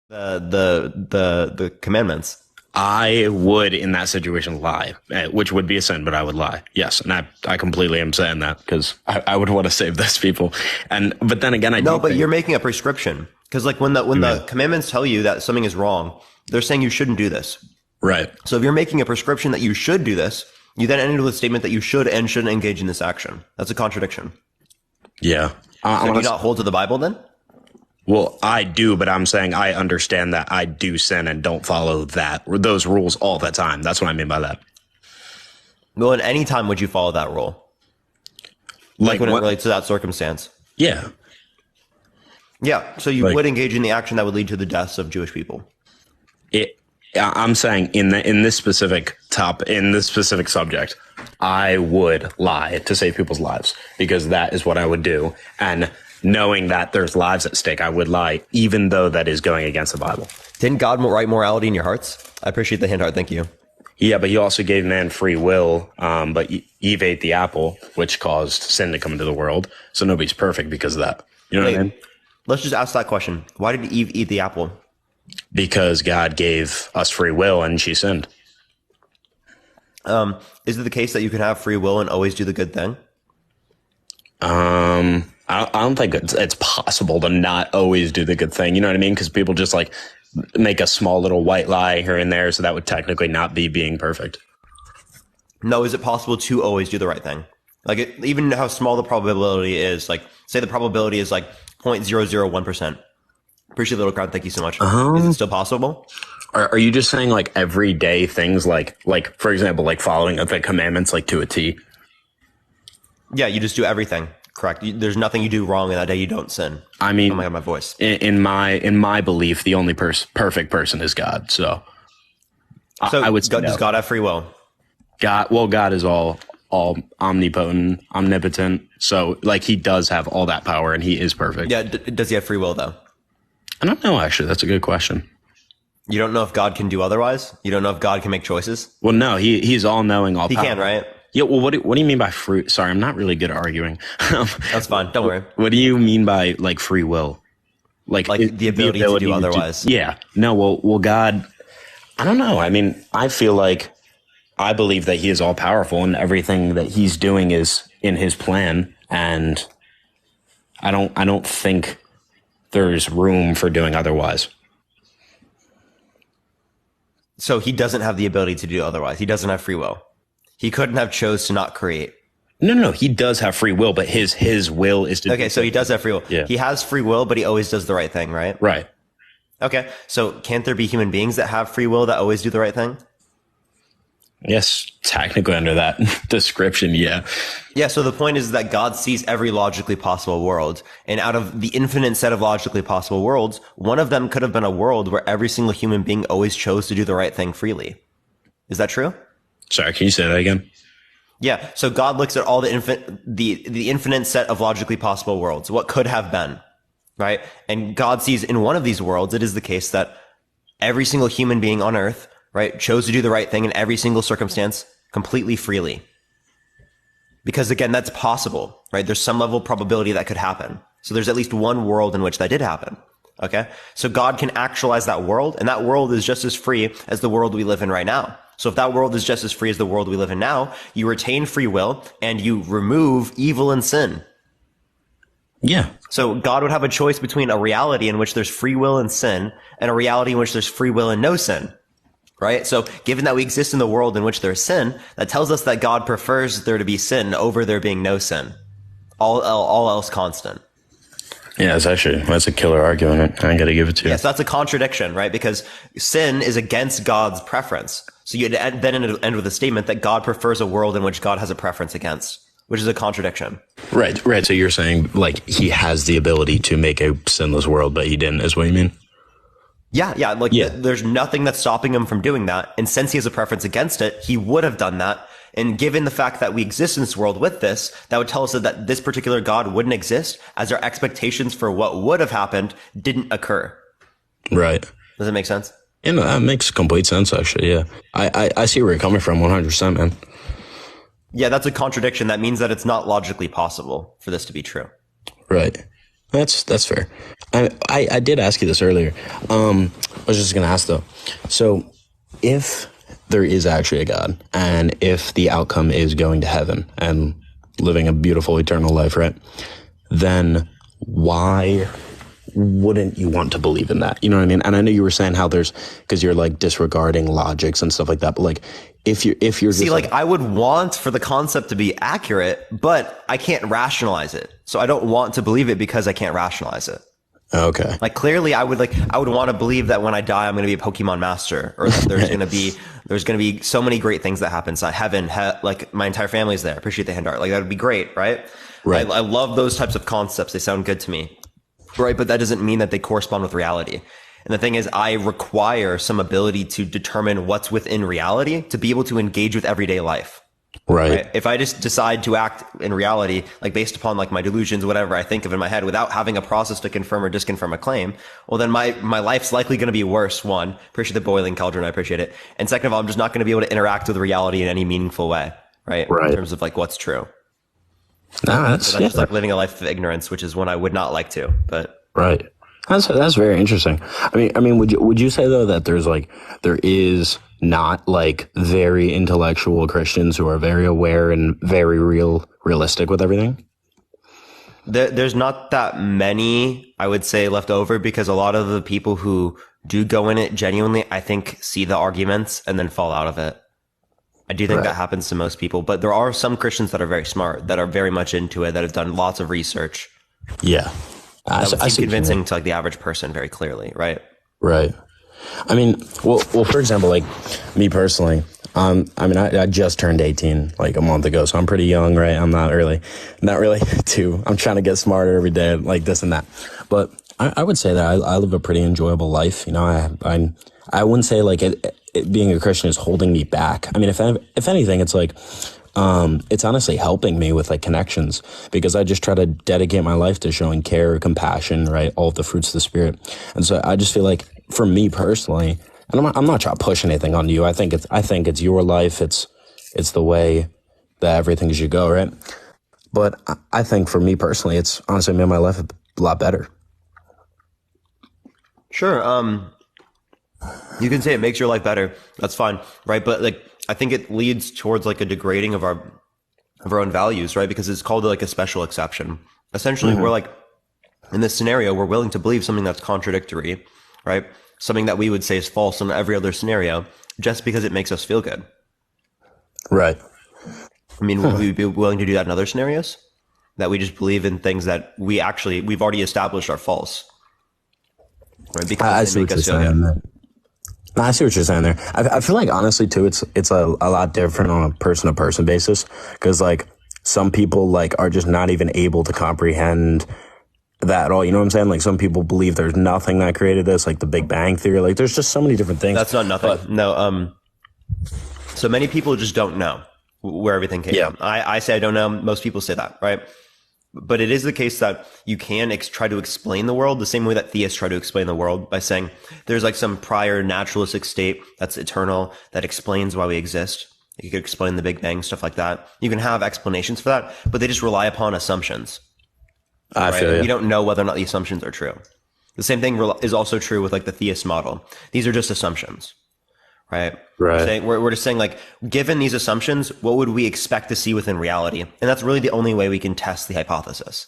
The commandments. I would, in that situation, lie, which would be a sin, but I would lie. Yes. And I completely am saying that because I would want to save those people. But then again, No, but you're making a prescription because like when the commandments tell you that something is wrong, they're saying you shouldn't do this. Right. So if you're making a prescription that you should do this, you then end with a statement that you should and shouldn't engage in this action. That's a contradiction. Yeah. So do you not hold to the Bible then? Well, I do, but I'm saying I understand that I do sin and don't follow those rules all the time. That's what I mean by that. Well, at any time would you follow that rule? Like when it relates to that circumstance? Yeah. Yeah. So you would engage in the action that would lead to the deaths of Jewish people. I'm saying in this specific subject, I would lie to save people's lives because that is what I would do. And knowing that there's lives at stake, I would lie, even though that is going against the Bible. Didn't God write morality in your hearts? I appreciate the hint, heart. Thank you. Yeah, but he also gave man free will. But Eve ate the apple, which caused sin to come into the world. So nobody's perfect because of that. You know what I mean? Let's just ask that question. Why did Eve eat the apple? Because God gave us free will and she sinned. Is it the case that you can have free will and always do the good thing? I don't think it's possible to not always do the good thing. You know what I mean? Because people just like make a small little white lie here and there. So that would technically not be being perfect. No, is it possible to always do the right thing? Like even how small the probability is, like say the probability is like 0.001%. Appreciate Little Crowd. Thank you so much. Is it still possible? Are you just saying like everyday things like for example, like following the commandments like to a T? Yeah, you just do everything. Correct. There's nothing you do wrong in that day. You don't sin. I mean, oh my God, my voice. In my belief, the only perfect person is God. So I would say does God have free will? God is all omnipotent, omnipotent. So like he does have all that power and he is perfect. Yeah. Does he have free will though? I don't know. Actually, that's a good question. You don't know if God can do otherwise? You don't know if God can make choices? Well, no, he's all knowing, all He powerful. can, right? Yeah, well, what do you mean by free? Sorry, I'm not really good at arguing. That's fine. Don't worry. What do you mean by like free will? Like the ability to do otherwise. Yeah. No, well, God, I don't know. I mean, I believe that he is all powerful and everything that he's doing is in his plan. And I don't think there's room for doing otherwise. So he doesn't have the ability to do otherwise. He doesn't have free will. He couldn't have chose to not create. No. He does have free will, but his will is to. Okay, so he does have free will. Yeah. He has free will, but he always does the right thing, right? Right. Okay, so can't there be human beings that have free will that always do the right thing? Yes, technically under that description, yeah. Yeah, so the point is that God sees every logically possible world. And out of the infinite set of logically possible worlds, one of them could have been a world where every single human being always chose to do the right thing freely. Is that true? Sorry, can you say that again? Yeah, so God looks at all the infinite set of logically possible worlds, what could have been, right? And God sees in one of these worlds, it is the case that every single human being on earth, right, chose to do the right thing in every single circumstance completely freely. Because again, that's possible, right? There's some level of probability that could happen. So there's at least one world in which that did happen. Okay. So God can actualize that world, and that world is just as free as the world we live in right now. So if that world is just as free as the world we live in now, you retain free will and you remove evil and sin. Yeah. So God would have a choice between a reality in which there's free will and sin and a reality in which there's free will and no sin. Right? So given that we exist in the world in which there's sin, that tells us that God prefers there to be sin over there being no sin. All else constant. Yeah, that's a killer argument. I gotta give it to you. Yes, that's a contradiction, right? Because sin is against God's preference. So you then end with a statement that God prefers a world in which God has a preference against, which is a contradiction. Right. So you're saying like he has the ability to make a sinless world, but he didn't, is what you mean? Yeah. There's nothing that's stopping him from doing that. And since he has a preference against it, he would have done that. And given the fact that we exist in this world with this, that would tell us that this particular God wouldn't exist as our expectations for what would have happened didn't occur. Right. Does that make sense? Yeah, no, that makes complete sense, actually, yeah. I see where you're coming from 100%, man. Yeah, that's a contradiction. That means that it's not logically possible for this to be true. Right. That's fair. I did ask you this earlier. I was just gonna ask though. So, if there is actually a God, and if the outcome is going to heaven and living a beautiful eternal life, right? Then why wouldn't you want to believe in that? You know what I mean? And I know you were saying how there's because you're like disregarding logics and stuff like that. But like, if you're See, just like I would want for the concept to be accurate, but I can't rationalize it. So I don't want to believe it because I can't rationalize it. okay, Like clearly I would want to believe that when I die, I'm going to be a Pokemon master, or that there's going to be so many great things that happen. So heaven, like my entire family's there. Appreciate the hand art. Like that would be great. Right. right, I love those types of concepts. They sound good to me. Right. But that doesn't mean that they correspond with reality. And the thing is, I require some ability to determine what's within reality to be able to engage with everyday life. right, Right? If I just decide to act in reality, like based upon like my delusions, whatever I think of in my head, without having a process to confirm or disconfirm a claim, well, then my life's likely going to be worse. One, appreciate the boiling cauldron. I appreciate it. And second of all, I'm just not going to be able to interact with reality in any meaningful way. Right. right. In terms of like what's true. Nah, So that's just like living a life of ignorance, which is one I would not like to, but. right. That's very interesting. I mean, would you say though that there is not like very intellectual Christians who are very aware and very realistic with everything? There's not that many, I would say, left over because a lot of the people who do go in it genuinely, I think, see the arguments and then fall out of it. I do think Right. that happens to most people, but there are some Christians that are very smart, that are very much into it, that have done lots of research. Yeah, That would I seem see what you mean. convincing to like the average person very clearly, right? Right. I mean, well, for example, like me personally, I mean, I just turned 18 like a month ago, so I'm pretty young, right? I'm not really too. I'm trying to get smarter every day, like this and that. But I would say that I live a pretty enjoyable life. You know, I wouldn't say like being a Christian is holding me back. I mean, if anything, it's like, it's honestly helping me with like connections because I just try to dedicate my life to showing care, compassion, right? All of the fruits of the spirit. And so I just feel like for me personally, and I'm not trying to push anything on you. I think it's your life. It's the way that everything should go, right? But I think for me personally, it's honestly made my life a lot better. Sure. You can say it makes your life better. That's fine, right? But like, I think it leads towards like a degrading of our own values, right? Because it's called like a special exception. Essentially, we're like in this scenario, we're willing to believe something that's contradictory, right? Something that we would say is false in every other scenario, just because it makes us feel good. Right. I mean, would we be willing to do that in other scenarios? That we just believe in things that we've already established are false, right? I Because see they what make you're us feel saying good. there. No, I see what you're saying there. I feel like honestly too, it's a lot different on a person to person basis because like some people like are just not even able to comprehend that at all. You know what I'm saying? Like some people believe there's nothing that created this, like the Big Bang Theory. Like there's just so many different things. That's not nothing. But, No. So many people just don't know where everything came Yeah. from. I say I don't know. Most people say that, right? But it is the case that you can try to explain the world the same way that theists try to explain the world by saying there's like some prior naturalistic state that's eternal that explains why we exist. You could explain the Big Bang, stuff like that. You can have explanations for that, but they just rely upon assumptions. I Right? feel You you. don't know whether or not the assumptions are true. The same thing is also true with like the theist model. These are just assumptions, right? Right. We're just saying like, given these assumptions, what would we expect to see within reality? And that's really the only way we can test the hypothesis.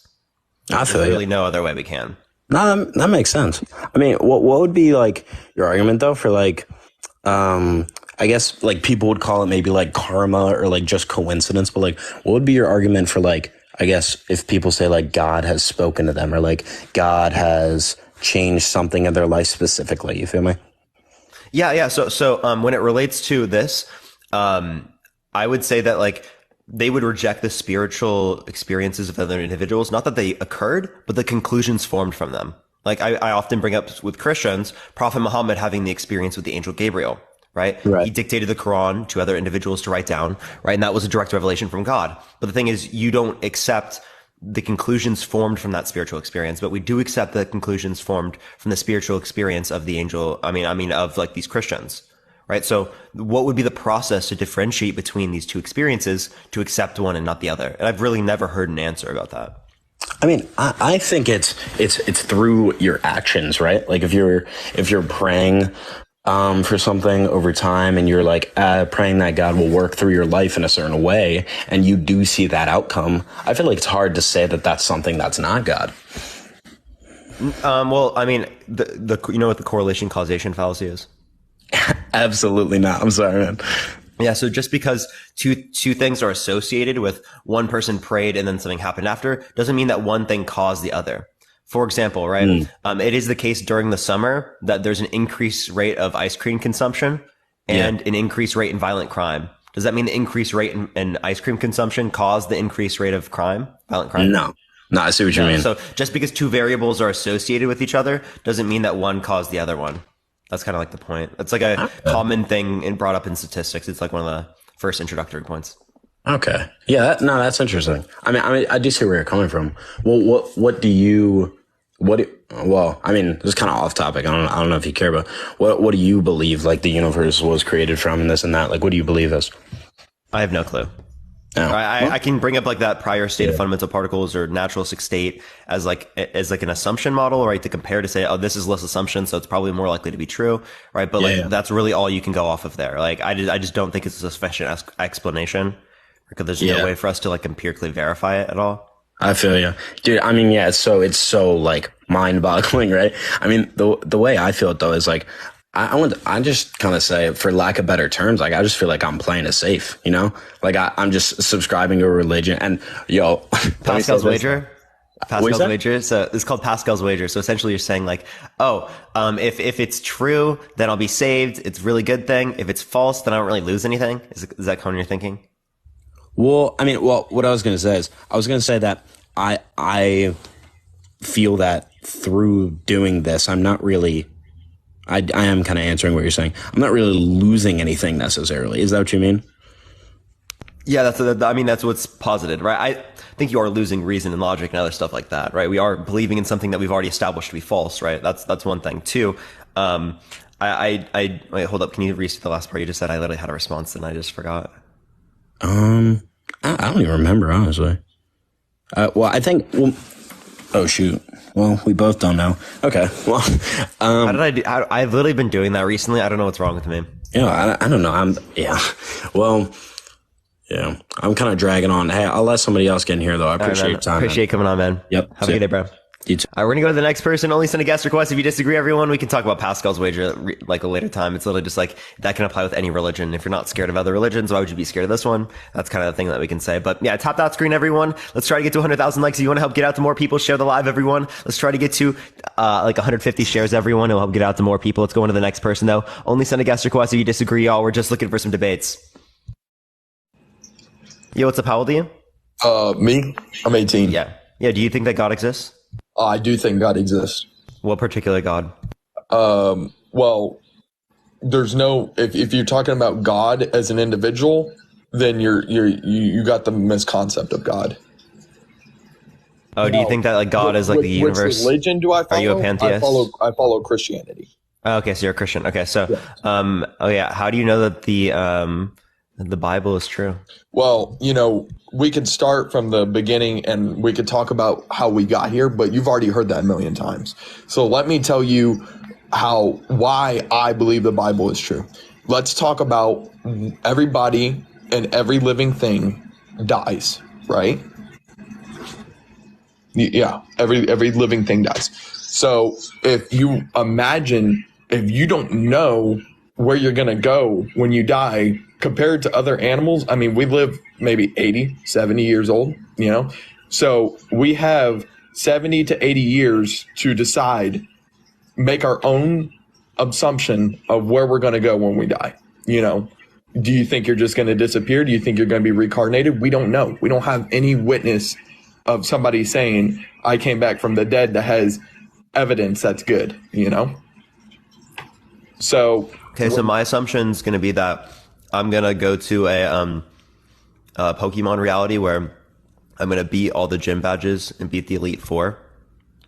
I There's feel literally you. no other way we can. No, that makes sense. I mean, what would be like your argument though for like, I guess like people would call it maybe like karma or like just coincidence, but like what would be your argument for like, I guess if people say like God has spoken to them or like God has changed something in their life specifically, you feel me? Yeah. So when it relates to this, I would say that like they would reject the spiritual experiences of other individuals, not that they occurred, but the conclusions formed from them. Like I often bring up with Christians, Prophet Muhammad having the experience with the angel Gabriel, right? Right. He dictated the Quran to other individuals to write down, right? And that was a direct revelation from God. But the thing is, you don't accept the conclusions formed from that spiritual experience, but we do accept the conclusions formed from the spiritual experience of the angel. I mean, of like these Christians, right? So what would be the process to differentiate between these two experiences to accept one and not the other? And I've really never heard an answer about that. I mean, I think it's through your actions, right? Like if you're praying for something over time, and you're like praying that God will work through your life in a certain way, and you do see that outcome, I feel like it's hard to say that that's something that's not God. Well, I mean, the you know what the correlation causation fallacy is? Absolutely not. I'm sorry, man. Yeah, so just because two things are associated with one person prayed and then something happened after doesn't mean that one thing caused the other. For example, right? It is the case during the summer that there's an increased rate of ice cream consumption and an increased rate in violent crime. Does that mean the increased rate in ice cream consumption caused the increased rate of crime, violent crime? No, I see what you mean. So just because two variables are associated with each other doesn't mean that one caused the other one. That's kind of like the point. It's like a common thing brought up in statistics. It's like one of the first introductory points. Okay. Yeah. That's interesting. I mean, I do see where you're coming from. Well, well, I mean, this is kind of off topic. I don't know if you care, but what do you believe, like, the universe was created from, and this and that? Like, what do you believe is? I have no clue. Oh. I can bring up like that prior state of fundamental particles or naturalistic state as like an assumption model, right? To compare to say, oh, this is less assumption, so it's probably more likely to be true, right? But that's really all you can go off of there. Like, I just don't think it's a sufficient explanation, because there's no way for us to like empirically verify it at all. I feel you, dude. I mean, yeah, it's so like mind boggling, right? I mean, the way I feel it though is like, I just kind of say, for lack of better terms, like, I just feel like I'm playing it safe, you know? Like, I'm just subscribing to a religion, and Pascal's wager. Pascal's wager. So it's called Pascal's wager. So essentially you're saying like, if it's true, then I'll be saved. It's a really good thing. If it's false, then I don't really lose anything. Is that kind of your thinking? Well, I mean, what I was going to say is, I was going to say that I feel that through doing this, I'm not really, I am kind of answering what you're saying. I'm not really losing anything necessarily. Is that what you mean? Yeah, that's what's posited, right? I think you are losing reason and logic and other stuff like that, right? We are believing in something that we've already established to be false, right? That's one thing. Two, wait, hold up. Can you restate the last part you just said? I literally had a response and I just forgot. I don't even remember, honestly. Oh shoot. Well, we both don't know. Okay. Well, how did I do? I've literally been doing that recently. I don't know what's wrong with me. Yeah, I don't know. Well, yeah, I'm kind of dragging on. Hey, I'll let somebody else get in here though. I appreciate your time. Appreciate you coming on, man. Yep. Have a good day, bro. You too. All right, we're gonna go to the next person. Only send a guest request. If you disagree, everyone, we can talk about Pascal's wager like a later time. It's literally just like that can apply with any religion. If you're not scared of other religions, why would you be scared of this one? That's kind of the thing that we can say. But yeah, tap that screen, everyone. Let's try to get to 100,000 likes. If you want to help get out to more people, share the live, everyone. Let's try to get to like 150 shares, everyone. It'll help get out to more people. Let's go on to the next person though. Only send a guest request if you disagree, y'all. We're just looking for some debates. Yo, what's up? How old are you? Me? I'm 18. Yeah. Do you think that God exists? I do think God exists. What particular God? Well, there's no, if you're talking about God as an individual, then you got the misconcept of God. Oh, do you think that like God is like the universe? Which religion do I follow? Are you a pantheist? I follow Christianity. Okay, so you're a Christian. Okay, so how do you know that the Bible is true? Well, we could start from the beginning and we could talk about how we got here, but you've already heard that a million times. So let me tell you why I believe the Bible is true. Let's talk about everybody and every living thing dies, right? Yeah, every living thing dies. So if you imagine, if you don't know where you're going to go when you die, compared to other animals, I mean, we live maybe 80, 70 years old, So we have 70 to 80 years to decide, make our own assumption of where we're going to go when we die. Do you think you're just going to disappear? Do you think you're going to be reincarnated? We don't know. We don't have any witness of somebody saying, I came back from the dead, that has evidence that's good, So. Okay, so my assumption is going to be that I'm going to go to a Pokemon reality where I'm going to beat all the gym badges and beat the Elite Four.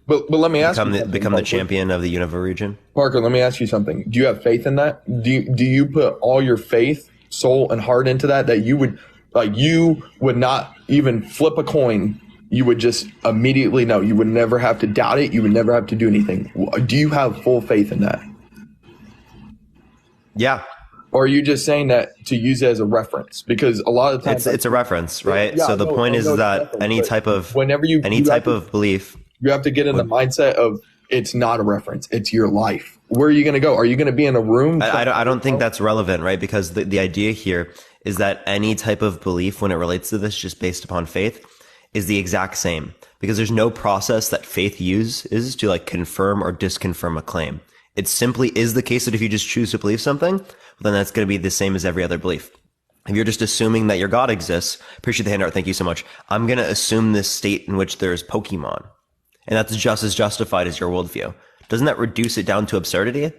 But let me ask you become the champion of the Unova region. Parker, let me ask you something. Do you have faith in that? Do you put all your faith, soul, and heart into that you would not even flip a coin you would just immediately know. You would never have to doubt it. You would never have to do anything. Do you have full faith in that? Yeah. Or are you just saying that to use it as a reference? Because a lot of times it's a reference, right? Yeah, so the point is that any type of belief, you have to get in the mindset of it's not a reference, it's your life. Where are you going to go? Are you going to be in a room? I don't think that's relevant, right? Because the idea here is that any type of belief, when it relates to this, just based upon faith, is the exact same. Because there's no process that faith uses to like confirm or disconfirm a claim. It simply is the case that if you just choose to believe something, then that's going to be the same as every other belief. If you're just assuming that your God exists, appreciate the handout, thank you so much. I'm going to assume this state in which there's Pokemon. And that's just as justified as your worldview. Doesn't that reduce it down to absurdity?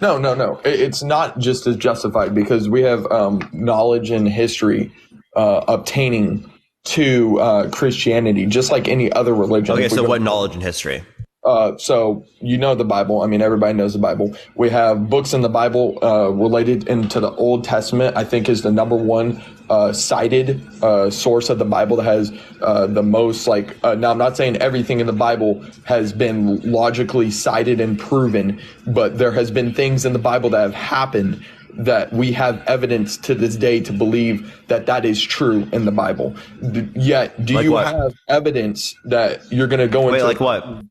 No. It's not just as justified, because we have knowledge and history obtaining to Christianity, just like any other religion. Okay, so what knowledge and history? So you know the Bible. I mean, everybody knows the Bible. We have books in the Bible related into the Old Testament. I think is the number one cited source of the Bible that has the most now I'm not saying everything in the Bible has been logically cited and proven, but there has been things in the Bible that have happened that we have evidence to this day to believe that is true in the Bible. Yet, do you have evidence that you're going to go into? Wait, like what?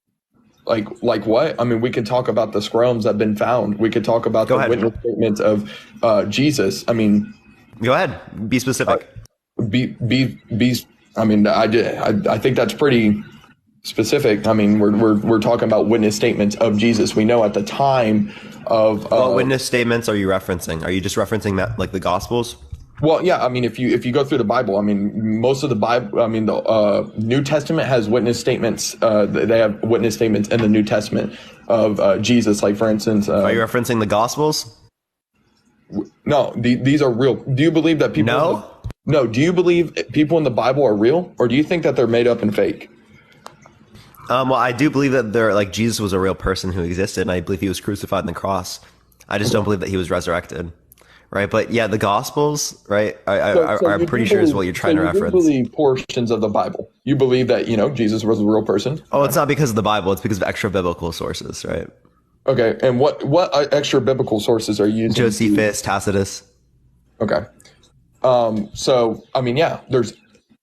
Like what? I mean, we could talk about the scrolls that have been found. We could talk about witness statements of Jesus. I mean, go ahead. Be specific. I mean, I think that's pretty specific. I mean, we're talking about witness statements of Jesus. We know at the time of what witness statements are you referencing? Are you just referencing that, like the Gospels? Well, yeah. I mean, if you go through the Bible, I mean, most of the Bible, I mean, the New Testament has witness statements. They have witness statements in the New Testament of Jesus. Like, for instance, are you referencing the Gospels? No, these are real. Do you believe that people? No. Do you believe people in the Bible are real, or do you think that they're made up and fake? Well, I do believe that Jesus was a real person who existed, and I believe he was crucified on the cross. I just don't believe that he was resurrected. Right, but yeah, the Gospels, right? I'm pretty sure is what you're trying to reference. You believe portions of the Bible. You believe that Jesus was a real person. Oh, it's not because of the Bible; it's because of extra biblical sources, right? Okay, and what extra biblical sources are you using? Josephus, Tacitus. Okay, so I mean, yeah, there's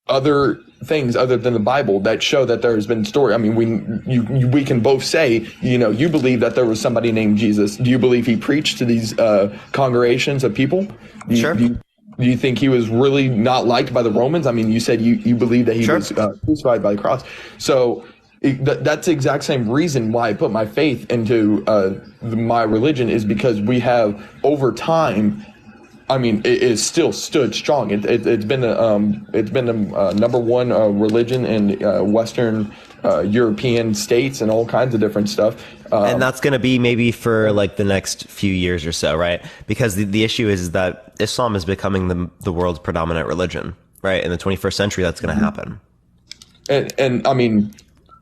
other things other than the Bible that show that there has been story. I mean, we can both say, you believe that there was somebody named Jesus. Do you believe he preached to these congregations of people? Sure. Do you think he was really not liked by the Romans? I mean, you said you believe that he was crucified by the cross. So that's the exact same reason why I put my faith into my religion, is because we have over time. I mean, it is still stood strong. It's been the number one religion in Western European states and all kinds of different stuff. And that's going to be maybe for like the next few years or so, right? Because the issue is that Islam is becoming the world's predominant religion, right? In the 21st century, that's going to happen. And I mean,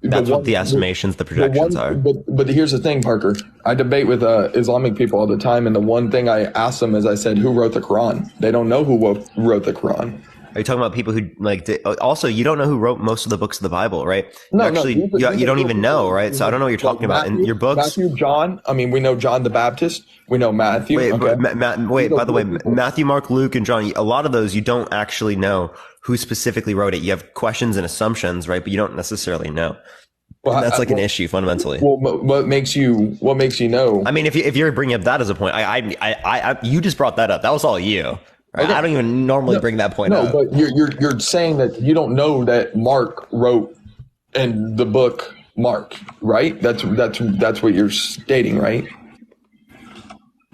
that's what the estimations, the projections are. But here's the thing, Parker. I debate with Islamic people all the time, and the one thing I ask them is, I said, who wrote the Quran? They don't know who wrote the Quran. Are you talking about people who also, you don't know who wrote most of the books of the Bible, right? No, you don't even know, right? So I don't know what you're talking about. In your books, Matthew, John. I mean, we know John the Baptist. We know Matthew. Wait, by the way, Matthew, Mark, Luke, and John. A lot of those you don't actually know who specifically wrote it. You have questions and assumptions, right? But you don't necessarily know. Well, that's like an issue fundamentally. Well, what makes you know? I mean, if you're bringing up that as a point, you just brought that up. That was all you. Right? Okay. I don't even normally bring that point up. No, but you're saying that you don't know that Mark wrote in the book Mark, right? That's what you're stating, right?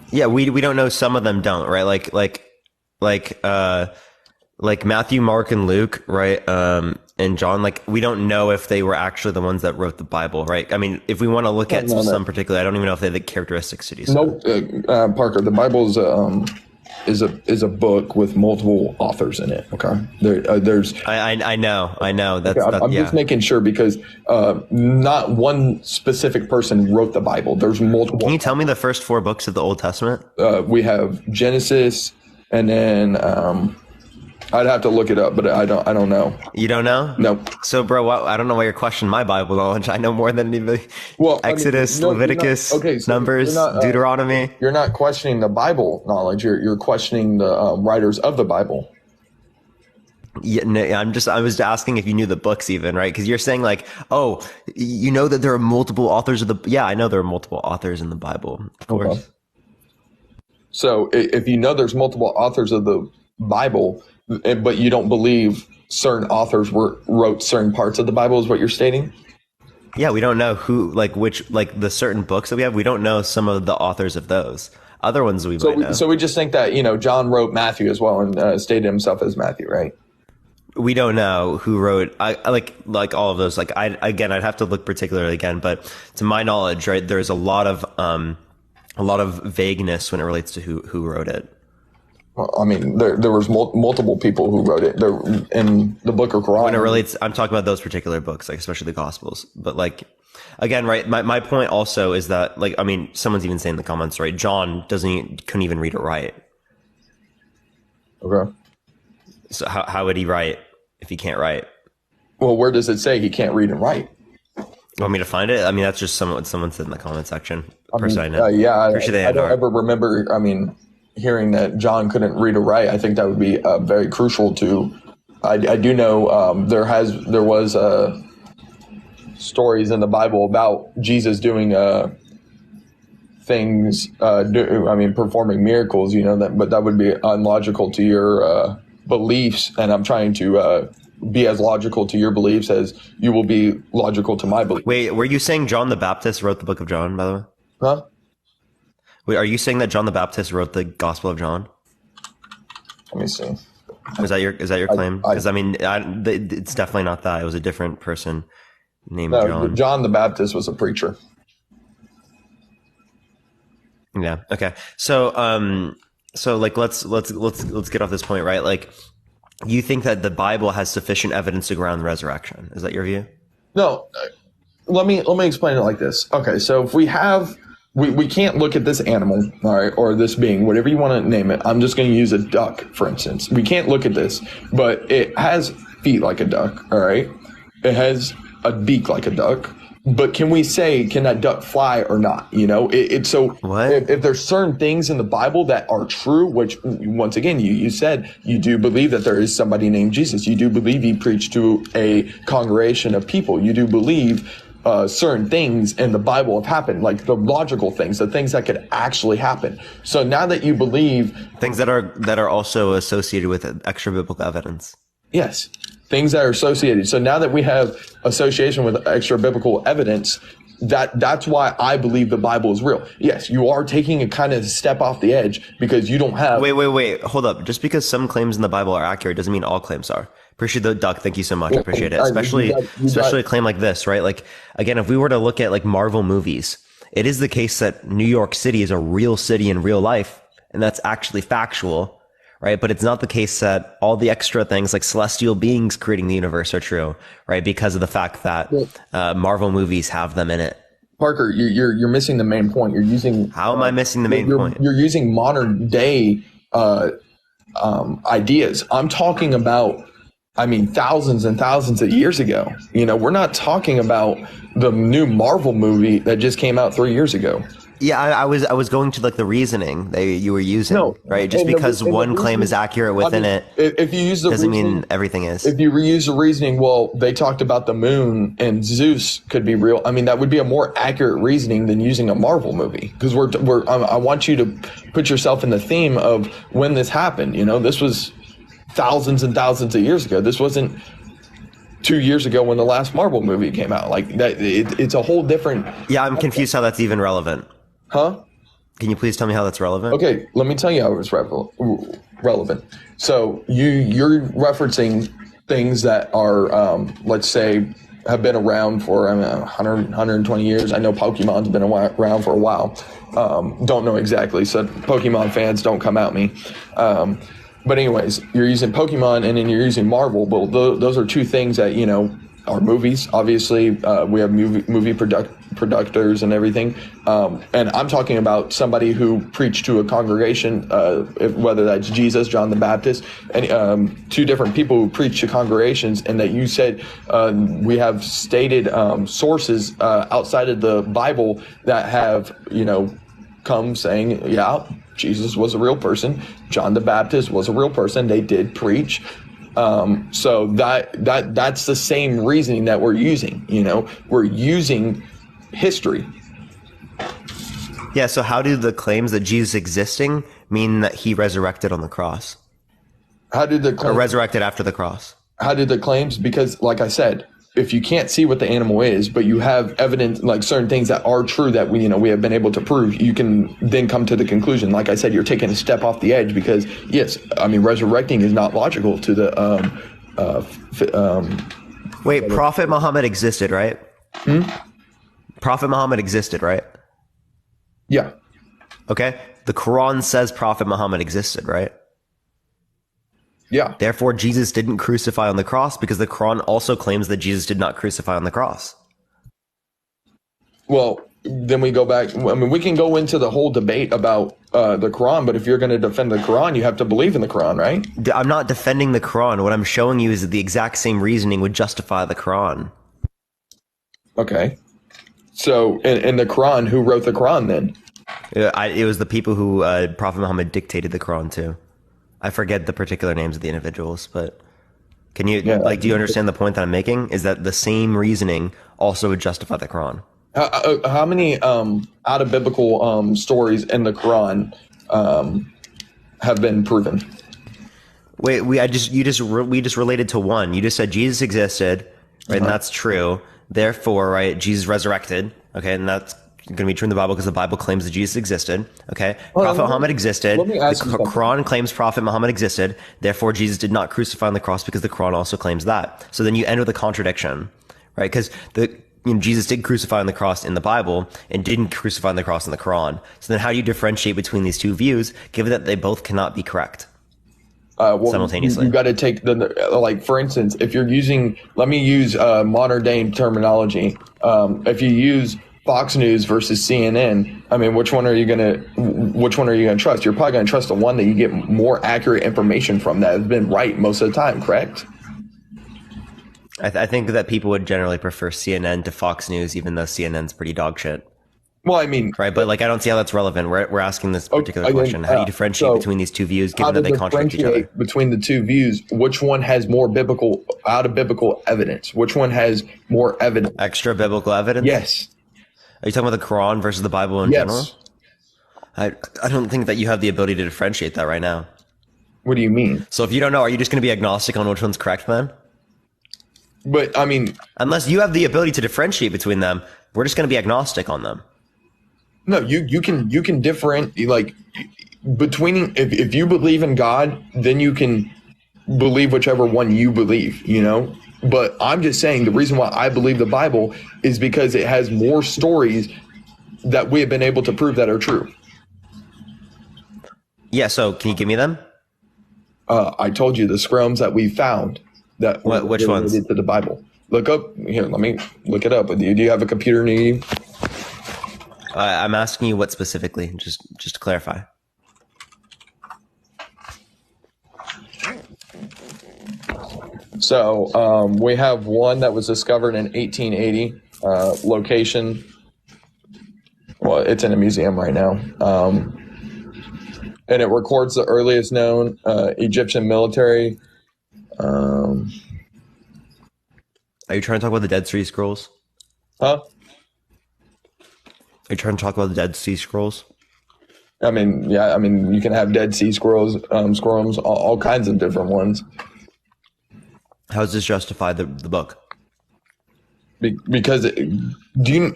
Yeah, we don't know. Some of them don't, right? Like Matthew, Mark, and Luke, right? And John, like, we don't know if they were actually the ones that wrote the Bible, right? I mean, if we want to look at some particular, I don't even know if they have the characteristics to do so. No, Parker, the Bible is a book with multiple authors in it. Okay, there's. I know. I'm just making sure, because not one specific person wrote the Bible. There's multiple. Can you tell me the first 4 books of the Old Testament? We have Genesis, and then I'd have to look it up, but I don't know. You don't know? No. So, bro, I don't know why you're questioning my Bible knowledge. I know more than anybody. Well, Exodus, Leviticus, Numbers, Deuteronomy. You're not questioning the Bible knowledge. You're questioning the writers of the Bible. Yeah, no, I was asking if you knew the books even, right? Because you're saying like, oh, you know that there are multiple authors of the. Yeah, I know there are multiple authors in the Bible, of course. Okay. So if you know there's multiple authors of the Bible, but you don't believe certain authors wrote certain parts of the Bible, is what you're stating? Yeah, we don't know who, like the certain books that we have. We don't know some of the authors of those. Other ones we might know. So we just think that, John wrote Matthew as well and stated himself as Matthew, right? We don't know who wrote. I like all of those. Like I'd have to look particularly again, but to my knowledge, right, there's a lot of vagueness when it relates to who wrote it. Well, I mean, there was multiple people who wrote it. There in the Book of Quran. When it relates, I'm talking about those particular books, like especially the Gospels. But like, again, right, my point also is that, like, I mean, someone's even saying in the comments, right, John couldn't even read or write. Okay. So how would he write if he can't write? Well, where does it say he can't read and write? You want me to find it? I mean, that's just what someone said in the comment section. I know. I don't ever remember. I mean, hearing that John couldn't read or write. I think that would be very crucial to. I do know there was stories in the Bible about Jesus doing things. Performing miracles. But that would be unlogical to your beliefs, and I'm trying to be as logical to your beliefs as you will be logical to my beliefs. Wait, were you saying John the Baptist wrote the Book of John, by the way? Huh? Wait, are you saying that John the Baptist wrote the Gospel of John? Let me see. Is that your claim? Because it's definitely not that. It was a different person named John. John the Baptist was a preacher. Yeah. Okay. So like let's get off this point, right? Like, you think that the Bible has sufficient evidence to ground the resurrection? Is that your view? No. Let me explain it like this. Okay, so if we can't look at this animal, all right, or this being, whatever you want to name it. I'm just going to use a duck, for instance. We can't look at this, but it has feet like a duck, all right? It has a beak like a duck. But can that duck fly or not? So what? If there's certain things in the Bible that are true, which once again, you said you do believe that there is somebody named Jesus. You do believe he preached to a congregation of people. You do believe certain things in the Bible have happened, like the logical things, the things that could actually happen. So now that you believe things that are also associated with extra biblical evidence. Yes. Things that are associated. So now that we have association with extra biblical evidence, that's why I believe the Bible is real. Yes, you are taking a kind of step off the edge because you don't have. Wait. Hold up. Just because some claims in the Bible are accurate doesn't mean all claims are. Appreciate the duck. Thank you so much. I appreciate it. Especially a claim like this, right? Like, again, if we were to look at like Marvel movies, it is the case that New York City is a real city in real life, and that's actually factual. Right. But it's not the case that all the extra things like celestial beings creating the universe are true. Right. Because of the fact that Marvel movies have them in it. Parker, you're missing the main point. You're using. How am I missing the main point? You're using modern day ideas. I'm talking about, thousands and thousands of years ago. We're not talking about the new Marvel movie that just came out 3 years ago. Yeah, I was going to like the reasoning that you were using, right? Just because one claim is accurate within it, if you use the doesn't mean everything is. If you reuse the reasoning, well, they talked about the moon and Zeus could be real. That would be a more accurate reasoning than using a Marvel movie, because I want you to put yourself in the theme of when this happened. This was thousands and thousands of years ago. This wasn't 2 years ago when the last Marvel movie came out. Like that, it's a whole different. Yeah, I'm confused how that's even relevant. Huh? Can you please tell me how that's relevant? Okay, let me tell you how it's relevant. So you're referencing things that are, let's say, have been around for 100, 120 years. I know Pokemon's been around for a while. Don't know exactly, so Pokemon fans don't come at me. But anyways, you're using Pokemon and then you're using Marvel. Well, those are two things that, our movies. Obviously, we have movie producers and everything. And I'm talking about somebody who preached to a congregation, whether that's Jesus, John the Baptist, and two different people who preach to congregations, and that you said we have stated sources outside of the Bible that have, come saying, yeah, Jesus was a real person. John the Baptist was a real person. They did preach. So that's the same reasoning that we're using. We're using history. Yeah. So how do the claims that Jesus existing mean that he resurrected on the cross? How did the Or resurrected after the cross? How did the claims? Because, like I said, if you can't see what the animal is, but you have evidence, like certain things that are true that we have been able to prove, you can then come to the conclusion. Like I said, you're taking a step off the edge because, yes, resurrecting is not logical to the. Wait, Prophet Muhammad existed, right? Prophet Muhammad existed, right? Yeah. Okay. The Quran says Prophet Muhammad existed, right? Yeah. Therefore, Jesus didn't crucify on the cross because the Quran also claims that Jesus did not crucify on the cross. Well, then we go back. We can go into the whole debate about the Quran, but if you're going to defend the Quran, you have to believe in the Quran, right? I'm not defending the Quran. What I'm showing you is that the exact same reasoning would justify the Quran. Okay. So, in the Quran, who wrote the Quran then? It was the people who Prophet Muhammad dictated the Quran to. I forget the particular names of the individuals, but can you, do you understand the point that I'm making? Is that the same reasoning also would justify the Quran? How many out of biblical stories in the Quran have been proven? Wait, we just related to one. You just said Jesus existed, right? And that's true. Therefore, right, Jesus resurrected. Okay, and that's going to be true in the Bible because the Bible claims that Jesus existed. Okay, Prophet Muhammad existed. The Quran claims Prophet Muhammad existed. Therefore, Jesus did not crucify on the cross because the Quran also claims that. So then you end with a contradiction, right? Because Jesus did crucify on the cross in the Bible and didn't crucify on the cross in the Quran. So then how do you differentiate between these two views, given that they both cannot be correct simultaneously? You got to take for instance, if you're using, let me use modern day terminology. If you use Fox News versus CNN, which one are you gonna trust? You're probably gonna trust the one that you get more accurate information from, that has been right most of the time, correct? I think that people would generally prefer CNN to Fox News, even though CNN's pretty dog shit. Well, right, but I don't see how that's relevant. We're asking this particular question. How do you differentiate between these two views, given that they contradict each other? Between the two views, which one has more out of biblical evidence? Which one has more evidence? Extra biblical evidence? Yes. Are you talking about the Quran versus the Bible in general? I don't think that you have the ability to differentiate that right now. What do you mean? So if you don't know, are you just going to be agnostic on which one's correct, man? But unless you have the ability to differentiate between them, we're just going to be agnostic on them. No, you can differentiate, between, if you believe in God, then you can believe whichever one you believe, But I'm just saying the reason why I believe the Bible is because it has more stories that we have been able to prove that are true. Yeah, so can you give me them? I told you the scrolls that we found that which ones related to the Bible. Look up here. Let me look it up. Do you have a computer near you? I'm asking you what specifically, just to clarify. So we have one that was discovered in 1880. Location. Well, it's in a museum right now. And it records the earliest known Egyptian military. Are you trying to talk about the Dead Sea Scrolls? Huh? Are you trying to talk about the Dead Sea Scrolls? Yeah. You can have Dead Sea Scrolls, all kinds of different ones. How does this justify the book? Because do you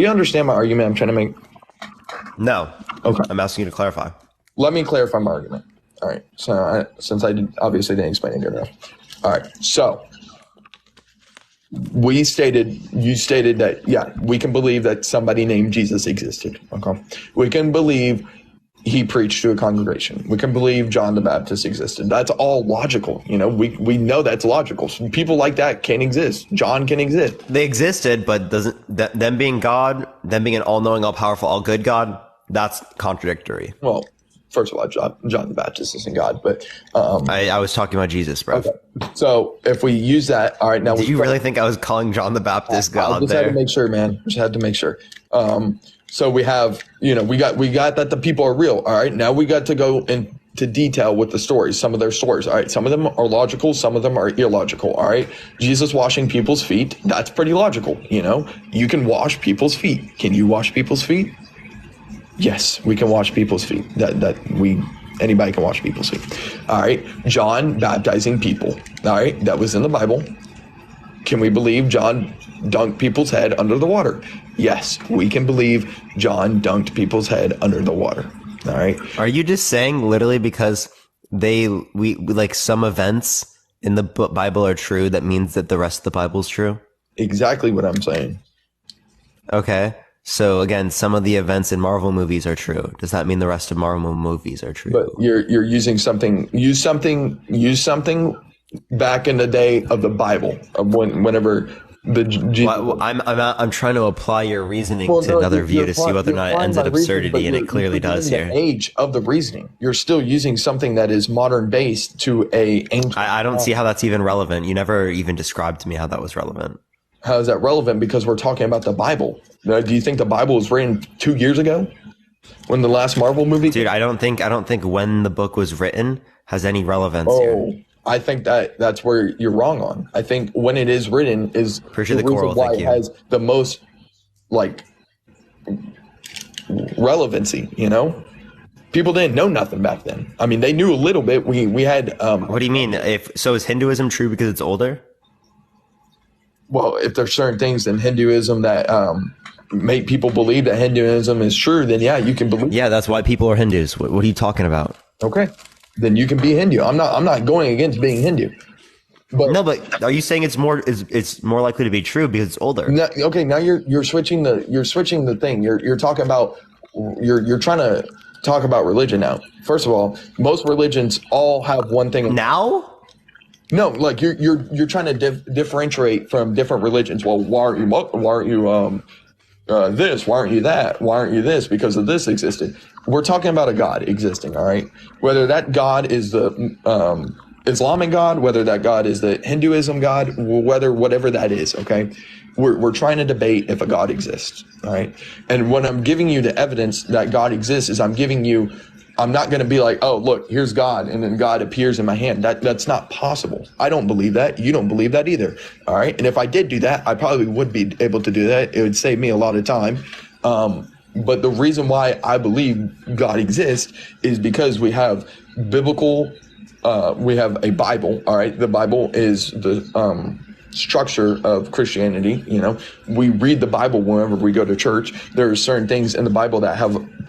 understand my argument I'm trying to make? No. Okay. I'm asking you to clarify. Let me clarify my argument. All right. So since I obviously didn't explain it good enough. All right. So you stated that, yeah, we can believe that somebody named Jesus existed. Okay. We can believe he preached to a congregation. We can believe John the Baptist existed. That's all logical. You know, we know that's logical. So people like that can exist. John can exist. They existed, but them being God, them being an all-knowing, all-powerful, all-good God, that's contradictory. Well, first of all, John the Baptist isn't God, but I was talking about Jesus, bro. okay. So if we use that, all right. Now, did you really think I was calling John the Baptist God? I just there? had to make sure, man. Just had to make sure. So we have, we got that the people are real. All right. Now we got to go into detail with the stories, some of their stories. All right. Some of them are logical. Some of them are illogical. All right. Jesus washing people's feet. That's pretty logical. You can wash people's feet. Can you wash people's feet? Yes, we can wash people's feet. Anybody can wash people's feet. All right. John baptizing people. All right. That was in the Bible. Can we believe John dunked people's head under the water? Yes, we can believe John dunked people's head under the water. All right. Are you just saying literally because we like some events in the Bible are true, that means that the rest of the Bible is true? Exactly what I'm saying. Okay. So again, some of the events in Marvel movies are true. Does that mean the rest of Marvel movies are true? But you're using something. Use something back in the day of the Bible, of whenever the. I'm trying to apply your reasoning to another view to see whether or not it ends at absurdity, and it clearly does here. The age of the reasoning, you're still using something that is modern based to a ancient. I don't see how that's even relevant. You never even described to me how that was relevant. How is that relevant? Because we're talking about the Bible. Do you think the Bible was written 2 years ago, when the last Marvel movie? Dude, I don't think when the book was written has any relevance here. I think that's where you're wrong on. I think when it is written is the reason why it has the most relevancy. People didn't know nothing back then. I mean, they knew a little bit. We had. What do you mean? Is Hinduism true because it's older? Well, if there's certain things in Hinduism that make people believe that Hinduism is true, then yeah, you can believe. Yeah, that's why people are Hindus. What are you talking about? Okay, then you can be Hindu. I'm not going against being Hindu. But are you saying it's more likely to be true because it's older? No, okay, now you're switching the thing. You're talking about you're trying to talk about religion now. First of all, most religions all have one thing. Now? No, like you're trying to differentiate from different religions. Well, why aren't you this? Why aren't you that? Why aren't you this? Because of this existed. We're talking about a God existing, all right? Whether that God is the Islamic God, whether that God is the Hinduism God, whatever that is, okay? We're trying to debate if a God exists, all right? And when I'm giving you the evidence that God exists is I'm not going to be like, oh, look, here's God, and then God appears in my hand. That's not possible. I don't believe that. You don't believe that either. All right. And if I did do that, I probably would be able to do that. It would save me a lot of time. But the reason why I believe God exists is because we have we have a Bible. All right. The Bible is the structure of Christianity. We read the Bible whenever we go to church. There are certain things in the Bible that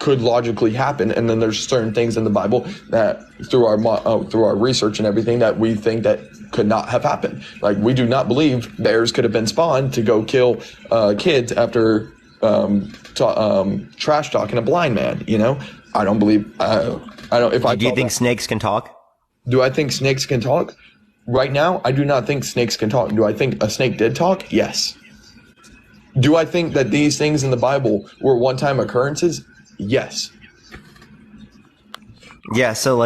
could logically happen, and then there's certain things in the Bible that through our research and everything that we think that could not have happened. Like, we do not believe bears could have been spawned to go kill kids after trash talking a blind man. I don't believe. I don't. Do you think snakes can talk? Do I think snakes can talk? Right now, I do not think snakes can talk. Do I think a snake did talk? Yes. Do I think that these things in the Bible were one-time occurrences? Yes. Yeah. So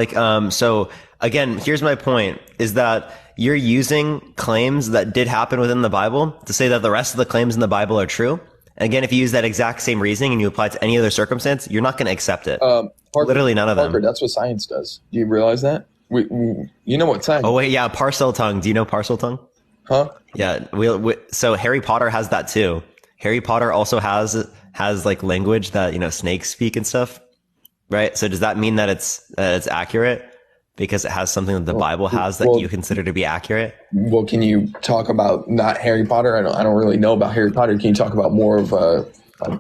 again, here's my point: is that you're using claims that did happen within the Bible to say that the rest of the claims in the Bible are true. And again, if you use that exact same reasoning and you apply it to any other circumstance, you're not going to accept it. Literally none of them. That's what science does. Do you realize that? You know what science? Oh wait, yeah, parcel tongue. Do you know parcel tongue? Huh? Yeah. So Harry Potter has that too. Harry Potter also has like language that snakes speak and stuff, right? So does that mean that it's accurate because it has something that the Bible has that you consider to be accurate? Well, can you talk about not Harry Potter? I don't really know about Harry Potter. Can you talk about more of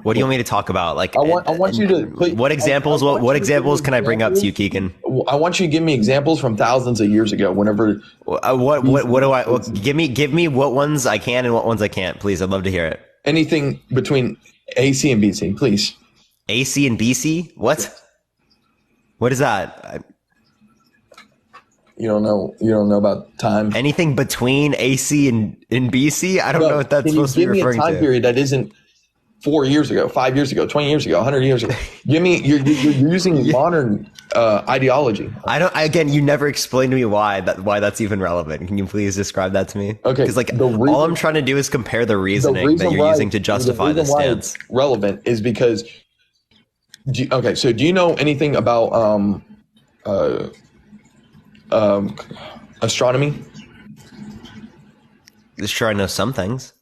what do you want me to talk about? Like, I want you to. What examples? What examples can I bring up to you, Keegan? I want you to give me examples from thousands of years ago. Whenever. What do I? Give me what ones I can and what ones I can't, please. I'd love to hear it. Anything between AC and BC, please. AC and BC? What? What is that? You don't know about time. Anything between AC and BC? I don't know what that's supposed to be referring to. Give me a time period that isn't 4 years ago, 5 years ago, 20 years ago, 100 years ago. Give me, you're using modern ideology. Again, you never explained to me why that's even relevant. Can you please describe that to me? Okay. Because all I'm trying to do is compare the reasoning that you're using to justify this stance. Relevant is because, so do you know anything about astronomy? Sure, I know some things.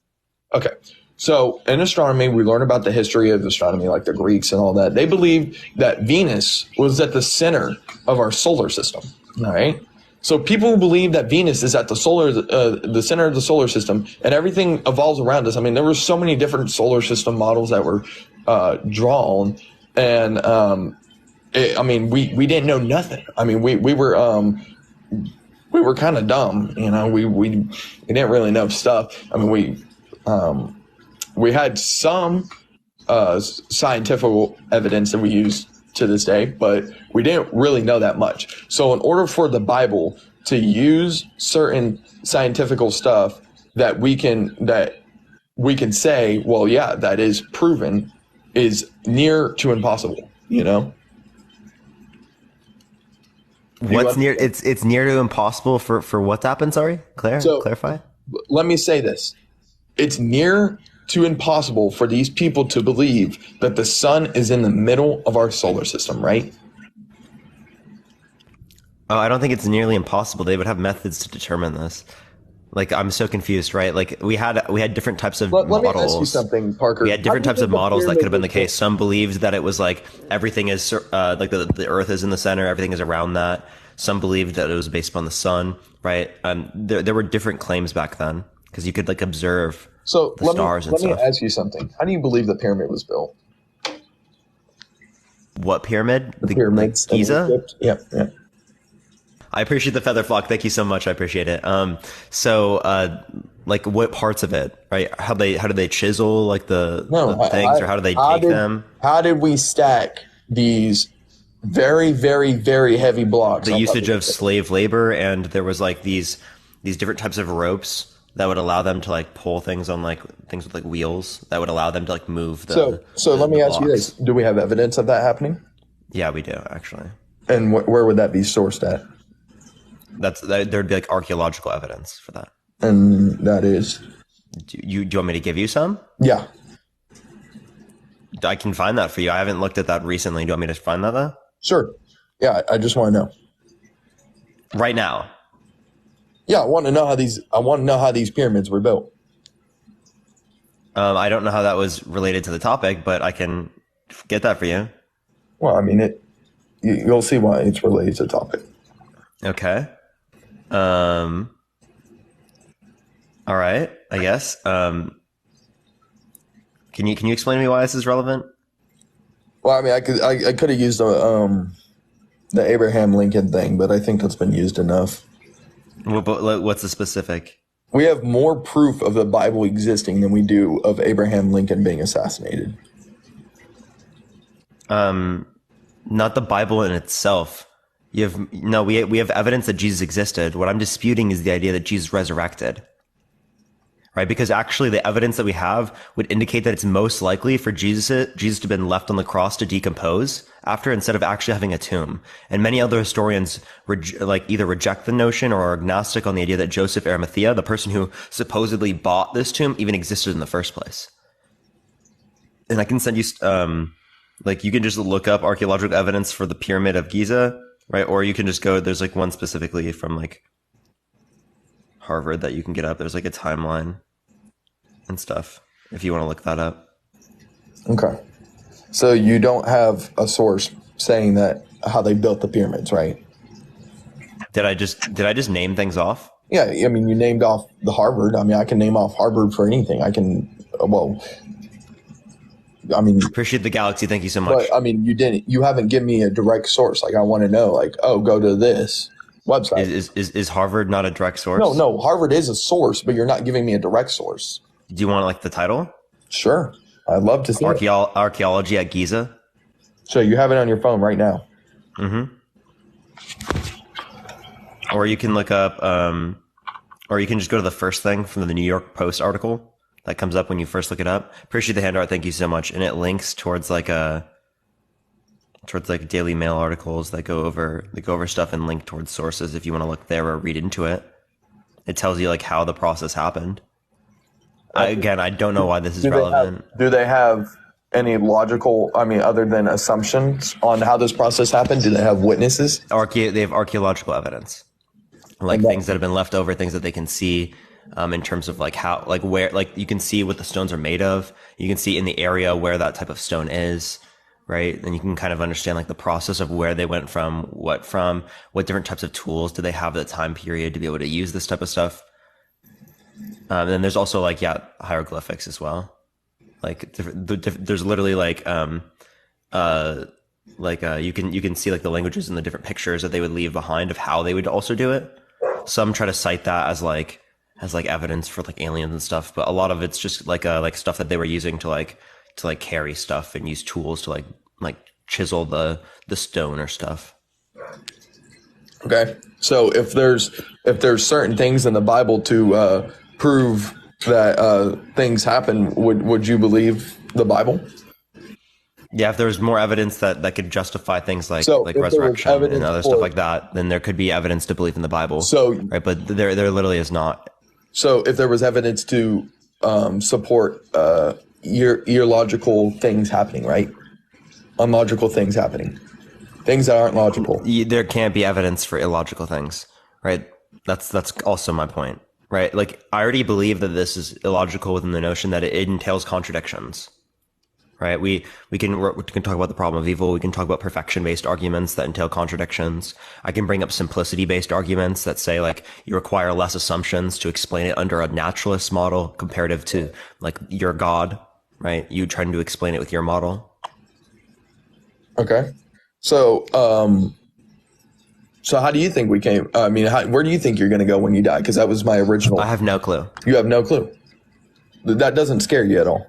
Okay. So in astronomy, we learn about the history of astronomy, like the Greeks and all that. They believed that Venus was at the center of our solar system. All right. So people believe that Venus is at the center of the solar system, and everything evolves around us. I mean, there were so many different solar system models that were drawn, and we didn't know nothing. I mean, we were kind of dumb, you know. We didn't really know stuff. I mean, we had some scientific evidence that we use to this day, but we didn't really know that much. So in order for the Bible to use certain scientific stuff that we can say, well, yeah, that is proven, is near to impossible, you know? What's near? It's near to impossible for what to happen? Sorry, clarify. Let me say this. It's near to impossible for these people to believe that the sun is in the middle of our solar system, right? Oh, I don't think it's nearly impossible. They would have methods to determine this. Like, I'm so confused, right? Like, we had different types of models. Let me ask you something, Parker. We had different types of models that could have been the case. Some believed that it was like everything is like the Earth is in the center, everything is around that. Some believed that it was based upon the sun, right? There were different claims back then because you could like observe the stars and stuff. Let me ask you something. How do you believe the pyramid was built? What pyramid? The pyramids. Like Giza? Yeah. I appreciate the feather flock. Thank you so much. I appreciate it. Like what parts of it, right? How do they chisel like the things, or how do they take them? How did we stack these very, very, very heavy blocks? The usage of slave labor, and there was like these different types of ropes that would allow them to like pull things on like things with like wheels that would allow them to like move the. So let me ask you this: do we have evidence of that happening? Yeah, we do actually. And where would that be sourced at? There'd be like archaeological evidence for that. And that is? Do you want me to give you some? Yeah. I can find that for you. I haven't looked at that recently. Do you want me to find that though? Sure. Yeah, I just want to know. Right now. Yeah, I want to know how these pyramids were built. I don't know how that was related to the topic, but I can get that for you. Well, I mean, you'll see why it's related to the topic. Okay. All right, I guess. Can you explain to me why this is relevant? Well, I mean, I could have used the Abraham Lincoln thing, but I think that's been used enough. What's the specific? We have more proof of the Bible existing than we do of Abraham Lincoln being assassinated. Not the Bible in itself. We have evidence that Jesus existed. What I'm disputing is the idea that Jesus resurrected. Right? Because actually the evidence that we have would indicate that it's most likely for Jesus to have been left on the cross to decompose after, instead of actually having a tomb. And many other historians either reject the notion or are agnostic on the idea that Joseph Arimathea, the person who supposedly bought this tomb, even existed in the first place. And I can send you, you can just look up archaeological evidence for the Pyramid of Giza, right? Or you can just go, there's like one specifically from like Harvard that you can get up. There's like a timeline and stuff if you want to look that up. Okay. So you don't have a source saying that how they built the pyramids, right? Did I just name things off? Yeah, I mean, you named off the Harvard. I mean, I can name off Harvard for anything. Appreciate the galaxy. Thank you so much. But I mean, you haven't given me a direct source. Like, I want to know, like, go to this website. Is Harvard not a direct source? No, Harvard is a source, but you're not giving me a direct source. Do you want like the title? Sure. I'd love to see Archaeology at Giza. So you have it on your phone right now. Or you can look up, or you can just go to the first thing from the New York Post article that comes up when you first look it up. Appreciate the handout. Thank you so much. And it links towards Daily Mail articles that go over stuff and link towards sources if you want to look there or read into it. It tells you like how the process happened. I don't know why this is relevant. Do they have any logical, other than assumptions on how this process happened? Do they have witnesses? They have archaeological evidence, like things that have been left over, things that they can see, in terms of like how, like where, like you can see what the stones are made of. You can see in the area where that type of stone is, right? And you can kind of understand like the process of where they went from, what different types of tools do they have at the time period to be able to use this type of stuff. And then there's also like, hieroglyphics as well. Like there's literally you can see like the languages and the different pictures that they would leave behind of how they would also do it. Some try to cite that as evidence for like aliens and stuff, but a lot of it's just like stuff that they were using to carry stuff and use tools to like chisel the stone or stuff. Okay. So if there's certain things in the Bible to prove that things happen, would you believe the Bible? Yeah, if there's more evidence that could justify things like resurrection and other stuff like that, then there could be evidence to believe in the Bible. So, right, but there literally is not. So if there was evidence to support logical things happening, right? Unlogical things happening. Things that aren't logical. There can't be evidence for illogical things, right? That's also my point, right? Like, I already believe that this is illogical within the notion that it entails contradictions, right? We can talk about the problem of evil. We can talk about perfection-based arguments that entail contradictions. I can bring up simplicity-based arguments that say, like, you require less assumptions to explain it under a naturalist model comparative to, like, your God, right? You trying to explain it with your model. Okay. So how do you think we came? Where do you think you're going to go when you die? Because that was my original. I have no clue. You have no clue. That doesn't scare you at all.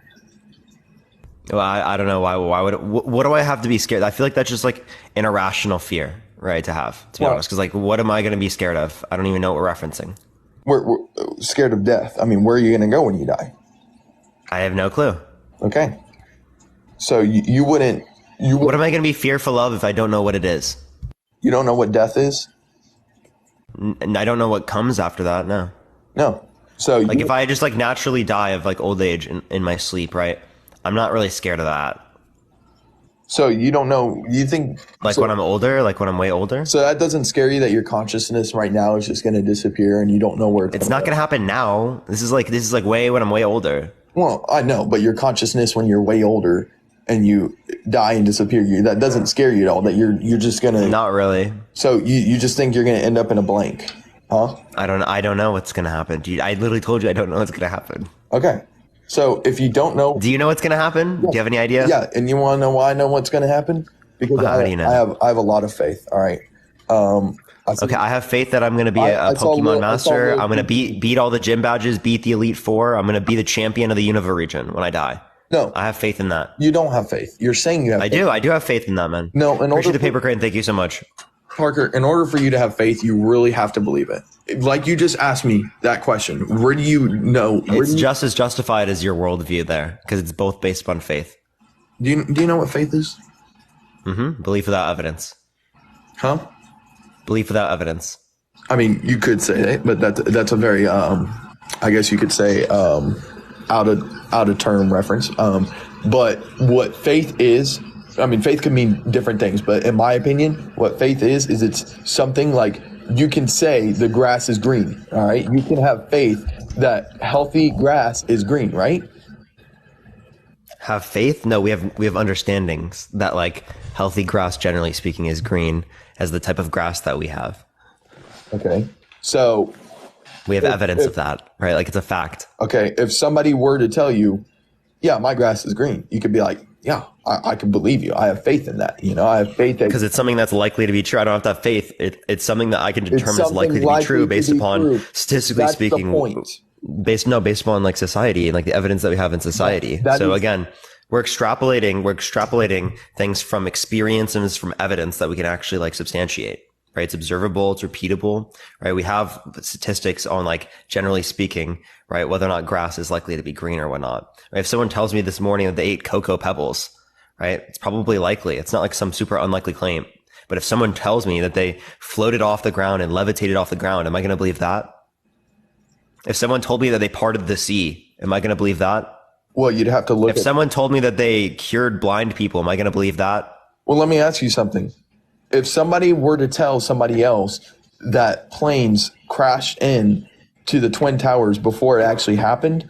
Well, I don't know why. Why would what do I have to be scared? I feel like that's just like an irrational fear, right? To have, to be honest, because like, what am I going to be scared of? I don't even know what we're referencing. We're scared of death. Where are you going to go when you die? I have no clue. Okay. So you wouldn't. What am I going to be fearful of if I don't know what it is? You don't know what death is? And I don't know what comes after that. No. So like if I just like naturally die of like old age in my sleep, right? I'm not really scared of that. So you don't know, you think like when I'm older, like when I'm way older? So that doesn't scare you that your consciousness right now is just going to disappear and you don't know where it's not going to happen now. This is like way when I'm way older. Well, I know, but your consciousness when you're way older and you die and disappear, that doesn't scare you at all, that you're just going to... Not really. So you just think you're going to end up in a blank, huh? I don't know what's going to happen. I literally told you I don't know what's going to happen. Okay. So if you don't know... Do you know what's going to happen? Yeah. Do you have any idea? Yeah, and you want to know why I know what's going to happen? Because how do you know? I have a lot of faith, all right? Okay, I have faith that I'm going to be a Pokemon master. I'm going to beat all the gym badges, beat the Elite Four. I'm going to be the champion of the Unova region when I die. No. I have faith in that. You don't have faith. You're saying you have faith. I do have faith in that, man. No, appreciate the paper crane. Thank you so much. Parker, in order for you to have faith, you really have to believe it. Like you just asked me that question. Where do you know? It's just as justified as your worldview there, because it's both based upon faith. Do you know what faith is? Mm-hmm. Belief without evidence. Huh? Belief without evidence. You could say that, but that's a very, I guess you could say, out of term reference. But what faith is, faith can mean different things, but in my opinion, what faith is it's something like you can say the grass is green. All right. You can have faith that healthy grass is green, right? Have faith? No, we have understandings that like healthy grass, generally speaking, is green as the type of grass that we have. Okay. So we have evidence of that, right? Like it's a fact. Okay. If somebody were to tell you, yeah, my grass is green, you could be like, yeah, I can believe you. I have faith in that. I have faith that because it's something that's likely to be true. I don't have to have faith. It's something that I can determine is likely to be true based upon statistically speaking. The point. Based upon like society and like the evidence that we have in society. So again, We're extrapolating things from experience and from evidence that we can actually like substantiate, right? It's observable, it's repeatable, right? We have statistics on like, generally speaking, right? Whether or not grass is likely to be green or whatnot. Right? If someone tells me this morning that they ate cocoa pebbles, right? It's probably likely. It's not like some super unlikely claim. But if someone tells me that they floated off the ground and levitated off the ground, am I going to believe that? If someone told me that they parted the sea, am I going to believe that? Well, you'd have to look If someone told me that they cured blind people, am I going to believe that? Well, let me ask you something. If somebody were to tell somebody else that planes crashed in to the Twin Towers before it actually happened,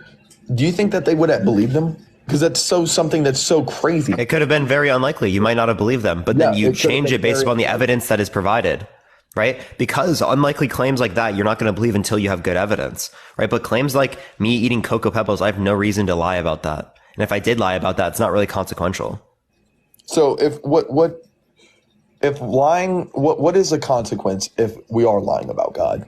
do you think that they would have believed them? Because that's something that's so crazy. It could have been very unlikely. You might not have believed them, but then you change it based upon the evidence that is provided. Right? Because unlikely claims like that, you're not going to believe until you have good evidence, right? But claims like me eating cocoa pebbles, I have no reason to lie about that. And if I did lie about that, it's not really consequential. So if lying, what is the consequence if we are lying about God?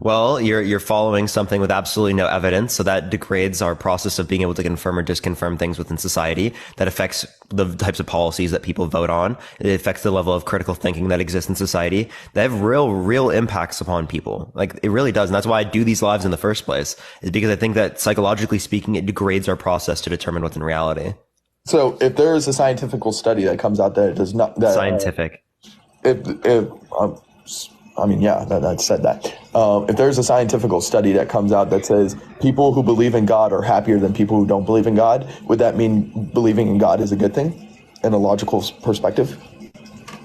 Well, you're following something with absolutely no evidence, so that degrades our process of being able to confirm or disconfirm things within society. That affects the types of policies that people vote on. It affects the level of critical thinking that exists in society. They have real impacts upon people. Like, it really does. And that's why I do these lives in the first place, is because I think that psychologically speaking, it degrades our process to determine what's in reality. So if there is a scientific study that comes out that it does not... Scientific. That said that. If there's a scientific study that comes out that says people who believe in God are happier than people who don't believe in God, would that mean believing in God is a good thing in a logical perspective?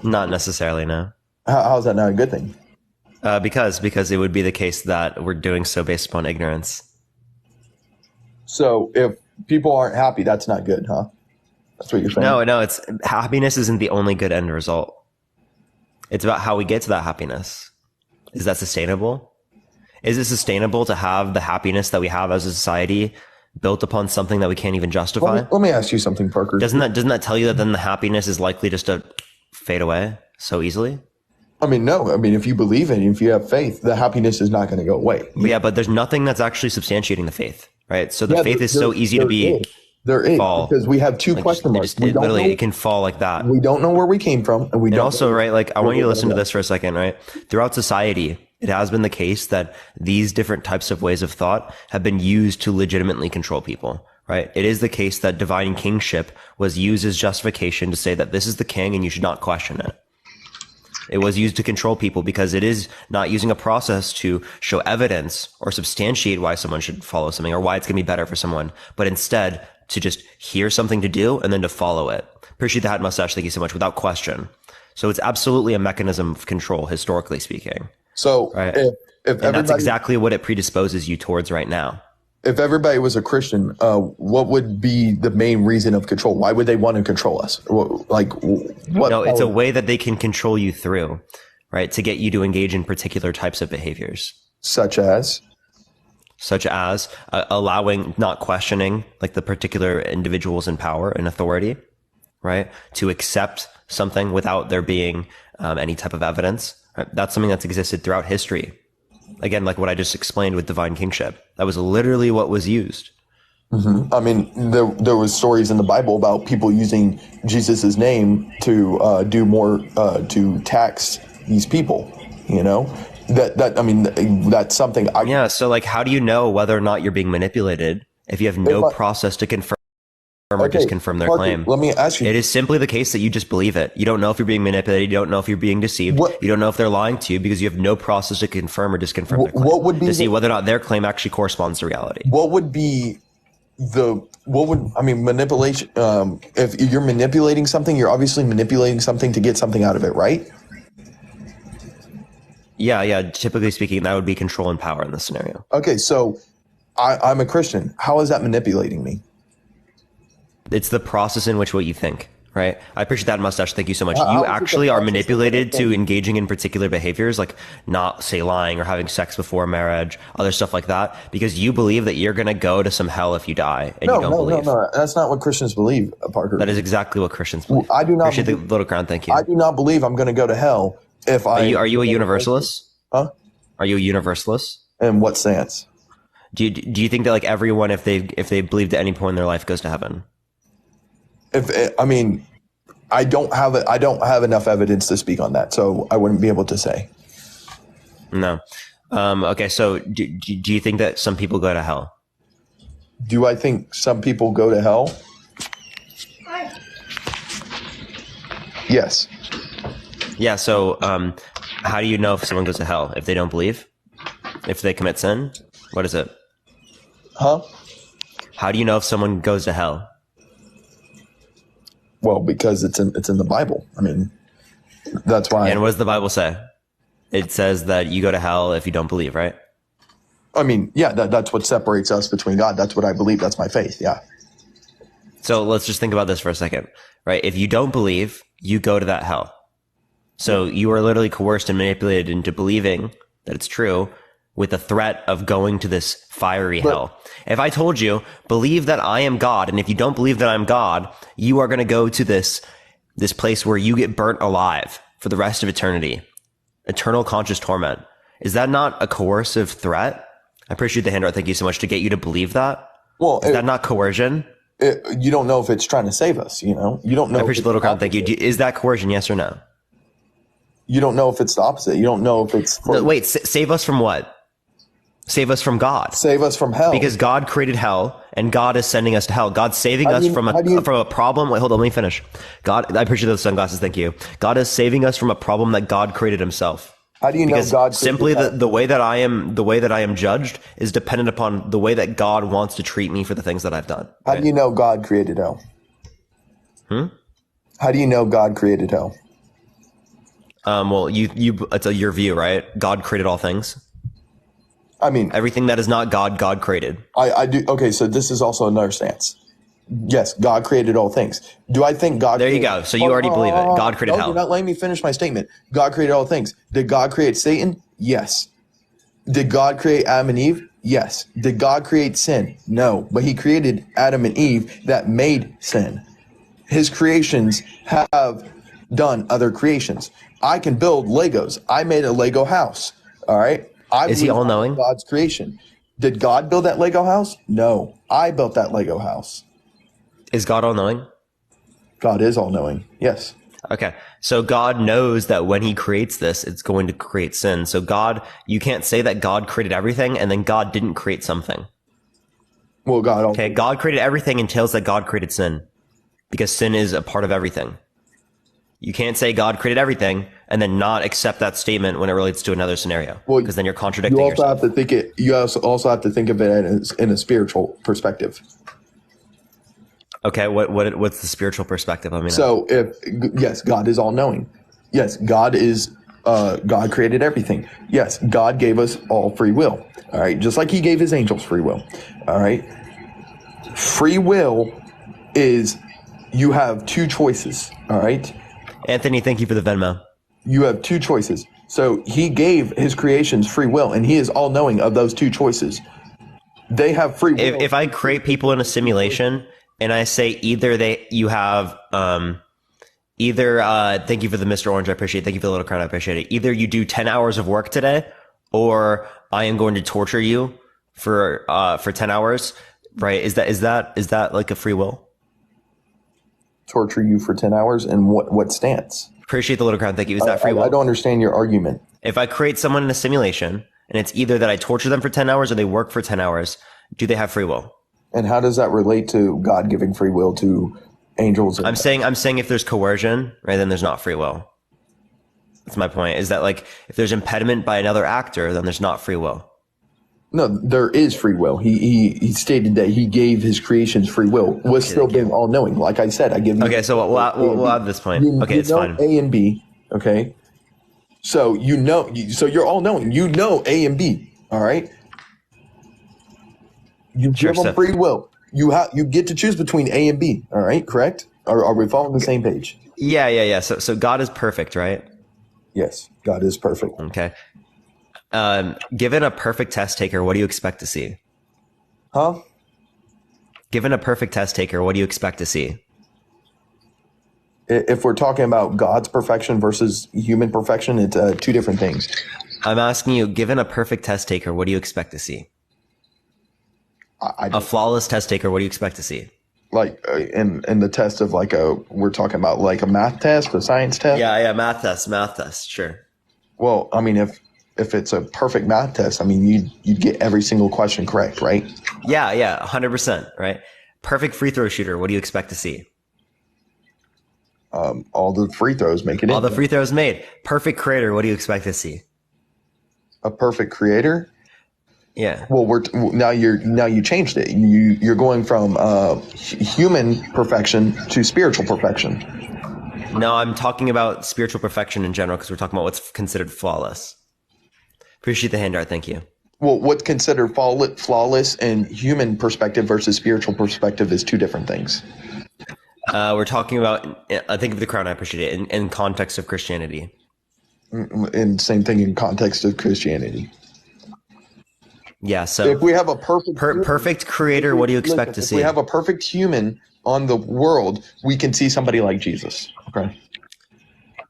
Not necessarily, no. How is that not a good thing? Because it would be the case that we're doing so based upon ignorance. So if people aren't happy, that's not good, huh? That's what you're saying? No, it's happiness isn't the only good end result. It's about how we get to that happiness. Is that sustainable? Is it sustainable to have the happiness that we have as a society built upon something that we can't even justify? Let me ask you something, Parker. Doesn't that tell you that then the happiness is likely just to fade away so easily? No. If you believe in it, if you have faith, the happiness is not going to go away. Yeah, but there's nothing that's actually substantiating the faith, right? So the faith is so easy to be... There is, fall. because we have two question marks. It can fall like that. We don't know where we came from, and don't also, right, like, I want you to listen to this for a second, right? Throughout society, it has been the case that these different types of ways of thought have been used to legitimately control people, right? It is the case that divine kingship was used as justification to say that this is the king and you should not question it. It was used to control people because it is not using a process to show evidence or substantiate why someone should follow something or why it's going to be better for someone, but instead to just hear something to do and then to follow it. Appreciate the hat mustache. Thank you so much. Without question. So it's absolutely a mechanism of control, historically speaking. So right? And that's exactly what it predisposes you towards right now. If everybody was a Christian, what would be the main reason of control? Why would they want to control us? What? No, it's a way that they can control you through, right? To get you to engage in particular types of behaviors. Such as allowing, not questioning, like the particular individuals in power and authority, right? To accept something without there being any type of evidence. Right? That's something that's existed throughout history. Again, like what I just explained with divine kingship. That was literally what was used. Mm-hmm. There was stories in the Bible about people using Jesus's name to do more to tax these people, that's something. So like, how do you know whether or not you're being manipulated if you have no process to confirm or disconfirm their claim? Let me ask you. It is simply the case that you just believe it. You don't know if you're being manipulated. You don't know if you're being deceived. You don't know if they're lying to you because you have no process to confirm or disconfirm their claim. To see whether or not their claim actually corresponds to reality. Manipulation? If you're manipulating something, you're obviously manipulating something to get something out of it, right? Yeah. Typically speaking, that would be control and power in this scenario. Okay, so I'm a Christian. How is that manipulating me? It's the process in which what you think, right? I appreciate that mustache. Thank you so much. You actually are manipulated to engaging in particular behaviors, like not say lying or having sex before marriage, other stuff like that, because you believe that you're going to go to some hell if you die, and you don't believe. No. That's not what Christians believe, Parker. That is exactly what Christians believe. I do not appreciate the little crown. Thank you. I do not believe I'm going to go to hell if Are you a universalist? Huh? Are you a universalist? In what sense? Do you think that like everyone, if they believed at any point in their life, goes to heaven? I mean, I don't have enough evidence to speak on that, so I wouldn't be able to say. No. Okay, so do you think that some people go to hell? Do I think some people go to hell? Yes. Yeah, so how do you know if someone goes to hell? If they don't believe? If they commit sin? What is it? Huh? How do you know if someone goes to hell? Well, because it's in the Bible. I mean, that's why. And what does the Bible say? It says that you go to hell if you don't believe, right? I mean, yeah, that's what separates us between God. That's what I believe. That's my faith. Yeah. So let's just think about this for a second, right? If you don't believe, you go to that hell. So you are literally coerced and manipulated into believing that it's true with the threat of going to this fiery hell. If I told you, believe that I am God, and if you don't believe that I'm God, you are going to go to this place where you get burnt alive for the rest of eternity. Eternal conscious torment. Is that not a coercive threat? I appreciate the handout. Thank you so much to get you to believe that. Well, is that not coercion? You don't know if it's trying to save us. You know, you don't know. I appreciate the little crown. Thank you. Is that coercion? Yes or no? You don't know if it's the opposite. You don't know if it's. No, wait, save us from what? Save us from God. Save us from hell. Because God created hell, and God is sending us to hell. God's saving us from a problem. Wait, hold on. Let me finish. God, I appreciate those sunglasses. Thank you. God is saving us from a problem that God created Himself. How do you know God? Simply the way that I am judged is dependent upon the way that God wants to treat me for the things that I've done. How do you know God created hell? How do you know God created hell? Well, it's your view, right? God created all things. I mean, everything that is not God, God created. I do. Okay, so this is also another stance. Yes, God created all things. Do I think God? There you go. So you already believe it. God created hell. You're not letting me finish my statement. God created all things. Did God create Satan? Yes. Did God create Adam and Eve? Yes. Did God create sin? No. But He created Adam and Eve that made sin. His creations have done other creations. I can build Legos. I made a Lego house. All right. Is He all knowing? God's creation. Did God build that Lego house? No. I built that Lego house. Is God all knowing? God is all knowing. Yes. Okay. So God knows that when He creates this, it's going to create sin. So you can't say that God created everything and then God didn't create something. Well, God created everything entails that God created sin because sin is a part of everything. You can't say God created everything and then not accept that statement when it relates to another scenario. Because then you're contradicting yourself. You also have to think of it in a spiritual perspective. Okay, what's the spiritual perspective? I mean, so yes, God is all knowing. Yes, God created everything. Yes, God gave us all free will. All right, just like He gave His angels free will. All right, free will is you have two choices. All right, Anthony, thank you for the Venmo. You have two choices. So He gave His creations free will, and He is all knowing of those two choices. They have free will. If I create people in a simulation. And I say thank you for the Mr. Orange, I appreciate it. Thank you for the little crown, I appreciate it. Either you do 10 hours of work today, or I am going to torture you for 10 hours, right? Is that like a free will? Torture you for 10 hours? And what stance? Appreciate the little crown, thank you. Is that free will? I don't understand your argument. If I create someone in a simulation, and it's either that I torture them for 10 hours or they work for 10 hours, do they have free will? And how does that relate to God giving free will to angels? I'm saying if there's coercion, right, then there's not free will. That's my point. Is that like if there's impediment by another actor, then there's not free will. No, there is free will. He stated that He gave His creations free will. Was still being all knowing. Like I said, I give you. Okay, so we'll have this point. Okay, it's fine. A and B. Okay, so so you're all knowing. You know A and B. All right. You give them free will. You get to choose between A and B. All right, correct? Are we following the same page? Yeah. So God is perfect, right? Yes, God is perfect. Okay. Given a perfect test taker, what do you expect to see? Huh? Given a perfect test taker, what do you expect to see? If we're talking about God's perfection versus human perfection, it's two different things. I'm asking you, given a perfect test taker, what do you expect to see? A flawless test taker, what do you expect to see? like in the test of like we're talking about like a math test, a science test. Yeah, math test, sure. Well, I mean, if it's a perfect math test, I mean, you'd get every single question correct, right? Yeah, 100%, right? Perfect free throw shooter. What do you expect to see? All the free throws make it in. All the free throws made. Perfect creator. What do you expect to see? A perfect creator. Yeah. Well, now you changed it. You're going from human perfection to spiritual perfection. No, I'm talking about spiritual perfection in general because we're talking about what's considered flawless. Appreciate the hand art. Thank you. Well, what's considered flawless in human perspective versus spiritual perspective is two different things. We're talking about, I think of the crown, I appreciate it, in context of Christianity. And same thing in context of Christianity. Yeah, so if we have a perfect creator, what do you expect to see? If we have a perfect human on the world, we can see somebody like Jesus. Okay.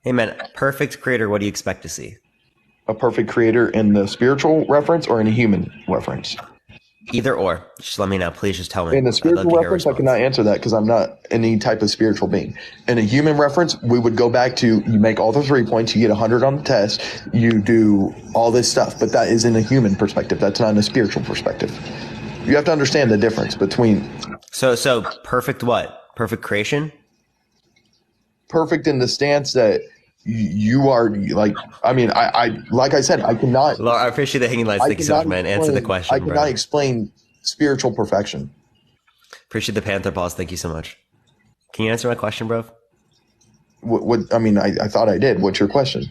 Amen. Perfect creator, what do you expect to see? A perfect creator in the spiritual reference or in a human reference? Either or. Just let me know. Please just tell me. In the spiritual reference, I cannot answer that because I'm not any type of spiritual being. In a human reference, we would go back to you make all the 3 points, you get 100 on the test, you do all this stuff. But that is in a human perspective. That's not in a spiritual perspective. You have to understand the difference between. So perfect what? Perfect creation? Perfect in the stance that you are like, I mean, I like I said, I cannot. Well, I appreciate the hanging lights. Thank you so much, man. Answer the question. I cannot explain spiritual perfection. Appreciate the Panther pause. Thank you so much. Can you answer my question, bro? What I mean, I thought I did. What's your question?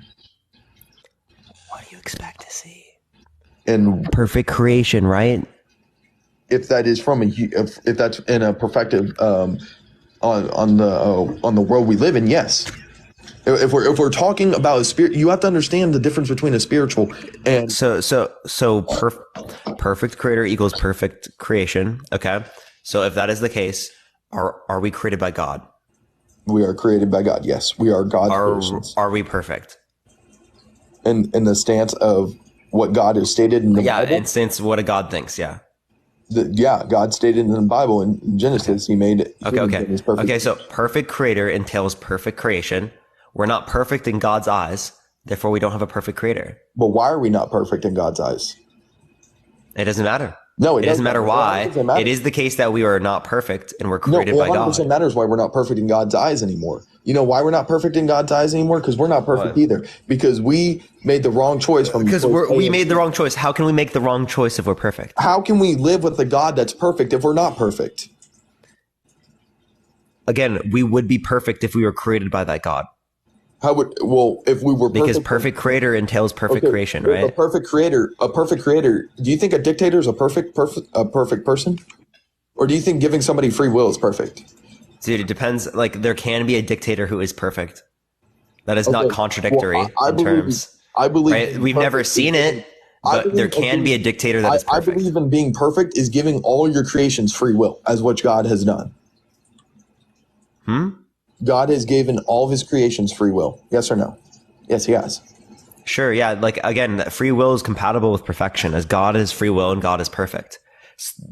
What do you expect to see? In perfect creation, right? If that is from if that's in a perspective on the world we live in, yes. If we're talking about a spirit, you have to understand the difference between a spiritual and perfect creator equals perfect creation. Okay, so if that is the case, are we created by God? We are created by God. Yes, we are God's creations. Are we perfect? In the stance of what God has stated in the Bible. Yeah, in stance of what a God thinks. Yeah. God stated in the Bible in Genesis, He made it. Okay. So perfect creator entails perfect creation. We're not perfect in God's eyes, therefore we don't have a perfect creator. But why are we not perfect in God's eyes? It doesn't matter. No, it doesn't matter why. It is the case that we are not perfect and we're created by God. It matters why we're not perfect in God's eyes anymore. You know why we're not perfect in God's eyes anymore? Because we're not perfect either. Because we made the wrong choice we made the wrong choice. How can we make the wrong choice if we're perfect? How can we live with a God that's perfect if we're not perfect? Again, we would be perfect if we were created by that God. If we were perfect, because perfect creator entails perfect creation, right? A perfect creator. Do you think a dictator is a perfect person, or do you think giving somebody free will is perfect? Dude, it depends. Like there can be a dictator who is perfect. That is not contradictory in terms. I believe. Right? We've never seen it, but there can be a dictator that is perfect. I believe in being perfect is giving all your creations free will, as what God has done. God has given all of His creations free will. Yes or no? Yes, He has. Sure. Yeah. Like again, free will is compatible with perfection, as God is free will and God is perfect.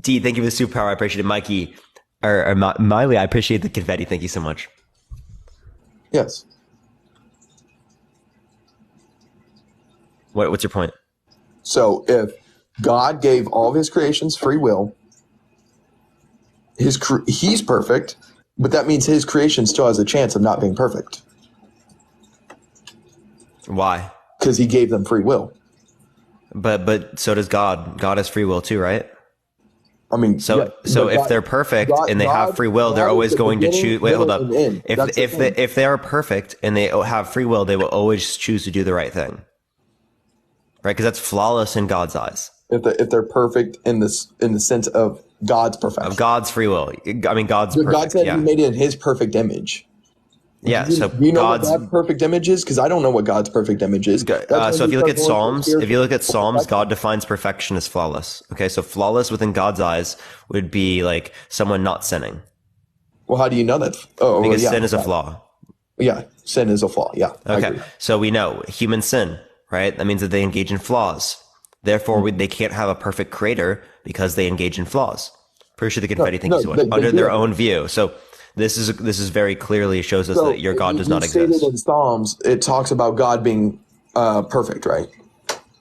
D, thank you for the superpower. I appreciate it. Mikey or Miley, I appreciate the confetti. Thank you so much. Yes. What's your point? So if God gave all of His creations free will, He's perfect. But that means His creation still has a chance of not being perfect. Why? Because He gave them free will. But so does God. God has free will too, right? I mean, if they're perfect and they have free will, they're always going to choose. Wait, hold up. If they are perfect and they have free will, they will always choose to do the right thing, right? Because that's flawless in God's eyes. If they're perfect in the sense of God's perfection, of God's free will. I mean, God's perfect. God said He made it in His perfect image. Yeah. Do you know what God's perfect image is? Because I don't know what God's perfect image is. So if you look at Psalms, God defines perfection as flawless. Okay, so flawless within God's eyes would be like someone not sinning. Well, how do you know that? Because sin is a flaw. Yeah, sin is a flaw. Yeah. Okay, so we know human sin, right? That means that they engage in flaws. Therefore, they can't have a perfect creator because they engage in flaws. Appreciate the confetti. Thank No, you so much. they Under do their have own view. So this is very clearly shows us So that your God does not you stated exist. in Psalms, it talks about God being perfect, right?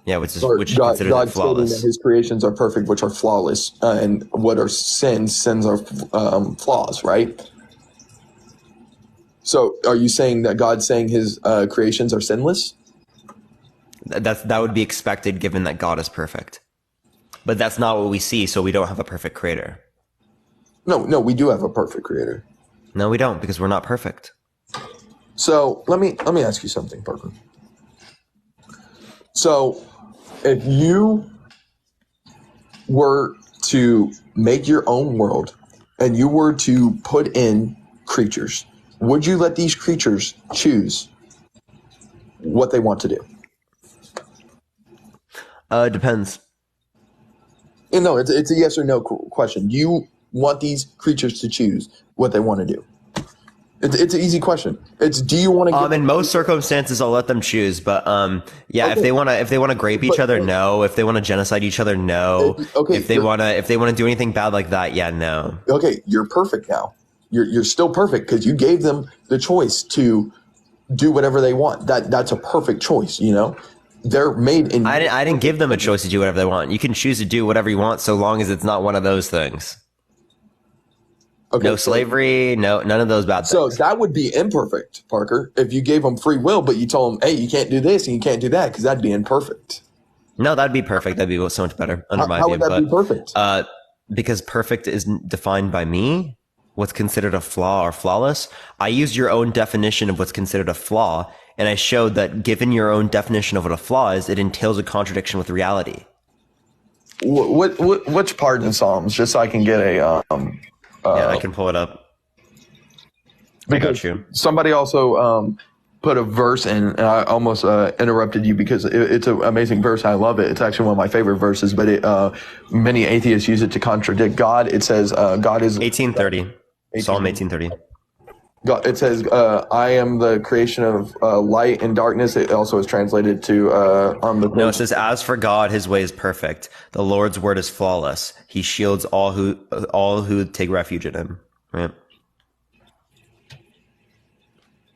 Yeah, which Or considers it God stating that flawless. His creations are perfect, which are flawless, and what are sins? Sins are flaws, right? So, are you saying that God's saying His creations are sinless? That would be expected given that God is perfect. But that's not what we see, so we don't have a perfect creator. No, we do have a perfect Creator. No, we don't, because we're not perfect. So let me ask you something, Parker. So, if you were to make your own world and you were to put in creatures, would you let these creatures choose what they want to do? It depends. And no, it's a yes or no question. Do you want these creatures to choose what they want to do? It's an easy question. It's do you want to? In most circumstances, I'll let them choose. But yeah, Okay. if they want to grape each other, no. If they want to genocide each other, no. Okay, If they want to do anything bad like that, yeah, no. Okay, you're perfect now. You're still perfect because you gave them the choice to do whatever they want. That's a perfect choice. You know, they're made in. I didn't give them a choice to do whatever they want. You can choose to do whatever you want, so long as it's not one of those things. Okay, No slavery, no none of those bad things. So that would be imperfect, Parker. If you gave them free will, but you told them, "Hey, you can't do this and you can't do that," because that'd be imperfect. No, that'd be perfect. That'd be so much better under my How view. would that be perfect? Because perfect is defined by me. What's considered a flaw or flawless. I used your own definition of what's considered a flaw, and I showed that given your own definition of what a flaw is, it entails a contradiction with reality. Which part in Psalms, just so I can get a Yeah, I can pull it up. I got you. Somebody also put a verse in, and I almost interrupted you because it's an amazing verse. I love it. It's actually one of my favorite verses, but many atheists use it to contradict God. It says God is 1830. Psalm 1830. God, it says, I am the creation of light and darkness. It also is translated to on the. No, it says, as for God, his way is perfect. The Lord's word is flawless. He shields all who take refuge in him. Right.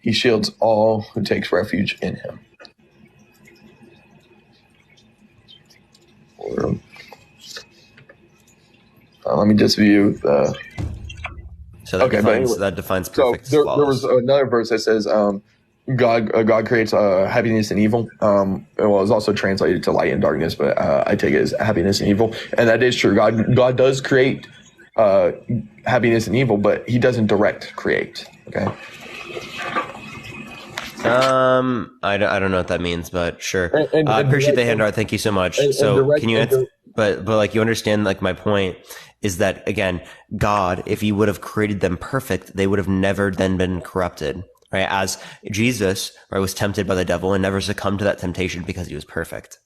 He shields all who takes refuge in him. Let me just view the. So that defines perfect. So there was another verse that says, God creates happiness and evil. Well, it's also translated to light and darkness, but I take it as happiness and evil, and that is true. God does create happiness and evil, but He doesn't direct create. Okay. I don't know what that means, but sure. I appreciate the handout. Thank you so much. Can you answer? But like you understand, like my point is that again, God, if He would have created them perfect, they would have never then been corrupted, right? As Jesus, right, was tempted by the devil and never succumbed to that temptation because He was perfect.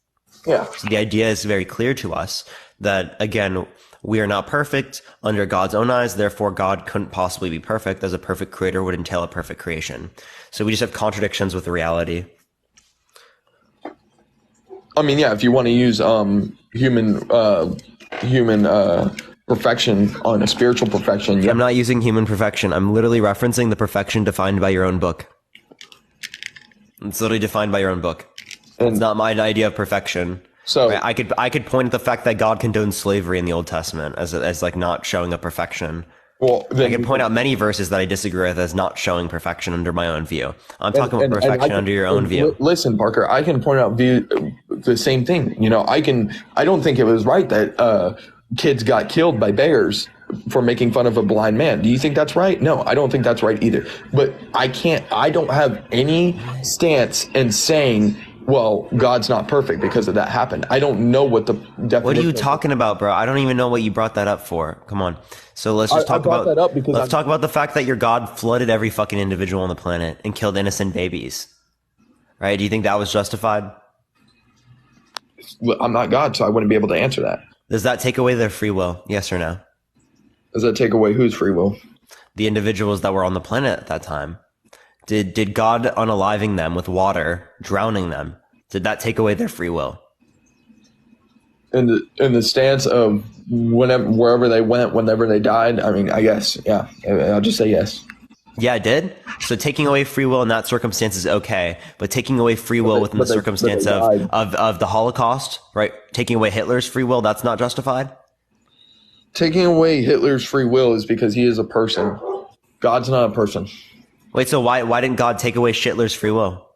Yeah. So the idea is very clear to us that again, we are not perfect under God's own eyes. Therefore, God couldn't possibly be perfect, as a perfect creator would entail a perfect creation. So we just have contradictions with reality. I mean, yeah, if you want to use human perfection on a spiritual perfection. Yeah. I'm not using human perfection. I'm literally referencing the perfection defined by your own book. It's literally defined by your own book. It's not my idea of perfection. So right? I could point at the fact that God condoned slavery in the Old Testament as like not showing a perfection. Well, then I can point out many verses that I disagree with as not showing perfection under my own view. I'm talking about perfection under your own view. Listen, Parker, I can point out the same thing. You know, I don't think it was right that kids got killed by bears for making fun of a blind man. Do you think that's right? No, I don't think that's right either. But I don't have any stance in saying, well, God's not perfect because of that happened. I don't know what the definition. What are you talking about, bro? I don't even know what you brought that up for. Come on. So let's just talk about that up because let's talk about the fact that your God flooded every fucking individual on the planet and killed innocent babies. Right? Do you think that was justified? I'm not God, so I wouldn't be able to answer that. Does that take away their free will? Yes or no? Does that take away whose free will? The individuals that were on the planet at that time. Did God unaliving them with water, drowning them, did that take away their free will? in the stance of wherever they went, whenever they died. I mean, I guess, yeah. I'll just say yes. Yeah, I did. So taking away free will in that circumstance is okay, but taking away free will within the circumstance of the Holocaust, right? Taking away Hitler's free will, that's not justified. Taking away Hitler's free will is because he is a person. God's not a person. Wait, so why didn't God take away Hitler's free will?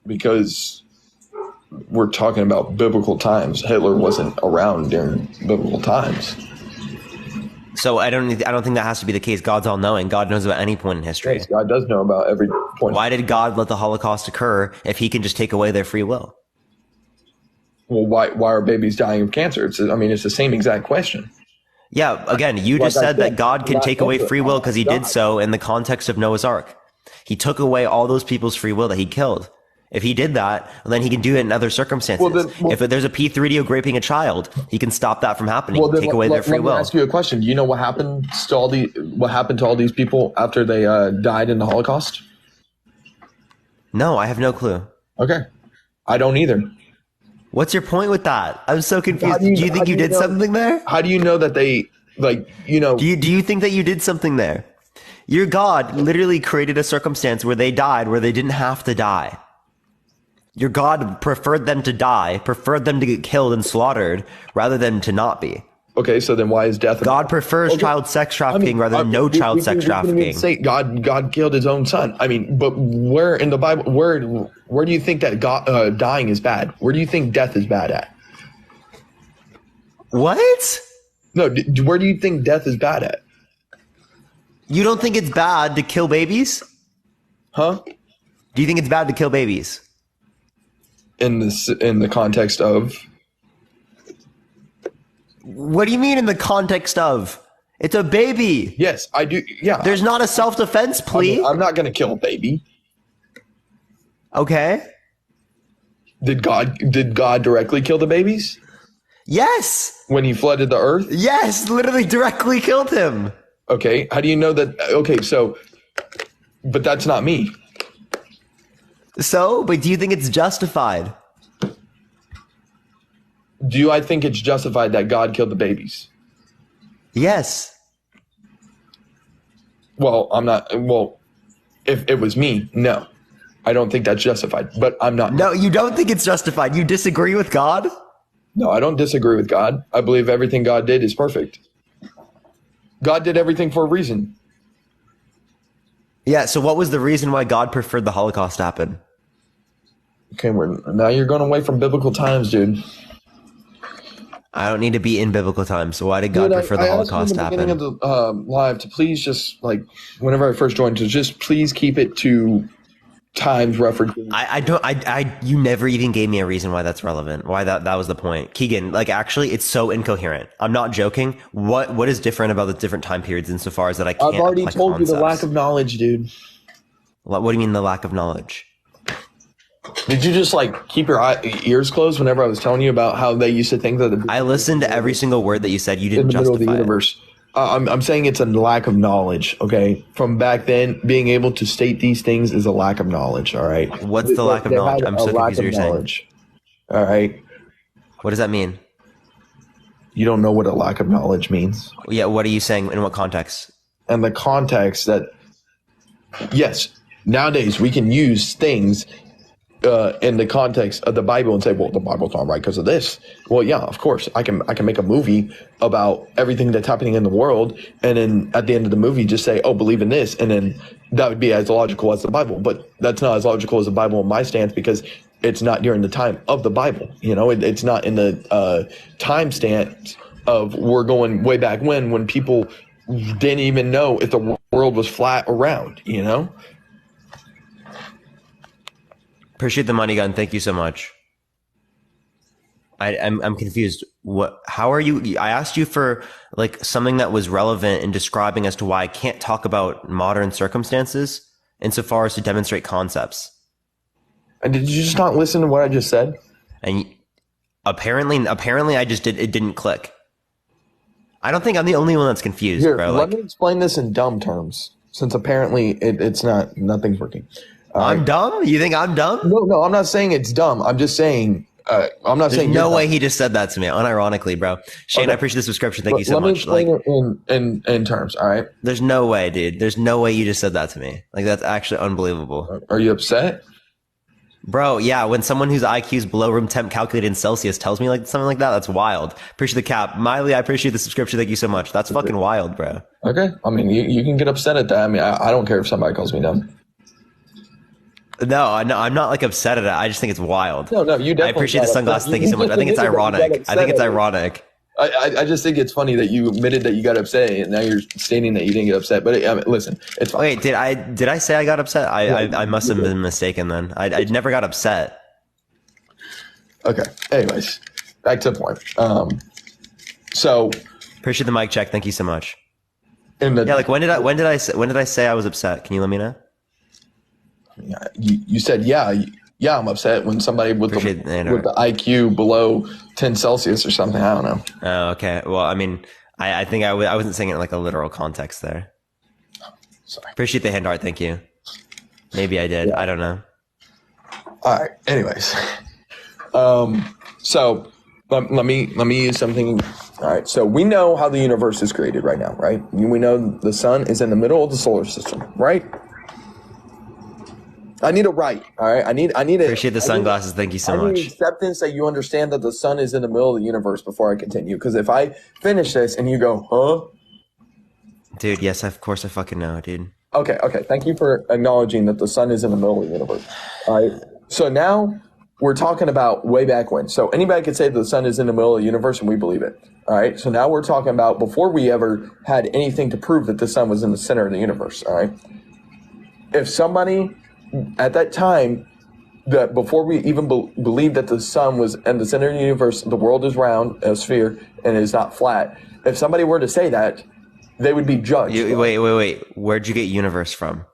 Because we're talking about biblical times. Hitler wasn't around during biblical times. So I don't think that has to be the case. God's all knowing. God knows about any point in history. Yes, God does know about every point. Why did God let the Holocaust occur if he can just take away their free will? Well, why are babies dying of cancer? It's the same exact question. Yeah, again, you just said that God can take away free will because he did so in the context of Noah's Ark. He took away all those people's free will that he killed. If he did that, then he can do it in other circumstances. If there's a P3D raping a child, he can stop that from happening. Take away their free will. Let me ask you a question. Do you know what happened to all these people after they died in the Holocaust? No, I have no clue. Okay, I don't either. What's your point with that? I'm so confused. Do you think you did something there? How do you know that they Do you think that you did something there? Your God literally created a circumstance where they died, where they didn't have to die. Your God preferred them to die, preferred them to get killed and slaughtered, rather than to not be. Okay, so then why is death? God prefers child sex trafficking rather than no child sex trafficking. Say God killed his own son. I mean, but where in the Bible, where do you think that God dying is bad? Where do you think death is bad at? What? No, where do you think death is bad at? You don't think it's bad to kill babies? Huh? Do you think it's bad to kill babies? In the context of? What do you mean in the context of? It's a baby. Yes, I do. Yeah. There's not a self-defense plea. I'm not going to kill a baby. Okay. Did God directly kill the babies? Yes. When he flooded the earth? Yes, literally directly killed him. Okay. How do you know that? Okay, so, but that's not me. So, but do you think it's justified? Do I think it's justified that God killed the babies? Yes. Well, I'm not. Well, if it was me, no. I don't think that's justified, but I'm not. No, you don't think it's justified. You disagree with God? No, I don't disagree with God. I believe everything God did is perfect. God did everything for a reason. Yeah, so what was the reason why God preferred the Holocaust to happen? Okay, now you're going away from biblical times, dude. I don't need to be in biblical times. So why did God prefer the Holocaust to happen? I asked you in the beginning of the live to please just, like, whenever I first joined, to just please keep it to times referencing. You never even gave me a reason why that's relevant. Why that was the point. Keegan, like, actually, it's so incoherent. I'm not joking. What is different about the different time periods insofar as that I can't I've already told you the lack of knowledge, dude. What do you mean the lack of knowledge? Did you just like keep your ears closed whenever I was telling you about how they used to think that I listened to every single word that you said. You didn't in the middle of the justify it. universe. I'm saying it's a lack of knowledge. Okay, from back then, being able to state these things is a lack of knowledge. All right. What's the lack of knowledge? I'm so confused what you're saying. All right. What does that mean? You don't know what a lack of knowledge means. Yeah. What are you saying? In what context? And the context that, yes, nowadays we can use things in the context of the Bible and say, well, the Bible's not right because of this. Well, yeah, of course, I can make a movie about everything that's happening in the world, and then at the end of the movie, just say, oh, believe in this, and then that would be as logical as the Bible. But that's not as logical as the Bible in my stance because it's not during the time of the Bible. You know, it's not in the time stance of we're going way back when people didn't even know if the world was flat or round. You know. Appreciate the money gun. Thank you so much. I'm confused. How are you? I asked you for like something that was relevant in describing as to why I can't talk about modern circumstances insofar as to demonstrate concepts. And did you just not listen to what I just said? And apparently I just did. It didn't click. I don't think I'm the only one that's confused, Here, bro. Let me explain this in dumb terms, since apparently it's not. Nothing's working. I'm dumb? You think I'm dumb? No, I'm not saying it's dumb. I'm just saying I'm not There's saying no way he just said that to me, unironically, bro. Shane, Okay. I appreciate the subscription. Thank you so Let me much. explain it in terms. All right. There's no way, dude. There's no way you just said that to me. Like, that's actually unbelievable. Are you upset? Bro, yeah, when someone whose IQ is below room temp calculated in Celsius tells me like something like that, that's wild. Appreciate the cap. Miley, I appreciate the subscription. Thank you so much. That's fucking wild, bro. Okay. I mean, you can get upset at that. I mean, I don't care if somebody calls me dumb. No, I'm not like upset at it. I just think it's wild. No, you definitely. I appreciate the sunglasses. Thank you so much. I think it's ironic. I just think it's funny that you admitted that you got upset, and now you're stating that you didn't get upset. But I mean, listen, it's fine. Wait, did I say I got upset? I must have been mistaken then. I never got upset. Okay. Anyways, back to the point. So Appreciate the mic check. Thank you so much. in the Yeah, like when did I say I was upset? Can you let me know? you said yeah, I'm upset when somebody with the IQ below 10 Celsius or something. I don't know. Oh, okay. Well, I mean, I think I wasn't saying it in like a literal context there. Sorry. Appreciate the hand art. Thank you. Maybe I did. Yeah. I don't know. All right. Anyways, so let me use something. All right. So we know how the universe is created right now, right? We know the sun is in the middle of the solar system, right? I need a right. All right. I need it. Appreciate the sunglasses. Thank you so much. Acceptance that you understand that the sun is in the middle of the universe before I continue. Because if I finish this and you go, huh? Dude, yes, of course I fucking know, dude. Okay. Thank you for acknowledging that the sun is in the middle of the universe. All right. So now we're talking about way back when. So anybody could say that the sun is in the middle of the universe and we believe it. All right. So now we're talking about before we ever had anything to prove that the sun was in the center of the universe. All right. If somebody at that time, that before we even believed that the sun was in the center of the universe, the world is round, a sphere, and is not flat. If somebody were to say that, they would be judged. Wait. Where'd you get universe from?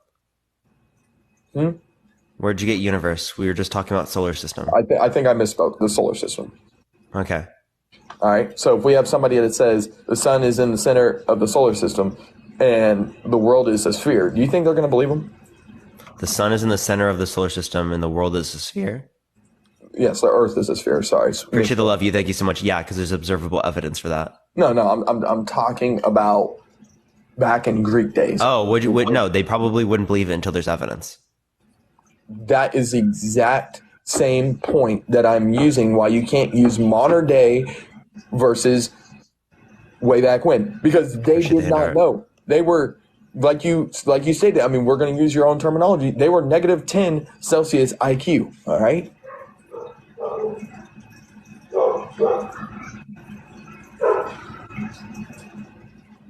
Where'd you get universe? We were just talking about solar system. I think I misspoke. The solar system. Okay. All right. So if we have somebody that says the sun is in the center of the solar system and the world is a sphere, do you think they're going to believe them? The sun is in the center of the solar system and the world is a sphere? Yes, the Earth is a sphere. Sorry. Appreciate the love you. Thank you so much. Yeah, because there's observable evidence for that. No. I'm talking about back in Greek days. Oh, no, they probably wouldn't believe it until there's evidence. That is the exact same point that I'm using why you can't use modern day versus way back when, because they did not know. They were like you stated. I mean, we're going to use your own terminology. They were negative 10 Celsius IQ. All right.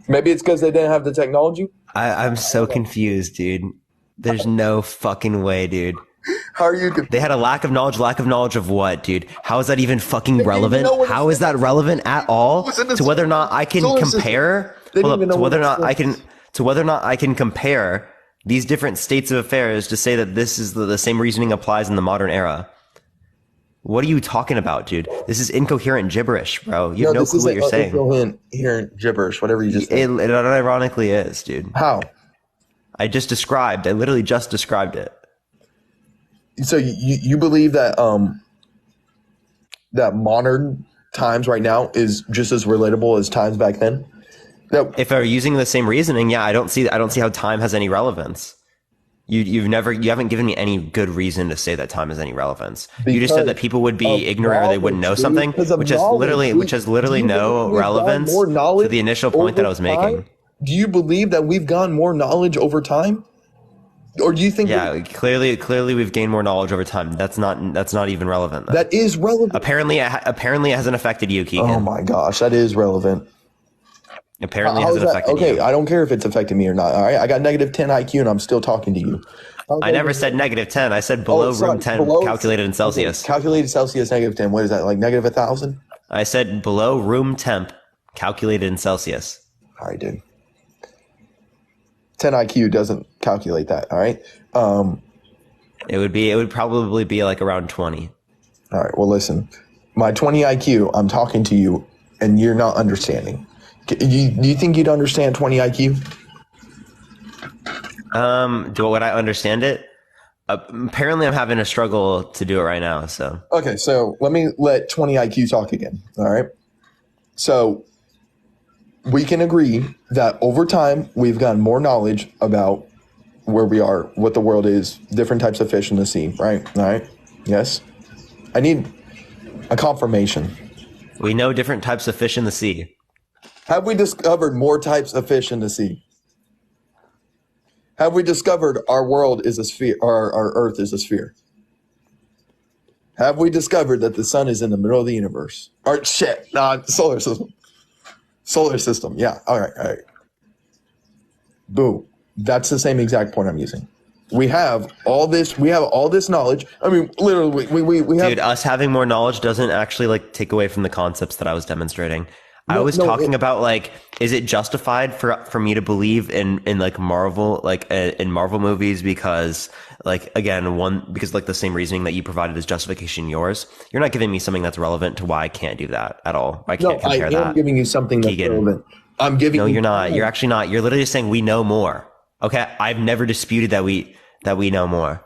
Maybe it's because they didn't have the technology. I'm so confused, dude. There's no fucking way, dude. How are you? They had a lack of knowledge. Lack of knowledge of what, dude? How is that even fucking relevant? How is that relevant at all to whether or not I can compare? To whether or not I can compare these different states of affairs to say that this is the same reasoning applies in the modern era. What are you talking about, dude? This is incoherent gibberish, bro. You have no clue what you're saying. Incoherent gibberish, whatever you just said. It ironically is, dude. How? I literally just described it. So you believe that that modern times right now is just as relatable as times back then? No. If I were using the same reasoning, yeah, I don't see how time has any relevance. You haven't given me any good reason to say that time has any relevance. You just said that people would be ignorant or they wouldn't know something, which has literally no relevance to the initial point that I was making. Do you believe that we've gotten more knowledge over time? Or do you think? Yeah, clearly we've gained more knowledge over time. That's not even relevant, though. That is relevant. Apparently it hasn't affected you, Keegan. Oh my gosh, that is relevant. Apparently it hasn't affected you. Okay, I don't care if it's affected me or not. All right, I got negative 10 IQ and I'm still talking to you. I never said negative 10. I said below room 10 calculated in Celsius. Calculated Celsius negative 10. What is that, like negative 1,000? I said below room temp calculated in Celsius. All right, dude. 10 IQ doesn't calculate that, all right? It would probably be like around 20. All right, well, listen. My 20 IQ, I'm talking to you, and you're not understanding. Do you think you'd understand 20 IQ? Would I understand it? Apparently, I'm having a struggle to do it right now. So Okay, so let me let 20 IQ talk again. All right. So we can agree that over time we've gotten more knowledge about where we are, what the world is, different types of fish in the sea, right? All right. Yes. I need a confirmation. we know different types of fish in the sea. Have we discovered more types of fish in the sea? Have we discovered our world is a sphere, our Earth is a sphere? Have we discovered that the sun is in the middle of the universe? Or solar system. Solar system. Yeah. All right. Boo. That's the same exact point I'm using. We have all this knowledge. I mean, literally, we have. Dude, us having more knowledge doesn't actually like take away from the concepts that I was demonstrating. I was talking about like, is it justified for me to believe in like Marvel, like in Marvel movies? Because like, again, because like the same reasoning that you provided as justification yours, you're not giving me something that's relevant to why I can't do that at all. I can't compare that. I'm giving you something that's relevant. I'm giving. No, you're not. You're actually not. You're literally just saying we know more. Okay, I've never disputed that we know more.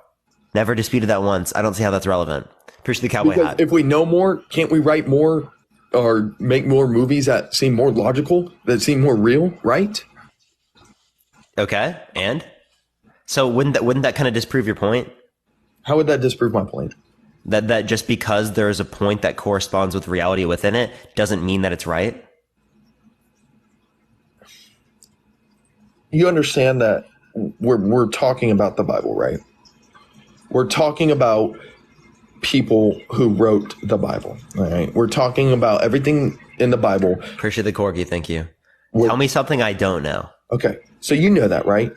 Never disputed that once. I don't see how that's relevant. Appreciate the cowboy hat. If we know more, can't we write more or make more movies that seem more logical, that seem more real, right? Okay, and so wouldn't that kind of disprove your point? How would that disprove my point? That just because there is a point that corresponds with reality within it doesn't mean that it's right? You understand that we're talking about the Bible, right? We're talking about people who wrote the Bible, all right? We're talking about everything in the Bible. Appreciate the corgi, thank you. Tell me something I don't know. Okay, so you know that, right?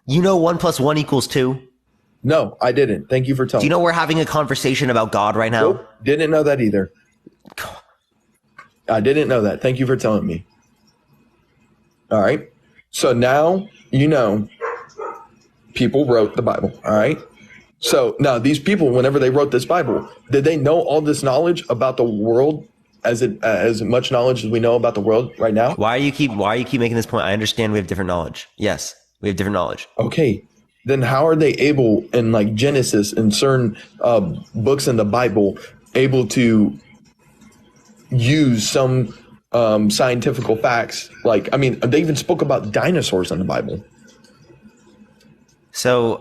You know 1 + 1 = 2? No, I didn't. Thank you for telling me. Do you know we're having a conversation about God right now? Nope, didn't know that either. I didn't know that. Thank you for telling me. All right. So now you know people wrote the Bible. All right. So now these people, whenever they wrote this Bible, did they know all this knowledge about the world as much knowledge as we know about the world right now? Why you keep making this point? I understand we have different knowledge. Yes, we have different knowledge. Okay. Then how are they able in like Genesis and certain books in the Bible able to use some scientific facts? Like, I mean, they even spoke about dinosaurs in the Bible. So,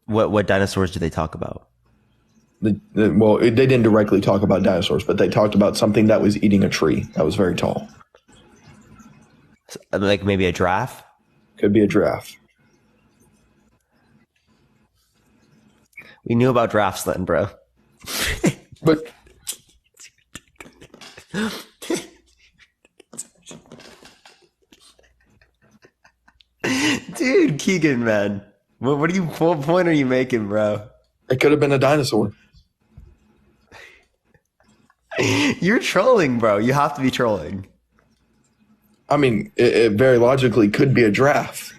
what dinosaurs do they talk about? Well, they didn't directly talk about dinosaurs, but they talked about something that was eating a tree that was very tall. Like maybe a giraffe? Could be a giraffe. We knew about giraffes then, bro. But dude, Keegan, man, what point are you making, bro? it could have been a dinosaur. You're trolling, bro. You have to be trolling. I mean, it very logically could be a giraffe.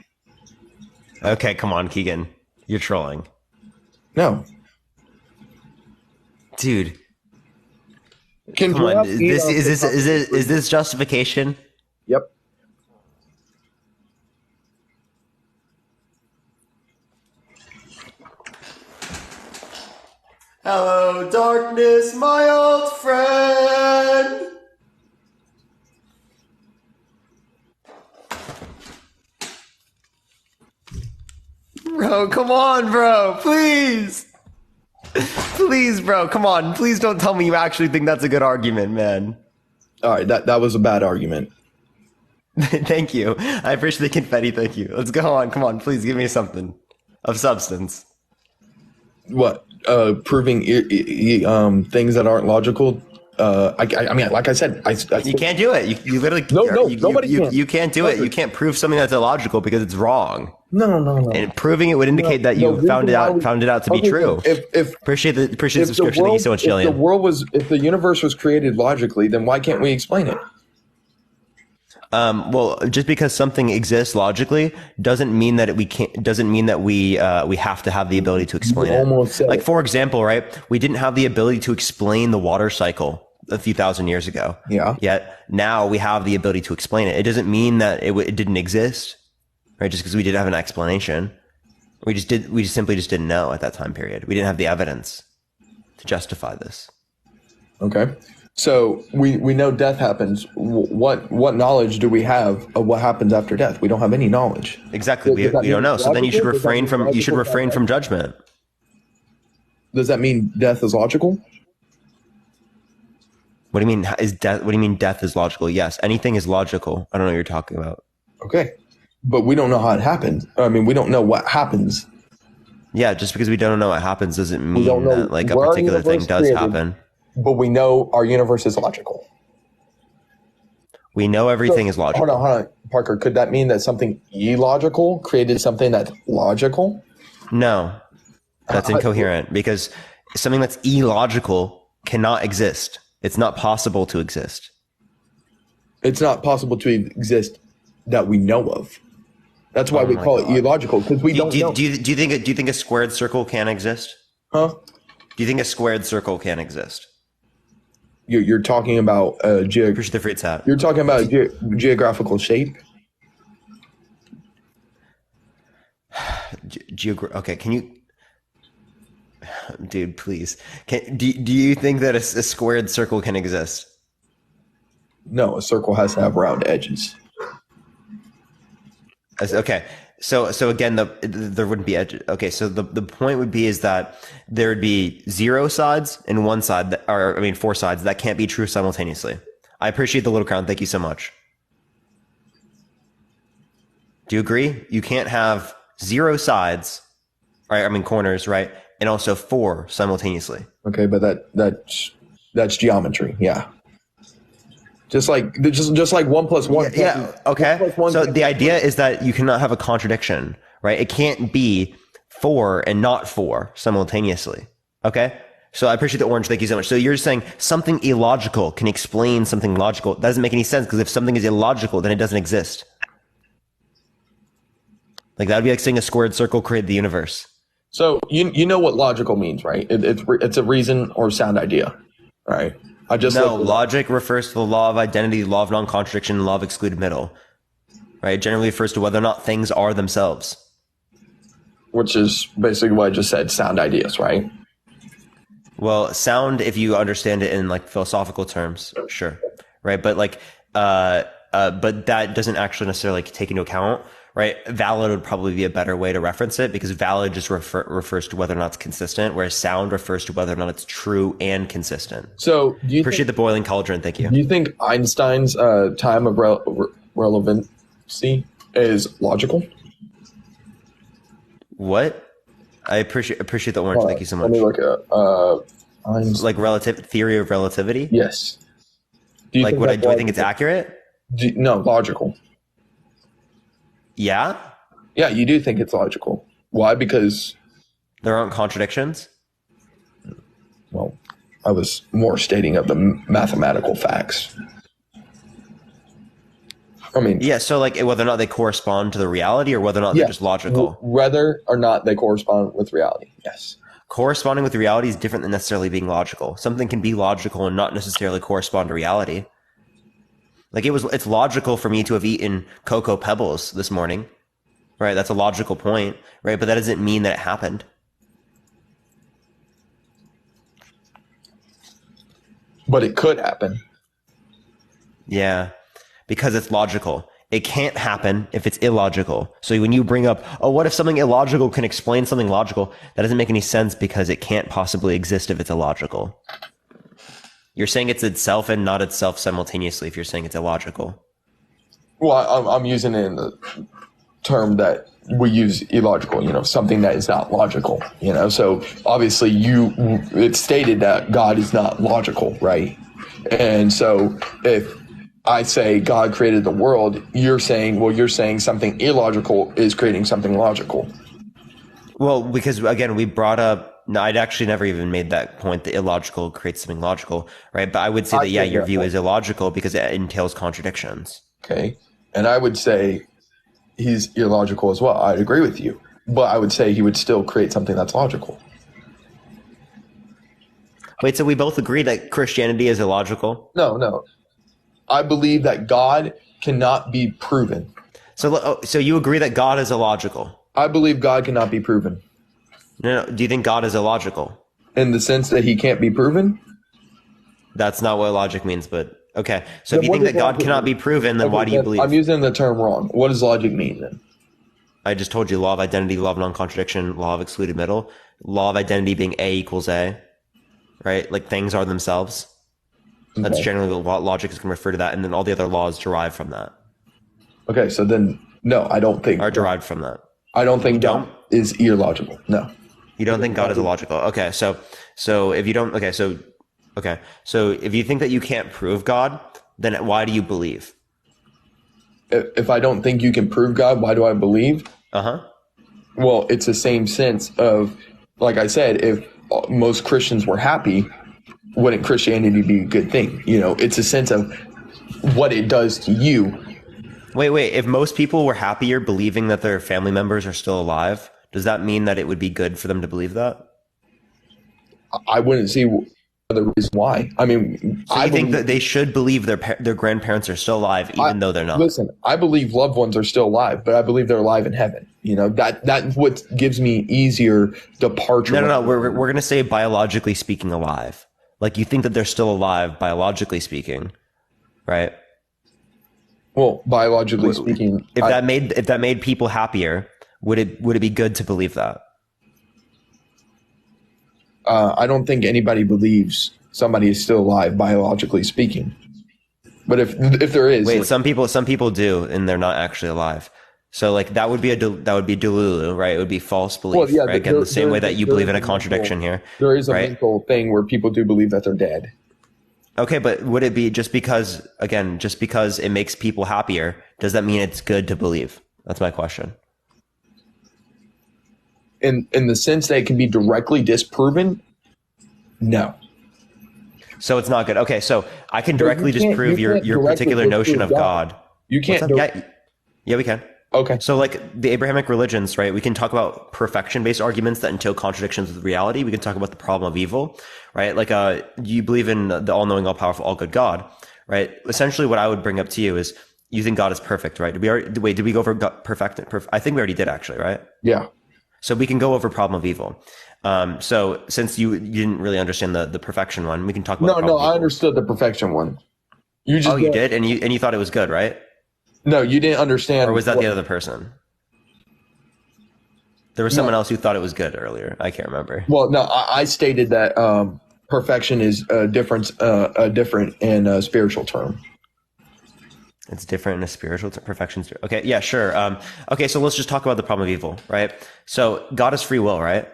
Okay, come on, Keegan. You're trolling. No. Dude. Can Come on. giraffes Is this justification? Yep. Hello, darkness, my old friend. Bro, come on, bro. Please. Please, bro. Come on. Please don't tell me you actually think that's a good argument, man. All right, that was a bad argument. Thank you. I appreciate the confetti. Thank you. Let's go on. Come on. Please give me something of substance. What? Proving things that aren't logical. I mean, like I said, You can't do it. You literally nobody can. You can't do it. You can't prove something that's illogical because it's wrong. No. And proving it would indicate that you found it out to be true. Appreciate the subscription. Thank you so much, Jillian. If the universe was created logically, then why can't we explain it? Well, just because something exists logically doesn't mean that we can't. Doesn't mean that we have to have the ability to explain it. Like for example, right? We didn't have the ability to explain the water cycle a few thousand years ago. Yeah. Yet now we have the ability to explain it. It doesn't mean that it didn't exist, right? Just because we didn't have an explanation. We just simply just didn't know at that time period. We didn't have the evidence to justify this. Okay. So we know death happens. What knowledge do we have of what happens after death? We don't have any knowledge. Exactly. We don't know. So then you should refrain from judgment. Does that mean death is logical? What do you mean is death? What do you mean death is logical? Yes, anything is logical. I don't know what you're talking about. Okay. But we don't know how it happens. I mean, we don't know what happens. Yeah, just because we don't know what happens doesn't mean that like a where our particular thing universe does created, happen. But we know our universe is logical. We know everything is logical. Hold on. Parker, could that mean that something illogical created something that's logical? No, that's incoherent because something that's illogical cannot exist. It's not possible to exist. It's not possible to exist that we know of. That's why we call it illogical, because we don't know. Do you think a squared circle can exist? Huh? Do you think a squared circle can exist? You're talking about Appreciate the free hat. You're talking about geographical shape. Okay, can you, dude? Please, do you think that a squared circle can exist? No, a circle has to have round edges. Okay, so again, there wouldn't be edges. Okay, so the point would be is that there would be 0 sides and 1 side, 4 sides that can't be true simultaneously. I appreciate the little crown. Thank you so much. Do you agree? You can't have 0 sides, right? Corners, right? And also 4 simultaneously. Okay, but that's geometry. Yeah. Just like 1 plus 1. Yeah. Okay. 1 + 1 so the idea is that you cannot have a contradiction, right? It can't be 4 and not 4 simultaneously. Okay. So I appreciate the orange. Thank you so much. So you're saying something illogical can explain something logical. That doesn't make any sense because if something is illogical, then it doesn't exist. Like that would be like saying a squared circle created the universe. So you know what logical means, right? It's a reason or sound idea, right? Logic refers to the law of identity, the law of non-contradiction, the law of excluded middle, right? It generally refers to whether or not things are themselves. Which is basically what I just said, sound ideas, right? Well, sound, if you understand it in like philosophical terms, sure, right? But but that doesn't actually necessarily take into account, right? Valid would probably be a better way to reference it because valid just refers to whether or not it's consistent, whereas sound refers to whether or not it's true and consistent. So do you appreciate the boiling cauldron? Thank you. Do you think Einstein's time of relevancy is logical? What? I appreciate the orange. Thank you so much. Let me look at like theory of relativity. Yes. Do I think it's accurate? No, logical. Yeah? Yeah, you do think it's logical. Why? Because there aren't contradictions? Well, I was more stating of the mathematical facts. Yeah, so like whether or not they correspond to the reality or whether or not they're just logical. Whether or not they correspond with reality, yes. Corresponding with reality is different than necessarily being logical. Something can be logical and not necessarily correspond to reality. Like it's logical for me to have eaten Cocoa Pebbles this morning, right? That's a logical point, right? But that doesn't mean that it happened. But it could happen. Yeah, because it's logical. It can't happen if it's illogical. So when you bring up, what if something illogical can explain something logical? That doesn't make any sense because it can't possibly exist if it's illogical. You're saying it's itself and not itself simultaneously if you're saying it's illogical. Well, I'm using it in the term that we use illogical, something that is not logical, So obviously it's stated that God is not logical, right? And so if I say God created the world, you're saying something illogical is creating something logical. Well, because again, we brought up, no, I'd actually never even made that point that illogical creates something logical, right? But I would say that, your view is illogical because it entails contradictions. Okay. And I would say he's illogical as well. I'd agree with you. But I would say he would still create something that's logical. Wait, so we both agree that Christianity is illogical? No. I believe that God cannot be proven. So you agree that God is illogical? I believe God cannot be proven No, no. Do you think God is illogical? in the sense that he can't be proven. That's not what logic means, but okay. So if Then you what think does that God logic cannot mean? be proven, then why do you Then I'm believe? using the term wrong. What does logic mean then? I just told you law of identity, law of non-contradiction, law of excluded middle, law of identity being A equals A, right? Like things are themselves. That's Okay. generally what logic is going to refer to that, and then all the other laws derive from that, Okay, so then no, I don't think are derived from that. I don't think You don't? God is illogical. No. You don't think God is illogical? Okay, so if you don't, so if you think that you can't prove God, then why do you believe? If I don't think you can prove God, why do I believe? Uh-huh. Well, it's the same sense of, like I said, if most Christians were happy, wouldn't Christianity be a good thing? You know, it's a sense of what it does to you. Wait. If most people were happier believing that their family members are still alive, does that mean that it would be good for them to believe that? I wouldn't see the reason why. I mean, So you think that they should believe their grandparents are still alive, even though they're not? Listen, I believe loved ones are still alive, but I believe they're alive in heaven. You know, that's what gives me easier departure. No. We're going to say biologically speaking alive. Like you think that they're still alive, biologically speaking, right? Well, biologically speaking, If that made people happier, would it be good to believe that? I don't think anybody believes somebody is still alive, biologically speaking. But if there is, Wait, some people do, and they're not actually alive. So like that would be delulu, right? It would be false belief. Well, yeah, right? Again, the same way that you believe in a contradiction here. there is a right? mental thing where people do believe that they're dead. Okay, but would it be just because it makes people happier, does that mean it's good to believe? That's my question. In the sense that it can be directly disproven, no. So it's not good. Okay, so I can directly disprove your particular notion of God. You can't. Yeah, we can. Okay. So like the Abrahamic religions, right? We can talk about perfection-based arguments that entail contradictions with reality. We can talk about the problem of evil, right? Like, you believe in the all-knowing, all-powerful, all-good God, right? Essentially what I would bring up to you is you think God is perfect, right? Did we go over God perfect? I think we already did actually, right? Yeah. So we can go over problem of evil. So since you didn't really understand the perfection one, we can talk about No, I understood the perfection one. You did? And you thought it was good, right? No, you didn't understand. Or was that the other person? There was someone else who thought it was good earlier. I can't remember. Well, no, I stated that perfection is different in a spiritual term. It's different in a spiritual perfection. Okay, yeah, sure. Okay, so let's just talk about the problem of evil, right? So God is free will, right?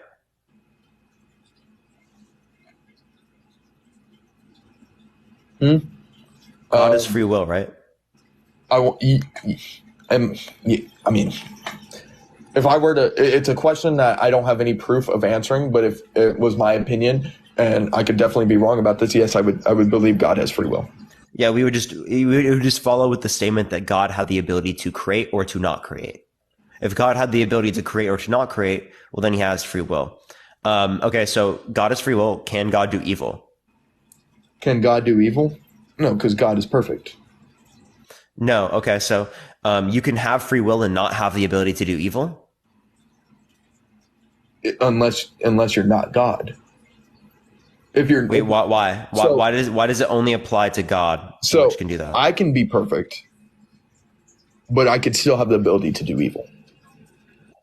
God is free will, right? I mean, if I were to, it's a question that I don't have any proof of answering, but if it was my opinion, and I could definitely be wrong about this, yes, I would believe God has free will. Yeah, it would just follow with the statement that God had the ability to create or to not create. If God had the ability to create or to not create, well, then he has free will. Okay, so God is free will. Can God do evil? Can God do evil? No, because God is perfect. No. Okay, so you can have free will and not have the ability to do evil? Unless you're not God. If you're why? Why does it only apply to God? So which can do that? I can be perfect, but I could still have the ability to do evil.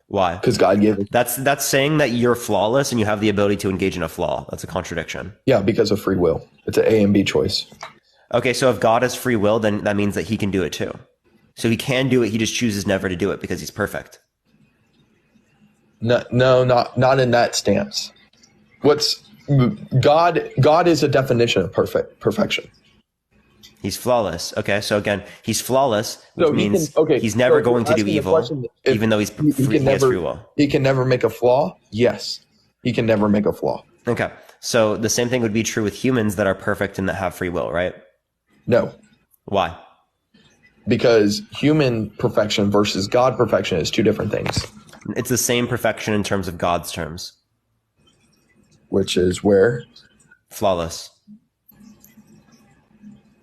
Why? Because God gave it. That's saying that you're flawless and you have the ability to engage in a flaw. That's a contradiction. Yeah, because of free will. It's an A and B choice. Okay, so if God has free will, then that means that he can do it too. So he can do it. He just chooses never to do it because he's perfect. No, not in that stance. God is a definition of perfection. He's flawless. Okay, so again, he's flawless, which So means he's never going to do evil, even though he has free will. He can never make a flaw? Yes. He can never make a flaw. Okay, so the same thing would be true with humans that are perfect and that have free will, right? No. Why? Because human perfection versus God perfection is two different things. It's the same perfection in terms of God's terms. Which is where? Flawless.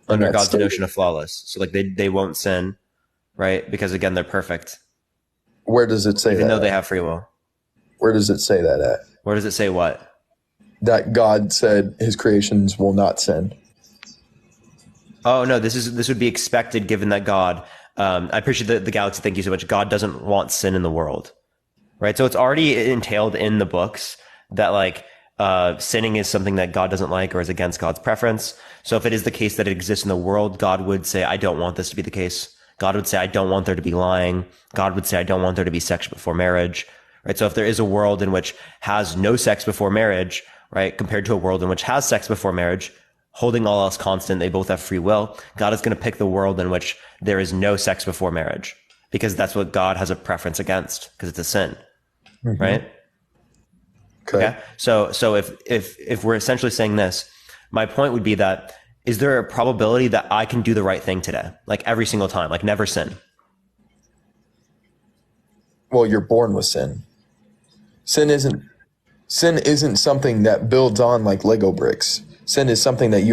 Under God's notion of flawless. So like they won't sin, right? Because again, they're perfect. Where does it say even that? though they have free will. Where does it say that at? Where does it say what? That God said his creations will not sin. Oh no, this would be expected given that God. I appreciate the galaxy. Thank you so much. God doesn't want sin in the world, right? So it's already entailed in the books that like sinning is something that God doesn't like or is against God's preference. So if it is the case that it exists in the world, God would say, I don't want this to be the case. God would say, I don't want there to be lying. God would say, I don't want there to be sex before marriage, right? So if there is a world in which has no sex before marriage, right, compared to a world in which has sex before marriage, holding all else constant, they both have free will. God is going to pick the world in which there is no sex before marriage because that's what God has a preference against because it's a sin, right? Okay. So if we're essentially saying this, my point would be that is there a probability that I can do the right thing today? Like every single time, like never sin. Well, you're born with sin. Sin isn't something that builds on like Lego bricks. Sin is something that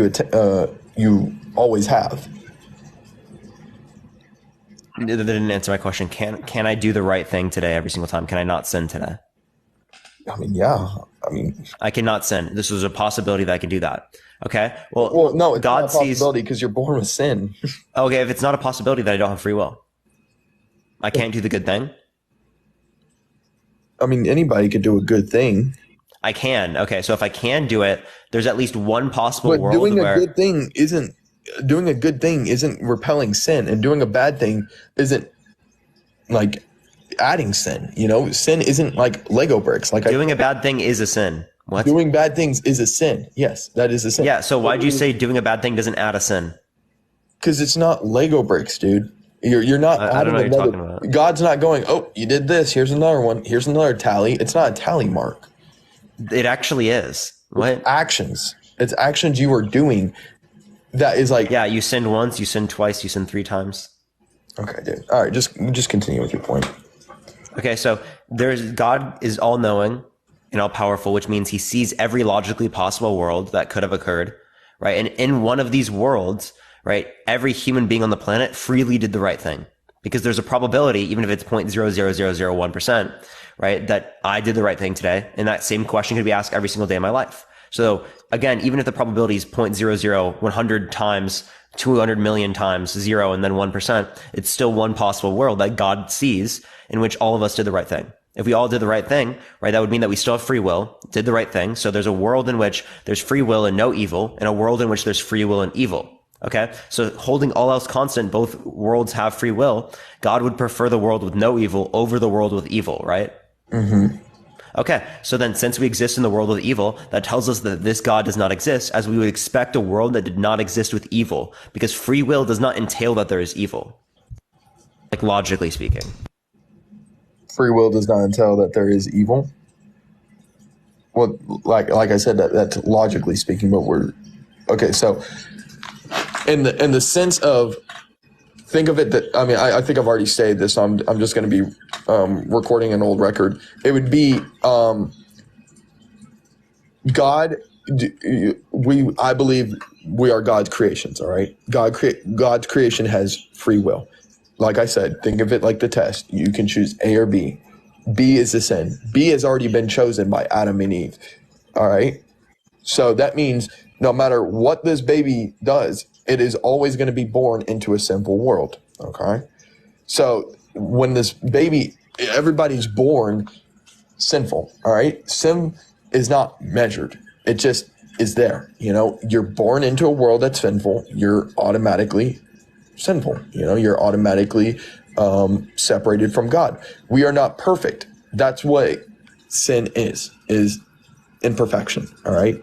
you always have. That didn't answer my question. Can I do the right thing today every single time? Can I not sin today? I mean, yeah. I mean, I cannot sin. This was a possibility that I can do that. Okay. Well, no, it's God not a possibility because you're born with sin. Okay, if it's not a possibility, then I don't have free will. I can't do the good thing. I mean, anybody could do a good thing. I can. Okay, so if I can do it, there's at least one possible But world doing where a good thing isn't repelling sin, and doing a bad thing isn't like adding sin. You know, sin isn't like Lego bricks. Like doing a bad thing is a sin. What? Doing bad things is a sin. Yes, that is a sin. Yeah. So why'd you say doing a bad thing doesn't add a sin? Because it's not Lego bricks, dude. You're not. I don't know what you're talking about. God's not going, oh, you did this. Here's another one. Here's another tally. It's not a tally mark. It actually is. What? Actions. It's actions you are doing. That is like. Yeah, you sinned once, you sinned twice, you sinned 3 times. Okay, dude. All right, just continue with your point. Okay, so God is all knowing and all powerful, which means he sees every logically possible world that could have occurred, right? And in one of these worlds, right, every human being on the planet freely did the right thing because there's a probability, even if it's 0.00001%, right, that I did the right thing today. And that same question could be asked every single day of my life. So again, even if the probability is 0.00, 100 times, 200 million times 0 and then 1%, it's still one possible world that God sees in which all of us did the right thing. If we all did the right thing, right, that would mean that we still have free will, did the right thing. So there's a world in which there's free will and no evil, and a world in which there's free will and evil. Okay. So holding all else constant, both worlds have free will. God would prefer the world with no evil over the world with evil, right? Mm-hmm. Okay. So then since we exist in the world with evil, that tells us that this God does not exist, as we would expect a world that did not exist with evil, because free will does not entail that there is evil. Like logically speaking. Free will does not entail that there is evil. Well, like I said, that's logically speaking, but okay. So in the sense of, think of it that, I mean, I think I've already stated this, so I'm just going to be recording an old record. It would be God. I believe we are God's creations. All right, God's creation has free will. Like I said, think of it like the test. You can choose A or B. B is the sin. B has already been chosen by Adam and Eve. All right. So that means no matter what this baby does, it is always going to be born into a sinful world. Okay. So when this baby, everybody's born sinful. All right. Sin is not measured. It just is there. You know, you're born into a world that's sinful. You're automatically sinful. You know, you're automatically separated from God. We are not perfect. That's what sin is imperfection. All right.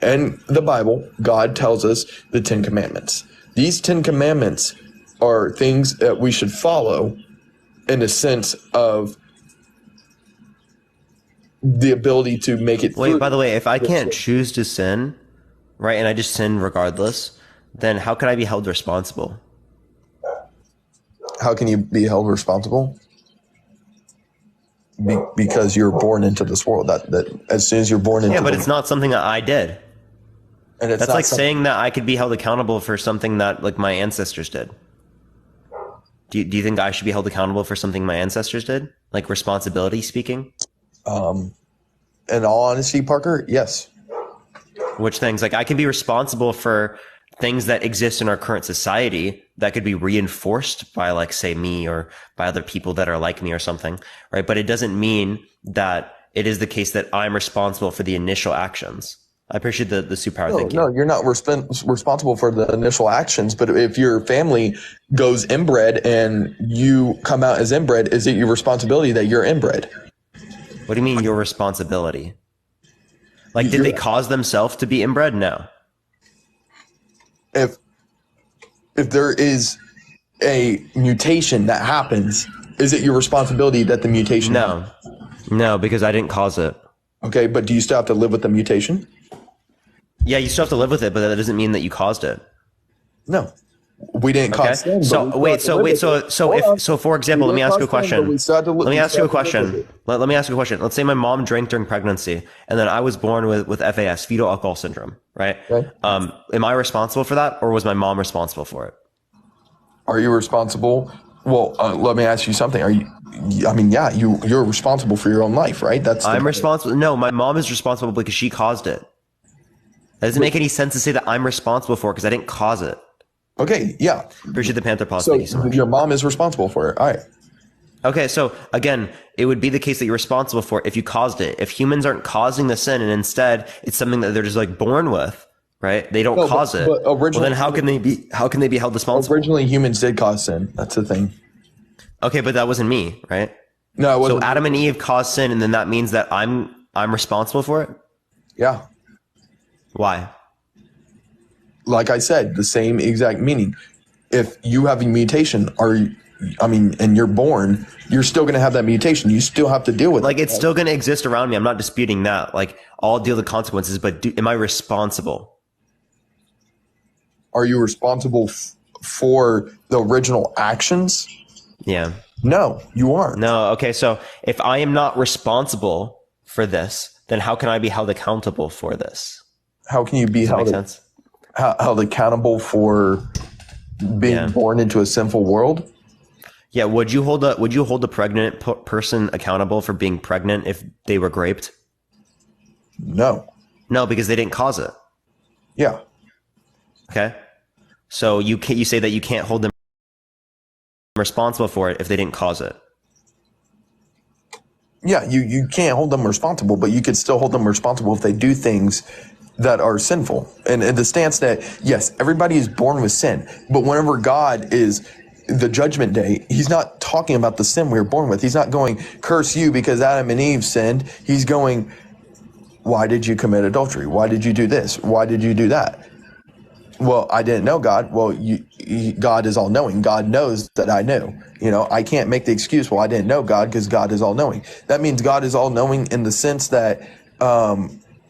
And the Bible, God tells us the 10 Commandments. These 10 Commandments are things that we should follow in the sense of the ability to make it. Wait, by the way, if I can't choose to sin, right, and I just sin regardless, then how can I be held responsible? How can you be held responsible? Because you're born into this world. That as soon as you're born into, but it's not something that I did. And that's like saying that I could be held accountable for something that like my ancestors did. Do you think I should be held accountable for something my ancestors did? Like responsibility speaking? In all honesty, Parker, yes. Which things? Like I can be responsible for things that exist in our current society that could be reinforced by like, say, me or by other people that are like me or something, right? But it doesn't mean that it is the case that I'm responsible for the initial actions. I appreciate the superpower thinking. No, you're not responsible for the initial actions, but if your family goes inbred and you come out as inbred, is it your responsibility that you're inbred? What do you mean your responsibility? Like, did they cause themselves to be inbred? No. If there is a mutation that happens, is it your responsibility that the mutation happens? No, because I didn't cause it. Okay, but do you still have to live with the mutation? Yeah, you still have to live with it, but that doesn't mean that you caused it. No. We didn't cause sin. So for example, let me ask you a question. Let me ask you a question. Let's say my mom drank during pregnancy and then I was born with FAS, fetal alcohol syndrome, right? Okay. Am I responsible for that, or was my mom responsible for it? Are you responsible? Well, let me ask you something. You're responsible for your own life, right? I'm responsible. No, my mom is responsible because she caused it. That doesn't make any sense to say that I'm responsible for it because I didn't cause it. Okay, yeah. Appreciate the Panther pause. So, thank you so much. Your mom is responsible for it. All right. Okay, so again, it would be the case that you're responsible for it if you caused it. If humans aren't causing the sin and instead it's something that they're just like born with, right? They don't cause it. Well, then how can they be held responsible? Originally, humans did cause sin. That's the thing. Okay, but that wasn't me, right? No, it wasn't. So Adam and Eve caused sin, and then that means that I'm responsible for it? Yeah. Why? Like I said, the same exact meaning. If you have a mutation, and you're born, you're still going to have that mutation. You still have to deal with it. Like, it's still going to exist around me. I'm not disputing that. Like, I'll deal with the consequences, but am I responsible? Are you responsible for the original actions? Yeah. No, you aren't. No. Okay. So if I am not responsible for this, then how can I be held accountable for this? How can you be held accountable for being born into a sinful world? Yeah. Would you hold a pregnant person accountable for being pregnant if they were raped? No. No, because they didn't cause it. Yeah. Okay. So you say that you can't hold them responsible for it if they didn't cause it. Yeah, you can't hold them responsible, but you could still hold them responsible if they do things that are sinful. And the stance that, yes, everybody is born with sin, but whenever God is the judgment day, he's not talking about the sin we were born with. He's not going, curse you because Adam and Eve sinned. He's going, why did you commit adultery? Why did you do this? Why did you do that? Well, I didn't know God. Well, God is all knowing. God knows that I knew. I can't make the excuse, well, I didn't know God because God is all knowing. That means God is all knowing in the sense that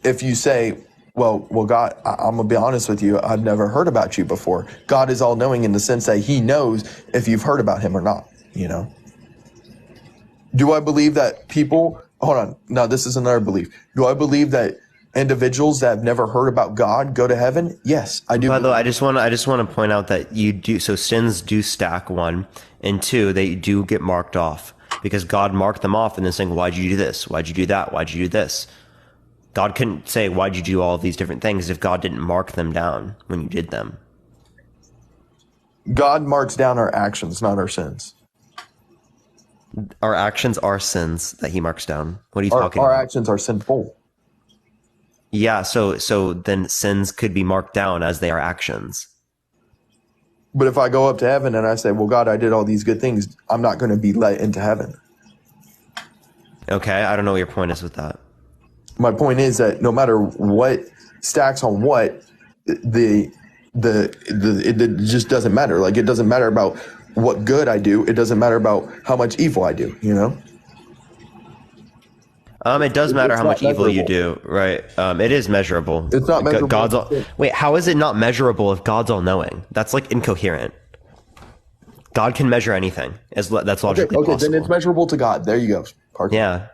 if you say, well, God, I'm going to be honest with you. I've never heard about you before. God is all knowing in the sense that he knows if you've heard about him or not, Do I believe that people, hold on. No, this is another belief. Do I believe that individuals that have never heard about God go to heaven? Yes, I do. By the way, I just want to point out that you do. So sins do stack, 1, and 2, they do get marked off because God marked them off and then saying, why'd you do this? Why'd you do that? Why'd you do this? God couldn't say, why'd you do all of these different things if God didn't mark them down when you did them. God marks down our actions, not our sins. Our actions are sins that he marks down. What are you talking about? Our actions are sinful. Yeah, so then sins could be marked down as they are actions. But if I go up to heaven and I say, well, God, I did all these good things, I'm not going to be let into heaven. Okay, I don't know what your point is with that. My point is that no matter what stacks on what, it just doesn't matter. Like, it doesn't matter about what good I do. It doesn't matter about how much evil I do, It does matter how much evil you do, right? It is measurable. It's not measurable. Wait, how is it not measurable if God's all-knowing? That's like incoherent. God can measure anything. That's logically possible. Okay, then it's measurable to God. There you go, Parker. Yeah.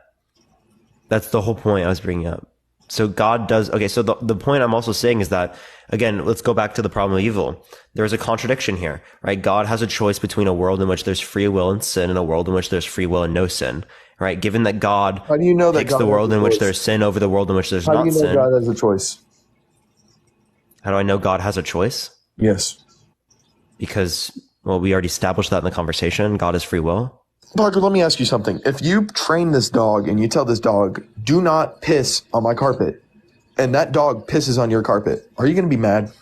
That's the whole point I was bringing up. So God does. Okay. So the point I'm also saying is that, again, let's go back to the problem of evil. There's a contradiction here, right? God has a choice between a world in which there's free will and sin and a world in which there's free will and no sin, right? Given that God How do you know that picks God the has world a in which choice? there's sin over the world in which there's How do not you know sin. God has a choice? How do I know God has a choice? Yes. Because, well, we already established that in the conversation. God is free will. Parker, let me ask you something. If you train this dog and you tell this dog, do not piss on my carpet, and that dog pisses on your carpet, are you going to be mad?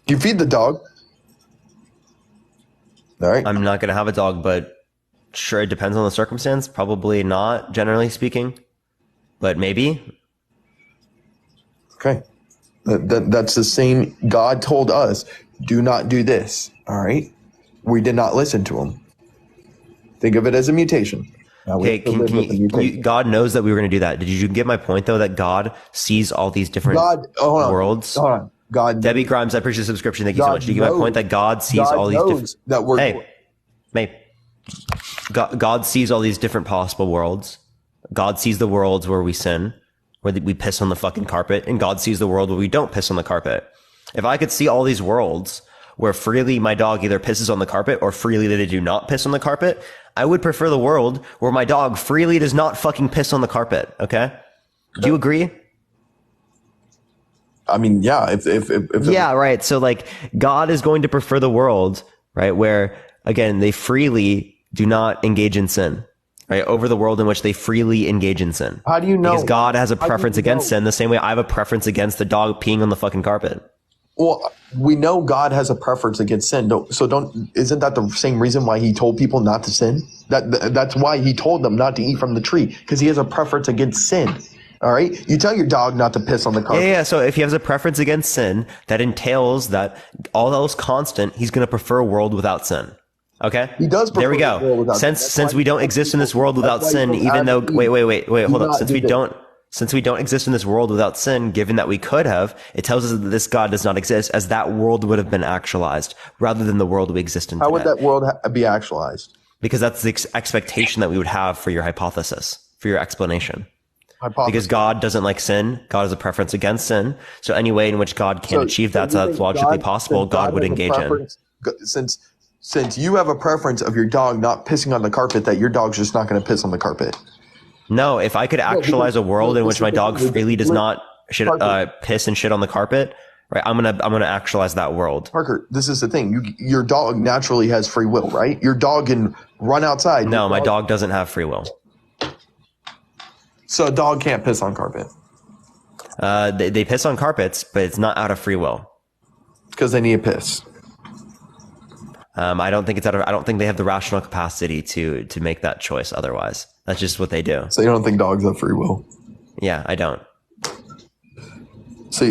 You feed the dog. All right. I'm not going to have a dog, but sure, it depends on the circumstance. Probably not, generally speaking, but maybe. Okay. That's the same. God told us, do not do this. All right. We did not listen to him. Think of it as a mutation. Now we Okay, have to live with the mutation. God knows that we were going to do that. Did you get my point, though, that God sees all these different worlds? Hold on. God. Debbie Grimes, I appreciate the subscription. Thank you so God much. Did you get my point that God sees all these different... that we're. Hey, God sees all these different possible worlds. God sees the worlds where we sin, where we piss on the fucking carpet, and God sees the world where we don't piss on the carpet. If I could see all these worlds where freely my dog either pisses on the carpet or freely they do not piss on the carpet, I would prefer the world where my dog freely does not fucking piss on the carpet. Okay? Do you agree? I mean, yeah. Yeah, right. So like God is going to prefer the world, right, where again they freely do not engage in sin, right, over the world in which they freely engage in sin. How do you know? Because God has a preference against know? sin the same way I have a preference against the dog peeing on the fucking carpet. Well, we know God has a preference against sin. Isn't that the same reason why he told people not to sin? That's why he told them not to eat from the tree, because he has a preference against sin. All right. You tell your dog not to piss on the carpet. Yeah. So if he has a preference against sin, that entails that all else constant, he's going to prefer a world without sin. Okay. He does. There we go. Since we don't exist in this world without sin, even though wait, hold up. Since we don't exist in this world without sin, given that we could have, it tells us that this God does not exist, as that world would have been actualized rather than the world we exist in today. How would that world be actualized? Because that's the expectation that we would have for your hypothesis, for your explanation. Because God doesn't like sin. God has a preference against sin. So any way in which God can achieve that, so that's logically possible, God would engage in. Since you have a preference of your dog not pissing on the carpet, that your dog's just not going to piss on the carpet. No, if I could actualize a world in which my dog freely does not piss and shit on the carpet, right? I'm gonna actualize that world. Parker, this is the thing. Your dog naturally has free will, right? Your dog can run outside. No, my dog doesn't have free will. So a dog can't piss on carpet. They piss on carpets, but it's not out of free will. Because they need a piss. I don't think they have the rational capacity to make that choice otherwise. That's just what they do. So you don't think dogs have free will? Yeah, I don't. So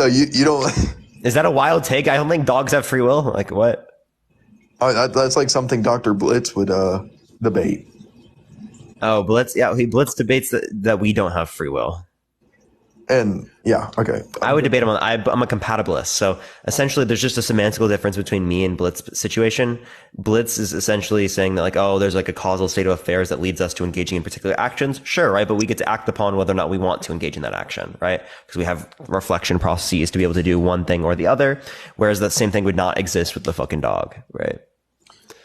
you don't. Is that a wild take? I don't think dogs have free will. Like what? That's like something Dr. Blitz would debate. Oh, Blitz. Yeah, Blitz debates that we don't have free will. And yeah, okay. I would debate him on. I'm a compatibilist. So essentially, there's just a semantical difference between me and Blitz's situation. Blitz is essentially saying that like, oh, there's like a causal state of affairs that leads us to engaging in particular actions. Sure, right? But we get to act upon whether or not we want to engage in that action, right? Because we have reflection processes to be able to do one thing or the other. Whereas that same thing would not exist with the fucking dog, right?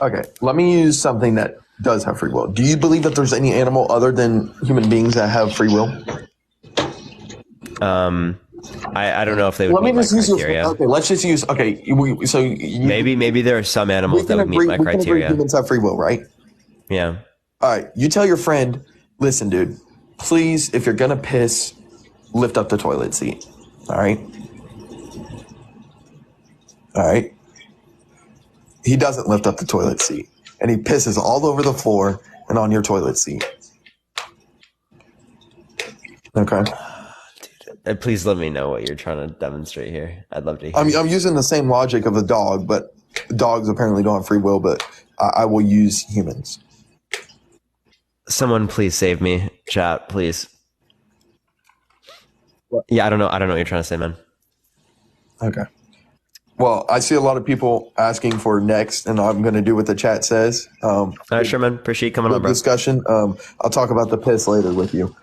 Okay, let me use something that does have free will. Do you believe that there's any animal other than human beings that have free will? I don't know if they would meet my criteria. Okay, let's just use. Okay, maybe there are some animals that would meet my criteria. Humans have free will, right? Yeah. All right. You tell your friend, listen, dude, please, if you're gonna piss, lift up the toilet seat. All right. All right. He doesn't lift up the toilet seat, and he pisses all over the floor and on your toilet seat. Okay. Please let me know what you're trying to demonstrate here. I'd love to hear. I'm using the same logic of a dog, but dogs apparently don't have free will, but I will use humans. Someone please save me. Chat, please. What? Yeah, I don't know what you're trying to say, man. Okay. Well, I see a lot of people asking for next, and I'm going to do what the chat says. All right, Sherman. Appreciate you coming on, bro. Discussion. I'll talk about the piss later with you.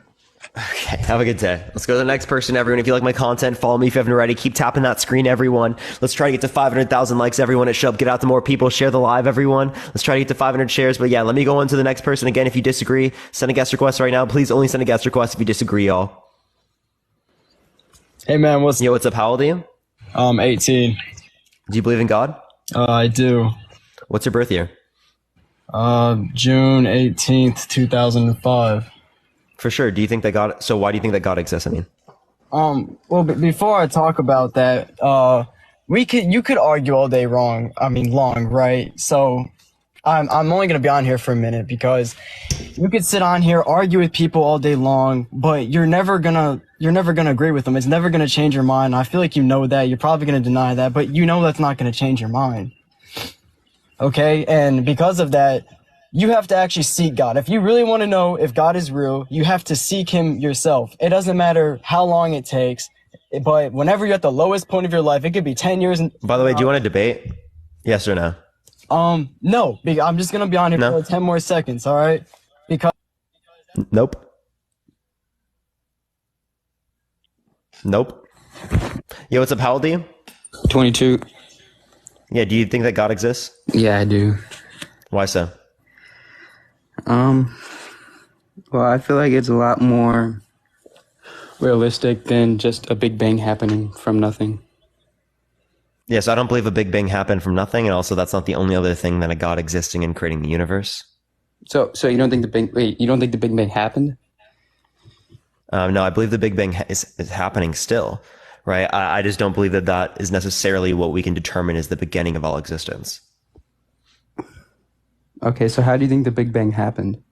Okay, have a good day. Let's go to the next person, everyone. If you like my content, follow me if you haven't already. Keep tapping that screen, everyone. Let's try to get to 500,000 likes, everyone. It should get out to more people. Share the live, everyone. Let's try to get to 500 shares. But yeah, let me go on to the next person. Again, if you disagree, send a guest request right now. Please only send a guest request if you disagree, y'all. Hey man, what's up? How old are you? 18. Do you believe in God? I do. What's your birth year? June 18th, 2005. For sure. Do you think that God? So why do you think that God exists? I mean, well, before I talk about that, you could argue all day long, right? So I'm only gonna be on here for a minute because you could sit on here, argue with people all day long, but you're never gonna agree with them. It's never gonna change your mind. I feel like you know that. You're probably gonna deny that, but you know that's not gonna change your mind. Okay, and because of that, you have to actually seek God. If you really want to know if God is real, you have to seek him yourself. It doesn't matter how long it takes, but whenever you're at the lowest point of your life, it could be 10 years. By the way, do you want to debate? Yes or no? No, I'm just going to be on here for 10 more seconds. All right. Because. Nope. Yo, what's up? How old are you? 22. Yeah. Do you think that God exists? Yeah, I do. Why so? Well, I feel like it's a lot more realistic than just a Big Bang happening from nothing. Yes, I don't believe a Big Bang happened from nothing, and also that's not the only other thing than a God existing and creating the universe. So you don't think you don't think the Big Bang happened? No, I believe the Big Bang is happening still, right? I just don't believe that is necessarily what we can determine is the beginning of all existence. Okay, so how do you think the Big Bang happened?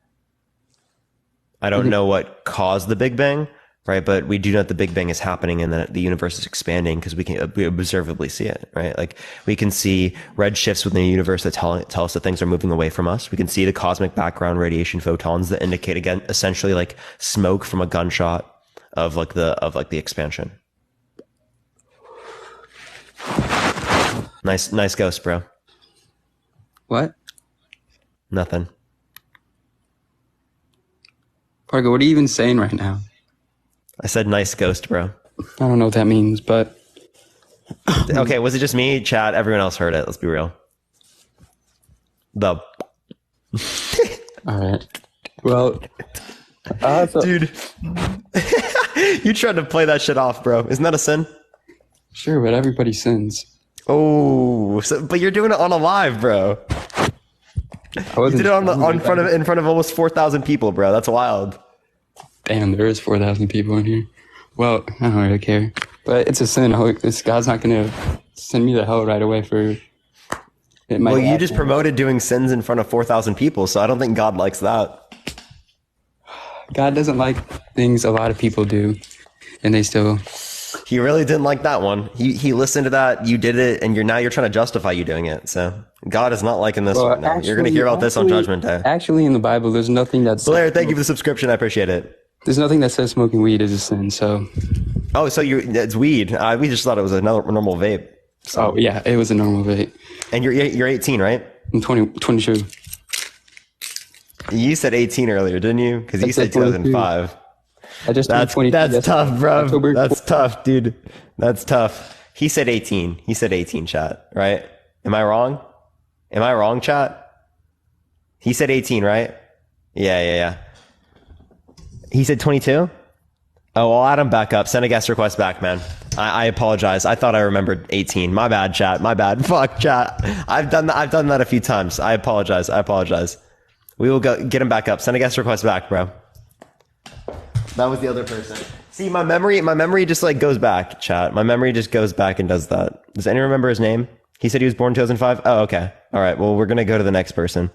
I don't know what caused the Big Bang, right? But we do know that the Big Bang is happening and that the universe is expanding because we observably see it, right? Like we can see red shifts within the universe that tell us that things are moving away from us. We can see the cosmic background radiation photons that indicate, again, essentially like smoke from a gunshot of the expansion. Nice ghost, bro. What? Nothing. Parker, what are you even saying right now? I said nice ghost, bro. I don't know what that means, but... Okay, was it just me? Chat, everyone else heard it. Let's be real. All right. Well... Dude. You tried to play that shit off, bro. Isn't that a sin? Sure, but everybody sins. Oh, but you're doing it on a live, bro. You did it in front of almost 4,000 people, bro. That's wild. Damn, there is 4,000 people in here. Well, I don't really care, but it's a sin. God's not gonna send me to hell right away for it. Well, you just promoted doing sins in front of 4,000 people, so I don't think God likes that. God doesn't like things a lot of people do, and they still. He really didn't like that one. He listened to that. You did it, and you're trying to justify you doing it. So God is not liking this right now. You're going to hear about this on Judgment Day. Actually, in the Bible, there's nothing that's... Blair, thank you for the subscription. I appreciate it. There's nothing that says smoking weed is a sin. So. Oh, so it's weed. We just thought it was another normal vape. So. Oh yeah, it was a normal vape. And you're 18, right? I'm 22. You said 18 earlier, didn't you? Because you said 2005. That's 22. That's tough, bro. That's tough, dude. That's tough. He said 18. He said 18, chat, right? Am I wrong? Am I wrong, chat? He said 18, right? Yeah. He said 22? Oh, I'll add him back up. Send a guest request back, man. I apologize. I thought I remembered 18. My bad, chat. My bad. Fuck, chat. I've done that a few times. I apologize. We will get him back up. Send a guest request back, bro. That was the other person. See, my memory just like goes back, chat. My memory just goes back and does that. Does anyone remember his name? He said he was born in 2005. Oh, okay. All right. Well, we're going to go to the next person.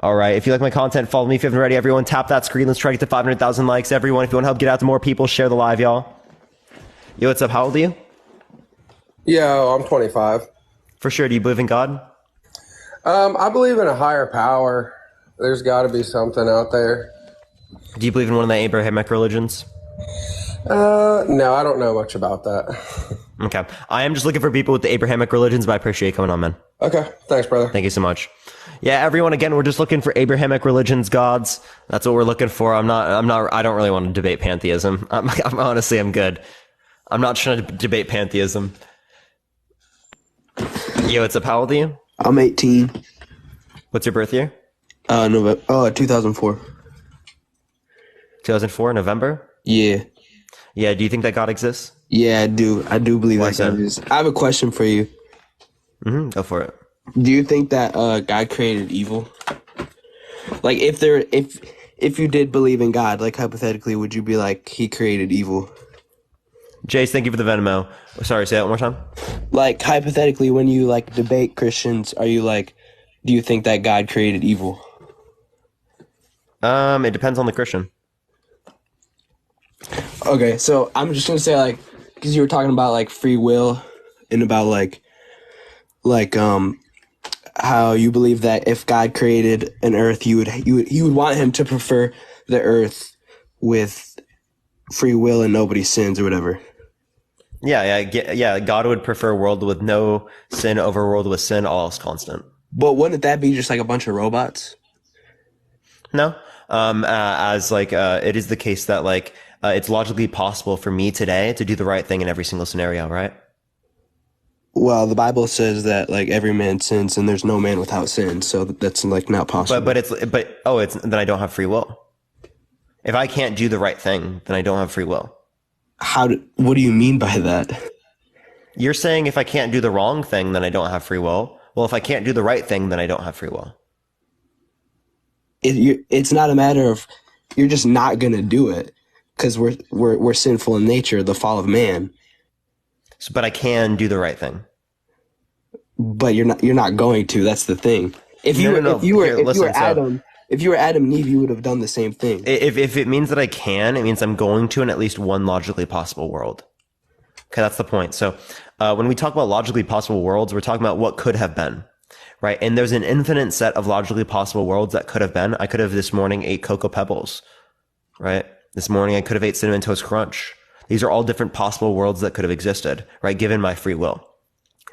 All right. If you like my content, follow me if you haven't already. Everyone, tap that screen. Let's try to get to 500,000 likes. Everyone, if you want to help get out to more people, share the live, y'all. Yo, what's up? How old are you? Yeah, I'm 25. For sure. Do you believe in God? I believe in a higher power. There's got to be something out there. Do you believe in one of the Abrahamic religions? No, I don't know much about that. Okay. I am just looking for people with the Abrahamic religions, but I appreciate you coming on, man. Okay, thanks, brother. Thank you so much. Yeah, everyone, again, we're just looking for Abrahamic religions, gods. That's what we're looking for. I don't really want to debate pantheism. I'm good. I'm not trying to debate pantheism. Yo, what's up? How old are you? I'm 18. What's your birth year? November. 2004. 2004, November? Yeah. Yeah, do you think that God exists? Yeah, I do. I do believe Why that God so? is. I have a question for you. Go for it. Do you think that God created evil? Like, if you did believe in God, like hypothetically, would you be like he created evil? Jace, thank you for the Venmo. Sorry, say that one more time. Like hypothetically, when you like debate Christians, are you like, do you think that God created evil? It depends on the Christian. Okay, so I'm just gonna say like, because you were talking about like free will and about like how you believe that if God created an earth, you would want him to prefer the earth with free will and nobody sins or whatever. Yeah. God would prefer a world with no sin over a world with sin, all else constant. But wouldn't that be just like a bunch of robots? No. It is the case that it's logically possible for me today to do the right thing in every single scenario, right? Well, the Bible says that like every man sins and there's no man without sin, so that's like not possible. Then I don't have free will. If I can't do the right thing, then I don't have free will. What do you mean by that? You're saying if I can't do the wrong thing, then I don't have free will. Well, if I can't do the right thing, then I don't have free will. It's not a matter of you're just not gonna do it because we're sinful in nature, the fall of man. But I can do the right thing. But you're not going to. That's the thing. If you were Adam and Eve, you would have done the same thing. If it means that I can, it means I'm going to in at least one logically possible world. Okay, that's the point. So when we talk about logically possible worlds, we're talking about what could have been, right? And there's an infinite set of logically possible worlds that could have been. I could have this morning ate Cocoa Pebbles, right? This morning I could have ate Cinnamon Toast Crunch. These are all different possible worlds that could have existed, right? Given my free will,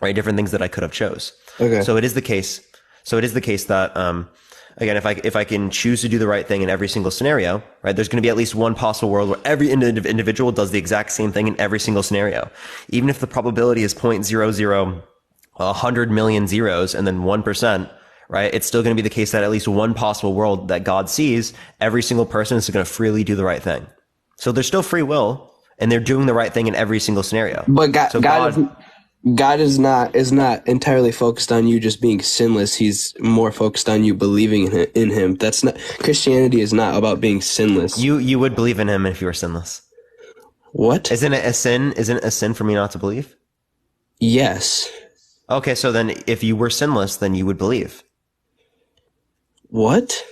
right? Different things that I could have chose. Okay. So it is the case that, again, if I can choose to do the right thing in every single scenario, right, there's going to be at least one possible world where every individual does the exact same thing in every single scenario. Even if the probability is 0.00 100 million zeros and then 1%, right, it's still going to be the case that at least one possible world that God sees, every single person is going to freely do the right thing. So there's still free will, and they're doing the right thing in every single scenario. But God is not entirely focused on you just being sinless. He's more focused on you believing in him. That's not, Christianity is not about being sinless. You would believe in him if you were sinless. What? Isn't it a sin for me not to believe? Yes. Okay, so then if you were sinless, then you would believe. What?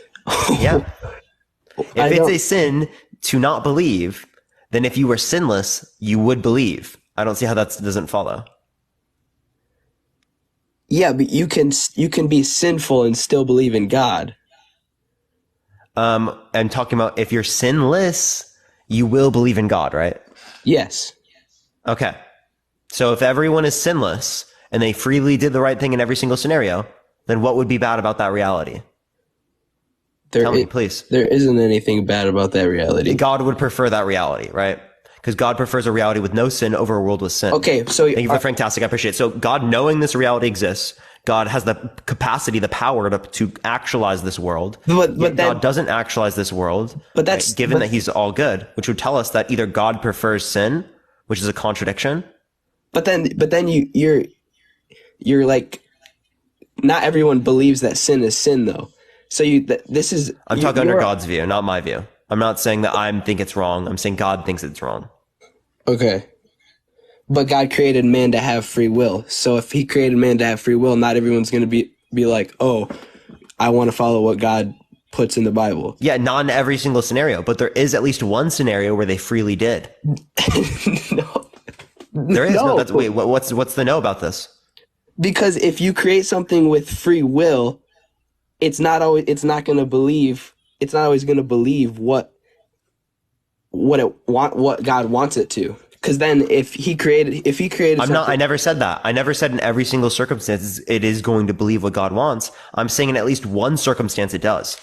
Yeah. If it's a sin to not believe, then if you were sinless, you would believe. I don't see how that doesn't follow. Yeah, but you can be sinful and still believe in God. I'm talking about if you're sinless, you will believe in God, right? Yes. Okay. So if everyone is sinless and they freely did the right thing in every single scenario, then what would be bad about that reality? Tell me, please. There isn't anything bad about that reality. God would prefer that reality, right? Because God prefers a reality with no sin over a world with sin. Okay, so thank you for the fantastic. I appreciate it. So God, knowing this reality exists, God has the capacity, the power to actualize this world. But God doesn't actualize this world. But that's right, given that He's all good, which would tell us that either God prefers sin, which is a contradiction. But then you're like, not everyone believes that sin is sin, though. So I'm talking under God's view, not my view. I'm not saying that I think it's wrong. I'm saying God thinks it's wrong. Okay. But God created man to have free will. So if he created man to have free will, not everyone's going to be like, oh, I want to follow what God puts in the Bible. Yeah, not in every single scenario, but there is at least one scenario where they freely did. No. There is. No. Wait, what's the no about this? Because if you create something with free will, it's not always going to believe what what God wants it to. Because then if he created I never said that. I never said in every single circumstance it is going to believe what God wants. I'm saying in at least one circumstance it does.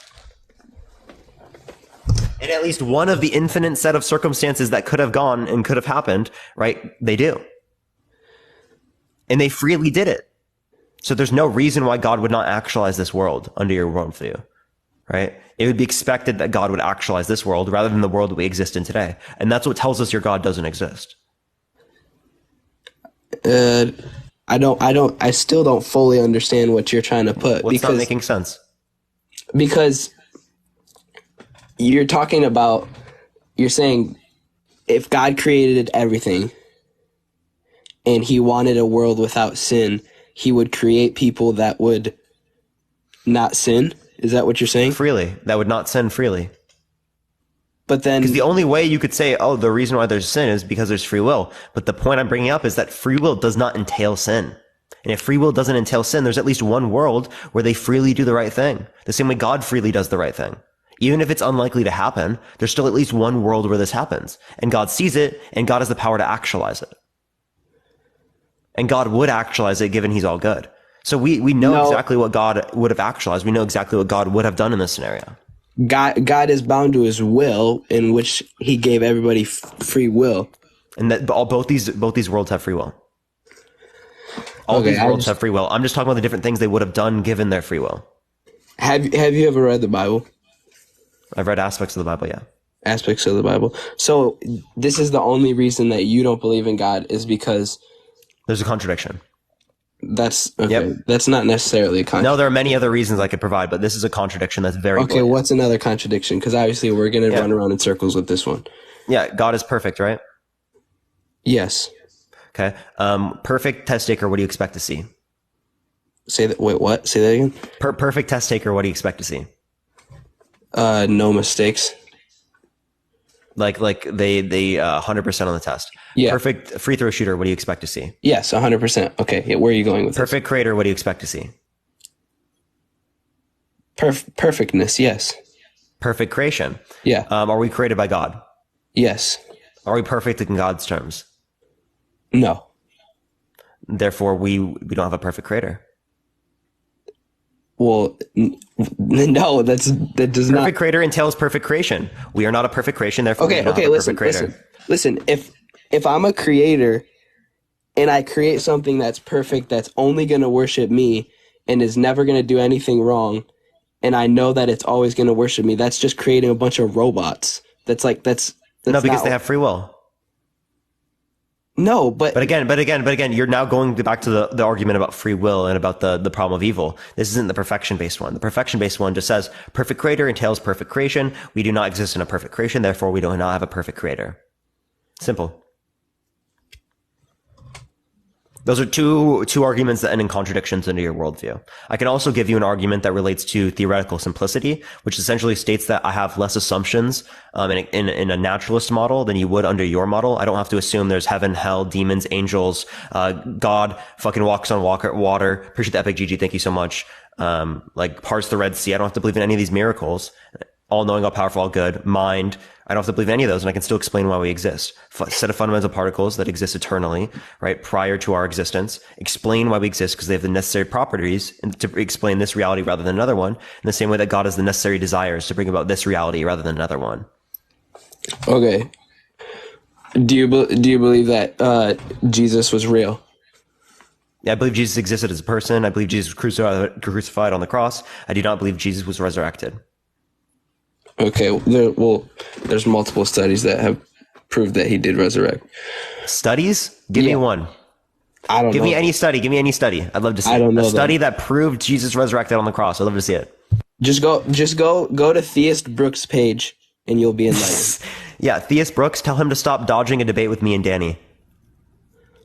In at least one of the infinite set of circumstances that could have gone and could have happened, right? They do. And they freely did it. So there's no reason why God would not actualize this world under your worldview, right? It would be expected that God would actualize this world rather than the world that we exist in today. And that's what tells us your God doesn't exist. I still don't fully understand what you're trying to put. What's not making sense? Because you're saying if God created everything and he wanted a world without sin, he would create people that would not sin. Is that what you're saying? Freely. That would not sin freely. But then, because the only way you could say, oh, the reason why there's sin is because there's free will. But the point I'm bringing up is that free will does not entail sin. And if free will doesn't entail sin, there's at least one world where they freely do the right thing. The same way God freely does the right thing. Even if it's unlikely to happen, there's still at least one world where this happens. And God sees it, and God has the power to actualize it. And God would actualize it given he's all good. So we know exactly what God would have actualized. We know exactly what God would have done in this scenario. God is bound to his will, in which he gave everybody free will. And that both these worlds have free will. All these worlds have free will. I'm just talking about the different things they would have done given their free will. Have you ever read the Bible? I've read aspects of the Bible, yeah. Aspects of the Bible. So this is the only reason that you don't believe in God is because there's a contradiction. That's okay. Yep. That's not necessarily a contradiction. No, there are many other reasons I could provide, but this is a contradiction that's very okay. Blatant. What's another contradiction? Because obviously we're going to run around in circles with this one. Yeah, God is perfect, right? Yes. Okay. Perfect test taker. What do you expect to see? Say that. Wait, what? Say that again. Perfect test taker. What do you expect to see? No mistakes. Like they 100% on the test. Yeah. Perfect free throw shooter. What do you expect to see? Yes, 100%. Okay. Yeah, where are you going with perfect this? Creator. What do you expect to see? Perfectness. Yes. Perfect creation. Yeah. Are we created by God? Yes. Are we perfect in God's terms? No. Therefore, we don't have a perfect creator. Well, no, that does not. Perfect creator entails perfect creation. We are not a perfect creation, therefore we do not have a perfect creator. Listen. If I'm a creator and I create something that's perfect, that's only going to worship me and is never going to do anything wrong, and I know that it's always going to worship me, that's just creating a bunch of robots. That's no, because they have free will. No, but again, you're now going back to the argument about free will and about the problem of evil. This isn't the perfection-based one. The perfection-based one just says perfect creator entails perfect creation. We do not exist in a perfect creation, therefore we do not have a perfect creator. Simple. Those are two arguments that end in contradictions into your worldview. I can also give you an argument that relates to theoretical simplicity, which essentially states that I have less assumptions in a naturalist model than you would under your model. I don't have to assume there's heaven, hell, demons, angels, God fucking walks on water. Appreciate the epic GG. Thank you so much. Parts the Red Sea. I don't have to believe in any of these miracles. All knowing, all powerful, all good. Mind. I don't have to believe in any of those, and I can still explain why we exist. Set of fundamental particles that exist eternally, right, prior to our existence. Explain why we exist because they have the necessary properties to explain this reality rather than another one. In the same way that God has the necessary desires to bring about this reality rather than another one. Okay. Do you believe that Jesus was real? Yeah, I believe Jesus existed as a person. I believe Jesus was crucified on the cross. I do not believe Jesus was resurrected. Okay, there's multiple studies that have proved that he did resurrect. Studies? Give me one. I don't know. Give me any study. I'd love to see I don't know a study that proved Jesus resurrected on the cross. I'd love to see it. Just go to Theist Brooks' page and you'll be enlightened. Yeah, Theist Brooks, tell him to stop dodging a debate with me and Danny.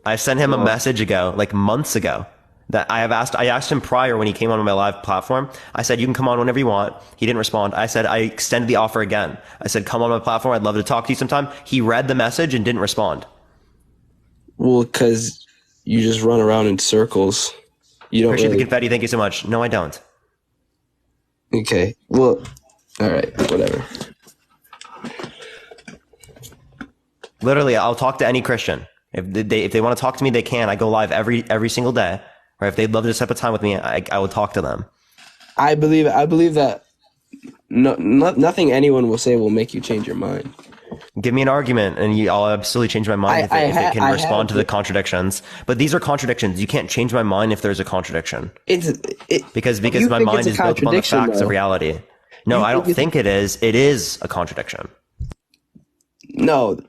I sent him a message ago, like months ago. That I asked him prior when he came on my live platform. I said, you can come on whenever you want. He didn't respond. I said, I extended the offer again. I said, come on my platform. I'd love to talk to you sometime. He read the message and didn't respond. Well, because you just run around in circles. You don't appreciate the confetti. Thank you so much. No, I don't. Okay. Well, all right. Whatever. Literally, I'll talk to any Christian. If they want to talk to me, they can. I go live every single day. Or if they'd love to set up a time with me, I would talk to them. I believe that nothing anyone will say will make you change your mind. Give me an argument, and I'll absolutely change my mind if it can respond to the contradictions. But these are contradictions. You can't change my mind if there's a contradiction. Because my mind is built upon the facts of reality. No, I don't think it is. It is a contradiction. No,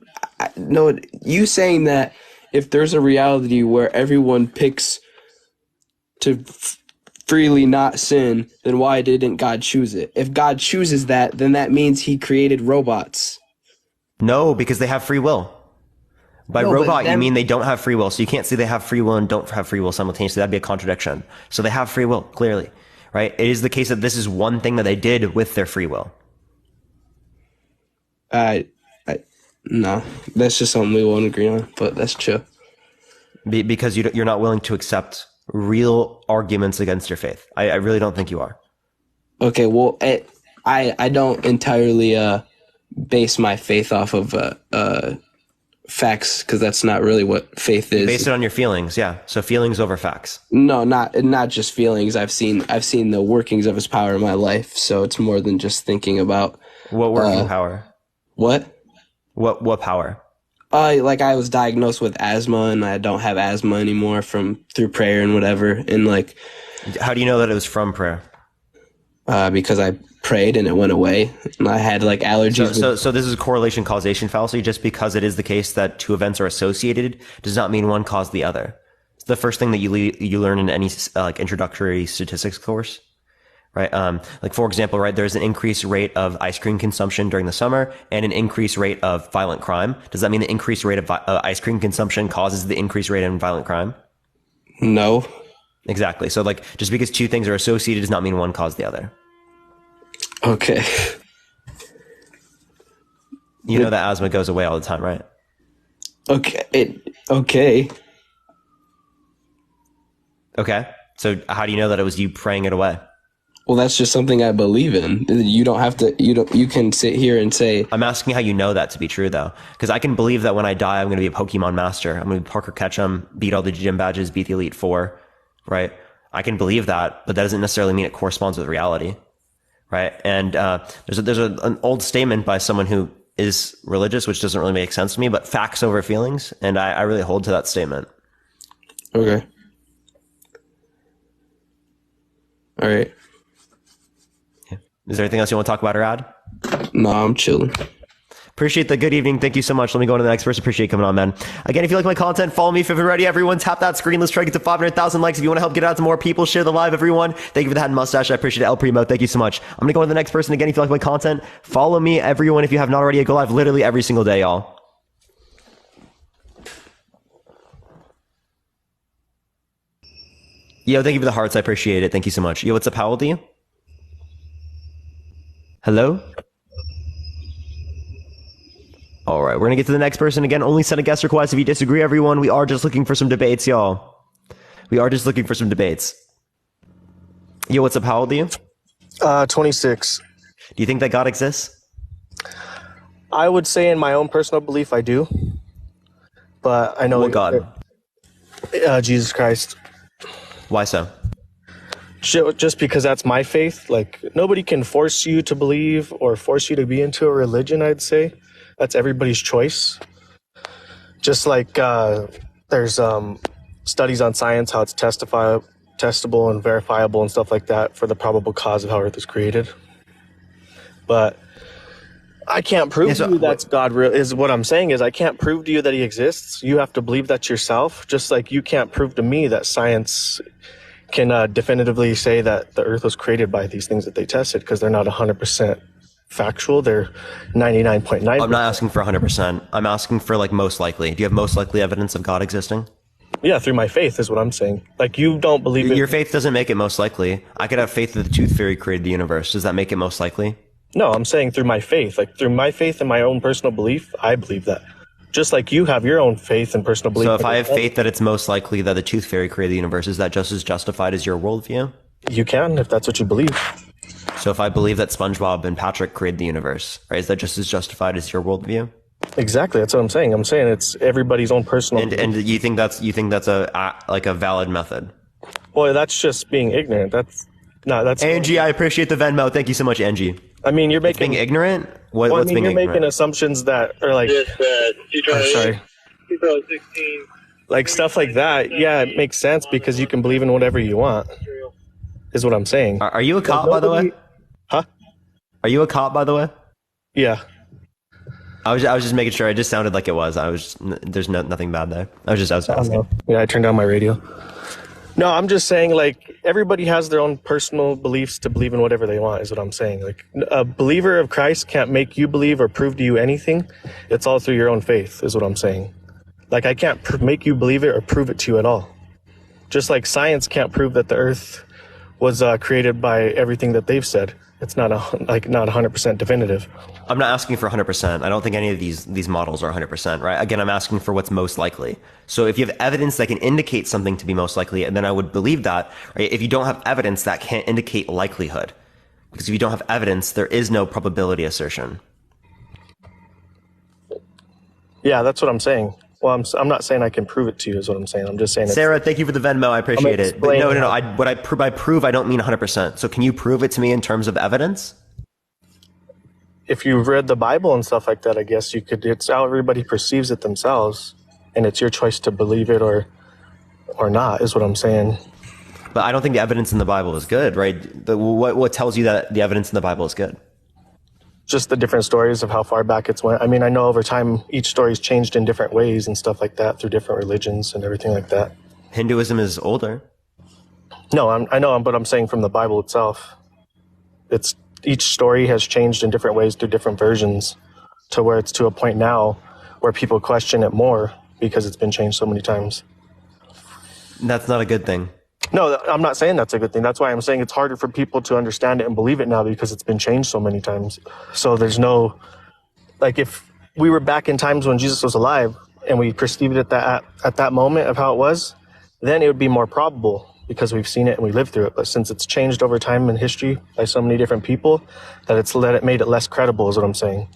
you saying that if there's a reality where everyone picks to freely not sin, then why didn't God choose it? If God chooses that, then that means he created robots. No, because they have free will. By robot, you mean they don't have free will. So you can't say they have free will and don't have free will simultaneously. That'd be a contradiction. So they have free will, clearly, right? It is the case that this is one thing that they did with their free will. No, that's just something we won't agree on, but that's chill. Because you're not willing to accept real arguments against your faith. I really don't think you are. Okay, well, I don't entirely base my faith off of facts, because that's not really what faith is. Base it on your feelings, yeah. So feelings over facts. No, not just feelings. I've seen the workings of his power in my life, so it's more than just thinking about what working power. What? What power? Like I was diagnosed with asthma, and I don't have asthma anymore through prayer and whatever. And like, how do you know that it was from prayer? Because I prayed and it went away, and I had like allergies. So this is a correlation causation fallacy. Just because it is the case that two events are associated does not mean one caused the other. It's the first thing that you learn in any like introductory statistics course. Right. Like, for example, right, there's an increased rate of ice cream consumption during the summer and an increased rate of violent crime. Does that mean the increased rate of ice cream consumption causes the increased rate in violent crime? No. Exactly. So like, just because two things are associated does not mean one caused the other. Okay. You know that asthma goes away all the time, right? Okay. Okay. Okay. So how do you know that it was you praying it away? Well, that's just something I believe in. You don't have to. You can sit here and say. I'm asking how you know that to be true, though, because I can believe that when I die, I'm going to be a Pokemon master. I'm going to be Parker Ketchum, beat all the gym badges, beat the Elite Four, right? I can believe that, but that doesn't necessarily mean it corresponds with reality, right? And there's an old statement by someone who is religious, which doesn't really make sense to me, but facts over feelings, and I really hold to that statement. Okay. All right. Is there anything else you want to talk about or add? No, I'm chilling. Appreciate the good evening. Thank you so much. Let me go on to the next person. Appreciate you coming on, man. Again, if you like my content, follow me. If you're ready, everyone, tap that screen. Let's try to get to 500,000 likes. If you want to help get it out to more people, share the live, everyone. Thank you for the hat and mustache. I appreciate it. El Primo, thank you so much. I'm going to go on to the next person. Again, if you like my content, follow me, everyone. If you have not already, I go live literally every single day, y'all. Yo, thank you for the hearts. I appreciate it. Thank you so much. Yo, what's up? How old are you? Hello? All right, we're going to get to the next person. Again, only send a guest request if you disagree, everyone. We are just looking for some debates, y'all. We are just looking for some debates. Yo, what's up? How old are you? 26. Do you think that God exists? I would say in my own personal belief, I do. But I know... What God? Jesus Christ. Why so? Just because that's my faith. Like, nobody can force you to believe or force you to be into a religion, I'd say. That's everybody's choice. Just like there's studies on science, how it's testable and verifiable and stuff like that for the probable cause of how Earth was created. But I can't prove to you that's God real. Is what I'm saying is I can't prove to you that he exists. You have to believe that yourself. Just like you can't prove to me that science can definitively say that the Earth was created by these things that they tested, because they're not 100% factual. They're 99.9%. I'm not asking for 100%. I'm asking for like most likely. Do you have most likely evidence of God existing? Yeah, through my faith is what I'm saying. Like, you don't believe it. Your faith doesn't make it most likely. I could have faith that the tooth fairy created the universe. Does that make it most likely? No, I'm saying through my faith. Like, through my faith and my own personal belief, I believe that. Just like you have your own faith and personal belief. So if I have faith that it's most likely that the tooth fairy created the universe, is that just as justified as your worldview? You can, if that's what you believe. So if I believe that SpongeBob and Patrick created the universe, right, is that just as justified as your worldview? Exactly. That's what I'm saying. I'm saying it's everybody's own personal. And you think that's a valid method? Well, that's just being ignorant. That's Angie, I appreciate the Venmo. Thank you so much, Angie. I mean, you're making being ignorant. What's being ignorant? You're making assumptions that are like. Sorry. Like stuff like that. Yeah, it makes sense because you can believe in whatever you want. Is what I'm saying. Are you a cop, by the way? Huh? Are you a cop, by the way? Yeah. I was just making sure. It just sounded like it was. There's nothing bad there. I was asking. Yeah, I turned down my radio. No, I'm just saying, like, everybody has their own personal beliefs to believe in whatever they want, is what I'm saying. Like, a believer of Christ can't make you believe or prove to you anything. It's all through your own faith, is what I'm saying. Like, I can't make you believe it or prove it to you at all. Just like science can't prove that the earth was created by everything that they've said. It's not 100% definitive. I'm not asking for 100%. I don't think any of these models are 100%, right? Again, I'm asking for what's most likely. So if you have evidence that can indicate something to be most likely, then I would believe that, right? If you don't have evidence, that can't indicate likelihood. Because if you don't have evidence, there is no probability assertion. Yeah, that's what I'm saying. Well, I'm not saying I can prove it to you is what I'm saying. I'm just saying Sarah, thank you for the Venmo. I appreciate it. But no. By prove, I don't mean 100%. So can you prove it to me in terms of evidence? If you've read the Bible and stuff like that, I guess you could. It's how everybody perceives it themselves, and it's your choice to believe it or not, is what I'm saying. But I don't think the evidence in the Bible is good, right? What tells you that the evidence in the Bible is good? Just the different stories of how far back it's went. I mean, I know over time each story's changed in different ways and stuff like that through different religions and everything like that. Hinduism is older. No, I know, but I'm saying from the Bible itself. It's each story has changed in different ways through different versions to where it's to a point now where people question it more because it's been changed so many times. That's not a good thing. No, I'm not saying that's a good thing. That's why I'm saying it's harder for people to understand it and believe it now because it's been changed so many times. So there's no, like if we were back in times when Jesus was alive and we perceived it at that moment of how it was, then it would be more probable because we've seen it and we lived through it. But since it's changed over time in history by so many different people, that it made it less credible is what I'm saying.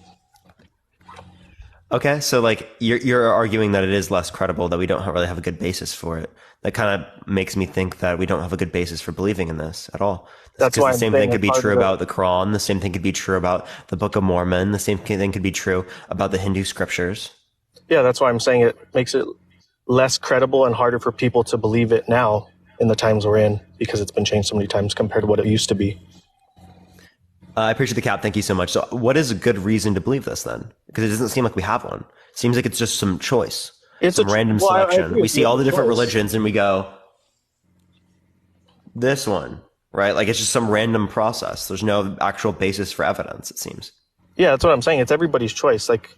Okay, so like you're arguing that it is less credible, that we don't really have a good basis for it. That kind of makes me think that we don't have a good basis for believing in this at all. That's why the same thing could be true about the Quran. The same thing could be true about the Book of Mormon. The same thing could be true about the Hindu scriptures. Yeah, that's why I'm saying it makes it less credible and harder for people to believe it now in the times we're in because it's been changed so many times compared to what it used to be. I appreciate the cap. Thank you so much. So what is a good reason to believe this then? Because it doesn't seem like we have one. It seems like it's just some choice. It's some random selection. We see all the different religions and we go, this one, right? Like it's just some random process. There's no actual basis for evidence, it seems. Yeah, that's what I'm saying. It's everybody's choice. Like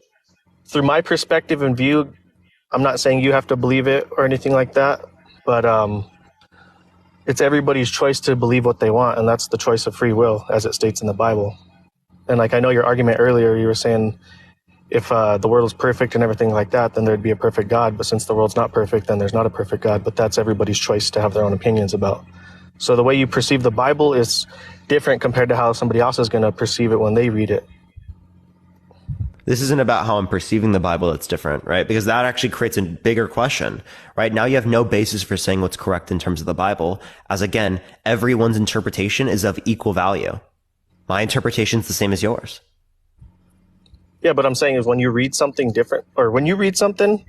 through my perspective and view, I'm not saying you have to believe it or anything like that, but it's everybody's choice to believe what they want, and that's the choice of free will, as it states in the Bible. And like I know your argument earlier, you were saying if the world was perfect and everything like that, then there'd be a perfect God. But since the world's not perfect, then there's not a perfect God. But that's everybody's choice to have their own opinions about. So the way you perceive the Bible is different compared to how somebody else is going to perceive it when they read it. This isn't about how I'm perceiving the Bible that's different, right? Because that actually creates a bigger question, right? Now you have no basis for saying what's correct in terms of the Bible, as again, everyone's interpretation is of equal value. My interpretation is the same as yours. Yeah, but I'm saying is when you read something different, or when you read something,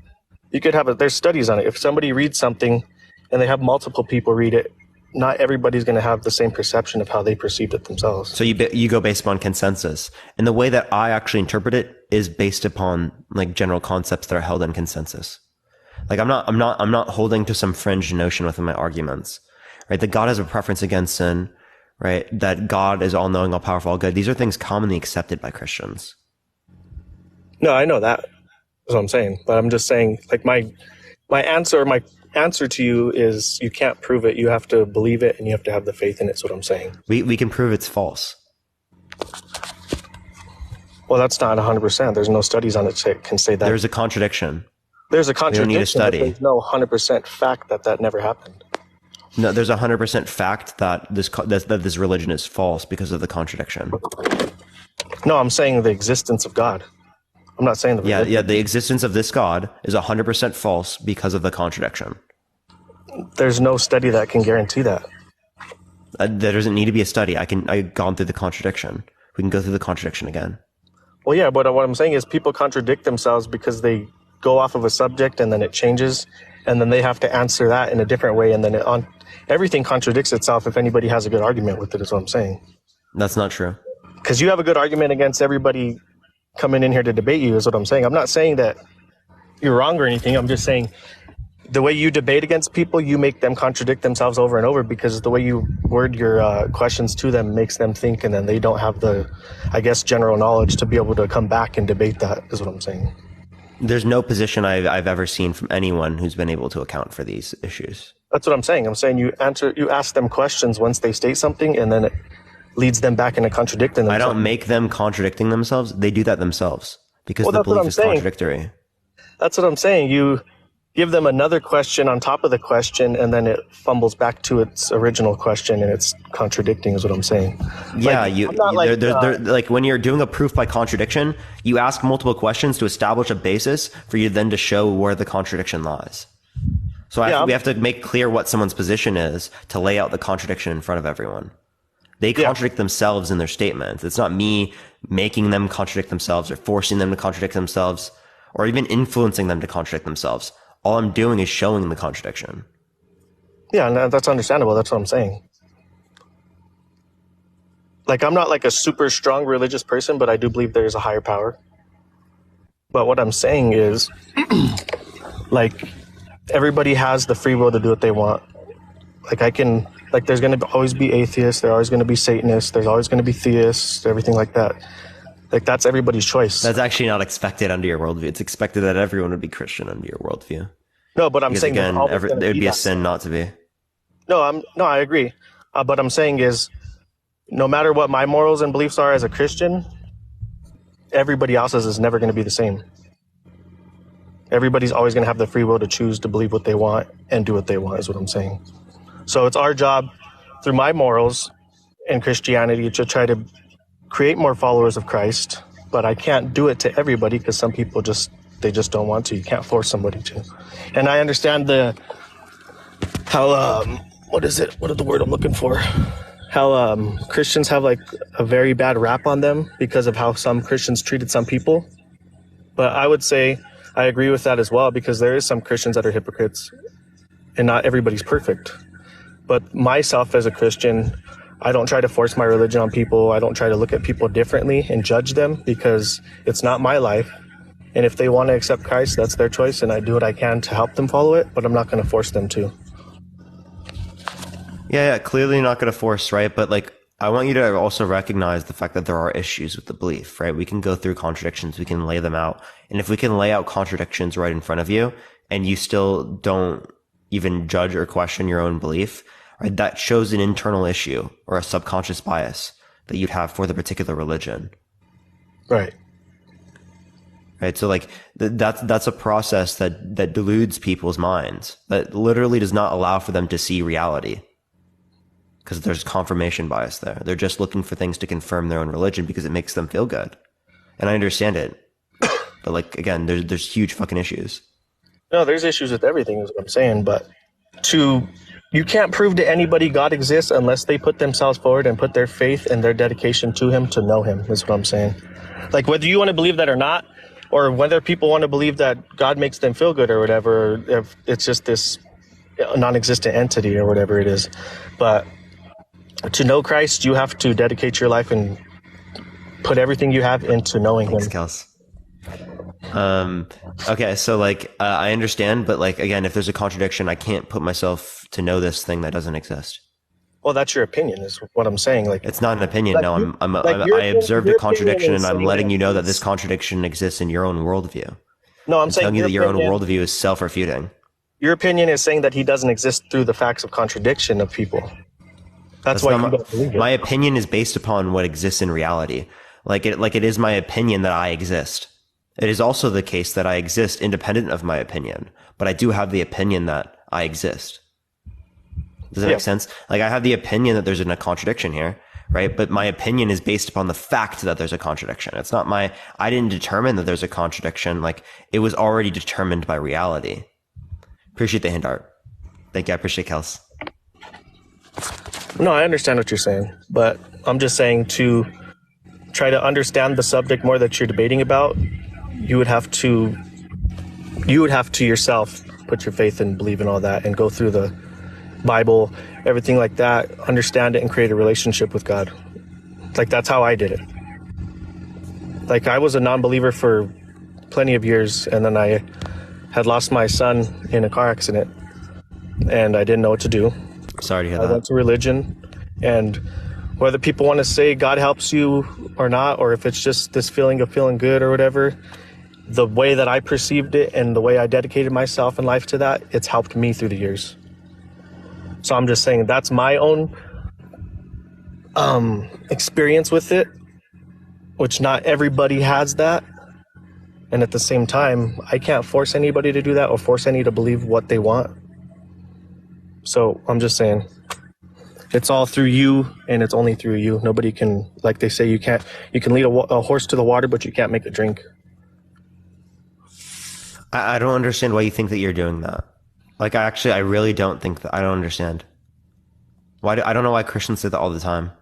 you could have there's studies on it. If somebody reads something and they have multiple people read it, not everybody's going to have the same perception of how they perceived it themselves. So you go based upon consensus. And the way that I actually interpret it is based upon like general concepts that are held in consensus. Like I'm not holding to some fringe notion within my arguments, right? That God has a preference against sin, right? That God is all knowing, all powerful, all good. These are things commonly accepted by Christians. No, I know that. That's what I'm saying. But I'm just saying, like my answer to you is you can't prove it. You have to believe it and you have to have the faith in it. Is what I'm saying. We can prove it's false. Well, that's not 100%. There's no studies on it that can say that. There's a contradiction. There's a contradiction. You don't need a study. There's no 100% fact that never happened. No, there's 100% fact that this religion is false because of the contradiction. No, I'm saying the existence of God. I'm not saying the Yeah, the existence of this God is 100% false because of the contradiction. There's no study that can guarantee that. There doesn't need to be a study. I've gone through the contradiction. We can go through the contradiction again. Well, yeah, but what I'm saying is people contradict themselves because they go off of a subject and then it changes, and then they have to answer that in a different way, and then everything contradicts itself if anybody has a good argument with it, is what I'm saying. That's not true. Because you have a good argument against everybody coming in here to debate you, is what I'm saying. I'm not saying that you're wrong or anything. I'm just saying the way you debate against people, you make them contradict themselves over and over, because the way you word your questions to them makes them think, and then they don't have the, I guess, general knowledge to be able to come back and debate that, is what I'm saying. There's no position I've ever seen from anyone who's been able to account for these issues. That's what I'm saying. I'm saying you ask them questions once they state something, and then it leads them back into contradicting themselves. I don't make them contradicting themselves. They do that themselves because the belief is contradictory. That's what I'm saying. You give them another question on top of the question, and then it fumbles back to its original question, and it's contradicting, is what I'm saying. Yeah, like when you're doing a proof by contradiction, you ask multiple questions to establish a basis for you then to show where the contradiction lies. So we have to make clear what someone's position is to lay out the contradiction in front of everyone. They contradict themselves in their statements. It's not me making them contradict themselves or forcing them to contradict themselves or even influencing them to contradict themselves. All I'm doing is showing the contradiction. Yeah, and that's understandable. That's what I'm saying. Like, I'm not like a super strong religious person, but I do believe there is a higher power. But what I'm saying is, like, everybody has the free will to do what they want. Like, there's going to always be atheists. There's always going to be Satanists. There's always going to be theists, everything like that. Like, that's everybody's choice. That's actually not expected under your worldview. It's expected that everyone would be Christian under your worldview. No, but I'm saying again, it would be a sin not to be. No, I agree. But I'm saying is, no matter what my morals and beliefs are as a Christian, everybody else's is never going to be the same. Everybody's always going to have the free will to choose to believe what they want and do what they want, is what I'm saying. So it's our job through my morals and Christianity to try to create more followers of Christ, but I can't do it to everybody because some people just don't want to. You can't force somebody to. And I understand what is the word I'm looking for? How Christians have like a very bad rap on them because of how some Christians treated some people. But I would say I agree with that as well, because there is some Christians that are hypocrites and not everybody's perfect. But myself as a Christian, I don't try to force my religion on people. I don't try to look at people differently and judge them, because it's not my life. And if they want to accept Christ, that's their choice, and I do what I can to help them follow it, but I'm not going to force them to. Yeah, clearly not going to force, right? But like, I want you to also recognize the fact that there are issues with the belief, right? We can go through contradictions, we can lay them out. And if we can lay out contradictions right in front of you and you still don't even judge or question your own belief, right, that shows an internal issue or a subconscious bias that you'd have for the particular religion. Right. Right. So like that's a process that deludes people's minds, that literally does not allow for them to see reality, because there's confirmation bias there. They're just looking for things to confirm their own religion because it makes them feel good. And I understand it. But like, again, there's huge fucking issues. No, there's issues with everything, is what I'm saying. But you can't prove to anybody God exists unless they put themselves forward and put their faith and their dedication to him to know him, is what I'm saying. Like, whether you want to believe that or not, or whether people want to believe that God makes them feel good or whatever, or if it's just this non-existent entity or whatever it is. But to know Christ, you have to dedicate your life and put everything you have into knowing him. Thanks, Kels. Okay, so like, I understand, but like, again, if there's a contradiction, I can't put myself to know this thing that doesn't exist. Well, that's your opinion, is what I'm saying. Like, it's not an opinion. No, I observed a contradiction, and I'm letting you know that this contradiction exists in your own worldview. No, I'm saying telling you that your own worldview is self-refuting. Your opinion is saying that he doesn't exist through the facts of contradiction of people. That's why you don't believe it. My opinion is based upon what exists in reality. Like it is my opinion that I exist. It is also the case that I exist independent of my opinion, but I do have the opinion that I exist. Does that make sense? Like, I have the opinion that there's a contradiction here, right? But my opinion is based upon the fact that there's a contradiction. It's not I didn't determine that there's a contradiction. Like, it was already determined by reality. Appreciate the hand art. Thank you. I appreciate Kels. No, I understand what you're saying, but I'm just saying to try to understand the subject more that you're debating about, you would have to yourself put your faith and believe in all that and go through the Bible, everything like that, understand it and create a relationship with God. Like, that's how I did it. Like, I was a non-believer for plenty of years, and then I had lost my son in a car accident, and I didn't know what to do. Sorry to hear I that. went to religion, and whether people want to say God helps you or not, or if it's just this feeling of feeling good or whatever, the way that I perceived it and the way I dedicated myself in life to that, it's helped me through the years. So I'm just saying that's my own experience with it, which not everybody has that. And at the same time, I can't force anybody to do that or force any to believe what they want. So I'm just saying, it's all through you, and it's only through you. Nobody can, like they say, you can lead a horse to the water, but you can't make it drink. I don't understand why you think that you're doing that. Like, I really don't think that. I don't understand. I don't know why Christians say that all the time.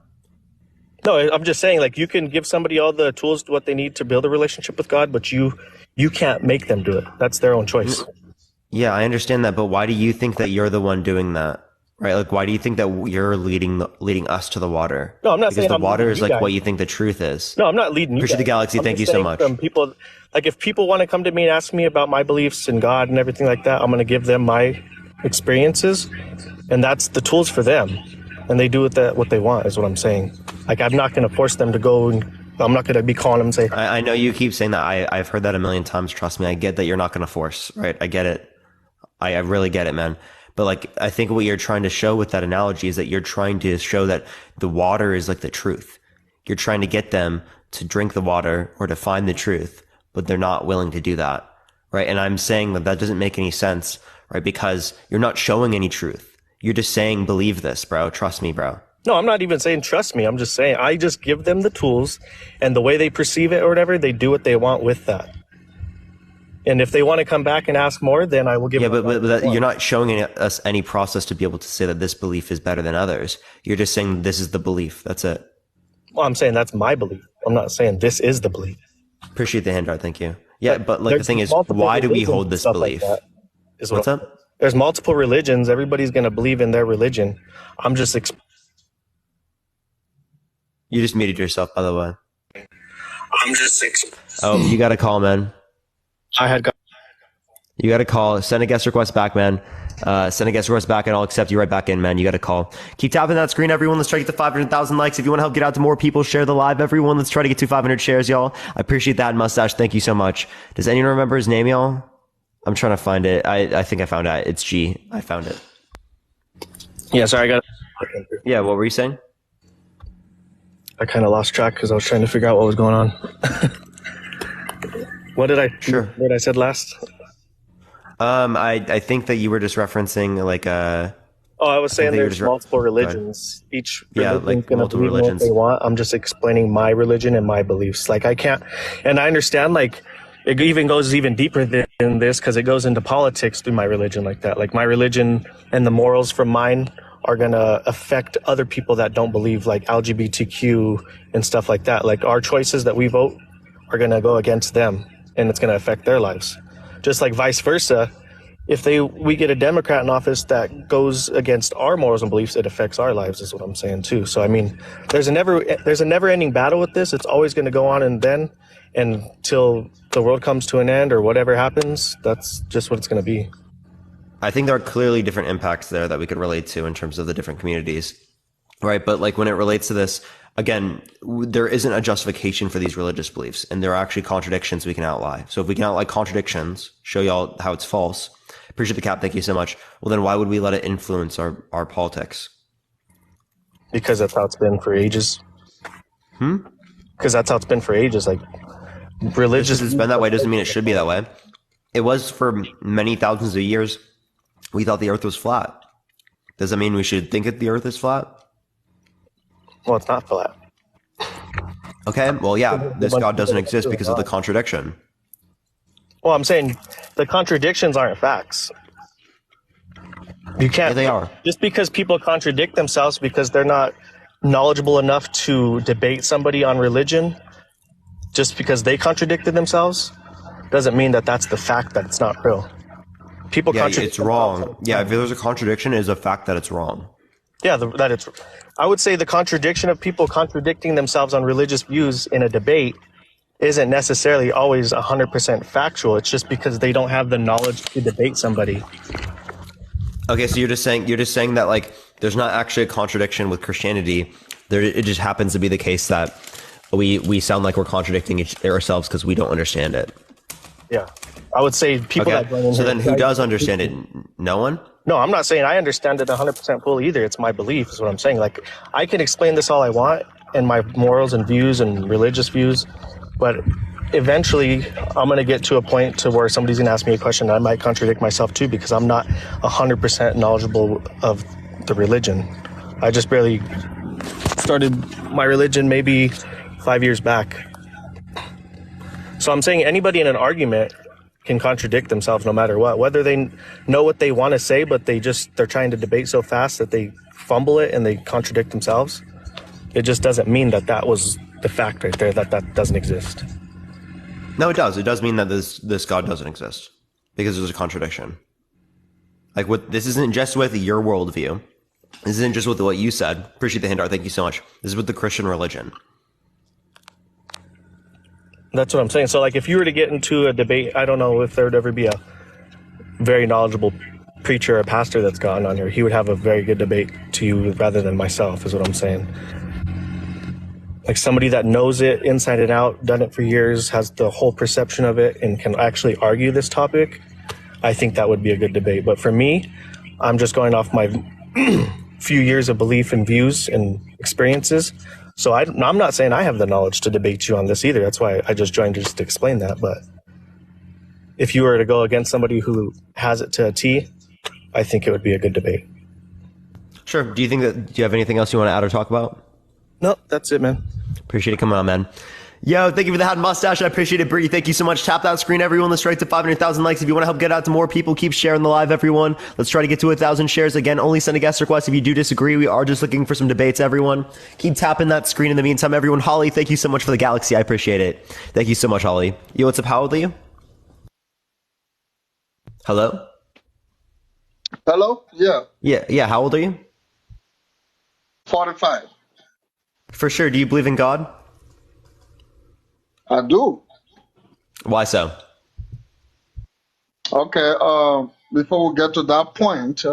No, I'm just saying, like, you can give somebody all the tools, what they need to build a relationship with God, but you can't make them do it. That's their own choice. Yeah, I understand that, but why do you think that you're the one doing that? Right? Like, why do you think that you're leading us to the water? No, I'm not because saying the I'm water is leading you like guys. what you think the truth is. No, I'm not leading you. Appreciate the guys. galaxy. I'm Thank you just so saying much. From people, like, if people want to come to me and ask me about my beliefs in God and everything like that, I'm going to give them my experiences, and that's the tools for them, and they do with that what they want. Is what I'm saying. Like, I'm not going to force them to go, and I'm not going to be calling them and say. I know you keep saying that. I've heard that a million times. Trust me, I get that you're not going to force. Right? I get it. I really get it, man. But, like, I think what you're trying to show with that analogy is that you're trying to show that the water is like the truth. You're trying to get them to drink the water or to find the truth, but they're not willing to do that, right? And I'm saying that doesn't make any sense, right? Because you're not showing any truth. You're just saying, believe this, bro. Trust me, bro. No, I'm not even saying trust me. I'm just saying I just give them the tools, and the way they perceive it or whatever, they do what they want with that. And if they want to come back and ask more, then I will give them. Yeah, but you're not showing us any process to be able to say that this belief is better than others. You're just saying this is the belief. That's it. Well, I'm saying that's my belief. I'm not saying this is the belief. Appreciate the hand art. Thank you. Yeah, but like the thing is, why do we hold this belief? What's up? There's multiple religions. Everybody's going to believe in their religion. I'm just. You just muted yourself, by the way. I'm just. Oh, you got a call, man. You got to call. Send a guest request back, man. Send a guest request back, and I'll accept you right back in, man. You got to call. Keep tapping that screen, everyone. Let's try to get to 500,000 likes. If you want to help get out to more people, share the live, everyone. Let's try to get to 500 shares, y'all. I appreciate that, Mustache. Thank you so much. Does anyone remember his name, y'all? I'm trying to find it. I think I found it. It's G. I found it. Yeah, sorry, I got. Yeah, what were you saying? I kind of lost track because I was trying to figure out what was going on. What did I said last? I think that you were just referencing like I was saying there's multiple religions. Each religion's gonna believe what they want. I'm just explaining my religion and my beliefs. Like, I can't, and I understand, like, it even goes even deeper than this because it goes into politics through my religion like that. Like, my religion and the morals from mine are gonna affect other people that don't believe, like LGBTQ and stuff like that. Like, our choices that we vote are gonna go against them, and it's gonna affect their lives. Just like vice versa, if we get a Democrat in office that goes against our morals and beliefs, it affects our lives, is what I'm saying too. So I mean, there's a never-ending battle with this. It's always going to go on until the world comes to an end or whatever happens. That's just what it's going to be. I think there are clearly different impacts there that we could relate to in terms of the different communities, right? But like when it relates to this, again, there isn't a justification for these religious beliefs, and there are actually contradictions we can outline. So if we can outline contradictions, show y'all how it's false. Appreciate the cap. Thank you so much. Well, then why would we let it influence our politics? Because that's how it's been for ages. Because that's how it's been for ages. Like, religious. It's been that way doesn't mean it should be that way. It was for many thousands of years. We thought the earth was flat. Does that mean we should think that the earth is flat? Well, it's not flat. Okay, well, yeah, this God doesn't exist because of the contradiction. Well, I'm saying the contradictions aren't facts. You can't. Yeah, they are. Just because people contradict themselves because they're not knowledgeable enough to debate somebody on religion, just because they contradicted themselves, doesn't mean that that's the fact that it's not real. People Yeah, contradict it's themselves. wrong. Yeah, if there's a contradiction, it is a fact that it's wrong. Yeah, that it's. I would say the contradiction of people contradicting themselves on religious views in a debate isn't necessarily always 100% factual. It's just because they don't have the knowledge to debate somebody. Okay, so you're just saying that like there's not actually a contradiction with Christianity. It just happens to be the case that we sound like we're contradicting ourselves because we don't understand it. Yeah, I would say people that. So then, who does understand it? No one. No, I'm not saying I understand it 100% fully either. It's my belief, is what I'm saying. Like, I can explain this all I want and my morals and views and religious views, but eventually I'm going to get to a point to where somebody's going to ask me a question and I might contradict myself too because I'm not 100% knowledgeable of the religion. I just barely started my religion maybe 5 years back. So I'm saying anybody in an argument can contradict themselves no matter what, whether they know what they want to say, but they're trying to debate so fast that they fumble it and they contradict themselves. It just doesn't mean that was the fact right there, that doesn't exist. No, it does. It does mean that this God doesn't exist because there's a contradiction. Like this isn't just with your worldview. This isn't just with what you said. Appreciate the hint, Art. Thank you so much. This is with the Christian religion. That's what I'm saying. So, like, if you were to get into a debate, I don't know if there would ever be a very knowledgeable preacher or pastor that's gotten on here. He would have a very good debate to you rather than myself, is what I'm saying. Like somebody that knows it inside and out, done it for years, has the whole perception of it, and can actually argue this topic, I think that would be a good debate. But for me, I'm just going off my few years of belief and views and experiences. So I'm not saying I have the knowledge to debate you on this either. That's why I just joined just to explain that. But if you were to go against somebody who has it to a T, I think it would be a good debate. Sure. Do you have anything else you want to add or talk about? No, that's it, man. Appreciate it coming on, man. Yo, thank you for the hat mustache. I appreciate it, Bree. Thank you so much. Tap that screen, everyone. Let's try to 500,000 likes. If you want to help get out to more people, keep sharing the live, everyone. Let's try to get to 1,000 shares. Again, only send a guest request if you do disagree. We are just looking for some debates, everyone. Keep tapping that screen in the meantime, everyone. Holly, thank you so much for the galaxy. I appreciate it. Thank you so much, Holly. Yo, what's up? How old are you? Hello? Hello? Yeah. Yeah. How old are you? 45. For sure. Do you believe in God? I do. Why so? Okay. Before we get to that point,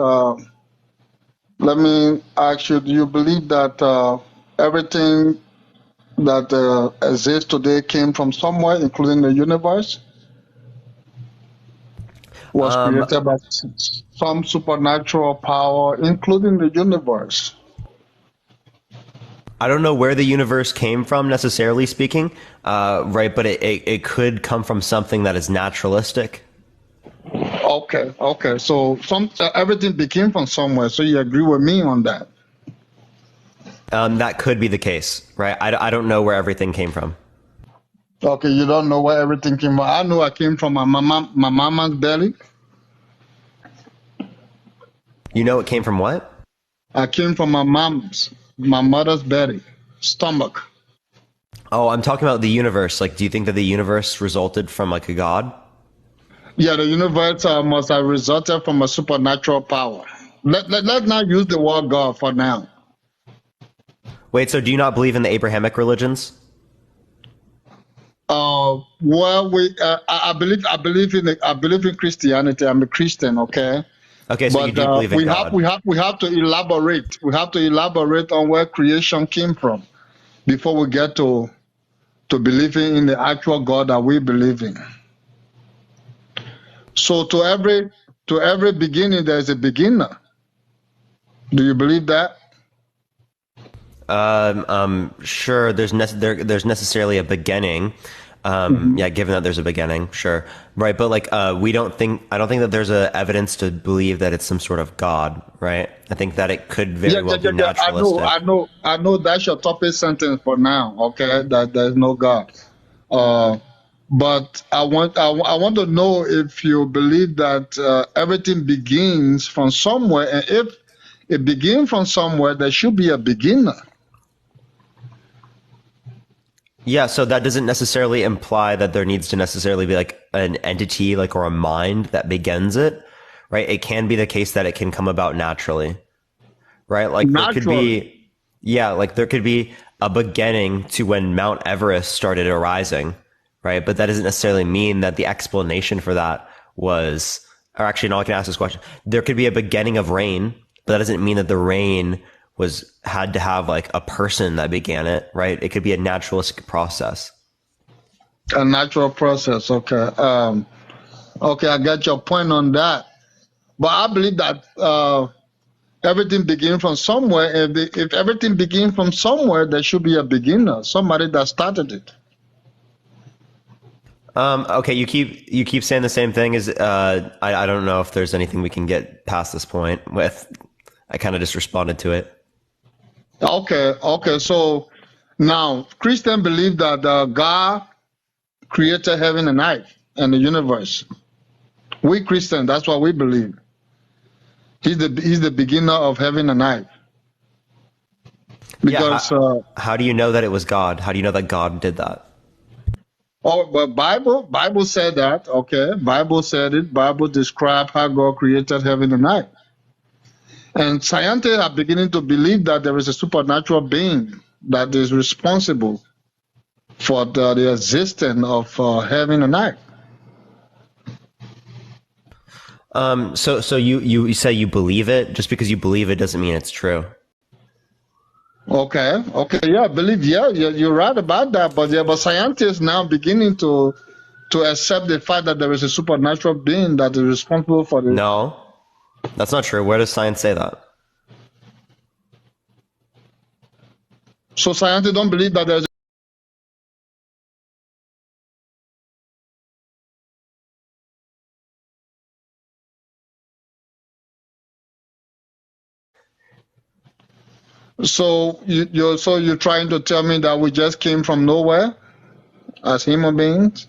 let me ask you, do you believe that everything that exists today came from somewhere, including the universe? Was created by some supernatural power, including the universe? I don't know where the universe came from necessarily speaking, right? But it could come from something that is naturalistic. Okay. So everything became from somewhere. So you agree with me on that? That could be the case, right? I don't know where everything came from. Okay, you don't know where everything came from. I know I came from my mama's belly. You know it came from what? I came from my mother's belly, stomach. Oh, I'm talking about the universe. Like, do you think that the universe resulted from like a god? Yeah, the universe must have resulted from a supernatural power. Let's not use the word God for now. Wait, so do you not believe in the Abrahamic religions? Well, I believe in Christianity. I'm a Christian, okay. Okay, so you do believe in God. We have to elaborate. We have to elaborate on where creation came from before we get to believing in the actual God that we believe in. So to every beginning, there's a beginner. Do you believe that? Sure. There's necessarily a beginning. Yeah, given that there's a beginning, sure. Right. But like, I don't think that there's a evidence to believe that it's some sort of God, right? I think that it could very well be naturalistic. I know that's your topic sentence for now. Okay. That there's no God. But I want to know if you believe that everything begins from somewhere, and if it begins from somewhere, there should be a beginner. Yeah, so that doesn't necessarily imply that there needs to necessarily be like an entity, like, or a mind that begins it, right? It can be the case that it can come about naturally, right? Like there could be, like there could be a beginning to when Mount Everest started arising, right? But that doesn't necessarily mean that the explanation for that was, or actually, no, I can ask this question. There could be a beginning of rain, but that doesn't mean that the rain had to have like a person that began it, right? It could be a naturalistic process. A natural process, okay. Okay, I got your point on that. But I believe that everything begins from somewhere. If everything begins from somewhere, there should be a beginner, somebody that started it. Okay, you keep saying the same thing. I don't know if there's anything we can get past this point with. I kind of just responded to it. Okay. So now Christians believe that God created heaven and earth and the universe. We Christians, that's what we believe. He's the beginner of heaven and earth. Because how do you know that it was God? How do you know that God did that? Oh, but Bible said that. Okay, Bible said it. Bible described how God created heaven and earth. And scientists are beginning to believe that there is a supernatural being that is responsible for the existence of heaven and earth. So you say you believe it. Just because you believe it doesn't mean it's true. Okay, yeah, I believe, you're right about that. But scientists now beginning to accept the fact that there is a supernatural being that is responsible for the. No, that's not true. Where does science say that? So scientists don't believe that there's. So you're trying to tell me that we just came from nowhere as human beings?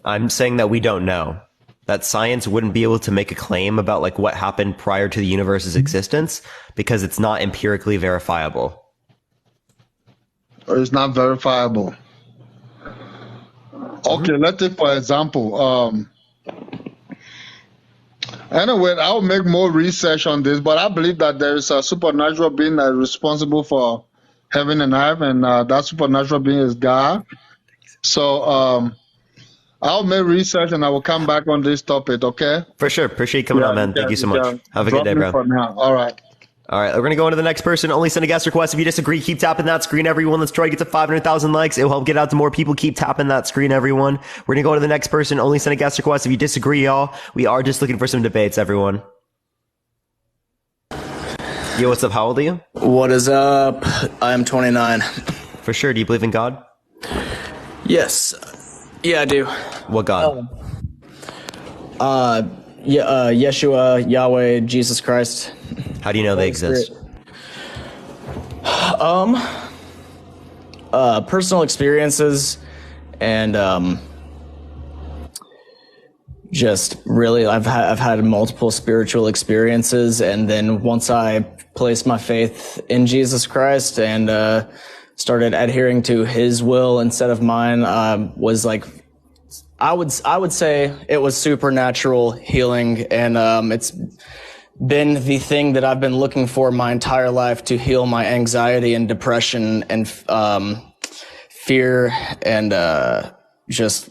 I'm saying that we don't know. That science wouldn't be able to make a claim about like what happened prior to the universe's existence because it's not empirically verifiable. Or it's not verifiable. Okay, let's take for example. Anyway, I'll make more research on this, but I believe that there is a supernatural being that is responsible for heaven and earth, and that supernatural being is God. So I'll make research and I will come back on this topic, okay? For sure. Appreciate you coming on, man. Thank you so much. Have a good day, bro. For now. All right. All right, we're going to go on to the next person. Only send a guest request. If you disagree, keep tapping that screen, everyone. Let's try to get to 500,000 likes. It will help get out to more people. Keep tapping that screen, everyone. We're going to go on to the next person. Only send a guest request. If you disagree, y'all, we are just looking for some debates, everyone. Yo, what's up? How old are you? What is up? I'm 29. For sure. Do you believe in God? Yes. Yeah, I do. What God? Yeshua, Yahweh, Jesus Christ. How do you know they exist? Personal experiences and just really I've had multiple spiritual experiences, and then once I placed my faith in Jesus Christ and started adhering to his will instead of mine, was like I would say it was supernatural healing, and it's been the thing that I've been looking for my entire life to heal my anxiety and depression and fear and just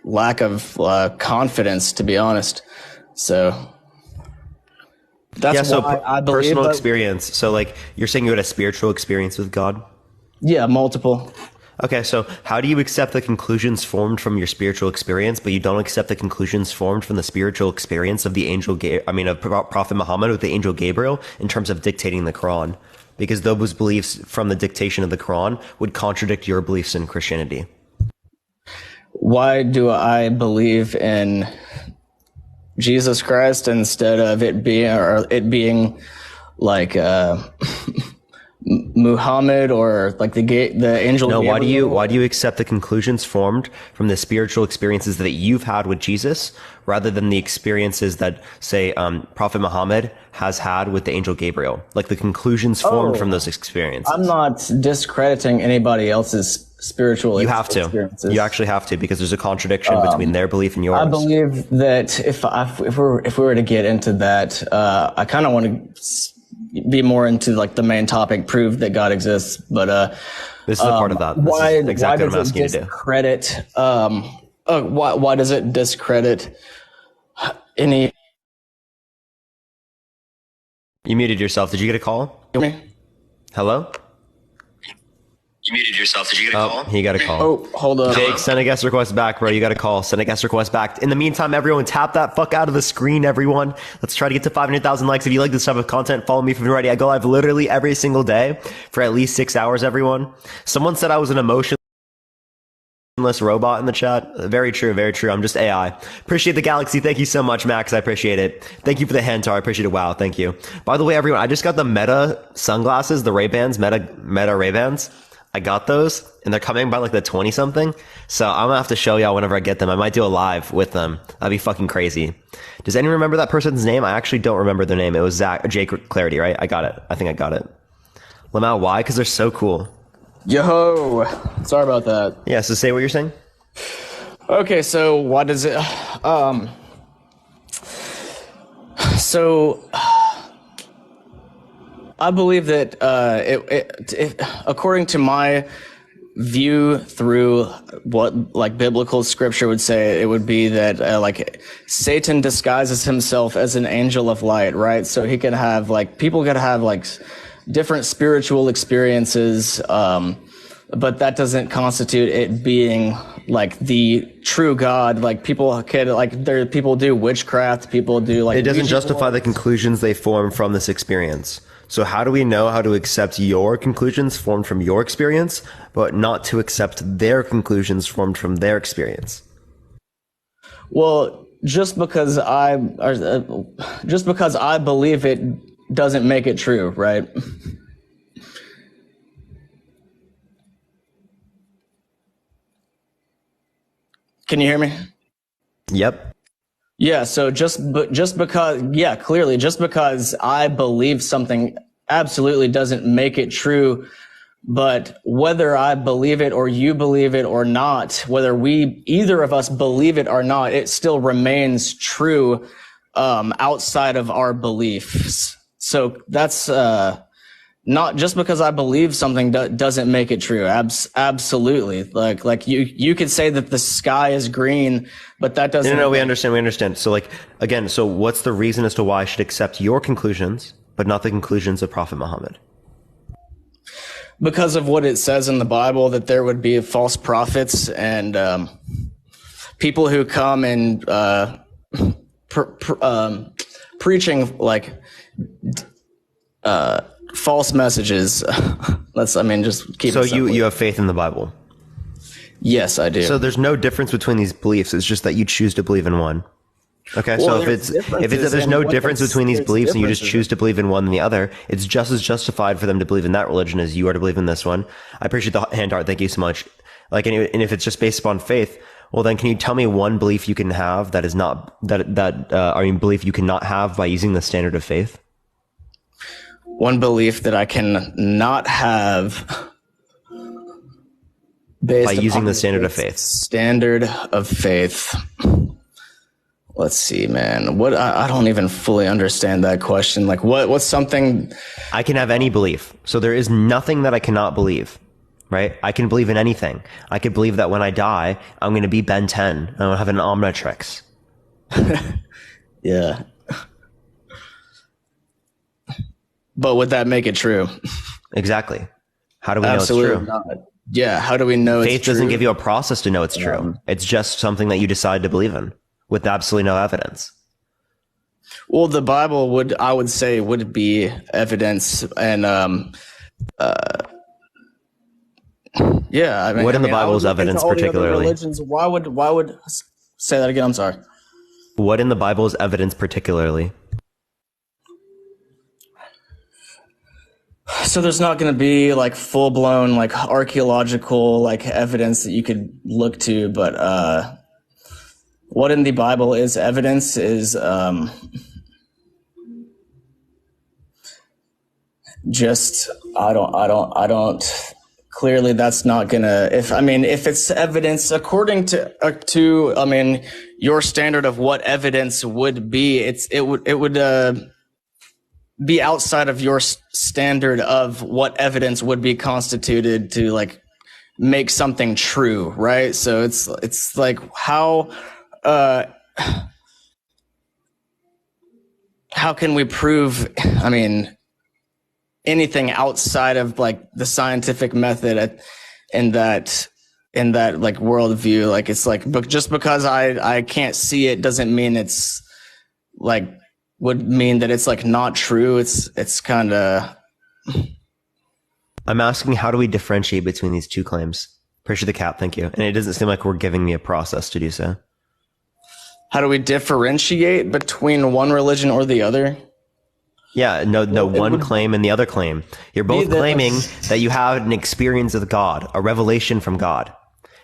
lack of confidence, to be honest. So that's why I believe personal experience. So like you're saying you had a spiritual experience with God? Yeah, multiple. Okay, so how do you accept the conclusions formed from your spiritual experience, but you don't accept the conclusions formed from the spiritual experience of the of Prophet Muhammad with the angel Gabriel in terms of dictating the Quran? Because those beliefs from the dictation of the Quran would contradict your beliefs in Christianity. why do I believe in Jesus Christ instead of it being like Muhammad or like the angel? No, Gabriel? why do you accept the conclusions formed from the spiritual experiences that you've had with Jesus rather than the experiences that, say, Prophet Muhammad has had with the angel Gabriel? Like the conclusions formed from those experiences. I'm not discrediting anybody else's spiritual experiences. You actually have to, because there's a contradiction between their belief and yours. I believe that if we were to get into that, I kind of want to be more into like the main topic, prove that God exists. But this is a part of that. This is exactly what I'm asking you to do. Why does it discredit any? You muted yourself. Did you get a call? Hello? You muted yourself. Did you get a call? He got a call. Oh, hold up. Jake, send a guest request back, bro. You got a call. Send a guest request back. In the meantime, everyone, tap that fuck out of the screen, everyone. Let's try to get to 500,000 likes. If you like this type of content, follow me if you're ready. I go live literally every single day for at least 6 hours, everyone. Someone said I was an emotionless robot in the chat. Very true, very true. I'm just AI. Appreciate the galaxy. Thank you so much, Max. I appreciate it. Thank you for the hand tar. I appreciate it. Wow, thank you. By the way, everyone, I just got the Meta sunglasses, the Ray-Bans, Meta Ray-Bans. I got those, and they're coming by like the 20 something. So I'm gonna have to show y'all whenever I get them. I might do a live with them. That'd be fucking crazy. Does anyone remember that person's name? I actually don't remember their name. It was Jake Clarity, right? I got it. I think I got it. Lamau, why? Because they're so cool. Yo, sorry about that. Yeah, so say what you're saying. Okay, so why does it? So I believe that according to my view through what like biblical scripture would say, it would be that like Satan disguises himself as an angel of light, right? So he can have like people can have like different spiritual experiences, but that doesn't constitute it being like the true God. Like people do witchcraft, people do like. It doesn't justify the conclusions they form from this experience. So how do we know how to accept your conclusions formed from your experience, but not to accept their conclusions formed from their experience? Well, just because I believe it doesn't make it true, right? Can you hear me? Yep. Yeah, so just because I believe something absolutely doesn't make it true, but whether I believe it or you believe it or not, whether either of us believe it or not, it still remains true outside of our beliefs. So that's not just because I believe something doesn't make it true. Absolutely. Like you could say that the sky is green, but that doesn't. No, we understand. So like, again, so what's the reason as to why I should accept your conclusions, but not the conclusions of Prophet Muhammad? Because of what it says in the Bible, that there would be false prophets and people who come and preaching like false messages. Just keep. So it simple. you have faith in the Bible? Yes, I do. So there's no difference between these beliefs. It's just that you choose to believe in one. Okay, well, so if there's no difference between these beliefs and you just choose to believe in one than the other, it's just as justified for them to believe in that religion as you are to believe in this one. I appreciate the hand art. Thank you so much. Like, and if it's just based upon faith, well, then can you tell me one belief you can have that is not belief you cannot have by using the standard of faith? One belief that I can not have based by using the standard of faith. faith. Standard of faith. Let's see, man. What I don't even fully understand that question. Like, what's something? I can have any belief. So there is nothing that I cannot believe, right? I can believe in anything. I could believe that when I die, I'm going to be Ben 10. And I'm going to have an Omnitrix. Yeah. But would that make it true? Exactly. How do we Absolutely know it's true? Not. Yeah. How do we know Faith it's true? doesn't give you a process to know it's true. It's just something that you decide to believe in with absolutely no evidence. Well, the Bible I would say would be evidence, and Yeah, I mean, What in the I Bible would is look into evidence all the other particularly? religions. Why would say that again? I'm sorry. What in the Bible is evidence particularly? So there's not going to be like full blown like archaeological like evidence that you could look to, but what in the Bible is evidence is just I don't clearly that's not gonna if it's evidence according to I mean your standard of what evidence would be, it would be outside of your standard of what evidence would be constituted to like make something true, right? So it's like how can we prove anything outside of like the scientific method in that like worldview? Like it's like, but just because I can't see it doesn't mean it's like would mean that it's like not true. It's kind of. I'm asking, how do we differentiate between these two claims? Appreciate the cap, thank you. And it doesn't seem like we're giving me a process to do so. How do we differentiate between one religion or the other? Yeah, no, one claim and the other claim. You're both claiming that you had an experience with God, a revelation from God.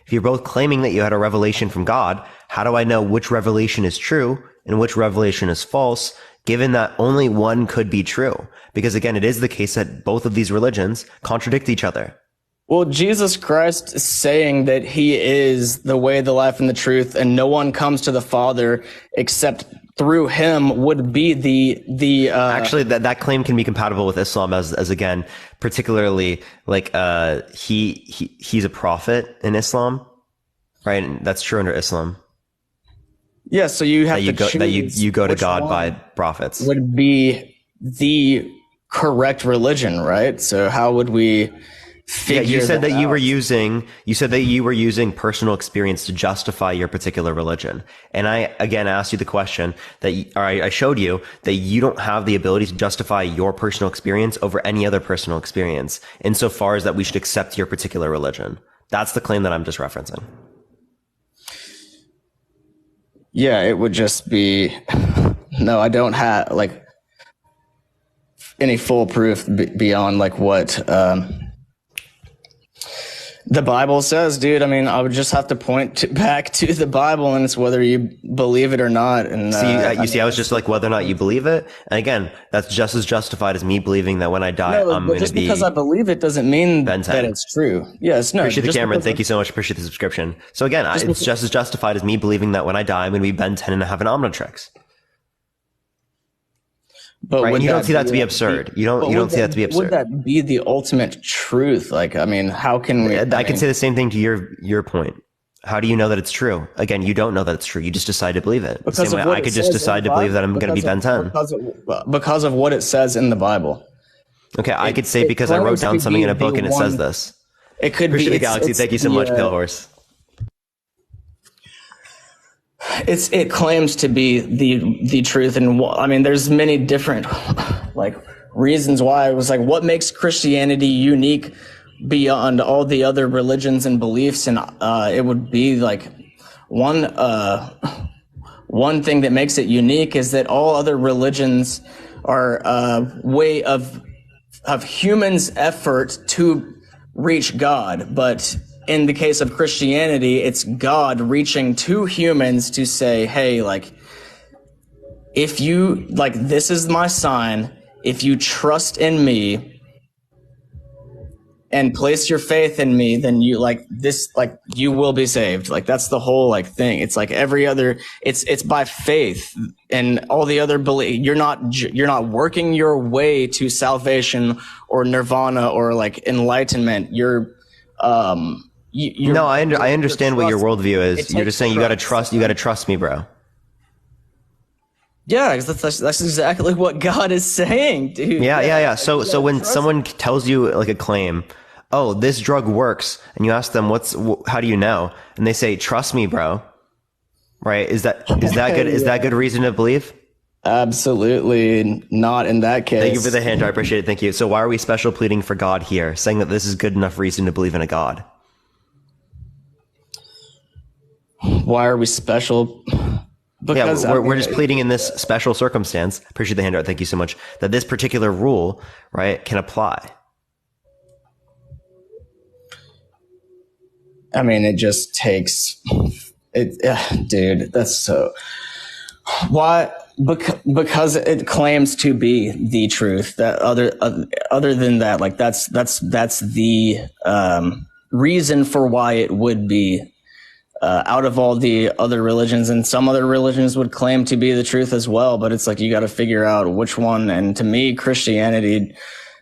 If you're both claiming that you had a revelation from God, how do I know which revelation is true and which revelation is false, given that only one could be true? Because again, it is the case that both of these religions contradict each other. Well, Jesus Christ is saying that he is the way, the life, and the truth, and no one comes to the Father except through him would be the actually that claim can be compatible with Islam as again, particularly like he's a prophet in Islam, right? And that's true under Islam. Yeah, so you have that you go to God by prophets. Would be the correct religion, right? So how would we figure you said that you out? You said that you were using personal experience to justify your particular religion. And I again asked you the question I showed you that you don't have the ability to justify your personal experience over any other personal experience insofar as that we should accept your particular religion. That's the claim that I'm just referencing. Yeah, it would just be, no, I don't have like any full proof beyond like what the Bible says, dude. I mean, I would just have to point back to the Bible, and it's whether you believe it or not. And I was just like whether or not you believe it. And again, that's just as justified as me believing that when I die, I'm going to be. Because I believe it doesn't mean that it's true. Yes, no. Appreciate the Cameron. Thank you so much. Appreciate the subscription. So again, it's just as justified as me believing that when I die, I'm going to be Ben 10 and have an Omnitrix. But right? You don't see that to be absurd. You don't see that to be absurd. Would that be the ultimate truth? Like, I mean, how can we? I can say the same thing to your point. How do you know that it's true? Again, you don't know that it's true. You just decide to believe it. The same way I could just decide to believe that I'm going to be Ben 10. Because of what it says in the Bible. Okay, I could say because I wrote down something in a book and it says this. It could Appreciate be the Galaxy. Thank you so much, Pale Horse. It claims to be the truth, and I mean, there's many different like reasons why. It was like, what makes Christianity unique beyond all the other religions and beliefs? And it would be like one thing that makes it unique is that all other religions are a way of humans' effort to reach God, but in the case of Christianity, it's God reaching to humans to say, hey, like, if you, like, this is my sign, if you trust in me and place your faith in me, then you, like, this, like, you will be saved. Like, that's the whole, like, thing. It's like every other, it's by faith, and all the other belief, you're not working your way to salvation or nirvana or, like, enlightenment. No, I understand what your worldview is. You're just saying you got to trust me, bro. Yeah, that's exactly what God is saying, dude. Yeah. So when someone tells you like a claim, oh, this drug works, and you ask them how do you know? And they say, trust me, bro. Right? Is that good? Is that good reason to believe? Absolutely not in that case. Thank you for the hint. I appreciate it. Thank you. So why are we special pleading for God here, saying that this is good enough reason to believe in a God? Why are we special? Because we're just pleading in this special circumstance. Appreciate the handout. Thank you so much. That this particular rule, right, can apply. I mean, it just takes it, dude. That's so. Why? Because it claims to be the truth. That other than that, like that's the reason for why it would be. Out of all the other religions, and some other religions would claim to be the truth as well, but it's like you got to figure out which one. And to me, Christianity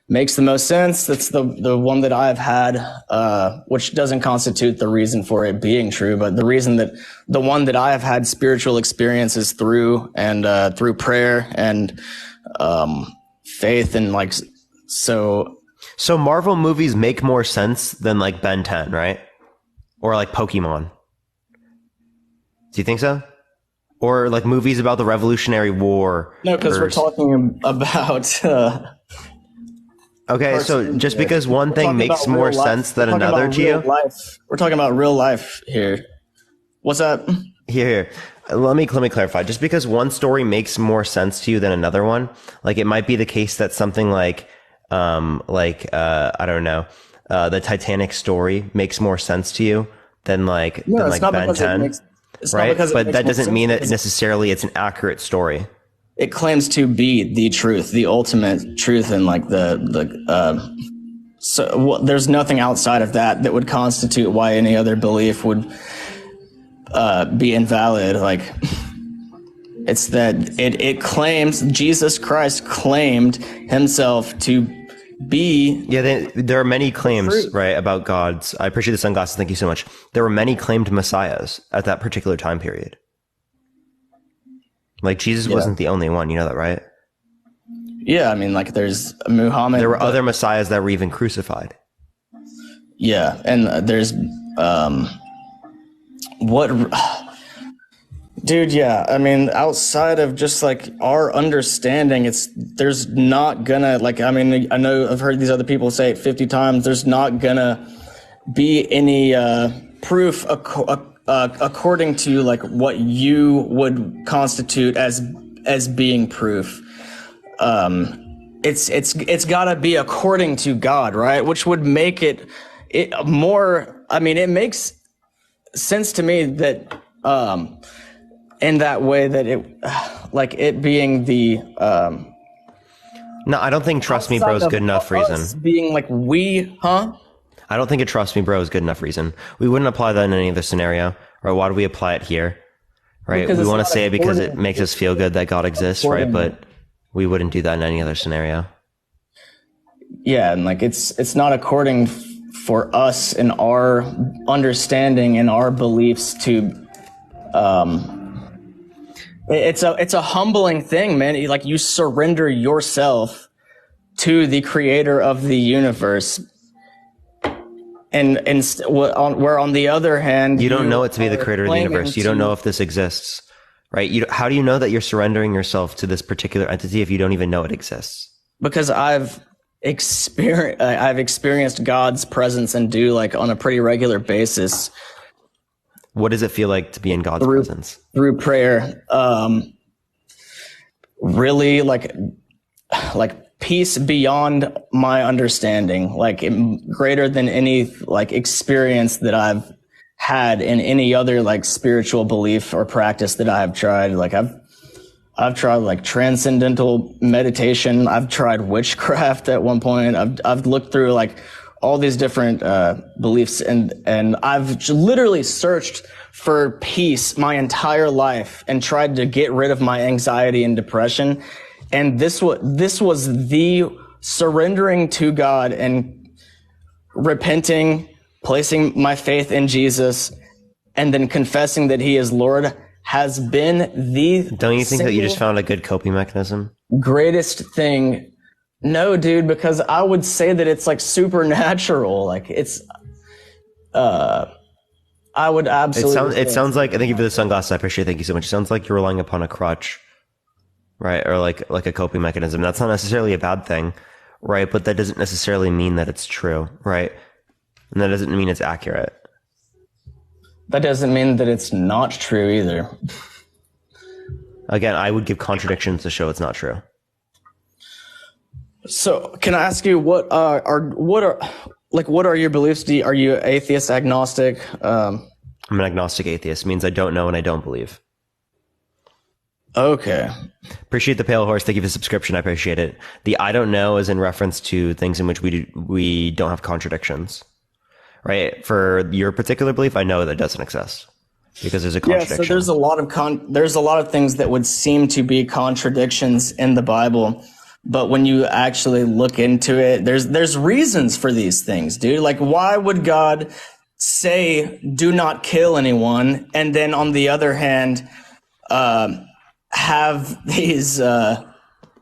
makes the most sense. That's the one that I've had, which doesn't constitute the reason for it being true, but the reason that the one that I have had spiritual experiences through, and through prayer and faith, and like so. So Marvel movies make more sense than like Ben 10, right? Or like Pokemon. Do you think so? Or like movies about the Revolutionary War? No, because we're talking about. Okay, so just because one thing makes more sense than another to you? We're talking about real life here. What's that? Here. Let me clarify. Just because one story makes more sense to you than another one, like it might be the case that something like I don't know, the Titanic story makes more sense to you than like Ben 10. Right, but that doesn't mean that necessarily it's an accurate story. It claims to be the truth, the ultimate truth, and like there's nothing outside of that would constitute why any other belief would be invalid. Like it's that it claims Jesus Christ claimed himself to be. Yeah, there are many claims, right, about gods. I appreciate the sunglasses. Thank you so much. There were many claimed messiahs at that particular time period. Like Jesus wasn't the only one. You know that, right? Yeah, I mean, like there's Muhammad. There were other messiahs that were even crucified. Yeah, and there's Dude, yeah. I mean, outside of just like our understanding, there's not gonna, like, I mean, I know I've heard these other people say it 50 times. There's not gonna be any proof according to like what you would constitute as being proof. It's gotta be according to God, right? Which would make it more. I mean, it makes sense to me that. In that way that it being the no, I don't think trust me bro is good enough reason. Being like I don't think a trust me bro is good enough reason. We wouldn't apply that in any other scenario. Right? Why do we apply it here? Right? We want to say it because it makes us feel good that God exists, right? But we wouldn't do that in any other scenario. Yeah, and like it's not according for us in our understanding and our beliefs to it's a humbling thing, man. Like you surrender yourself to the creator of the universe, and where on the other hand, you don't know it to be the creator of the universe. You don't know if this exists, right? How do you know that you're surrendering yourself to this particular entity if you don't even know it exists? Because I've experienced God's presence and do like on a pretty regular basis. What does it feel like to be in God's presence? Through prayer. Really like peace beyond my understanding, like greater than any like experience that I've had in any other like spiritual belief or practice that I've tried. Like I've tried like transcendental meditation. I've tried witchcraft at one point. I've looked through like all these different beliefs, and I've literally searched for peace my entire life and tried to get rid of my anxiety and depression. And this was the surrendering to God and repenting, placing my faith in Jesus, and then confessing that He is Lord has been the. Don't you think that you just found a good coping mechanism? Greatest thing. No, dude, because I would say that it's like supernatural. Like it's, I would absolutely. It sounds like, thank you for the sunglasses. I appreciate it. Thank you so much. It sounds like you're relying upon a crutch, right? Or like a coping mechanism. That's not necessarily a bad thing, right? But that doesn't necessarily mean that it's true, right? And that doesn't mean it's accurate. That doesn't mean that it's not true either. Again, I would give contradictions to show it's not true. So, can I ask you what are your beliefs? Are you atheist, agnostic? I'm an agnostic atheist. It means I don't know and I don't believe. Okay. Appreciate the Pale Horse. Thank you for the subscription. I appreciate it. The I don't know is in reference to things in which we don't have contradictions, right? For your particular belief, I know that doesn't exist because there's a contradiction. Yeah, so there's a lot of things that would seem to be contradictions in the Bible, but when you actually look into it, there's reasons for these things, dude. Like, why would God say do not kill anyone, and then on the other hand, have these have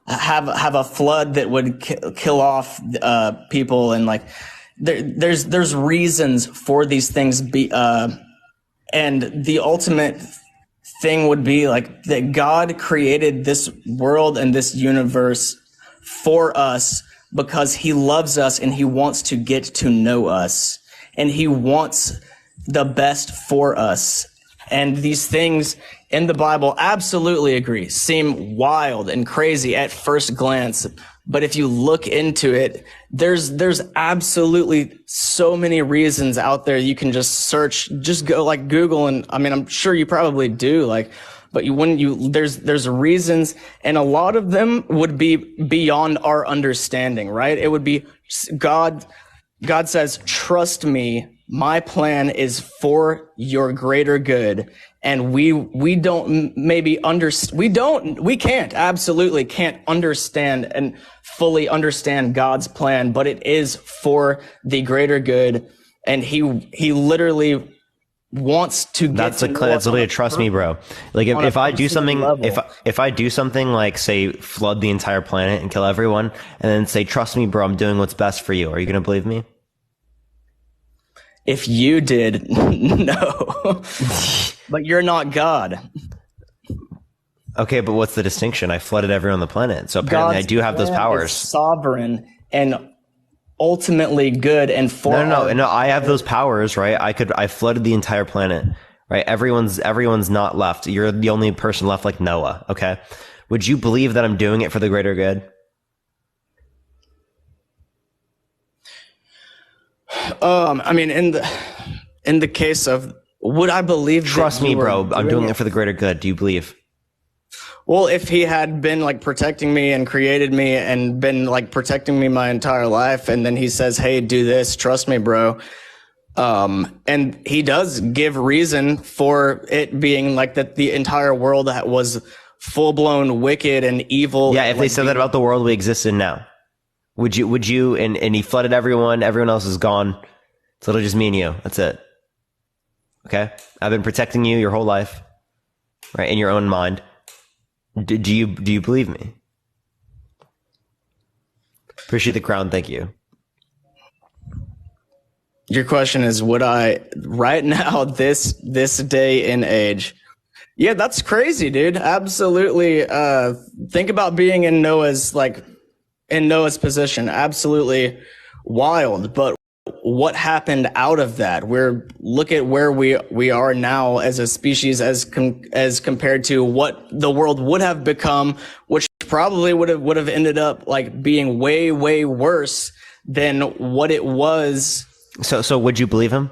a flood that would kill off people, and like there's reasons for these things and the ultimate thing would be like that God created this world and this universe for us because he loves us and he wants to get to know us and he wants the best for us. And these things in the Bible, absolutely agree, seem wild and crazy at first glance. But if you look into it, there's absolutely so many reasons out there. You can just search, just go like Google. And I mean, I'm sure you probably do but there's reasons, and a lot of them would be beyond our understanding, right? It would be God says, trust me, my plan is for your greater good. And we absolutely can't understand and fully understand God's plan, but it is for the greater good. And he literally wants to get that's literally a trust me, bro. Like if I do something, if I do something like say flood the entire planet and kill everyone, and then say trust me, bro, I'm doing what's best for you, are you gonna believe me? If you did, no. But you're not God. Okay, but what's the distinction? I flooded everyone on the planet, so apparently I do have those powers. Sovereign and ultimately good and for no. I have those powers, right? I flooded the entire planet, right? Everyone's not left. You're the only person left, like Noah. Okay, would you believe that I'm doing it for the greater good? I mean, in the case of, would I believe? Trust me, bro. I'm doing it for the greater good. Do you believe? Well, if he had been like protecting me and created me and been like protecting me my entire life, and then he says, "Hey, do this. Trust me, bro." And he does give reason for it being like that. The entire world was full blown wicked and evil. Yeah, if they said that about the world we exist in now. Would you, and he flooded everyone else is gone. It's literally just me and you. That's it. Okay? I've been protecting you your whole life, right? In your own mind. Do you believe me? Appreciate the crown. Thank you. Your question is, would I right now, this day and age? Yeah, that's crazy, dude. Absolutely. Think about being in Noah's position. Absolutely wild. But what happened out of that? Look at where we are now as a species, as compared to what the world would have become, which probably would have ended up like being way, way worse than what it was. So would you believe him?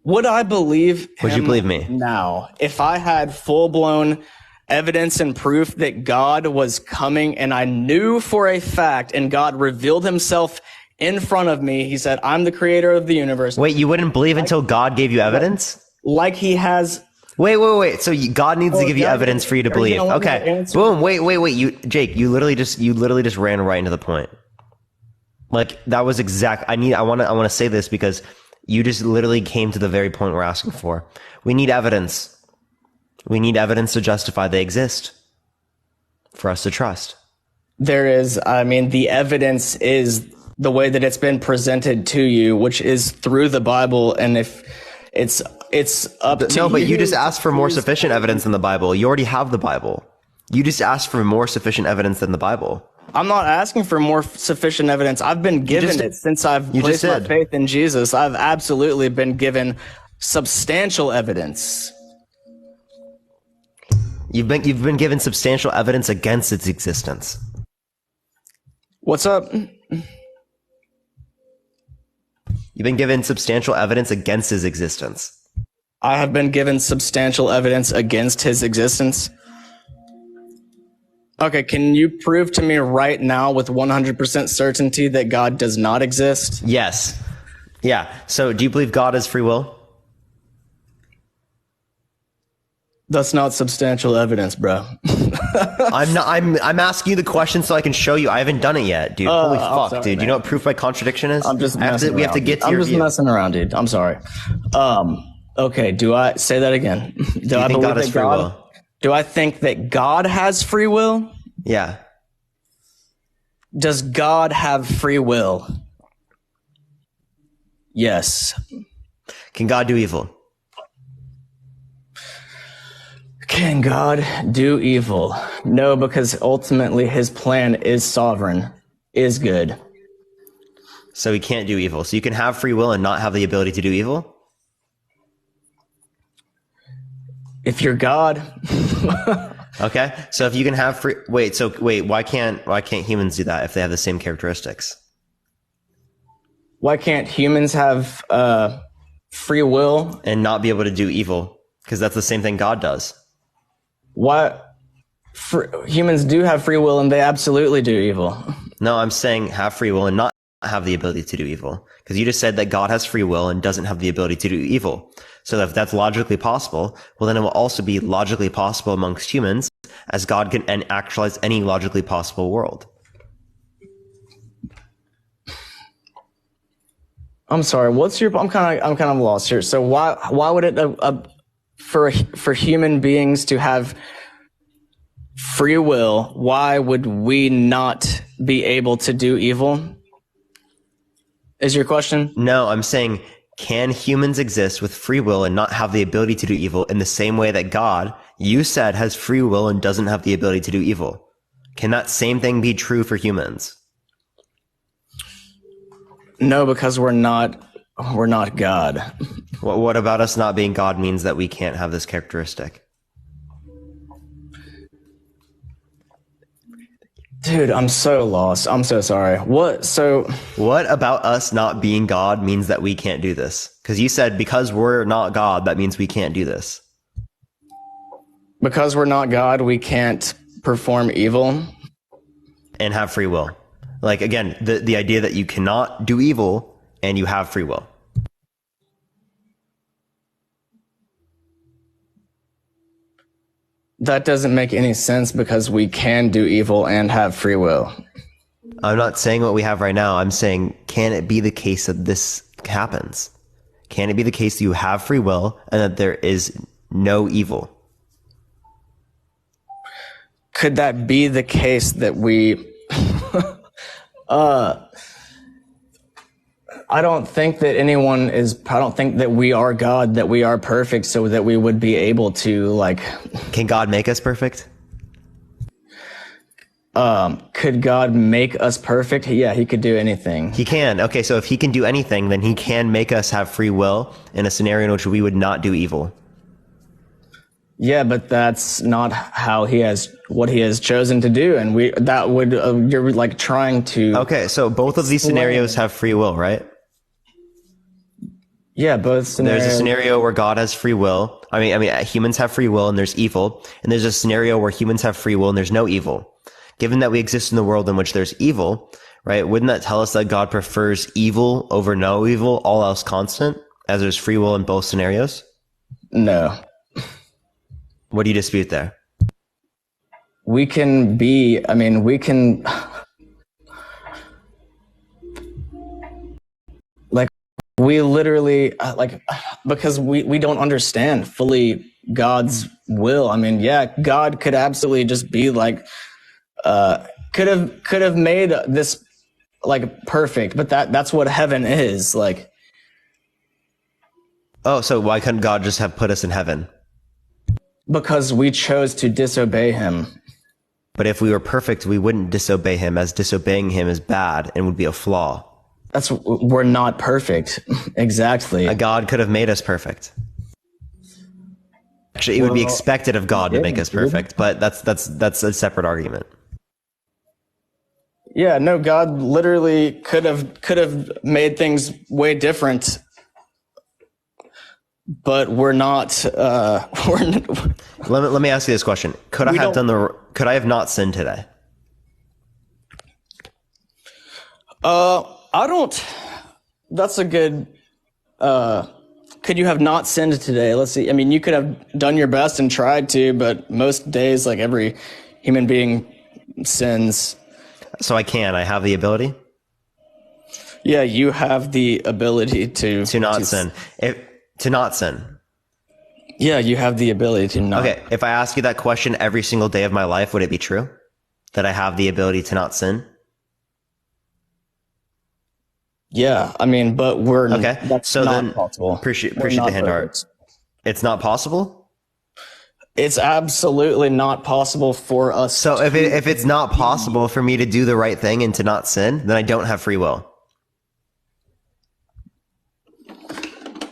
Would I believe him? Would you believe me now if I had full blown evidence and proof that God was coming, and I knew for a fact, and God revealed himself in front of me? He said, I'm the creator of the universe. Wait, you wouldn't believe until God gave you evidence? Like he has. Wait. So God needs to give you evidence for you to believe. Okay. Boom. Wait. Jake, you literally just ran right into the point. Like that was exact. I want to say this because you just literally came to the very point we're asking for. We need evidence. We need evidence to justify they exist for us to trust. There is, the evidence is the way that it's been presented to you, which is through the Bible. And if it's up to you. No, but you just asked for more sufficient evidence in the Bible. You already have the Bible. You just asked for more sufficient evidence than the Bible. I'm not asking for more sufficient evidence. I've been given it since I've placed my faith in Jesus. I've absolutely been given substantial evidence. You've been given substantial evidence against its existence. What's up? You've been given substantial evidence against his existence. I have been given substantial evidence against his existence. Okay, can you prove to me right now with 100% certainty that God does not exist? Yes. Yeah. So do you believe God has free will? That's not substantial evidence, bro. I'm asking you the question so I can show you. I haven't done it yet, dude. Holy fuck, sorry, dude. man. You know what proof by contradiction is? I'm just messing around. We have to get to I'm your just view. messing around, dude. I'm sorry. Okay, do I say that again? Do you I think believe God has that free will? Do I think that God has free will? Yeah. Does God have free will? Yes. Can God do evil? Can God do evil? No, because ultimately his plan is sovereign, is good. So he can't do evil. So you can have free will and not have the ability to do evil? If you're God. Okay. So if you can have free why can't humans do that if they have the same characteristics? Why can't humans have free will and not be able to do evil? Because that's the same thing God does. Humans do have free will and they absolutely do evil. No, I'm saying have free will and not have the ability to do evil. Because you just said that God has free will and doesn't have the ability to do evil. So if that's logically possible, well, then it will also be logically possible amongst humans, as God can actualize any logically possible world. I'm sorry. I'm kind of lost here. So why would it for human beings to have free will? Why would we not be able to do evil? Is your question? No, I'm saying, can humans exist with free will and not have the ability to do evil in the same way that God, you said, has free will and doesn't have the ability to do evil? Can that same thing be true for humans? No, because we're not God. What about us not being God means that we can't have this characteristic? Dude, I'm so lost. I'm so sorry. What about us not being God means that we can't do this? Because you said because we're not God, that means we can't do this. Because we're not God, we can't perform evil and have free will. Like, again, the idea that you cannot do evil and you have free will. That doesn't make any sense because we can do evil and have free will. I'm not saying what we have right now. I'm saying, can it be the case that this happens? Can it be the case that you have free will and that there is no evil? Could that be the case that we... I don't think that we are God, that we are perfect, so that we would be able to, Can God make us perfect? Could God make us perfect? Yeah, he could do anything. He can. Okay, so if he can do anything, then he can make us have free will in a scenario in which we would not do evil. Yeah, but that's not what he has chosen to do, and you're trying to... Okay, so both of these scenarios have free will, right? Yeah, both scenarios. There's a scenario where God has free will. I mean, humans have free will and there's evil. And there's a scenario where humans have free will and there's no evil. Given that we exist in the world in which there's evil, right? Wouldn't that tell us that God prefers evil over no evil, all else constant, as there's free will in both scenarios? No. What do you dispute there? We literally, because we don't understand fully God's will. I mean, yeah, God could absolutely just be could have made this perfect, but that's what heaven is like. Oh, so why couldn't God just have put us in heaven? Because we chose to disobey him. But if we were perfect, we wouldn't disobey him, as disobeying him is bad and would be a flaw. We're not perfect. Exactly. A God could have made us perfect. Actually, it would be expected of God to make us perfect, but that's a separate argument. Yeah, no, God literally could have made things way different, but we're not. Let me ask you this question: Could I have not sinned today? I don't. That's a good. Could you have not sinned today? Let's see. I mean, you could have done your best and tried to, but most days, like every human being sins. So I have the ability? Yeah, you have the ability to not sin. To not sin. Yeah, you have the ability to not. Okay, if I ask you that question every single day of my life, would it be true that I have the ability to not sin? Yeah, I mean, but we're okay. That's so not then, possible. Appreciate the hint, Art. It's not possible. It's absolutely not possible for us. So if it's not possible for me to do the right thing and to not sin, then I don't have free will.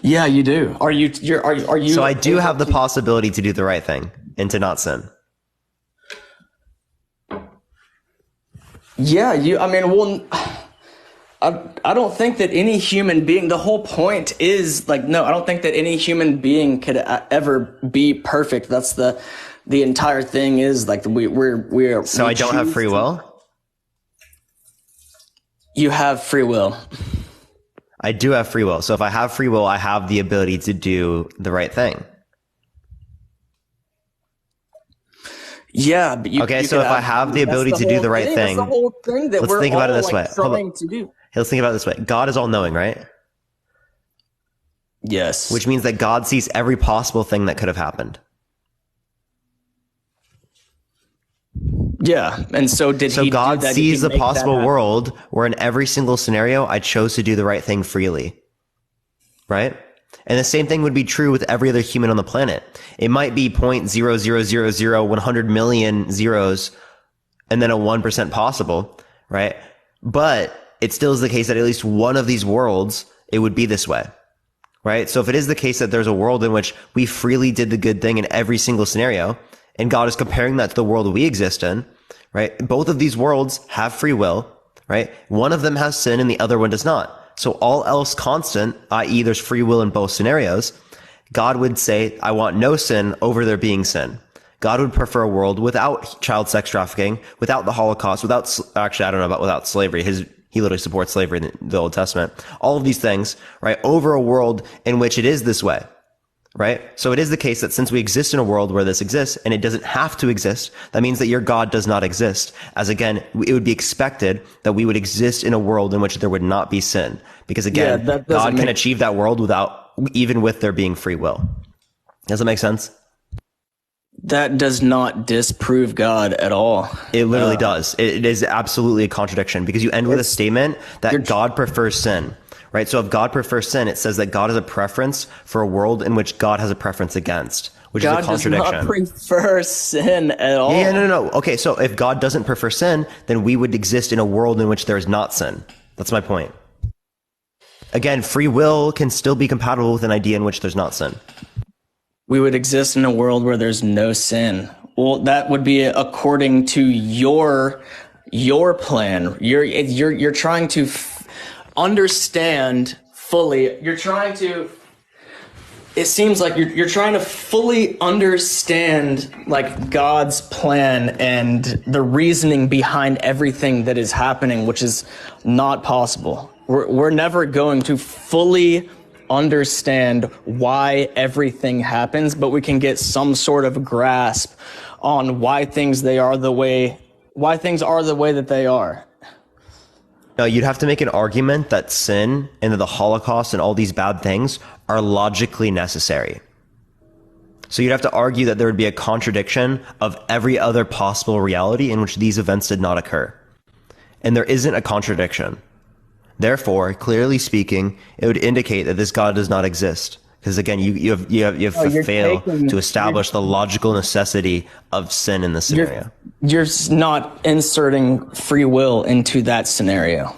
Yeah, you do. Are you? So I do have the possibility to do the right thing and to not sin. Yeah, I mean, well, I don't think that any human being. The whole point is I don't think that any human being could ever be perfect. That's the entire thing is we're. So I don't have free will? You have free will. I do have free will. So if I have free will, I have the ability to do the right thing. Yeah, but okay. So if I have the ability to do the right thing, that's the whole thing that let's think about it this way. Trying to do. Let's think about it this way. God is all knowing, right? Yes. Which means that God sees every possible thing that could have happened. Yeah, and so did he? So God sees the possible world where in every single scenario I chose to do the right thing freely. Right? And the same thing would be true with every other human on the planet. It might be 0.0000100 million zeros and then a 1% possible, right? But it still is the case that at least one of these worlds, it would be this way, right? So if it is the case that there's a world in which we freely did the good thing in every single scenario, and God is comparing that to the world we exist in, right? Both of these worlds have free will, right? One of them has sin and the other one does not. So all else constant, i.e. there's free will in both scenarios, God would say, I want no sin over there being sin. God would prefer a world without child sex trafficking, without the Holocaust, actually, I don't know about without slavery. He literally supports slavery in the Old Testament. All of these things, right? Over a world in which it is this way, right? So it is the case that since we exist in a world where this exists and it doesn't have to exist, that means that your God does not exist. As again, it would be expected that we would exist in a world in which there would not be sin. Because again, God can achieve that world even with there being free will. Does that make sense? That does not disprove God at all. It literally does. It is absolutely a contradiction because you end with a statement that God prefers sin, right? So if God prefers sin, it says that God has a preference for a world in which God has a preference against, which is a contradiction. God does not prefer sin at all. Yeah, no. Okay, so if God doesn't prefer sin, then we would exist in a world in which there is not sin. That's my point. Again, free will can still be compatible with an idea in which there's not sin. We would exist in a world where there's no sin. Well, that would be according to your plan. You're trying to understand fully. You're trying to. It seems like you're trying to fully understand like God's plan and the reasoning behind everything that is happening, which is not possible. We're never going to fully understand why everything happens, but we can get some sort of grasp on why things are the way that they are. No, you'd have to make an argument that sin and the Holocaust and all these bad things are logically necessary. So you'd have to argue that there would be a contradiction of every other possible reality in which these events did not occur. And there isn't a contradiction. Therefore, clearly speaking, it would indicate that this God does not exist. Because again, you have failed to establish the logical necessity of sin in this scenario. You're not inserting free will into that scenario.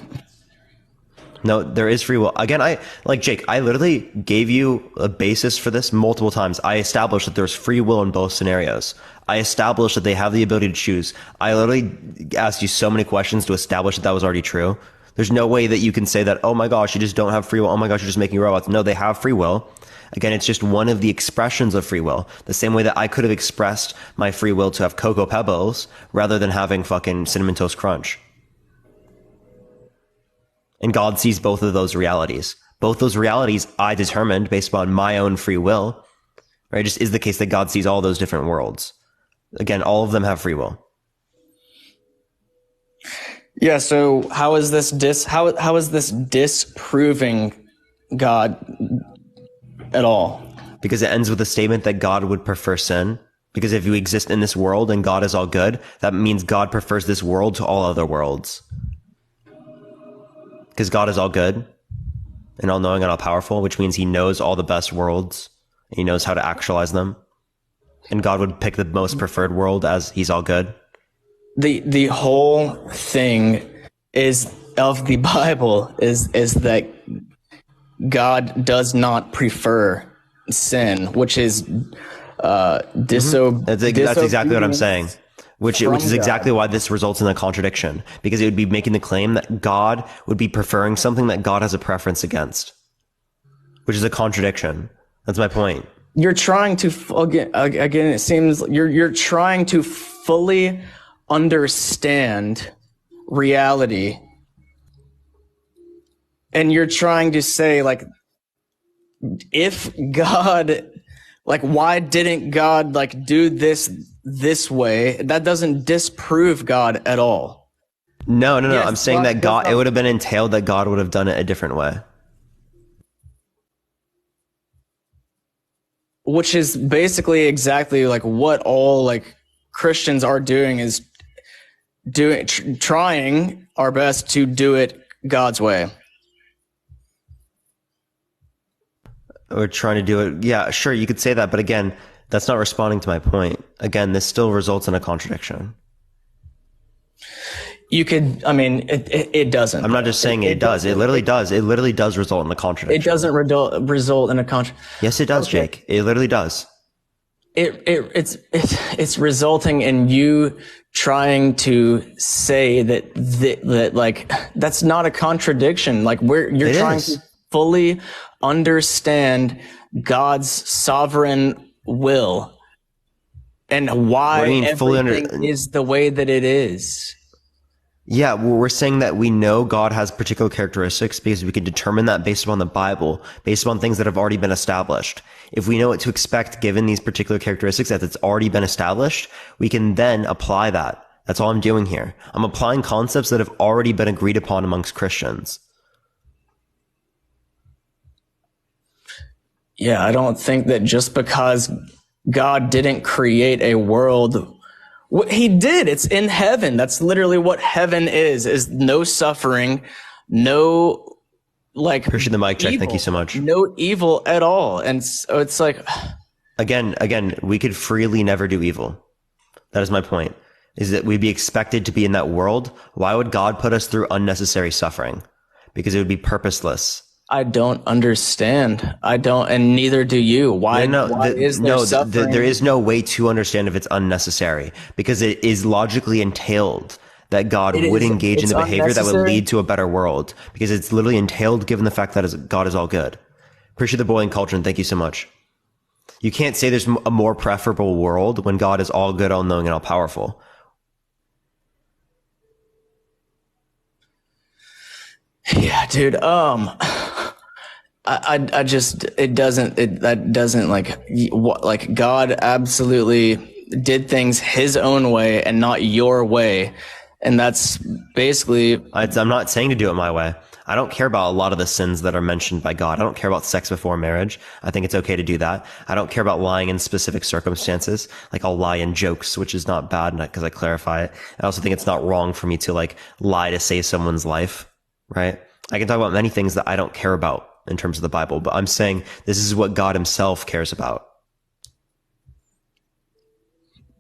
No, there is free will. Again, Jake, I literally gave you a basis for this multiple times. I established that there's free will in both scenarios. I established that they have the ability to choose. I literally asked you so many questions to establish that that was already true. There's no way that you can say that, oh my gosh, you just don't have free will. Oh my gosh, you're just making robots. No, they have free will. Again, it's just one of the expressions of free will. The same way that I could have expressed my free will to have Cocoa Pebbles rather than having fucking Cinnamon Toast Crunch. And God sees both of those realities. Both those realities I determined based upon my own free will. Right? It just is the case that God sees all those different worlds. Again, all of them have free will. Yeah, so how is this disproving God at all? Because it ends with a statement that God would prefer sin. Because if you exist in this world and God is all good, that means God prefers this world to all other worlds. Because God is all good and all knowing and all powerful, which means he knows all the best worlds. And he knows how to actualize them. And God would pick the most preferred world as he's all good. The whole thing is of the Bible is that God does not prefer sin, which is That's exactly what I'm saying. Which is exactly why this results in a contradiction, because it would be making the claim that God would be preferring something that God has a preference against, which is a contradiction. That's my point. You're trying to again. It seems you're trying to fully understand reality, and you're trying to say like, if God, like, why didn't God like do this way? That doesn't disprove God at all. No. Yes, I'm saying that God, it would have been entailed that God would have done it a different way. Which is basically exactly like what all like Christians are doing, is trying our best to do it God's way. Or trying to do it. Yeah, sure, you could say that. But again, that's not responding to my point. Again, this still results in a contradiction. You could, I mean, it doesn't. I'm not just saying it does. It literally does. It literally does result in a contradiction. It doesn't result in a contradiction. Yes, it does, okay. Jake. It literally does. It's resulting in you trying to say that like that's not a contradiction. Like you're trying to fully understand God's sovereign will and why everything is the way that it is. Yeah, well, we're saying that we know God has particular characteristics because we can determine that based upon the Bible, based upon things that have already been established. If we know what to expect given these particular characteristics that it's already been established, we can then apply that. That's all I'm doing here. I'm applying concepts that have already been agreed upon amongst Christians. Yeah, I don't think that just because God didn't create a world, he did. It's in heaven. That's literally what heaven is no suffering, no like. Appreciate the mic check. Evil, thank you so much. No evil at all. And so it's like, again, we could freely never do evil. That is my point, is that we'd be expected to be in that world. Why would God put us through unnecessary suffering? Because it would be purposeless. I don't understand. I don't, and neither do you. Why is there suffering? There is no way to understand if it's unnecessary, because it is logically entailed that God would engage in the behavior that would lead to a better world, because it's literally entailed given the fact that God is all good. Appreciate the boiling culture, and thank you so much. You can't say there's a more preferable world when God is all good, all knowing, and all powerful. Yeah, dude. I just, that doesn't like God absolutely did things his own way and not your way. And that's basically, I'm not saying to do it my way. I don't care about a lot of the sins that are mentioned by God. I don't care about sex before marriage. I think it's okay to do that. I don't care about lying in specific circumstances. Like I'll lie in jokes, which is not bad because I clarify it. I also think it's not wrong for me to like lie to save someone's life, right? I can talk about many things that I don't care about in terms of the Bible, but I'm saying this is what God himself cares about.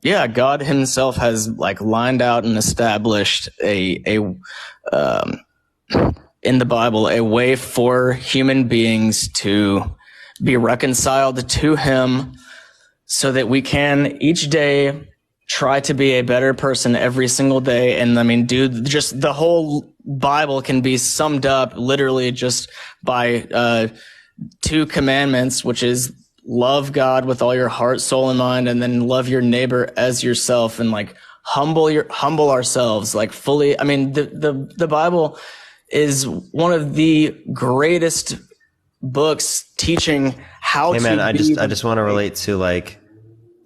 Yeah, God himself has like lined out and established in the Bible a way for human beings to be reconciled to him so that we can each day try to be a better person every single day. And I mean, dude, just the whole Bible can be summed up literally just by 2 commandments, which is love God with all your heart, soul, and mind, and then love your neighbor as yourself, and like humble ourselves, like fully. I mean, the Bible is one of the greatest books teaching how Hey to man, I be just want to relate to like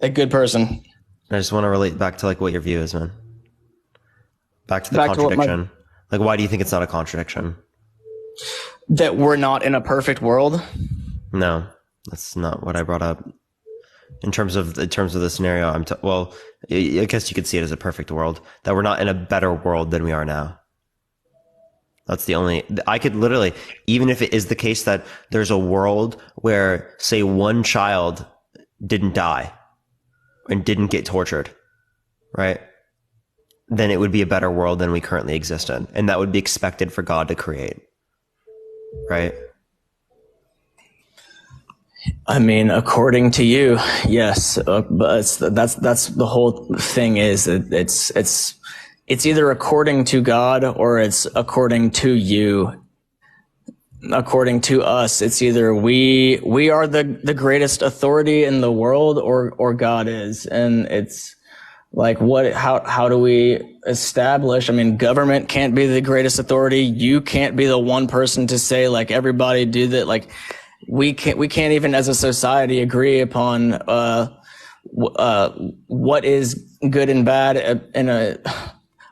a good person. I just want to relate back to like what your view is, man. Back to the Back to what contradiction. Like, why do you think it's not a contradiction? That we're not in a perfect world. No, that's not what I brought up. In terms of the scenario, well, I guess you could see it as a perfect world. That we're not in a better world than we are now. That's the only, I could literally, even if it is the case that there's a world where, say, one child didn't die and didn't get tortured, right? Then it would be a better world than we currently exist in. And that would be expected for God to create, right? I mean, according to you, yes, but that's the whole thing. Is it's either according to God or it's according to you. According to us, it's either we are the greatest authority in the world or God is, and it's like how do we establish? I mean, government can't be the greatest authority. You can't be the one person to say like everybody do that. Like we can't even as a society agree upon what is good and bad in a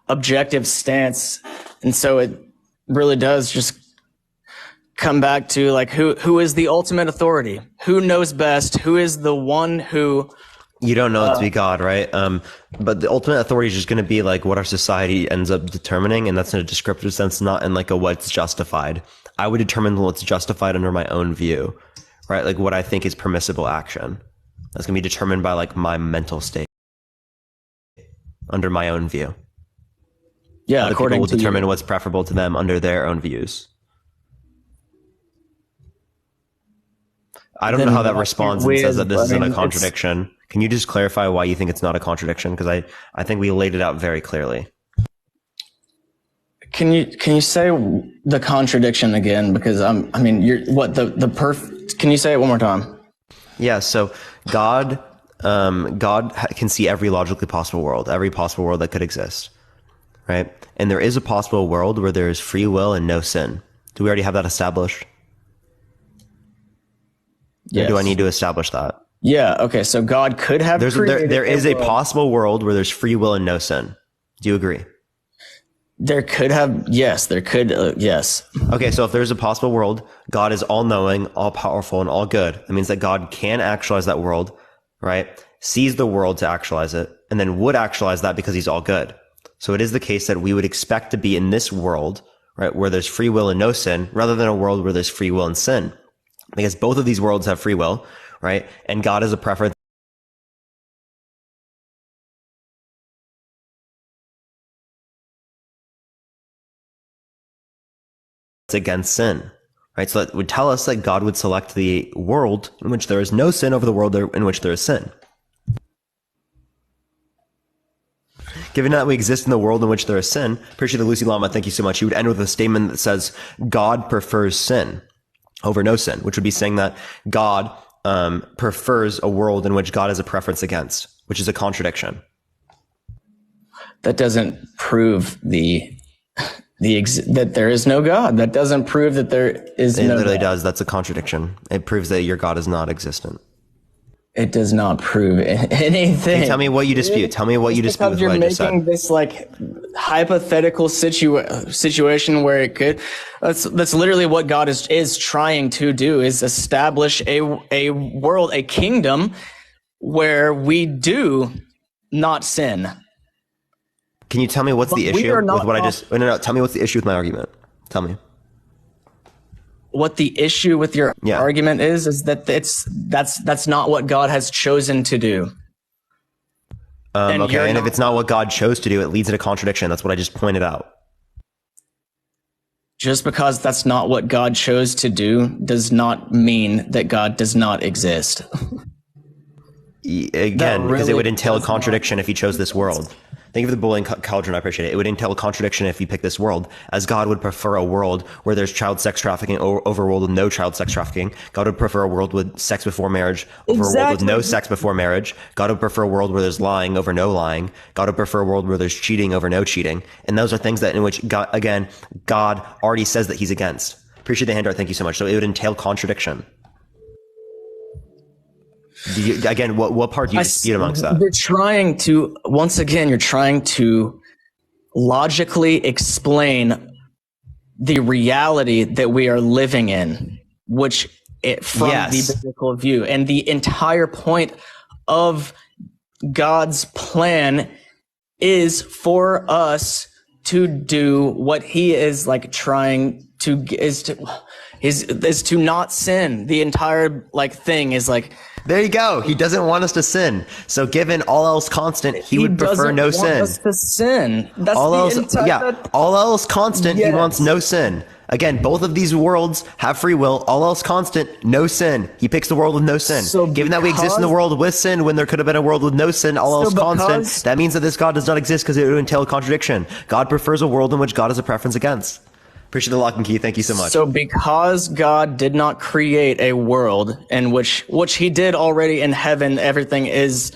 objective stance, and so it really does just come back to like who is the ultimate authority, who knows best, who is the one who you don't know it to be God, right? But the ultimate authority is just going to be like what our society ends up determining, and that's in a descriptive sense, not in like a what's justified. I would determine what's justified under my own view, right? Like what I think is permissible action. That's going to be determined by like my mental state under my own view. Yeah, other according people will to determine you. what's preferable to them under their own views. I don't know how that responds and says that this isn't a contradiction. Can you just clarify why you think it's not a contradiction? Because I think we laid it out very clearly. Can you say the contradiction again? Because can you say it one more time? Yeah. So God can see every logically possible world, every possible world that could exist, right? And there is a possible world where there is free will and no sin. Do we already have that established? Yes. Or do I need to establish that? Yeah. Okay. So God could have created there is a world. possible world where there's free will and no sin. Do you agree? There could have. Yes. There could. Yes. Okay. So if there's a possible world, God is all knowing, all powerful, and all good. That means that God can actualize that world, right? Sees the world to actualize it, and then would actualize that because he's all good. So it is the case that we would expect to be in this world, right, where there's free will and no sin, rather than a world where there's free will and sin. Because both of these worlds have free will, right? And God has a preference against sin, right? So that would tell us that God would select the world in which there is no sin over the world in which there is sin. Given that we exist in the world in which there is sin, appreciate the Lucy Lama, thank you so much. You would end with a statement that says, God prefers sin over no sin, which would be saying that God prefers a world in which God has a preference against, which is a contradiction. That doesn't prove that there is no God. That doesn't prove that there is no God. It literally does. That's a contradiction. It proves that your God is not existent. It does not prove anything. Hey, tell me what you dispute. Tell me what you dispute with what I just said. You're making this like hypothetical situation where it could. That's literally what God is trying to do, is establish a world, a kingdom where we do not sin. Can you tell me what's the issue with what I just? No. Tell me what's the issue with my argument. Tell me. What the issue with your argument is that that's not what God has chosen to do. Okay, and if it's not what God chose to do, it leads to contradiction. That's what I just pointed out. Just because that's not what God chose to do does not mean that God does not exist. Again, because it would entail a contradiction if he chose this world. Thank you for the bullying, Cauldron. I appreciate it. It would entail a contradiction if you pick this world, as God would prefer a world where there's child sex trafficking over a world with no child sex trafficking. God would prefer a world with sex before marriage over a world with no sex before marriage. God would prefer a world where there's lying over no lying. God would prefer a world where there's cheating over no cheating. And those are things that in which God already says that he's against. Appreciate the hand art. Thank you so much. So it would entail contradiction. What part do you dispute amongst that? You're trying to logically explain the reality that we are living in, which from the biblical view. And the entire point of God's plan is for us to do what he is like trying to is to not sin. The entire thing is like, there you go. He doesn't want us to sin. So given all else constant, he would prefer no sin. Us to sin. That's all else constant, yes. He wants no sin. Again, both of these worlds have free will. All else constant, no sin. He picks the world with no sin. So given that we exist in the world with sin when there could have been a world with no sin, all else constant, that means that this God does not exist because it would entail a contradiction. God prefers a world in which God has a preference against. Appreciate the lock and key. Thank you so much. So because God did not create a world in which he did already in heaven, everything is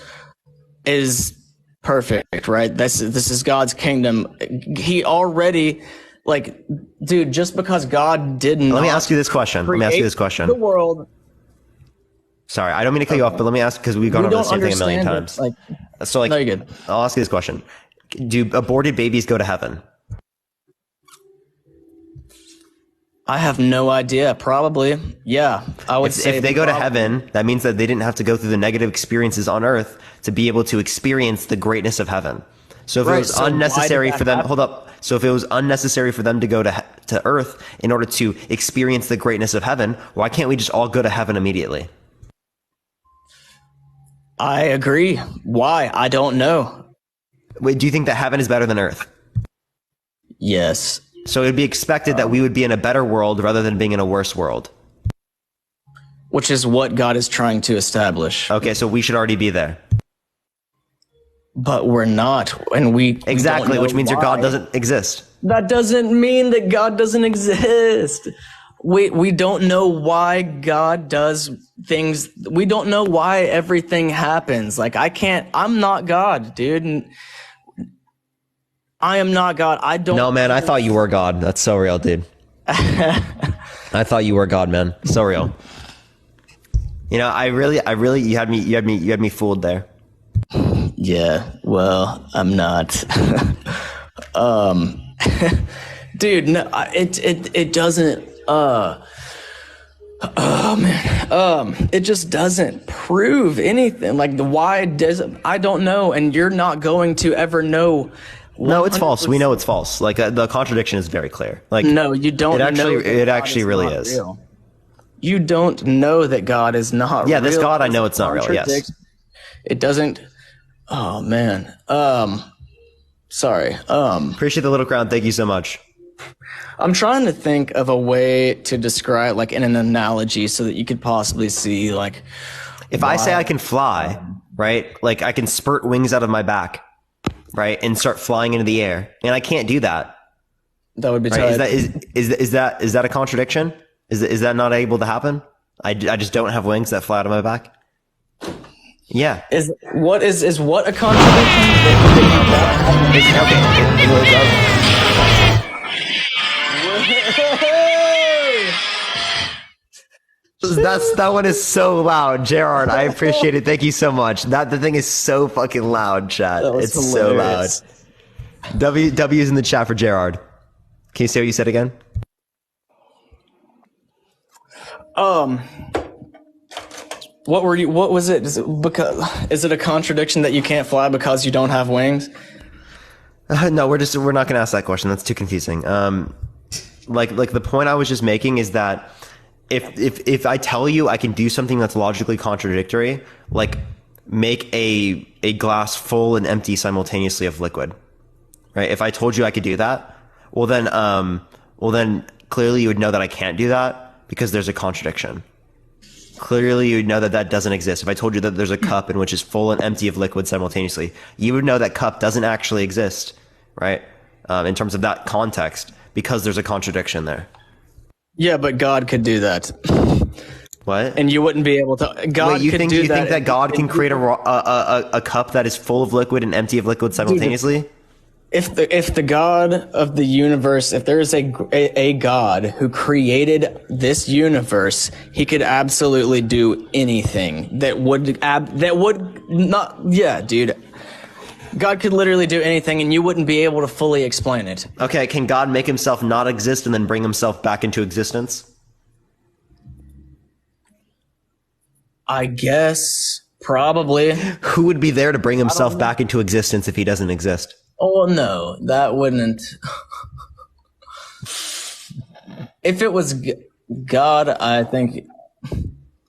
perfect, right? This is God's kingdom. He already, dude, just because God did not. Let me ask you this question. The world. Sorry, I don't mean to cut you off, but let me ask, because we've gone over the same thing a million times. No, you're good. I'll ask you this question. Do aborted babies go to heaven? I have no idea. Probably. Yeah. I would say if they go to heaven, that means that they didn't have to go through the negative experiences on earth to be able to experience the greatness of heaven. So if it was unnecessary for them, So if it was unnecessary for them to go to earth in order to experience the greatness of heaven, why can't we just all go to heaven immediately? I agree. Why? I don't know. Wait, do you think that heaven is better than earth? Yes. So it would be expected that we would be in a better world rather than being in a worse world. Which is what God is trying to establish. Okay, so we should already be there. But we're not, and we exactly, which means your God doesn't exist. That doesn't mean that God doesn't exist. We don't know why God does things. We don't know why everything happens. I'm not God, dude. I am not God. No, man, I thought you were God. That's so real, dude. I thought you were God, man. So real. You know, I really, you had me fooled there. Yeah, well, I'm not. Dude, no, it doesn't. Oh man, it just doesn't prove anything. Why does I don't know, and you're not going to ever know. 100%. No, it's false. We know it's false. The contradiction is very clear. No, you don't. It actually really is. Real. You don't know that God is not real. Yeah, this God, I know it's not real. Yes. It doesn't. Oh man. Sorry. Appreciate the little crown. Thank you so much. I'm trying to think of a way to describe, in an analogy, so that you could possibly see, if I say I can fly, right? I can spurt wings out of my back, right, and start flying into the air, and I can't do that. That would be right? Is that a contradiction? Is that not able to happen? I just don't have wings that fly out of my back. Yeah. Is what a contradiction? That one is so loud, Gerard. I appreciate it. Thank you so much. The thing is so fucking loud, chat. It's hilarious. So loud. W is in the chat for Gerard. Can you say what you said again? What was it? Is it a contradiction that you can't fly because you don't have wings? No, we're not going to ask that question. That's too confusing. The point I was just making is that if I tell you I can do something that's logically contradictory, make a glass full and empty simultaneously of liquid, right? If I told you I could do that, well then clearly you would know that I can't do that because there's a contradiction. Clearly you would know that that doesn't exist. If I told you that there's a cup in which is full and empty of liquid simultaneously, you would know that cup doesn't actually exist, right? In terms of that context, because there's a contradiction there. Yeah, but God could do that. What? And you wouldn't be able to. God Wait, you could think do you that. think that God can create a cup that is full of liquid and empty of liquid simultaneously? If the God of the universe, if there is a God who created this universe, he could absolutely do anything that would not. Yeah, dude. God could literally do anything, and you wouldn't be able to fully explain it. Okay, can God make himself not exist and then bring himself back into existence? I guess probably. Who would be there to bring himself back into existence if he doesn't exist? Oh no, that wouldn't. If it was God, I think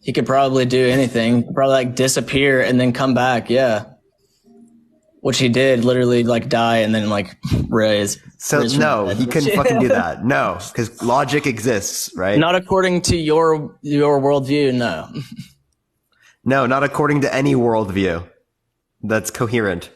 he could probably do anything. Probably like disappear and then come back. Yeah, which he did. Literally, like die and then like raise. So no, he couldn't fucking do that. No, because logic exists, right? Not according to your worldview. No. No, not according to any worldview that's coherent.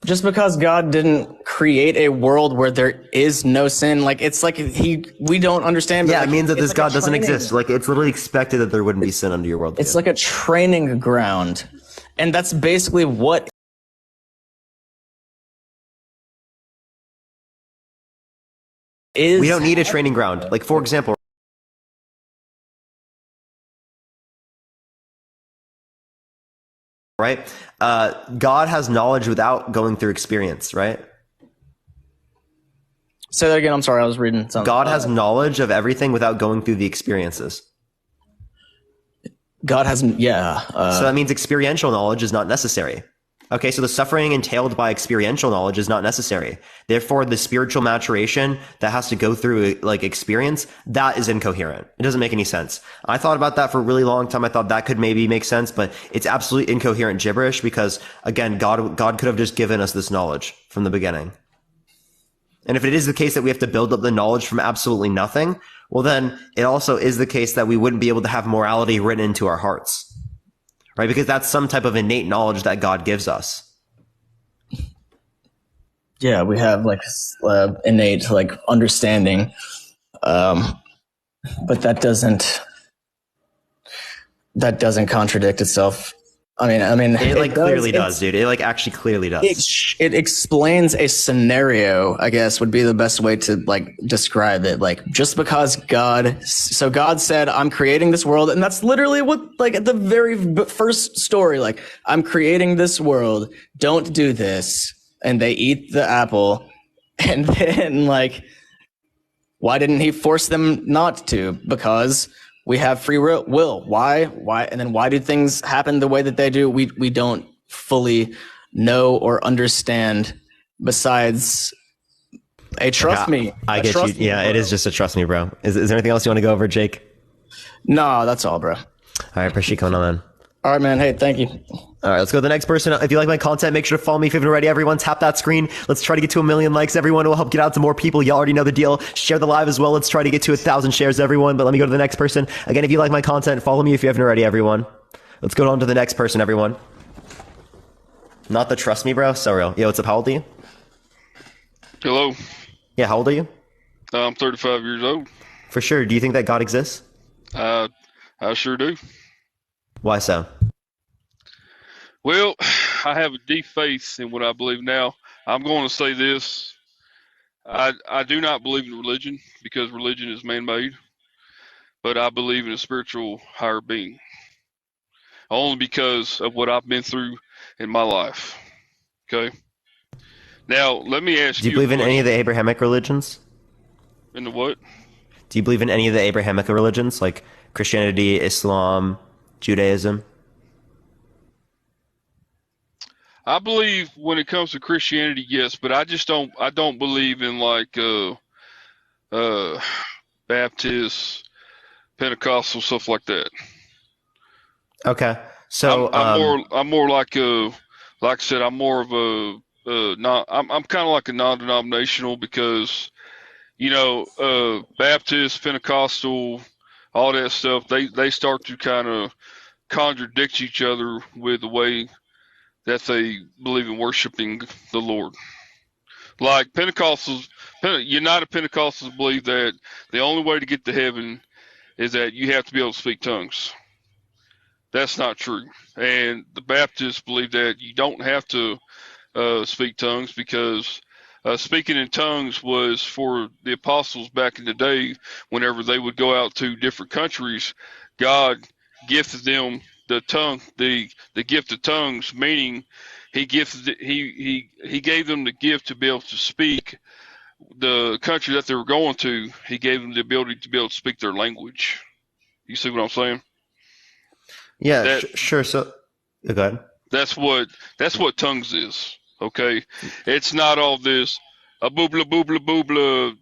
Just because God didn't create a world where there is no sin, like it's like we don't understand. But Yeah, like, it means that this like God doesn't exist. Like it's literally expected that there wouldn't be sin under your worldview. It's like a training ground, and that's basically what is. We don't need a training ground. Like for example, right? God has knowledge without going through experience, right? Say that again. I'm sorry, I was reading something. God has knowledge of everything without going through the experiences. God has, yeah. So that means experiential knowledge is not necessary. Okay, so the suffering entailed by experiential knowledge is not necessary. Therefore, the spiritual maturation that has to go through like experience, that is incoherent. It doesn't make any sense. I thought about that for a really long time. I thought that could maybe make sense, but it's absolutely incoherent gibberish because, again, God could have just given us this knowledge from the beginning. And if it is the case that we have to build up the knowledge from absolutely nothing, well, then it also is the case that we wouldn't be able to have morality written into our hearts. Right? Because that's some type of innate knowledge that God gives us. Yeah, we have like innate like understanding, but that doesn't contradict itself. I mean, it like clearly does, dude. It like actually clearly does. It explains a scenario, I guess, would be the best way to like describe it. Like just because God said, "I'm creating this world," and that's literally what like at the very first story, like I'm creating this world. Don't do this, and they eat the apple, and then like, why didn't he force them not to? Because we have free will. Why? And then why do things happen the way that they do? We don't fully know or understand. Besides a trust me. I get you. Yeah, it is just a trust me, bro. Is there anything else you want to go over, Jake? No, that's all, bro. All right, appreciate you coming on, man. All right, man. Hey, thank you. All right, let's go to the next person. If you like my content, make sure to follow me if you haven't already. Everyone, tap that screen. Let's try to get to 1 million likes. Everyone will help get out to more people. Y'all already know the deal. Share the live as well. Let's try to get to 1,000 shares, everyone. But let me go to the next person. Again, if you like my content, follow me if you haven't already, everyone. Let's go on to the next person, everyone. Not the trust me, bro. So real. Yo, what's up? How old are you? Hello. Yeah, how old are you? I'm 35 years old. For sure. Do you think that God exists? I sure do. Why so? Well, I have a deep faith in what I believe now. I'm going to say this. I do not believe in religion because religion is man-made, but I believe in a spiritual higher being. Only because of what I've been through in my life. Okay? Now, let me ask you. Do you believe in any of the Abrahamic religions? In the what? Do you believe in any of the Abrahamic religions, like Christianity, Islam, Judaism? I believe when it comes to Christianity, yes, but I don't believe in like Baptist, Pentecostal, stuff like that. Okay. So, I'm more like I said, I'm more of I'm kind of like a non-denominational because, Baptist, Pentecostal, all that stuff, they start to kind of contradict each other with the way that they believe in worshiping the Lord. Like United Pentecostals believe that the only way to get to heaven is that you have to be able to speak tongues. That's not true. And the Baptists believe that you don't have to speak tongues because speaking in tongues was for the apostles back in the day. Whenever they would go out to different countries, God gifted them the gift of tongues, meaning he gave them the gift to be able to speak the country that they were going to. He gave them the ability to be able to speak their language. You see what I'm saying? yeah, sure. So, go ahead. That's what tongues is. Okay, it's not all this a boobla boobla boobla.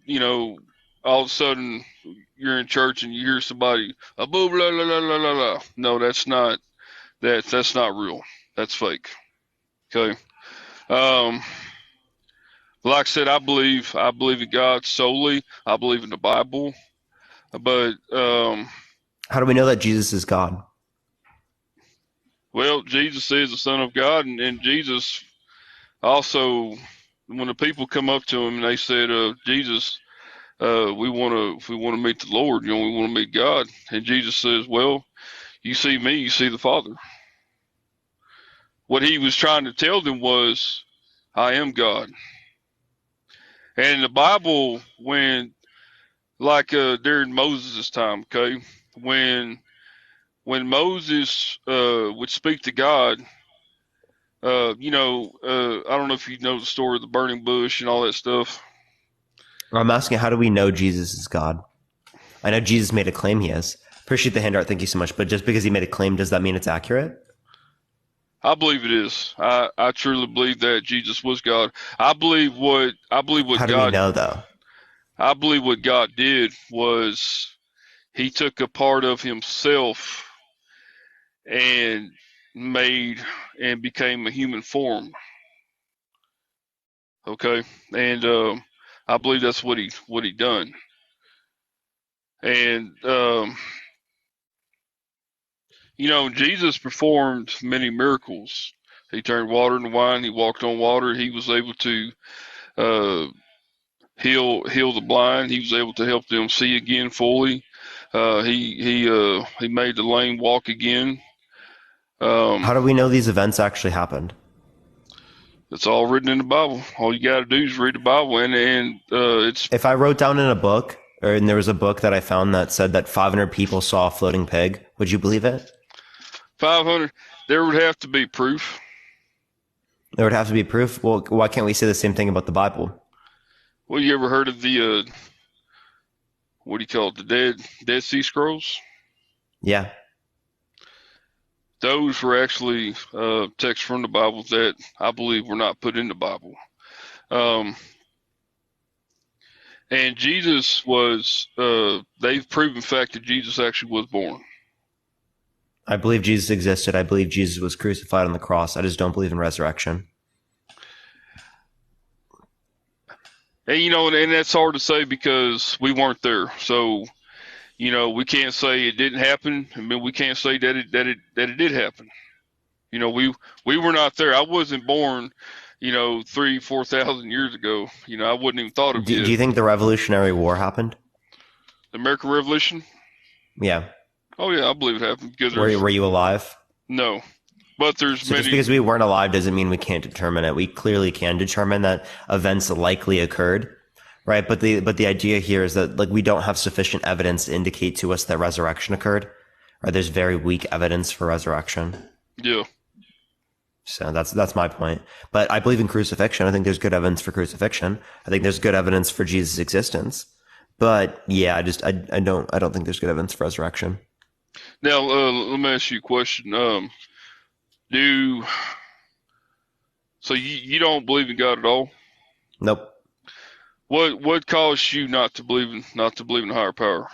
All of a sudden you're in church and you hear somebody a boobla la la la la la. No, that's not that's not real. That's fake. Okay. Like I said, I believe in God solely. I believe in the Bible, but how do we know that Jesus is God? well, Jesus is the Son of God, and Jesus also, when the people come up to him and they said, Jesus, we want to meet the Lord, we want to meet God. And Jesus says, well, you see me, you see the Father. What he was trying to tell them was, I am God. And in the Bible, during Moses' time, okay, when Moses would speak to God, I don't know if you know the story of the burning bush and all that stuff. I'm asking, how do we know Jesus is God? I know Jesus made a claim he is. Appreciate the handout. Thank you so much. But just because he made a claim, does that mean it's accurate? I believe it is. I truly believe that Jesus was God. I believe what How do we know, though? I believe what God did was he took a part of himself and became a human form. Okay, and I believe that's what he done. And Jesus performed many miracles. He turned water into wine. He walked on water. He was able to uh, heal the blind. He was able to help them see again fully. He made the lame walk again. How do we know these events actually happened? It's all written in the Bible. All you got to do is read the Bible, and it's. If I wrote down in a book, and there was a book that I found that said that 500 people saw a floating pig, would you believe it? 500. There would have to be proof. There would have to be proof. Well, why can't we say the same thing about the Bible? Well, you ever heard of the what do you call it? The Dead Sea Scrolls? Yeah. Those were actually texts from the Bible that I believe were not put in the Bible. And Jesus was, they've proven fact that Jesus actually was born. I believe Jesus existed. I believe Jesus was crucified on the cross. I just don't believe in resurrection. And, and that's hard to say because we weren't there. So, we can't say it didn't happen. I mean, we can't say that it did happen. We were not there. I wasn't born, 3,000-4,000 years ago. I wouldn't even thought of it. Do you think the Revolutionary War happened? The American Revolution? Yeah. Oh yeah, I believe it happened. Because were you alive? No, but there's many. Just because we weren't alive doesn't mean we can't determine it. We clearly can determine that events likely occurred. Right, but the idea here is that we don't have sufficient evidence to indicate to us that resurrection occurred, or there's very weak evidence for resurrection. Yeah. So that's my point. But I believe in crucifixion. I think there's good evidence for crucifixion. I think there's good evidence for Jesus' existence. But yeah, I don't think there's good evidence for resurrection. Now let me ask you a question. So you don't believe in God at all? Nope. What caused you not to believe in a higher power?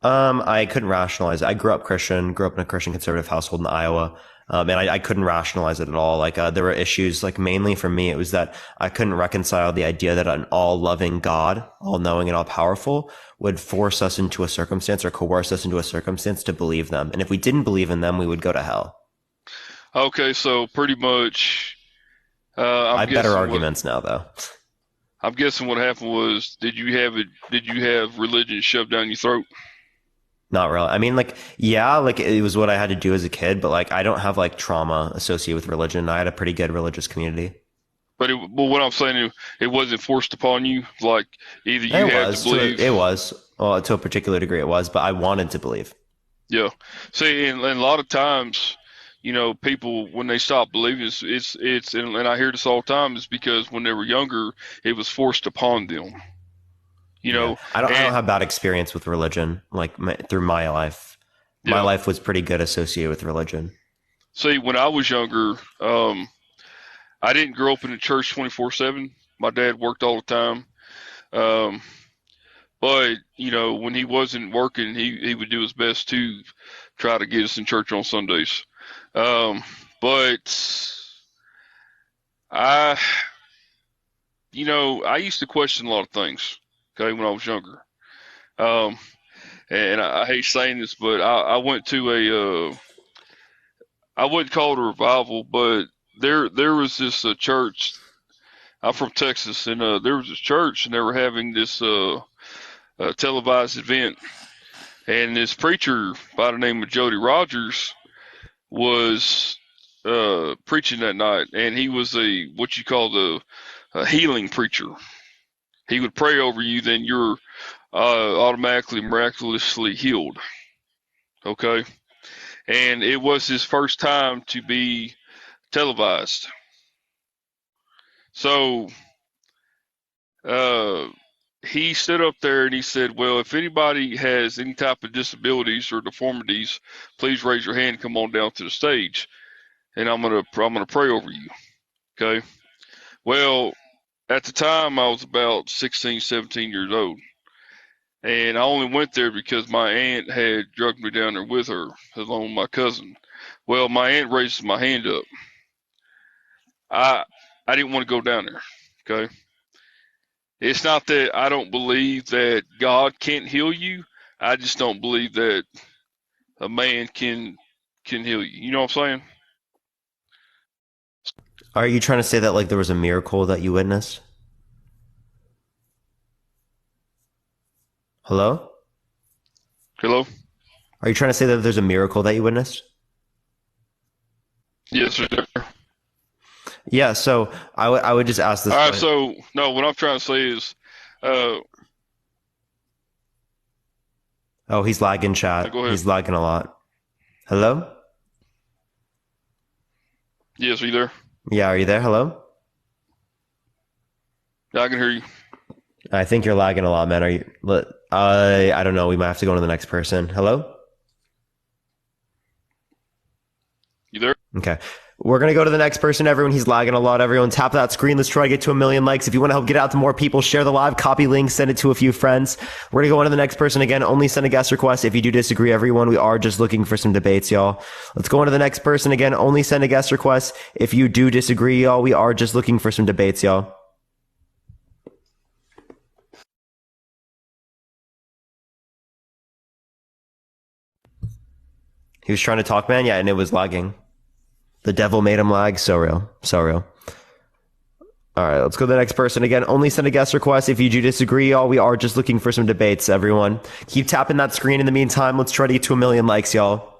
I couldn't rationalize it. I grew up Christian, grew up in a Christian conservative household in Iowa. And I couldn't rationalize it at all. Like, there were issues, like mainly for me, it was that I couldn't reconcile the idea that an all loving God, all knowing and all powerful, would force us into a circumstance or coerce us into a circumstance to believe them. And if we didn't believe in them, we would go to hell. Okay, so pretty much, I have better arguments now, though. I'm guessing what happened was, did you have religion shoved down your throat? Not really. I mean, like, yeah, like it was what I had to do as a kid, but like I don't have like trauma associated with religion. I had a pretty good religious community. But what I'm saying is, it wasn't forced upon you. Like either you had to believe. It was. Well, to a particular degree, it was. But I wanted to believe. Yeah. See, and a lot of times, you know, people when they stop believing, it's and I hear this all the time, is because when they were younger, it was forced upon them. You know, I don't have bad experience with religion, like through my life. My life was pretty good associated with religion. See, when I was younger, I didn't grow up in the church 24/7. My dad worked all the time. But, you know, when he wasn't working, he would do his best to try to get us in church on Sundays. But I used to question a lot of things. Okay, when I was younger, and I hate saying this, but I went to I wouldn't call it a revival, but there was this church. I'm from Texas, and there was this church, and they were having this televised event, and this preacher by the name of Jody Rogers was preaching that night, and he was what you call a healing preacher. He would pray over you, then you're automatically, miraculously healed. Okay? And it was his first time to be televised. So he stood up there and he said, well, if anybody has any type of disabilities or deformities, please raise your hand and come on down to the stage. And I'm gonna pray over you. Okay? Well, at the time, I was about 16, 17 years old. And I only went there because my aunt had drugged me down there with her, along with my cousin. Well, my aunt raises my hand up. I didn't want to go down there, okay? It's not that I don't believe that God can't heal you. I just don't believe that a man can heal you. You know what I'm saying? Are you trying to say that like there was a miracle that you witnessed? Hello? Hello? Are you trying to say that there's a miracle that you witnessed? Yes, sir. Yeah, so I would just ask this. All right, so no, what I'm trying to say is, oh, he's lagging, chat. Go ahead. He's lagging a lot. Hello? Yes, are you there? Yeah, are you there? Hello? Yeah, I can hear you. I think you're lagging a lot, man. Are you? I don't know. We might have to go to the next person. Hello? You there? Okay. We're going to go to the next person. Everyone, he's lagging a lot. Everyone, tap that screen. Let's try to get to 1 million likes. If you want to help get out to more people, share the live, copy link, send it to a few friends. We're going to go on to the next person again. Only send a guest request. If you do disagree, everyone, we are just looking for some debates, y'all. Let's go on to the next person again. Only send a guest request. If you do disagree, y'all, we are just looking for some debates, y'all. He was trying to talk, man. Yeah, and it was lagging. The devil made him lag. So real. So real. All right, let's go to the next person again. Only send a guest request. If you do disagree, y'all, we are just looking for some debates, everyone. Keep tapping that screen in the meantime. Let's try to get to 1 million likes, y'all.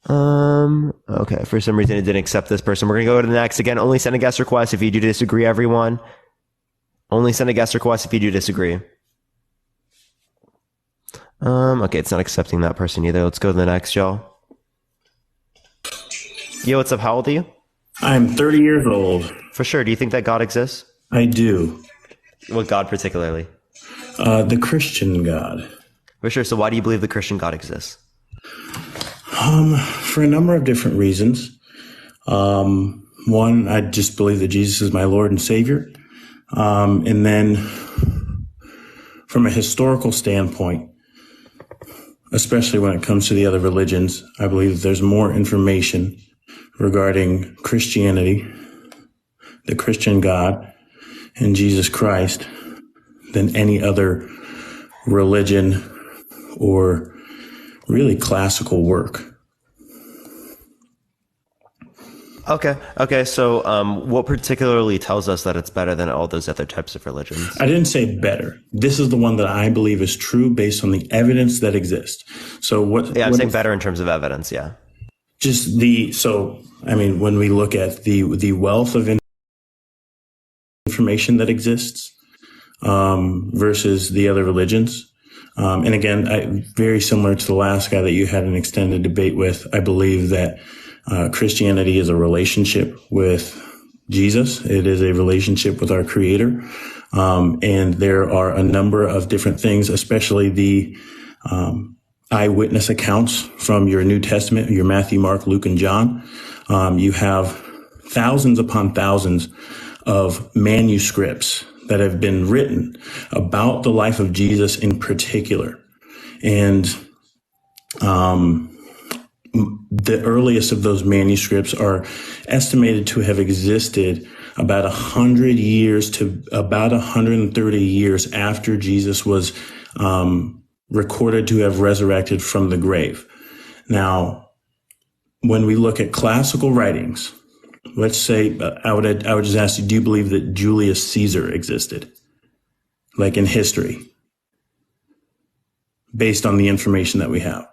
Okay, for some reason it didn't accept this person. We're going to go to the next. Again, only send a guest request if you do disagree, everyone. Only send a guest request if you do disagree. Okay, it's not accepting that person either. Let's go to the next, y'all. Yo, what's up? How old are you? I'm 30 years old. For sure. Do you think that God exists? I do. What God particularly? The Christian God. For sure. So why do you believe the Christian God exists? For a number of different reasons. One, I just believe that Jesus is my Lord and Savior. And then from a historical standpoint, especially when it comes to the other religions, I believe that there's more information regarding Christianity, the Christian God, and Jesus Christ than any other religion or really classical work. Okay. So, what particularly tells us that it's better than all those other types of religions? I didn't say better. This is the one that I believe is true based on the evidence that exists. So what? Yeah, I'm saying better in terms of evidence. Yeah. When we look at the wealth of information that exists versus the other religions. And again, very similar to the last guy that you had an extended debate with, I believe that Christianity is a relationship with Jesus. It is a relationship with our Creator. And there are a number of different things, especially the eyewitness accounts from your New Testament, your Matthew, Mark, Luke, and John. You have thousands upon thousands of manuscripts that have been written about the life of Jesus in particular. And the earliest of those manuscripts are estimated to have existed about 100 years to about 130 years after Jesus was recorded to have resurrected from the grave. Now, when we look at classical writings, let's say I would just ask you, do you believe that Julius Caesar existed? Like in history, based on the information that we have.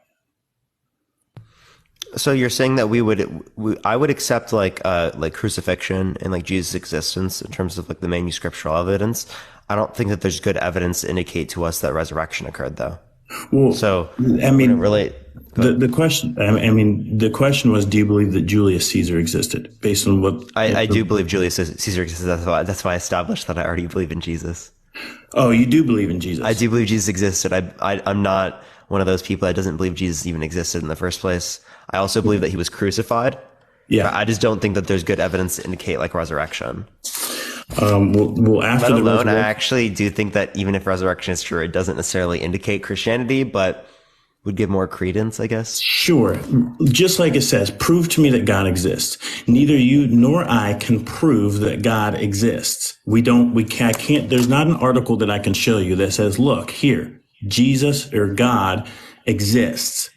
So you're saying that I would accept like crucifixion and like Jesus' existence in terms of like the manuscriptural evidence. I don't think that there's good evidence to indicate to us that resurrection occurred, though. Well, so I mean, relate. The question. The question was, do you believe that Julius Caesar existed? Based on what I do believe Julius Caesar existed. That's why I established that I already believe in Jesus. Oh, you do believe in Jesus? I do believe Jesus existed. I'm not one of those people that doesn't believe Jesus even existed in the first place. I also believe that he was crucified. Yeah. I just don't think that there's good evidence to indicate like resurrection. After Let alone, I actually do think that even if resurrection is true, it doesn't necessarily indicate Christianity, but would give more credence, I guess. Sure. Just like it says, prove to me that God exists. Neither you nor I can prove that God exists. I can't, there's not an article that I can show you that says, look, here, Jesus or God exists.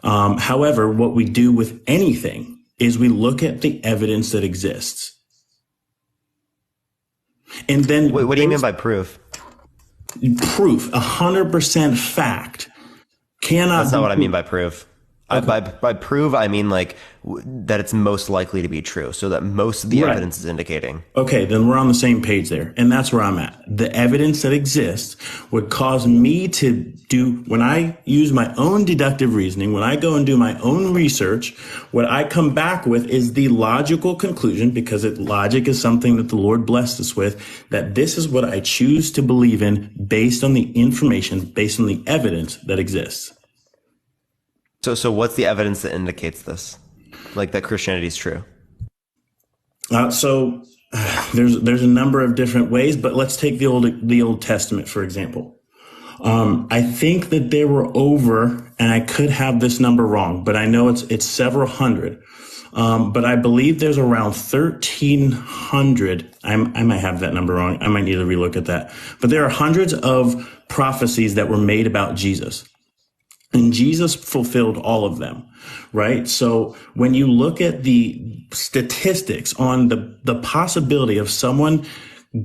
However, what we do with anything is we look at the evidence that exists. And then what do you mean by proof? Proof, 100% fact. That's not what I mean by proof. Okay. By prove, I mean like that it's most likely to be true, so that most of the evidence is indicating. Okay, then we're on the same page there, and that's where I'm at. The evidence that exists would cause me to do, when I use my own deductive reasoning, when I go and do my own research, what I come back with is the logical conclusion, because logic is something that the Lord blessed us with, that this is what I choose to believe in based on the information, based on the evidence that exists. So what's the evidence that indicates this? Like that Christianity is true? There's a number of different ways, but let's take the Old Testament, for example. I think that there were over, and I could have this number wrong, but I know it's several hundred. But I believe there's around 1,300. I might have that number wrong. I might need to relook at that. But there are hundreds of prophecies that were made about Jesus. And Jesus fulfilled all of them, right? So when you look at the statistics on the possibility of someone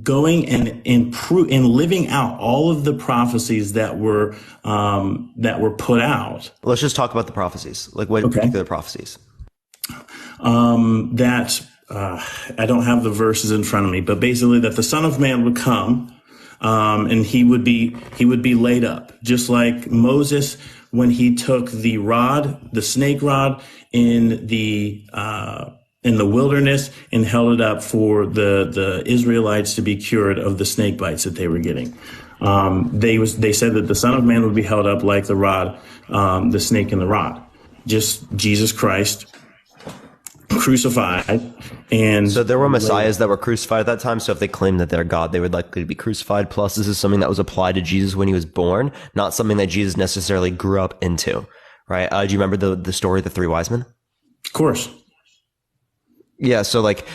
going and living out all of the prophecies that were put out. Let's just talk about the prophecies. Like what particular prophecies? I don't have the verses in front of me, but basically that the Son of Man would come, and he would be laid up, just like Moses when he took the snake rod in the wilderness and held it up for the Israelites to be cured of the snake bites that they were getting. They said that the Son of Man would be held up like the rod, the snake and the rod. Just Jesus Christ crucified. And so there were messiahs that were crucified at that time. So if they claimed that they're God, they would likely be crucified. Plus, this is something that was applied to Jesus when he was born, not something that Jesus necessarily grew up into, right? Do you remember the story of the three wise men? Of course. Yeah. So like,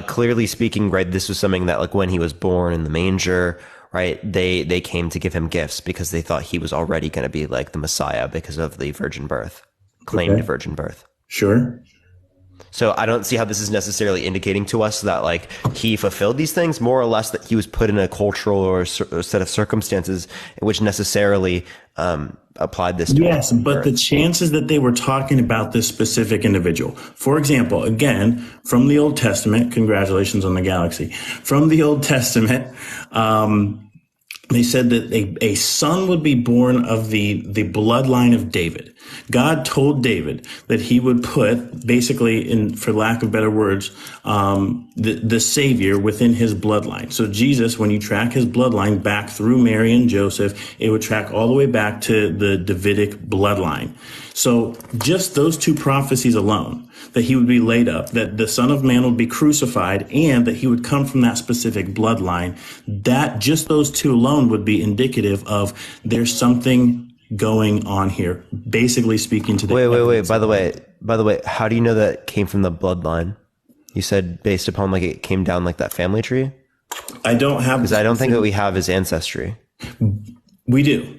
clearly speaking, right, this was something that like when he was born in the manger, right, they came to give him gifts because they thought he was already going to be like the Messiah because of the virgin birth, claimed virgin birth. Sure. So I don't see how this is necessarily indicating to us that like he fulfilled these things, more or less that he was put in a cultural or set of circumstances which necessarily applied this to yes, him. but the chances that they were talking about this specific individual. For example, again, from the Old Testament, congratulations on the galaxy. From the Old Testament, they said that a son would be born of the bloodline of David. God told David that he would put, basically, for lack of better words, the Savior within his bloodline. So Jesus, when you track his bloodline back through Mary and Joseph, it would track all the way back to the Davidic bloodline. So just those two prophecies alone, that he would be laid up, that the Son of Man would be crucified, and that he would come from that specific bloodline, that just those two alone would be indicative of there's something going on here. Basically speaking to the wait. By the way, how do you know that came from the bloodline? You said based upon like it came down like that family tree? I don't have, because I don't think that we have his ancestry. We do.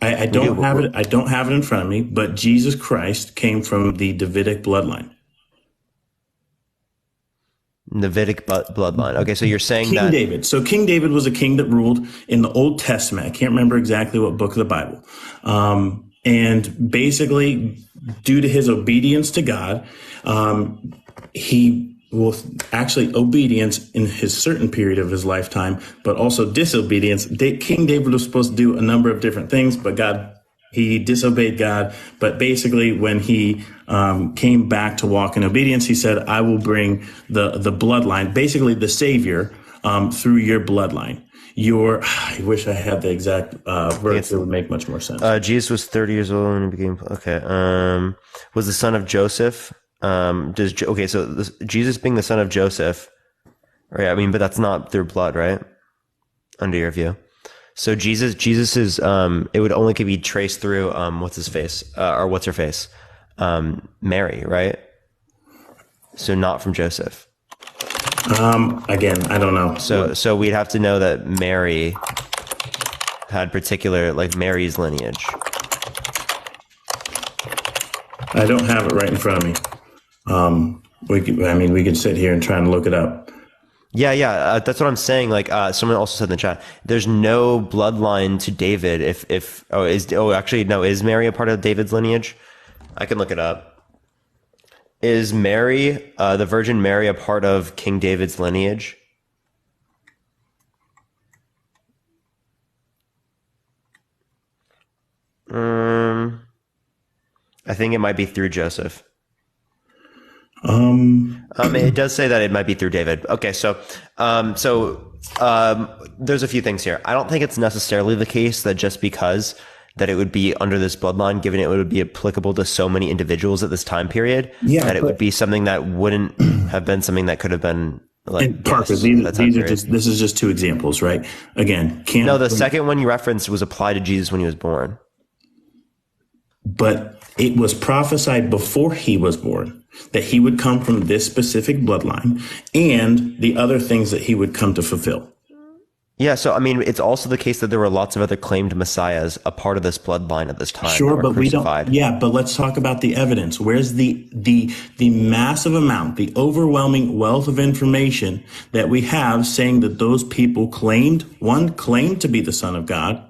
I don't have it. I don't have it in front of me, but Jesus Christ came from the Davidic bloodline. Davidic bloodline. Okay, so you're saying King David. So King David was a king that ruled in the Old Testament. I can't remember exactly what book of the Bible. And basically, due to his obedience to God, he will actually obedience in his certain period of his lifetime, but also disobedience. King David was supposed to do a number of different things, but he disobeyed God. But basically, when he came back to walk in obedience, he said, I will bring the bloodline, basically the Savior, through your bloodline. I wish I had the exact verse. It would make much more sense. Jesus was 30 years old when he became, was the son of Joseph. So Jesus being the son of Joseph, right? I mean, but that's not through blood, right? Under your view. So Jesus is, it would only could be traced through, what's her face? Mary, right? So not from Joseph. Again, I don't know. So we'd have to know that Mary had particular, like Mary's lineage. I don't have it right in front of me. We could sit here and try and look it up. Yeah, that's what I'm saying. Like, someone also said in the chat, there's no bloodline to David. Is Mary a part of David's lineage? I can look it up. Is Mary, the Virgin Mary, a part of King David's lineage? I think it might be through Joseph. It does say that it might be through David. Okay, so there's a few things here. I don't think it's necessarily the case that just because that it would be under this bloodline, given it would be applicable to so many individuals at this time period, that it would be something that wouldn't have been something that could have been like. And Parker, this is just two examples, right? Again, the second one you referenced was applied to Jesus when he was born. But it was prophesied before he was born that he would come from this specific bloodline and the other things that he would come to fulfill. Yeah, so I mean, it's also the case that there were lots of other claimed messiahs a part of this bloodline at this time. Sure, but we don't. Yeah, but let's talk about the evidence. Where's the massive amount, the overwhelming wealth of information that we have saying that those people claimed to be the Son of God,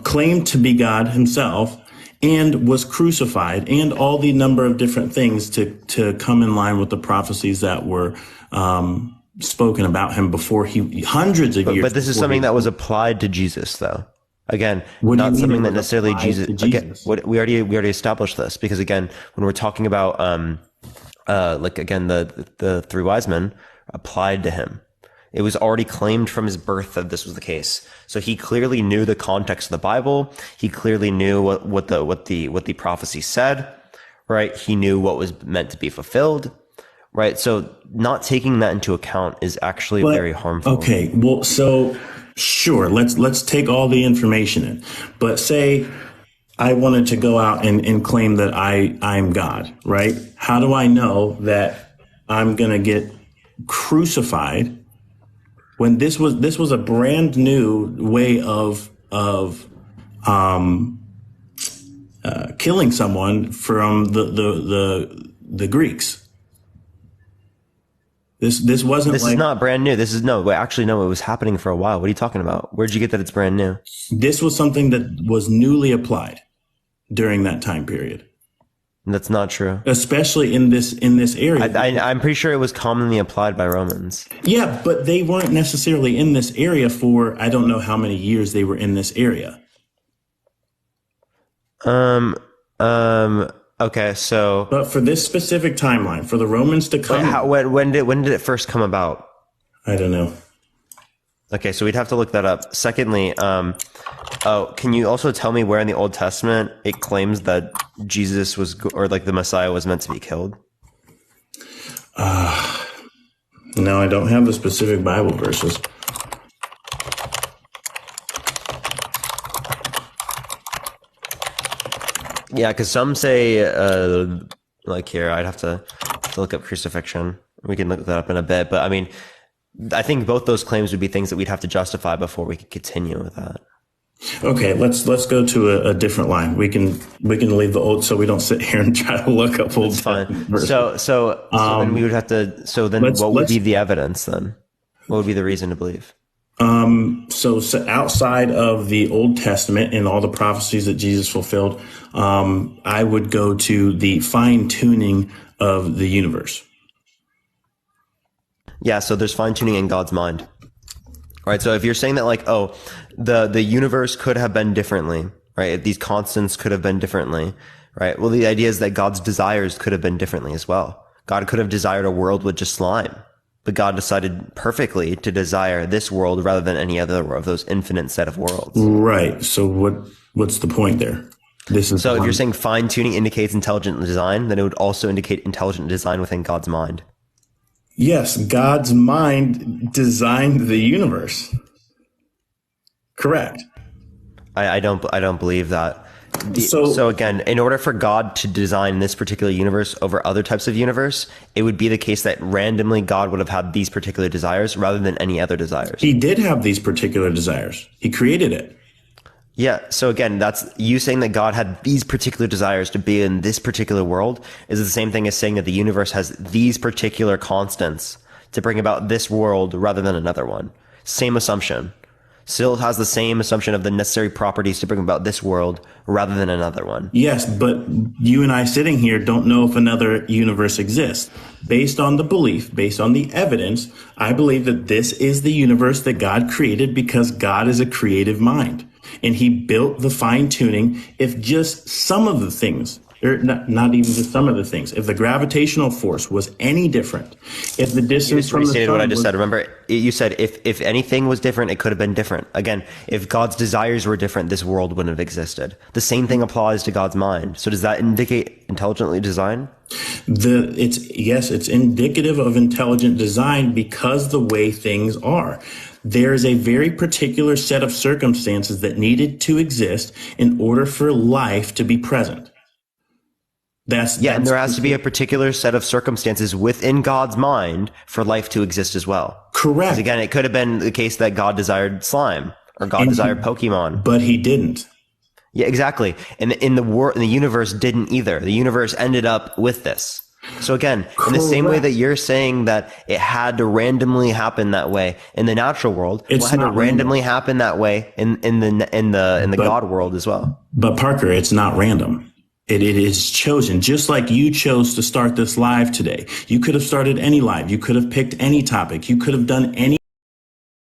claimed to be God himself, and was crucified, and all the number of different things to come in line with the prophecies that were spoken about him before hundreds of years. But this is something that was applied to Jesus, though. Again, not something that necessarily Jesus. Again, we already established this, because again, when we're talking about the three wise men applied to him, it was already claimed from his birth that this was the case. So he clearly knew the context of the Bible. He clearly knew what the prophecy said, right? He knew what was meant to be fulfilled, right? So not taking that into account is actually very harmful. Okay, well, so sure, let's take all the information in. But say I wanted to go out and claim that I'm God, right? How do I know that I'm going to get crucified when this was a brand new way of killing someone from the Greeks? This wasn't. This is not brand new. This is actually, no, it was happening for a while. What are you talking about? Where'd you get that it's brand new? This was something that was newly applied during that time period. That's not true. Especially in this area. I'm pretty sure it was commonly applied by Romans. Yeah, but they weren't necessarily in this area for, I don't know how many years they were in this area. Okay, so. But for this specific timeline, for the Romans to come. When did it first come about? I don't know. Okay, so we'd have to look that up. Secondly, can you also tell me where in the Old Testament it claims that Jesus the Messiah was meant to be killed? No, I don't have the specific Bible verses. Yeah, because some say, here, I'd have to look up crucifixion. We can look that up in a bit. But I mean, I think both those claims would be things that we'd have to justify before we could continue with that. Okay, let's go to a different line. We can leave the old, so we don't sit here and try to look up old. That's fine. So then we would have to. So then, what would be the evidence then? What would be the reason to believe? So outside of the Old Testament and all the prophecies that Jesus fulfilled, I would go to the fine tuning of the universe. Yeah, so there's fine tuning in God's mind. Right. So if you're saying that the universe could have been differently, right? These constants could have been differently, right? Well, the idea is that God's desires could have been differently as well. God could have desired a world with just slime, but God decided perfectly to desire this world rather than any other of those infinite set of worlds. Right. So what's the point there? If you're saying fine tuning indicates intelligent design, then it would also indicate intelligent design within God's mind. Yes, God's mind designed the universe. Correct. I don't believe that. So again, in order for God to design this particular universe over other types of universe, it would be the case that randomly God would have had these particular desires rather than any other desires. He did have these particular desires. He created it. Yeah. So again, that's you saying that God had these particular desires to be in this particular world is the same thing as saying that the universe has these particular constants to bring about this world rather than another one. Same assumption. Still has the same assumption of the necessary properties to bring about this world rather than another one. Yes, but you and I sitting here don't know if another universe exists. Based on the belief, based on the evidence, I believe that this is the universe that God created because God is a creative mind. And he built the fine tuning if just some of the things, or not even just some of the things, if the gravitational force was any different, if the distance from the sun what I just said. Remember, you said if anything was different, it could have been different. Again, if God's desires were different, this world wouldn't have existed. The same thing applies to God's mind. So does that indicate intelligently design? It's indicative of intelligent design because the way things are. There is a very particular set of circumstances that needed to exist in order for life to be present. And there has to be a particular set of circumstances within God's mind for life to exist as well. Correct. Because again, it could have been the case that God desired slime or God desired Pokemon, but he didn't. Yeah, exactly. And in the universe didn't either. The universe ended up with this. So again, in the same way that you're saying that it had to randomly happen that way in the natural world, it had to randomly happen that way in the God world as well. But Parker, it's not random. It is chosen, just like you chose to start this live today. You could have started any live. You could have picked any topic. You could have done any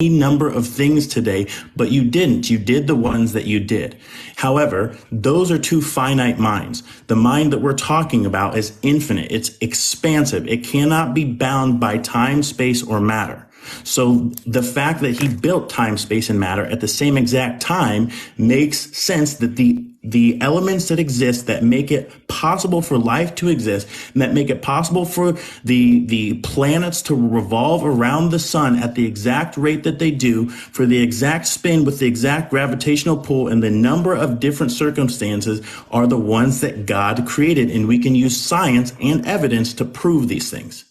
number of things today, but you didn't. You did the ones that you did. However, those are two finite minds. The mind that we're talking about is infinite. It's expansive. It cannot be bound by time, space, or matter. So the fact that he built time, space, and matter at the same exact time makes sense that the the elements that exist that make it possible for life to exist and that make it possible for the planets to revolve around the sun at the exact rate that they do, for the exact spin with the exact gravitational pull and the number of different circumstances are the ones that God created. And we can use science and evidence to prove these things.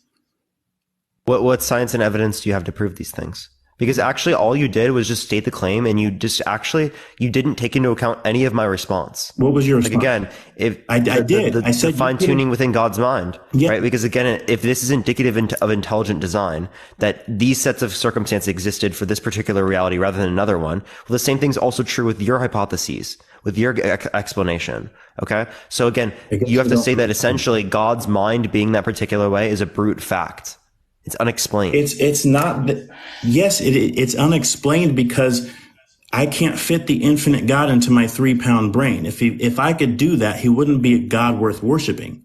What science and evidence do you have to prove these things? Because actually all you did was just state the claim, and you didn't take into account any of my response. What was your response? Again, if I did. I said the fine tuning within God's mind, Yeah. right? Because again, if this is indicative of intelligent design, that these sets of circumstances existed for this particular reality rather than another one, well, the same thing's also true with your hypotheses, with your explanation. Okay. So again, you have to say that essentially God's mind being that particular way is a brute fact. It's unexplained. It's not. Yes, it's unexplained because I can't fit the infinite God into my 3-pound brain. If I could do that, he wouldn't be a God worth worshiping.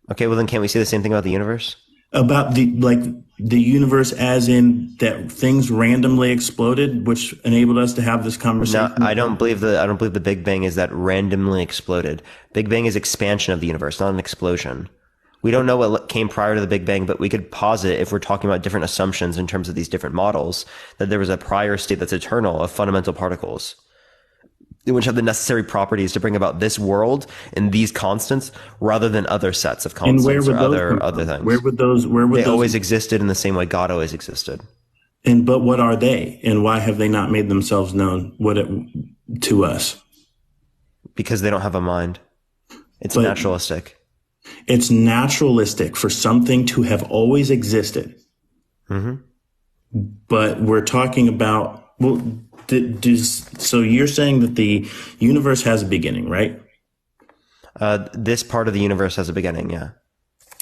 Okay, well then can't we say the same thing about the universe? About the universe, as in that things randomly exploded, which enabled us to have this conversation. No, I don't believe the Big Bang is that randomly exploded. Big Bang is expansion of the universe, not an explosion. We don't know what came prior to the Big Bang, but we could posit, if we're talking about different assumptions in terms of these different models, that there was a prior state that's eternal of fundamental particles, which have the necessary properties to bring about this world and these constants, rather than other sets of constants or other things. Where would those? They always existed in the same way God always existed. But what are they, and why have they not made themselves known to us? Because they don't have a mind. It's naturalistic. It's naturalistic for something to have always existed. Mm-hmm. But we're talking about, so you're saying that the universe has a beginning, right? This part of the universe has a beginning, yeah.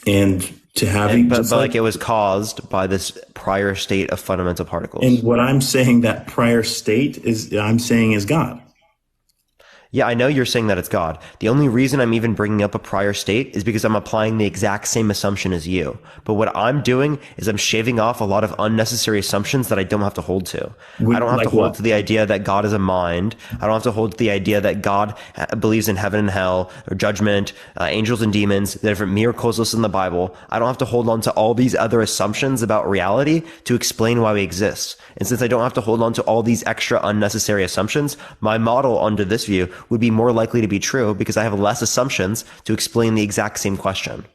And to have but it was caused by this prior state of fundamental particles. And what I'm saying, that prior state is God. Yeah, I know you're saying that it's God. The only reason I'm even bringing up a prior state is because I'm applying the exact same assumption as you. But what I'm doing is I'm shaving off a lot of unnecessary assumptions that I don't have to hold to. I don't have to hold to the idea that God is a mind. I don't have to hold to the idea that God believes in heaven and hell, or judgment, angels and demons, the different miracles listed in the Bible. I don't have to hold on to all these other assumptions about reality to explain why we exist. And since I don't have to hold on to all these extra unnecessary assumptions, my model under this view would be more likely to be true because I have less assumptions to explain the exact same question.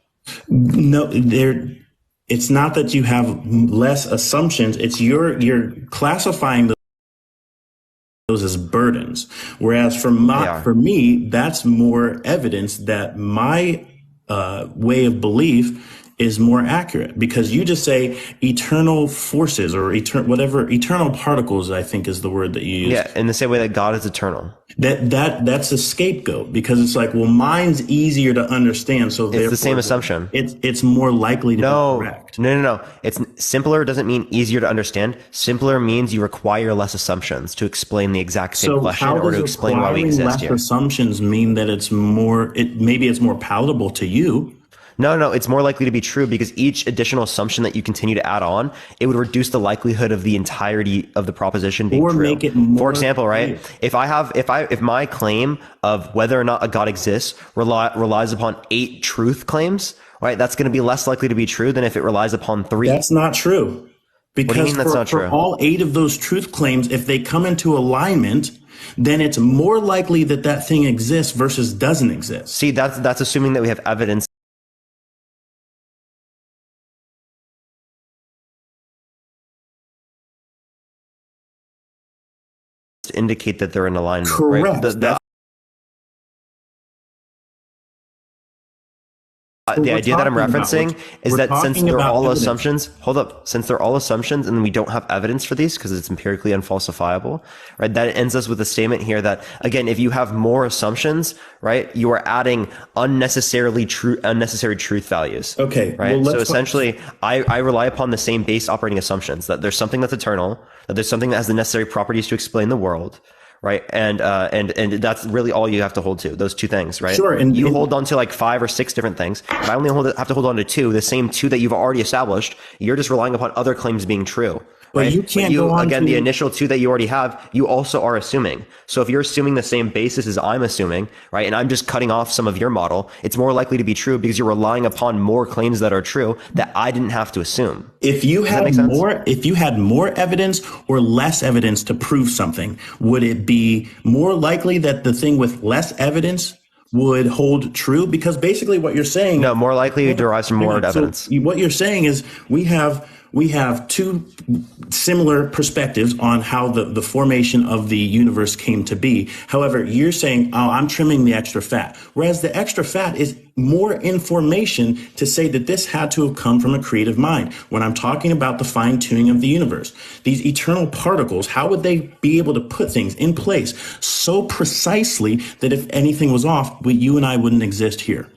No, it's not that you have less assumptions. It's you're classifying those as burdens. Whereas for me, that's more evidence that my way of belief is more accurate, because you just say eternal forces or eternal particles, I think is the word that you use. Yeah, in the same way that God is eternal. That's a scapegoat, because it's like, well, mine's easier to understand, so it's the same assumption. It's more likely to be correct. No. It's simpler doesn't mean easier to understand. Simpler means you require less assumptions to explain the exact same question or to explain why we exist here. Less assumptions mean that maybe it's more palatable to you. No, it's more likely to be true because each additional assumption that you continue to add on, it would reduce the likelihood of the entirety of the proposition being true. Make it more. For example, right? If my claim of whether or not a God exists relies upon 8 truth claims, right? That's going to be less likely to be true than if it relies upon 3. That's not true. Because what do you mean that's not true? For all 8 of those truth claims, if they come into alignment, then it's more likely that thing exists versus doesn't exist. See, that's assuming that we have evidence to indicate that they're in alignment. Correct. Right? The idea that I'm referencing is that since they're all assumptions, since they're all assumptions and we don't have evidence for these because it's empirically unfalsifiable, right? That ends us with a statement here that, again, if you have more assumptions, right, you are adding unnecessary truth values. Okay. Right. Well, so essentially, I rely upon the same base operating assumptions that there's something that's eternal, that there's something that has the necessary properties to explain the world. Right. And that's really all you have to hold to, those 2 things, right? Sure. And you hold on to like 5 or 6 different things. If I only have to hold on to 2, the same 2 that you've already established, you're just relying upon other claims being true, But right? you can't go on again, to the initial two that you already have, you also are assuming. So if you're assuming the same basis as I'm assuming, right, and I'm just cutting off some of your model, it's more likely to be true because you're relying upon more claims that are true that I didn't have to assume. If you had more evidence or less evidence to prove something, would it be more likely that the thing with less evidence would hold true? Because basically what you're saying... No, more likely derives from more evidence. So what you're saying is we have two similar perspectives on how the formation of the universe came to be. However, you're saying, oh, I'm trimming the extra fat. Whereas the extra fat is more information to say that this had to have come from a creative mind. When I'm talking about the fine tuning of the universe, these eternal particles, how would they be able to put things in place so precisely that if anything was off, you and I wouldn't exist here?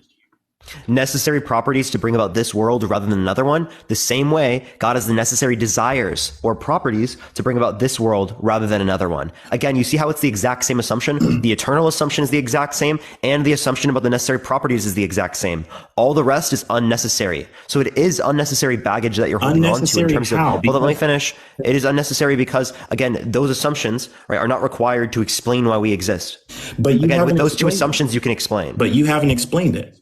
Necessary properties to bring about this world rather than another one. The same way God has the necessary desires or properties to bring about this world rather than another one. Again, you see how it's the exact same assumption? The eternal assumption is the exact same, and the assumption about the necessary properties is the exact same. All the rest is unnecessary. So it is unnecessary baggage that you're holding on to in terms of, hold on, let me finish. It is unnecessary because, again, those assumptions, right, are not required to explain why we exist. But you again, with those two assumptions, you can explain. But you haven't explained it.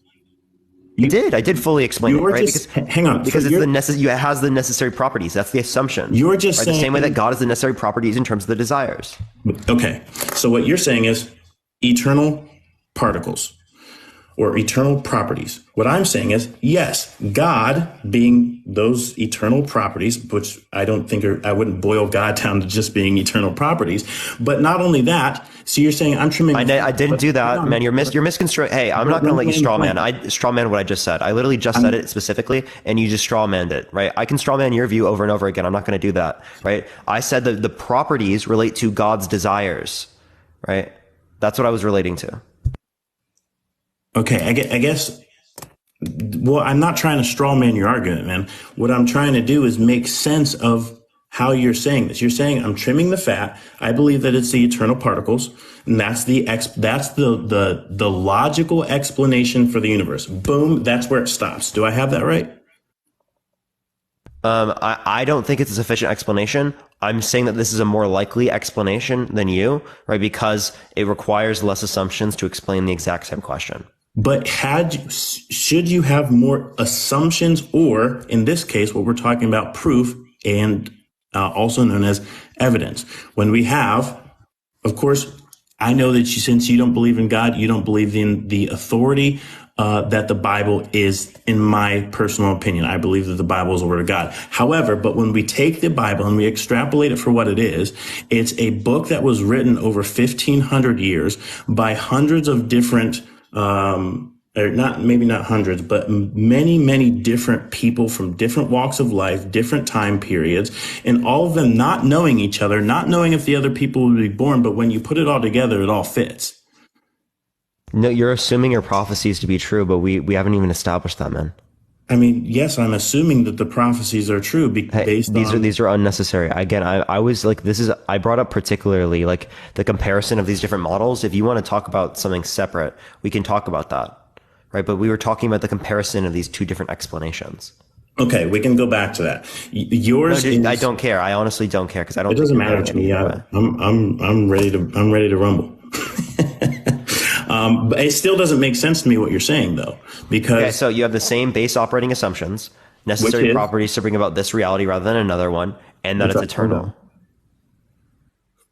I did fully explain it, right? Just, hang on. Because it has the necessary properties. That's the assumption. You're just right? saying, the same way that God has the necessary properties in terms of the desires. Okay. So what you're saying is eternal particles or eternal properties. What I'm saying is, yes, God being those eternal properties, which I don't think I wouldn't boil God down to just being eternal properties. But not only that, so you're saying I'm trimming. I didn't do that, man. You're misconstruing. Hey, I'm not going to let you straw man. I straw man what I just said. I literally just said it specifically, and you just straw manned it, right? I can straw man your view over and over again. I'm not going to do that, right? I said that the properties relate to God's desires, right? That's what I was relating to. Okay, I guess, well, I'm not trying to straw man your argument, man. What I'm trying to do is make sense of how you're saying this. You're saying I'm trimming the fat. I believe that it's the eternal particles, and that's the logical explanation for the universe. Boom, that's where it stops. Do I have that right? I don't think it's a sufficient explanation. I'm saying that this is a more likely explanation than you, right? Because it requires less assumptions to explain the exact same question. But should you have more assumptions, or in this case, what we're talking about, proof and also known as evidence? When we have, of course, I know that since you don't believe in God, you don't believe in the authority that the Bible is, in my personal opinion. I believe that the Bible is the Word of God. However, but when we take the Bible and we extrapolate it for what it is, it's a book that was written over 1,500 years by hundreds of different or not hundreds, but many different people from different walks of life, different time periods, and all of them not knowing each other, not knowing if the other people would be born, but when you put it all together, it all fits. No, you're assuming your prophecies to be true, but we haven't even established that, man. I mean, yes, I'm assuming that the prophecies are true based on... These are unnecessary. Again, I was like, I brought up particularly like the comparison of these different models. If you want to talk about something separate, we can talk about that, right? But we were talking about the comparison of these two different explanations. Okay, we can go back to that. Yours, no, I don't care. I honestly don't care because I don't. It doesn't matter to me. I'm ready to rumble. But it still doesn't make sense to me what you're saying, though, because... Okay, so you have the same base operating assumptions, necessary properties to bring about this reality rather than another one, and that it's eternal.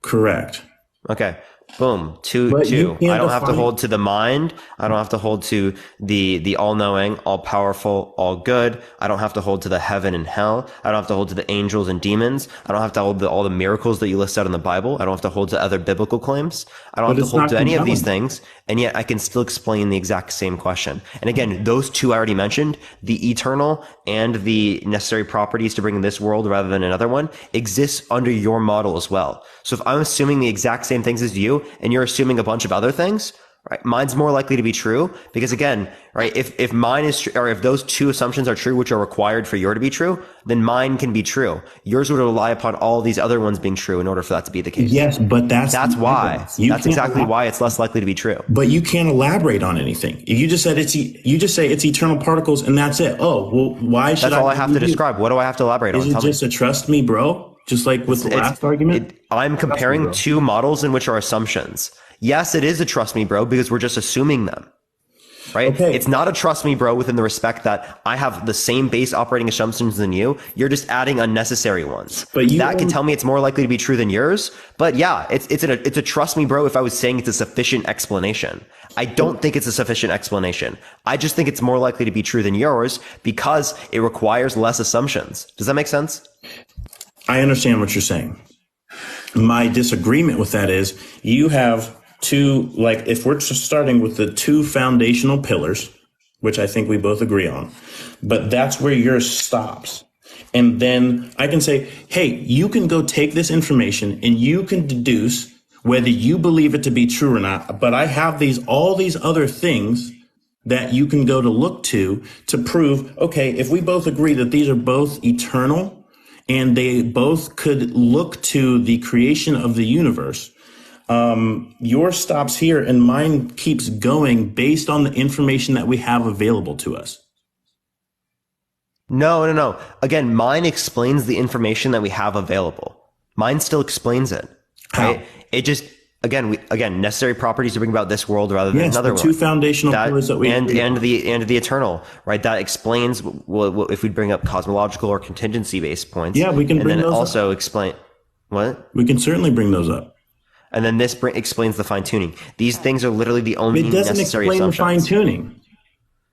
Correct. Okay. Boom. Two. I don't have to hold to the mind. I don't have to hold to the all-knowing, all-powerful, all-good. I don't have to hold to the heaven and hell. I don't have to hold to the angels and demons. I don't have to hold to all the miracles that you list out in the Bible. I don't have to hold to other biblical claims. I don't have to hold to any of these things. And yet I can still explain the exact same question. And again, those two I already mentioned, the eternal and the necessary properties to bring this world rather than another one, exists under your model as well. So if I'm assuming the exact same things as you, and you're assuming a bunch of other things, right? Mine's more likely to be true because again, right? If mine is true, or if those two assumptions are true, which are required for yours to be true, then mine can be true. Yours would rely upon all these other ones being true in order for that to be the case. Yes, but that's why. That's exactly why it's less likely to be true. But you can't elaborate on anything. You just said you just say it's eternal particles and that's it. Oh, well, why should That's all I have to describe. What do I have to elaborate on? Is it just a trust me, bro? Just like with the last argument? I'm comparing two models in which are assumptions. Yes, it is a trust me, bro, because we're just assuming them. Right? Okay. It's not a trust me, bro, within the respect that I have the same base operating assumptions than you. You're just adding unnecessary ones. But that can tell me it's more likely to be true than yours. But yeah, it's a trust me, bro, if I was saying it's a sufficient explanation. I don't think it's a sufficient explanation. I just think it's more likely to be true than yours because it requires less assumptions. Does that make sense? I understand what you're saying. My disagreement with that is you have two, like if we're just starting with the two foundational pillars, which I think we both agree on, but that's where yours stops. And then I can say, hey, you can go take this information and you can deduce whether you believe it to be true or not. But I have all these other things that you can go to look to prove, okay, if we both agree that these are both eternal and they both could look to the creation of the universe, yours stops here and mine keeps going based on the information that we have available to us. No. Again, mine explains the information that we have available. Mine still explains it. Right? How? It just, again, necessary properties to bring about this world rather than another one. Two foundational pillars that we and the eternal, right? That explains if we bring up cosmological or contingency based points. Yeah, we can bring those up. And then also explain what? We can certainly bring those up. And then this explains the fine tuning. These things are literally the only necessary assumptions. It doesn't explain the fine tuning.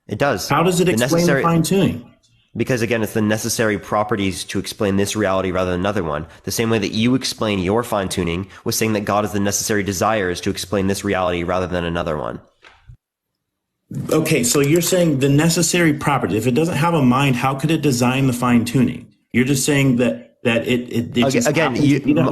It does. How does it explain the fine tuning? Because again, it's the necessary properties to explain this reality rather than another one. The same way that you explain your fine tuning was saying that God has the necessary desires to explain this reality rather than another one. Okay, so you're saying the necessary property. If it doesn't have a mind, how could it design the fine tuning? You're just saying that it just again,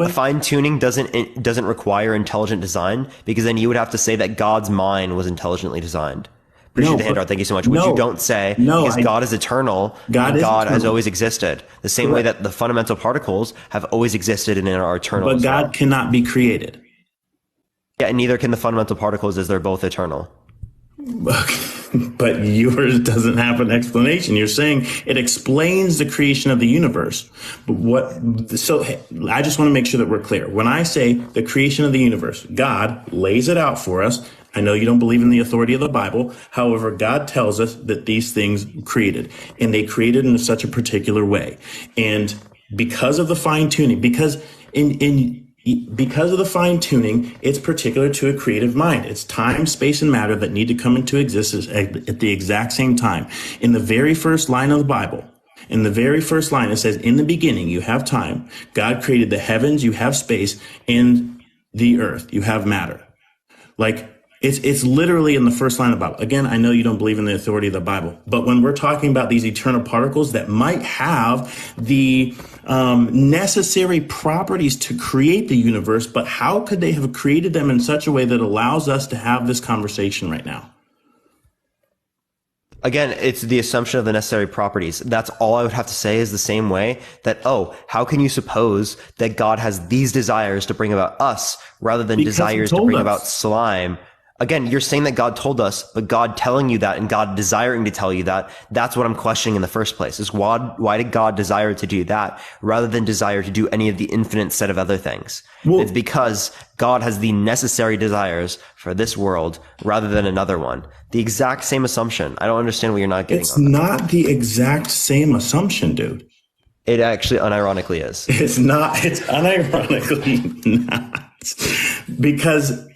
fine tuning doesn't require intelligent design, because then you would have to say that God's mind was intelligently designed. Appreciate the handout. Thank you so much. Which you don't say, because God is eternal. God has always existed. The same way that the fundamental particles have always existed and are eternal. But God cannot be created. Yeah, and neither can the fundamental particles, as they're both eternal. But yours doesn't have an explanation. You're saying it explains the creation of the universe. So I just want to make sure that we're clear. When I say the creation of the universe, God lays it out for us. I know you don't believe in the authority of the Bible. However, God tells us that these things created, and they created in such a particular way. And because of the fine tuning, because of the fine tuning, it's particular to a creative mind. It's time, space, and matter that need to come into existence at the exact same time. In the very first line of the Bible, in the very first line, it says, in the beginning, you have time. God created the heavens, you have space, and the earth, you have matter. Like, it's literally in the first line of the Bible. Again, I know you don't believe in the authority of the Bible, but when we're talking about these eternal particles that might have the necessary properties to create the universe, but how could they have created them in such a way that allows us to have this conversation right now? Again, it's the assumption of the necessary properties. That's all I would have to say, is the same way that, how can you suppose that God has these desires to bring about us rather than desires to bring about slime? Again, you're saying that God told us, but God telling you that and God desiring to tell you that, that's what I'm questioning in the first place, is why did God desire to do that rather than desire to do any of the infinite set of other things? Well, it's because God has the necessary desires for this world rather than another one. The exact same assumption. I don't understand what you're not getting. It's not the exact same assumption, dude. It actually unironically is. It's not. It's unironically not. Because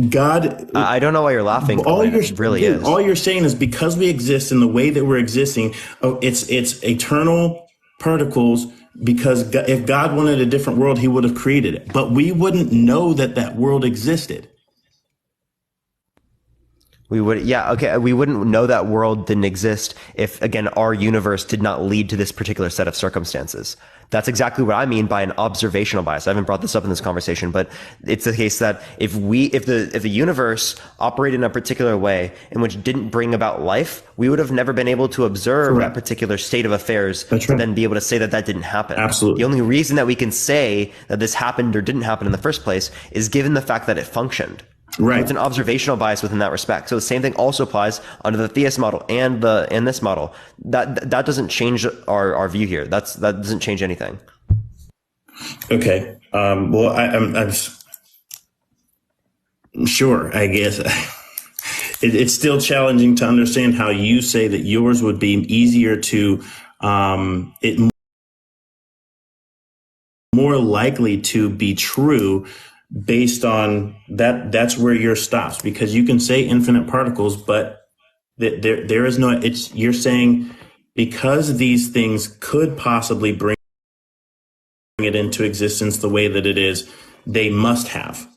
God, I don't know why you're laughing. It really is. All you're saying is because we exist in the way that we're existing, it's eternal particles. Because if God wanted a different world, he would have created it. But we wouldn't know that world existed. We wouldn't know that world didn't exist if, again, our universe did not lead to this particular set of circumstances. That's exactly what I mean by an observational bias. I haven't brought this up in this conversation, but it's the case that if the universe operated in a particular way in which didn't bring about life, we would have never been able to observe that particular state of affairs to then be able to say that didn't happen. Absolutely. The only reason that we can say that this happened or didn't happen in the first place is given the fact that it functioned. Right. So it's an observational bias within that respect. So the same thing also applies under the theist model and this model. That doesn't change our view here. That doesn't change anything. Okay. Well, I'm sure, I guess. It's still challenging to understand how you say that yours would be easier to, more likely to be true based on that. That's where yours stops, because you can say infinite particles, but there is no, you're saying because these things could possibly bring it into existence the way that it is, they must have.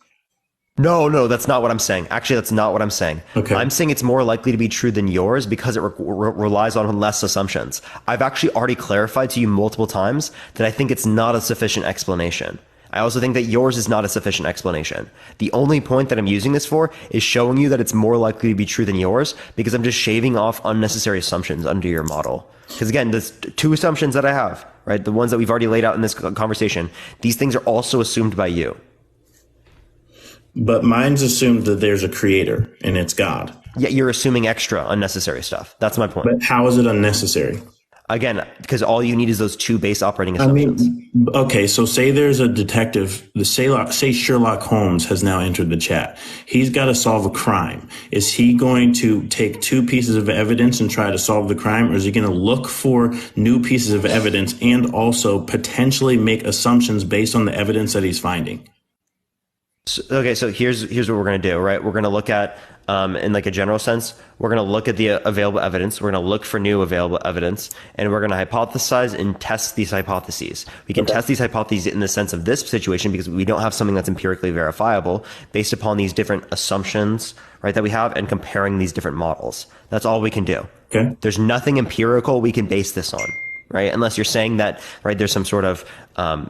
No, that's not what I'm saying. Actually, that's not what I'm saying. Okay. I'm saying it's more likely to be true than yours because it relies on less assumptions. I've actually already clarified to you multiple times that I think it's not a sufficient explanation. I also think that yours is not a sufficient explanation. The only point that I'm using this for is showing you that it's more likely to be true than yours because I'm just shaving off unnecessary assumptions under your model. Because again, there's two assumptions that I have, right? The ones that we've already laid out in this conversation. These things are also assumed by you. But mine's assumed that there's a creator and it's God. Yet you're assuming extra unnecessary stuff. That's my point. But how is it unnecessary? Again, because all you need is those two base operating assumptions. I mean, okay, so say there's a detective, say Sherlock Holmes has now entered the chat. He's got to solve a crime. Is he going to take two pieces of evidence and try to solve the crime, or is he going to look for new pieces of evidence and also potentially make assumptions based on the evidence that he's finding? So here's what we're going to do, right? We're going to look at, in like a general sense, we're going to look at the available evidence. We're going to look for new available evidence, and we're going to hypothesize and test these hypotheses. We can test these hypotheses in the sense of this situation because we don't have something that's empirically verifiable based upon these different assumptions, right, that we have and comparing these different models. That's all we can do. Okay. There's nothing empirical we can base this on. Right? Unless you're saying that, right, there's some sort of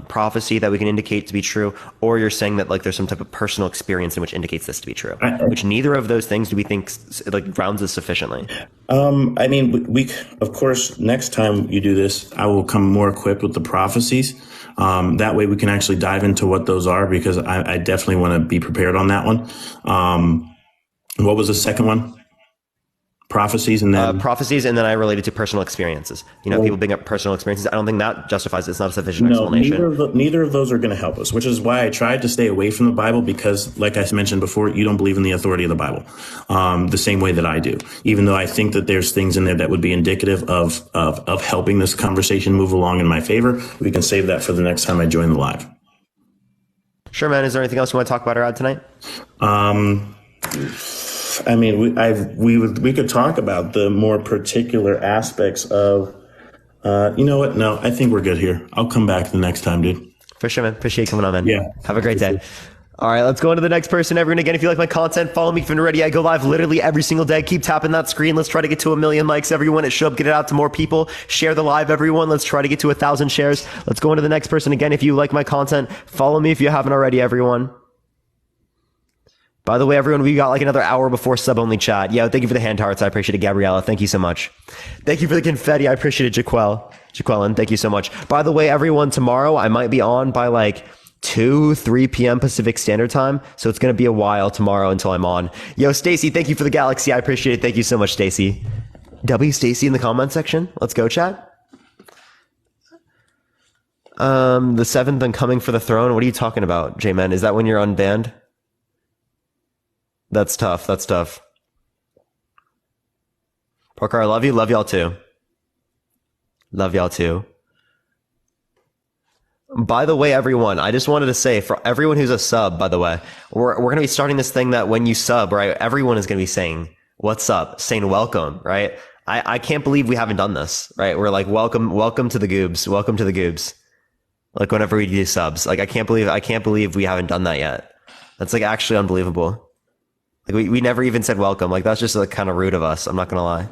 prophecy that we can indicate to be true, or you're saying that like there's some type of personal experience in which indicates this to be true, which neither of those things do we think like grounds us sufficiently. I mean, we of course, next time you do this, I will come more equipped with the prophecies. That way we can actually dive into what those are, because I definitely want to be prepared on that one. What was the second one? Prophecies, and then prophecies, and then I related to personal experiences. You know, people bring up personal experiences. I don't think that justifies it. It's not a sufficient explanation. Neither of those are going to help us, which is why I tried to stay away from the Bible, because, like I mentioned before, you don't believe in the authority of the Bible the same way that I do. Even though I think that there's things in there that would be indicative of helping this conversation move along in my favor. We can save that for the next time I join the live. Sure, man. Is there anything else you want to talk about or add tonight? I mean, we could talk about the more particular aspects of, you know what? No, I think we're good here. I'll come back the next time, dude. For sure, man. Appreciate you coming on, man. Yeah. Have a great day. All right, let's go on to the next person. Everyone, again, if you like my content, follow me if you're ready. I go live literally every single day. Keep tapping that screen. Let's try to get to 1 million likes, everyone. It should get it out to more people. Share the live, everyone. Let's try to get to 1,000 shares. Let's go on to the next person. Again, if you like my content, follow me if you haven't already, everyone. By the way, everyone, we got like another hour before sub-only chat. Yeah, thank you for the hand hearts. I appreciate it, Gabriella. Thank you so much. Thank you for the confetti. I appreciate it, Jaqueline. Thank you so much. By the way, everyone, tomorrow I might be on by like 3 p.m. Pacific Standard Time. So it's going to be a while tomorrow until I'm on. Yo, Stacy, thank you for the galaxy. I appreciate it. Thank you so much, Stacy. W Stacy in the comment section. Let's go, chat. The 7th and coming for the throne. What are you talking about, J-Man? Is that when you're unbanned? That's tough. That's tough. Parker, I love you. Love y'all too. Love y'all too. By the way, everyone, I just wanted to say for everyone who's a sub, by the way, we're going to be starting this thing that when you sub, right, everyone is going to be saying, what's up? Saying welcome, right? I can't believe we haven't done this, right? We're like, welcome to the goobs. Welcome to the goobs. Like whenever we do subs, like I can't believe we haven't done that yet. That's like actually unbelievable. Like we never even said welcome. Like that's just like kind of rude of us. I'm not going to lie.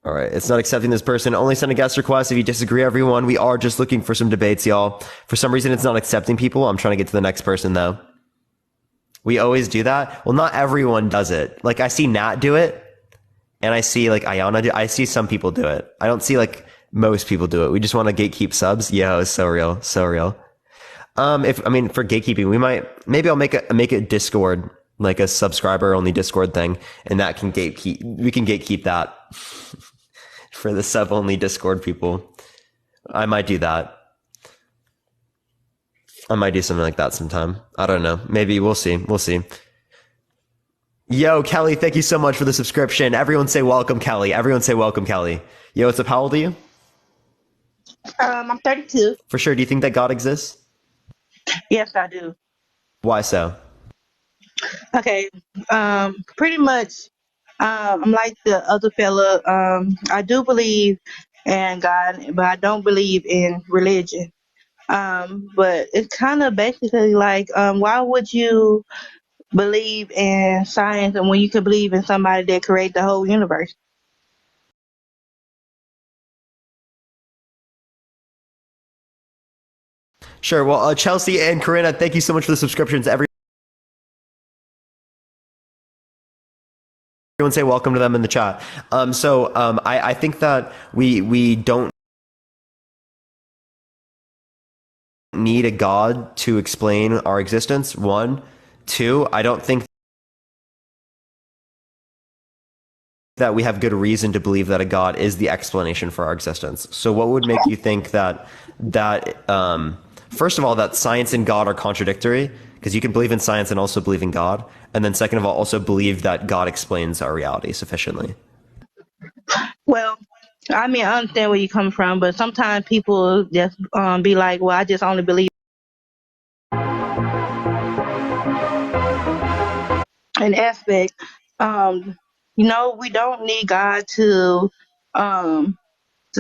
All right. It's not accepting this person. Only send a guest request if you disagree, everyone. We are just looking for some debates, y'all. For some reason, it's not accepting people. I'm trying to get to the next person though. We always do that. Well, not everyone does it. Like I see Nat do it and I see like Ayana do. I see some people do it. I don't see like most people do it. We just want to gatekeep subs. Yo, it's so real. So real. For gatekeeping, maybe I'll make a Discord, like a subscriber only Discord thing, and that can we can gatekeep that for the sub only Discord people. I might do that. I might do something like that sometime. I don't know. Maybe we'll see. We'll see. Yo, Kelly, thank you so much for the subscription. Everyone say welcome, Kelly. Everyone say welcome, Kelly. Yo, what's up? How old are you? I'm 32. For sure. Do you think that God exists? Yes, I do. Why so? Okay. Pretty much. I'm like the other fella. I do believe in God, but I don't believe in religion. But it's kind of basically like, why would you believe in science and when you could believe in somebody that created the whole universe? Sure. Well, Chelsea and Corinna, thank you so much for the subscriptions. Everyone say welcome to them in the chat. I think that we don't need a God to explain our existence. One. Two, I don't think that we have good reason to believe that a God is the explanation for our existence. So what would make you think that first of all, that science and God are contradictory? Because you can believe in science and also believe in God. And then second of all, also believe that God explains our reality sufficiently. Well, I mean, I understand where you come from, but sometimes people just be like, well, I just only believe an aspect. We don't need God to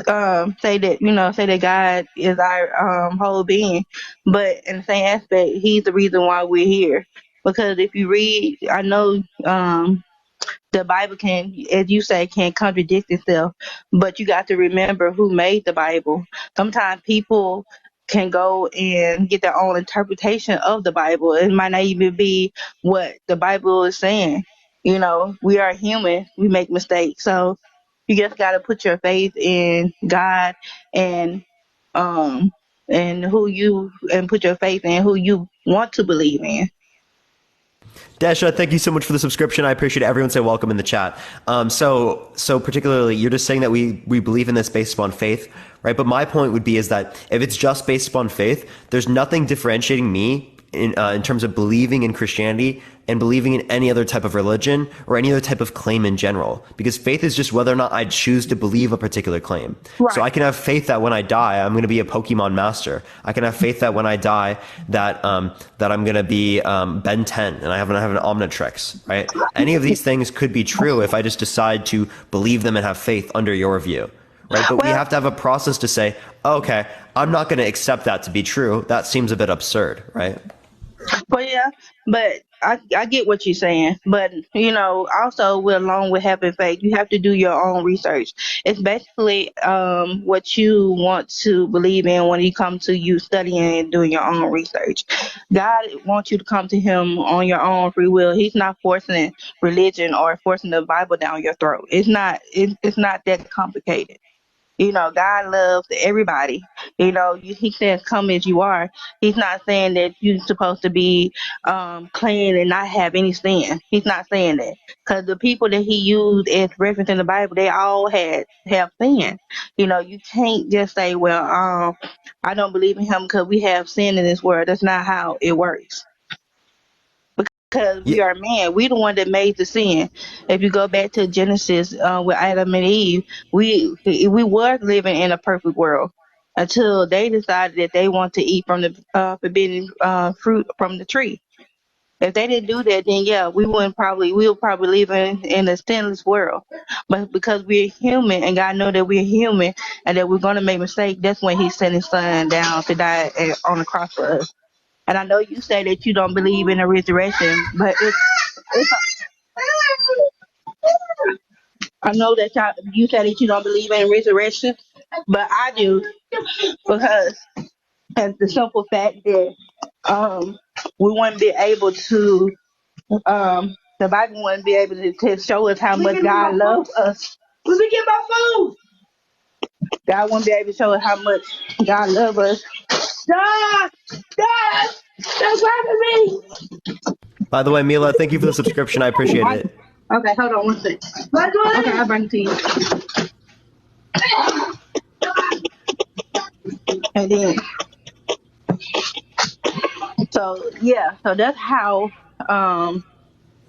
say that say that God is our whole being, but in the same aspect, He's the reason why we're here. Because if you read, I know the Bible can, as you say, can contradict itself, but you got to remember who made the Bible. Sometimes people can go and get their own interpretation of the Bible. It might not even be what the Bible is saying. We are human. We make mistakes. So you just got to put your faith in God and um and put your faith in who you want to believe in. Dasha, thank you so much for the subscription. I appreciate it. Everyone say welcome in the chat. So particularly, you're just saying that we believe in this based upon faith, right? But my point would be is that if it's just based upon faith, there's nothing differentiating me in terms of believing in Christianity and believing in any other type of religion or any other type of claim in general. Because faith is just whether or not I choose to believe a particular claim. Right. So I can have faith that when I die, I'm going to be a Pokemon master. I can have faith that when I die, that I'm going to be Ben 10 and I have an Omnitrix, right? Any of these things could be true if I just decide to believe them and have faith under your view. Right. But we have to have a process to say, okay, I'm not going to accept that to be true. That seems a bit absurd, right? Well, yeah, but I get what you're saying. But, also along with having faith, you have to do your own research. It's basically what you want to believe in when you come to you studying and doing your own research. God wants you to come to Him on your own free will. He's not forcing religion or forcing the Bible down your throat. It's not that complicated. God loves everybody. He says, come as you are. He's not saying that you're supposed to be clean and not have any sin. He's not saying that. Because the people that he used as reference in the Bible, they all have sin. You can't just say, well, I don't believe in him because we have sin in this world. That's not how it works. Because we are man, we the one that made the sin. If you go back to Genesis with Adam and Eve, we was living in a perfect world until they decided that they want to eat from the forbidden fruit from the tree. If they didn't do that, then yeah, we'll probably live in a sinless world. But because we're human and God know that we're human and that we're gonna make mistakes, that's when He sent His Son down to die on the cross for us. And I know you say that you don't believe in a resurrection, but it's I know that you say that you don't believe in resurrection, but I do because of the simple fact that we wouldn't be able to the Bible wouldn't be able to show us how much God loves us. Let me get my food. God wouldn't be able to show us how much God loves us. Stop! Stop! Stop grabbing me! By the way, Mila, thank you for the subscription. I appreciate it. Okay, hold on one second. Okay, I'll bring it to you. And then, so yeah, so that's how.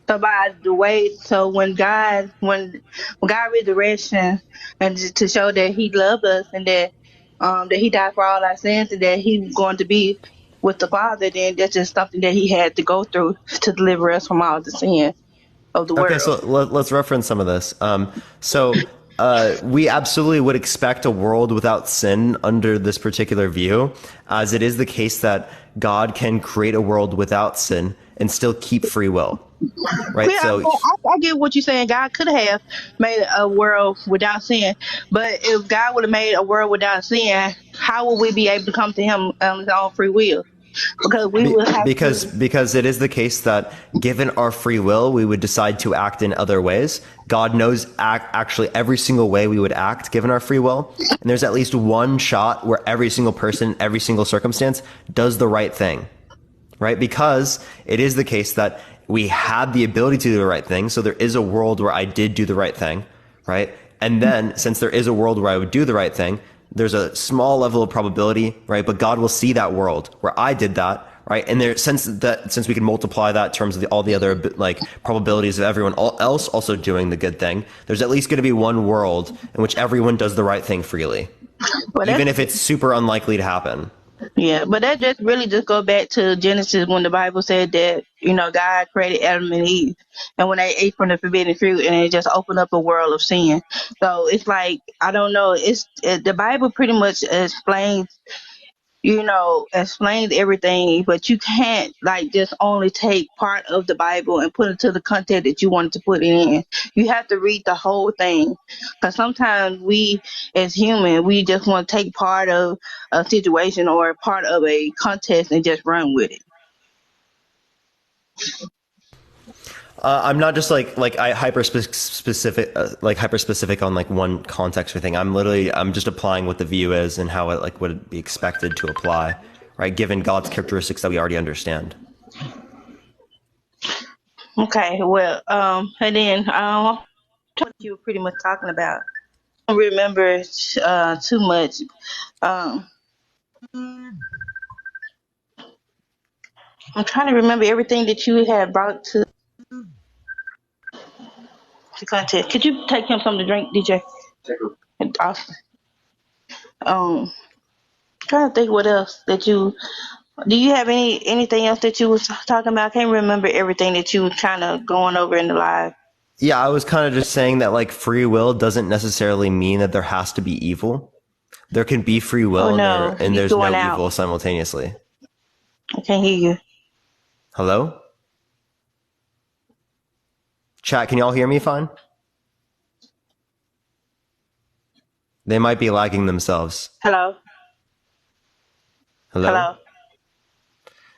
So by the way, so when God resurrection and to show that He loved us and that He died for all our sins and that He was going to be with the Father, then that's just something that He had to go through to deliver us from all the sin of the Okay, world. so let's reference some of this. We absolutely would expect a world without sin under this particular view, as it is the case that God can create a world without sin and still keep free will, right? Yeah, So I get what you're saying. God could have made a world without sin, but if God would have made a world without sin, how would we be able to come to Him on His own free will? Because we would have to. because it is the case that given our free will, we would decide to act in other ways. God knows actually every single way we would act given our free will. And there's at least one shot where every single person, every single circumstance does the right thing, right? Because it is the case that we had the ability to do the right thing. So there is a world where I did do the right thing, right? And then since there is a world where I would do the right thing, there's a small level of probability, right? But God will see that world where I did that, right? And there, since we can multiply that in terms of all the other like probabilities of everyone else also doing the good thing, there's at least going to be one world in which everyone does the right thing freely, even if it's super unlikely to happen. Yeah, but that just really just go back to Genesis when the Bible said that, God created Adam and Eve, and when they ate from the forbidden fruit, and it just opened up a world of sin. So it's like, I don't know, the Bible pretty much explains everything, but you can't like just only take part of the Bible and put it to the content that you wanted to put it in. You have to read the whole thing, because sometimes we as human, we just want to take part of a situation or part of a contest and just run with it. I'm not just like I hyper specific on like one context or thing. I'm just applying what the view is and how it like would be expected to apply, right? Given God's characteristics that we already understand. Okay, well, and then what you were pretty much talking about. I don't remember too much. Um, I'm trying to remember everything that you had brought to contest. Could you take him something to drink, DJ? Awesome. Trying to think what else that you. Do you have anything else that you was talking about? I can't remember everything that you were kind of going over in the live. Yeah, I was kind of just saying that like free will doesn't necessarily mean that there has to be evil. There can be free will and there's no evil simultaneously. I can't hear you. Hello? Chat, can y'all hear me fine? They might be lagging themselves. Hello? Hello?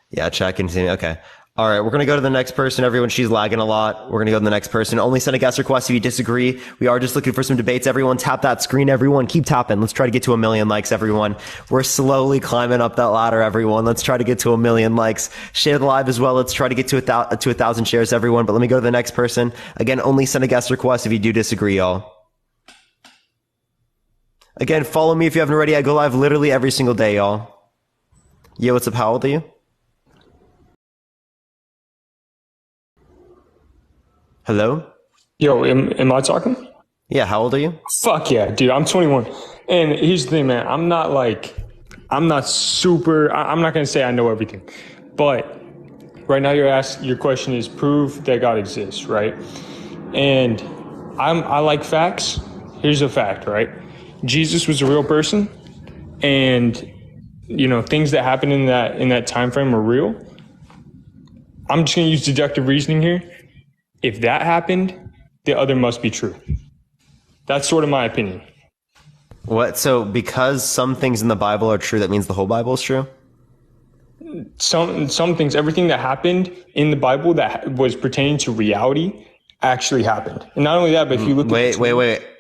Yeah, chat can see me. Okay. All right, we're going to go to the next person. Everyone, she's lagging a lot. We're going to go to the next person. Only send a guest request if you disagree. We are just looking for some debates. Everyone, tap that screen. Everyone, keep tapping. Let's try to get to 1 million likes, everyone. We're slowly climbing up that ladder, everyone. Let's try to get to 1 million likes. Share the live as well. Let's try to get to 1,000 shares, everyone. But let me go to the next person. Again, only send a guest request if you do disagree, y'all. Again, follow me if you haven't already. I go live literally every single day, y'all. Yo, what's up? How old are you? Hello? Yo, am I talking? Yeah, how old are you? Fuck yeah, dude, I'm 21. And here's the thing, man. I'm not going to say I know everything. But right now your question is prove that God exists, right? And I like facts. Here's a fact, right? Jesus was a real person, and things that happened in that time frame are real. I'm just going to use deductive reasoning here. If that happened, the other must be true. That's sort of my opinion. What? So because some things in the Bible are true, that means the whole Bible is true? Some things, everything that happened in the Bible that was pertaining to reality actually happened. And not only that, but if you look Wait.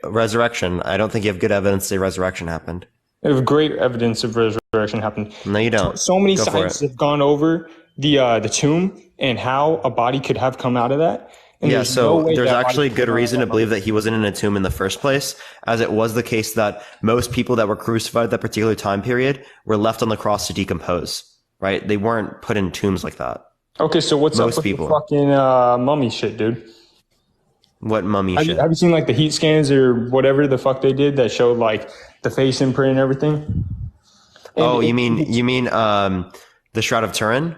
Resurrection. I don't think you have good evidence to say resurrection happened. I have great evidence of resurrection happened. No, you don't. So many scientists have gone over the tomb and how a body could have come out of that. And Yeah, there's no so way there's that actually body good could reason to not- believe that he wasn't in a tomb in the first place, as it was the case that most people that were crucified at that particular time period were left on the cross to decompose, right? They weren't put in tombs like that. Okay, so what's Most up with people. the fucking mummy shit, dude? What mummy Have shit? you seen like the heat scans or whatever the fuck they did that showed like the face imprint and everything? Oh, you mean the Shroud of Turin?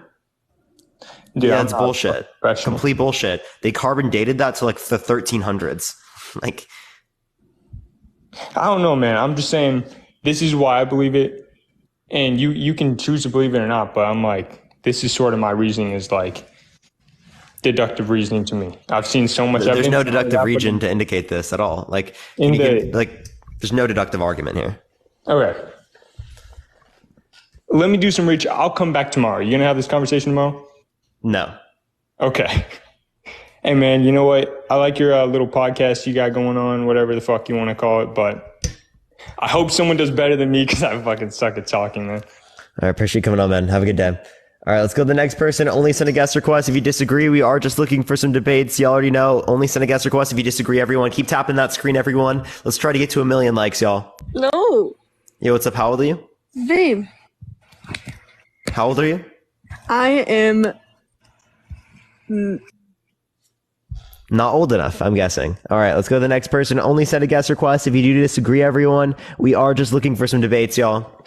Dude, Yeah, I'm it's not bullshit. professional. Complete bullshit. They carbon dated that to like the 1300s. Like, I don't know, man. I'm just saying this is why I believe it, and you can choose to believe it or not. But I'm like, this is sort of my reasoning is like deductive reasoning to me. I've seen so much there's evidence. no deductive region to indicate this at all. Like, there's no deductive argument here. Okay. Let me do some research. I'll come back tomorrow. You gonna have this conversation tomorrow? No. Okay. Hey, man, you know what? I like your little podcast you got going on, whatever the fuck you want to call it, but I hope someone does better than me because I fucking suck at talking, man. All right, appreciate you coming on, man. Have a good day. All right, let's go to the next person. Only send a guest request if you disagree. We are just looking for some debates. You already know. Only send a guest request if you disagree, everyone. Keep tapping that screen, everyone. Let's try to get to 1 million likes, y'all. No. Yo, what's up? How old are you? Babe, How old are you? I am. Not old enough, I'm guessing. All right, let's go to the next person. Only send a guest request if you do disagree, everyone. We are just looking for some debates, y'all.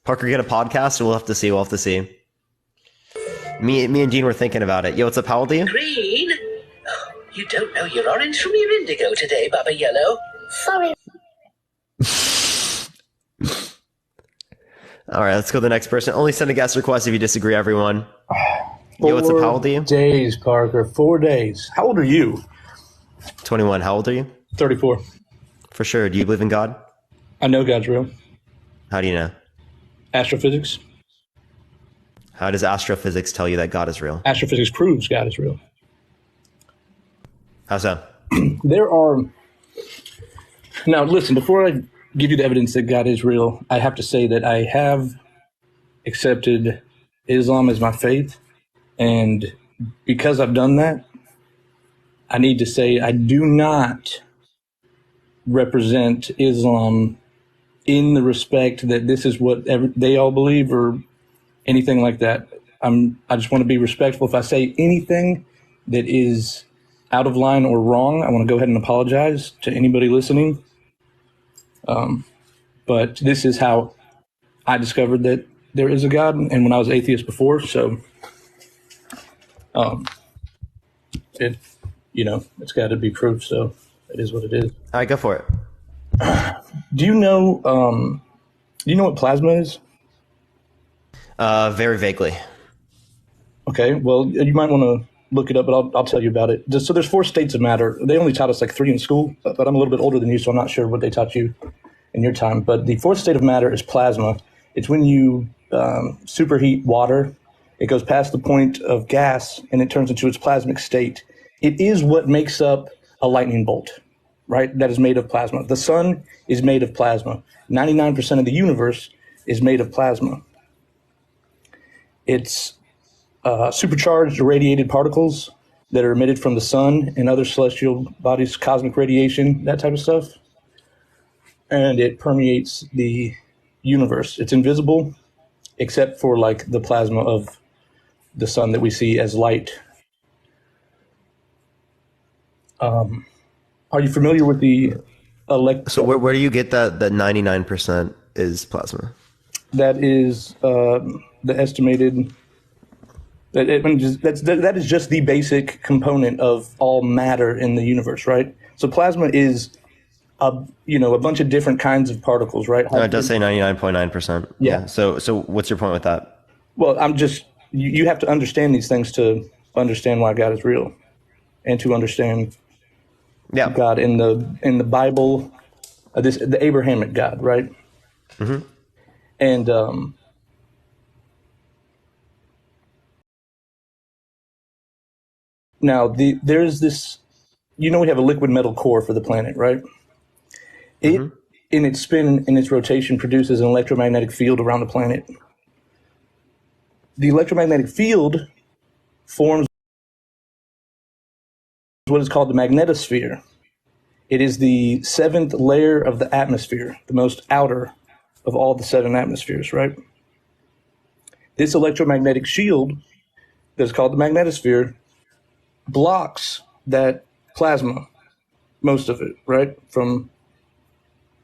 Parker, get a podcast? We'll have to see. We'll have to see. Me and Gene were thinking about it. Yo, what's up? How old are you? Green? Oh, you don't know your orange from your indigo today, Baba Yellow. Sorry. All right, let's go to the next person. Only send a guest request if you disagree, everyone. Yo, what's up? How old are you? Days, Parker. 4 days. How old are you? 21. How old are you? 34. For sure. Do you believe in God? I know God's real. How do you know? Astrophysics. How does astrophysics tell you that God is real? Astrophysics proves God is real. How so? There are... Now, listen, before I give you the evidence that God is real, I have to say that I have accepted Islam as my faith. And because I've done that, I need to say I do not represent Islam in the respect that this is what they all believe or anything like that. I just want to be respectful. If I say anything that is out of line or wrong, I want to go ahead and apologize to anybody listening. But this is how I discovered that there is a God, and when I was atheist before, so it's got to be proof. So it is what it is. All right, go for it. Do you know what plasma is? Very vaguely. Okay, well, you might want to look it up, but I'll tell you about it. So there's 4 states of matter. They only taught us like 3 in school, but I'm a little bit older than you, so I'm not sure what they taught you in your time. But the 4th state of matter is plasma. It's when you superheat water. It goes past the point of gas, and it turns into its plasmic state. It is what makes up a lightning bolt, right? That is made of plasma. The sun is made of plasma. 99% of the universe is made of plasma. It's supercharged irradiated particles that are emitted from the sun and other celestial bodies, cosmic radiation, that type of stuff. And it permeates the universe. It's invisible, except for like the plasma of the sun that we see as light. Are you familiar with the So where do you get that 99% is plasma? That is the estimated. That is just the basic component of all matter in the universe, right? So plasma is a bunch of different kinds of particles, right? No, it does say 99.9%. Yeah. So what's your point with that? Well, you have to understand these things to understand why God is real, and to understand God in the Bible, the Abrahamic God, right? Mm-hmm. And now there's this, we have a liquid metal core for the planet, right? It, in its spin and its rotation, produces an electromagnetic field around the planet. The electromagnetic field forms what is called the magnetosphere. It is the 7th layer of the atmosphere, the most outer of all the 7 atmospheres, right? This electromagnetic shield that's called the magnetosphere blocks that plasma, most of it, right, from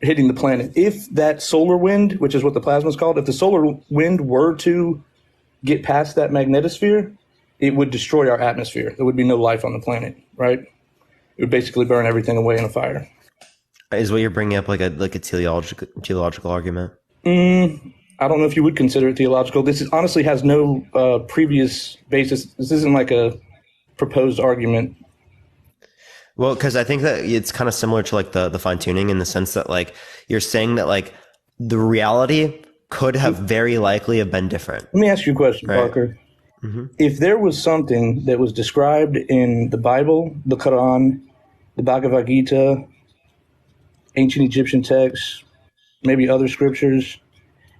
hitting the planet. If that solar wind, which is what the plasma is called, if the solar wind were to get past that magnetosphere, it would destroy our atmosphere. There would be no life on the planet, right? It would basically burn everything away in a fire. Is what you're bringing up like a teleological argument? I don't know if you would consider it theological. This honestly has no previous basis. This isn't like a proposed argument. Well, because I think that it's kind of similar to like the fine tuning in the sense that like you're saying that like the reality could have very likely have been different. Let me ask you a question, right? Parker. Mm-hmm. If there was something that was described in the Bible, the Quran, the Bhagavad Gita, ancient Egyptian texts, maybe other scriptures,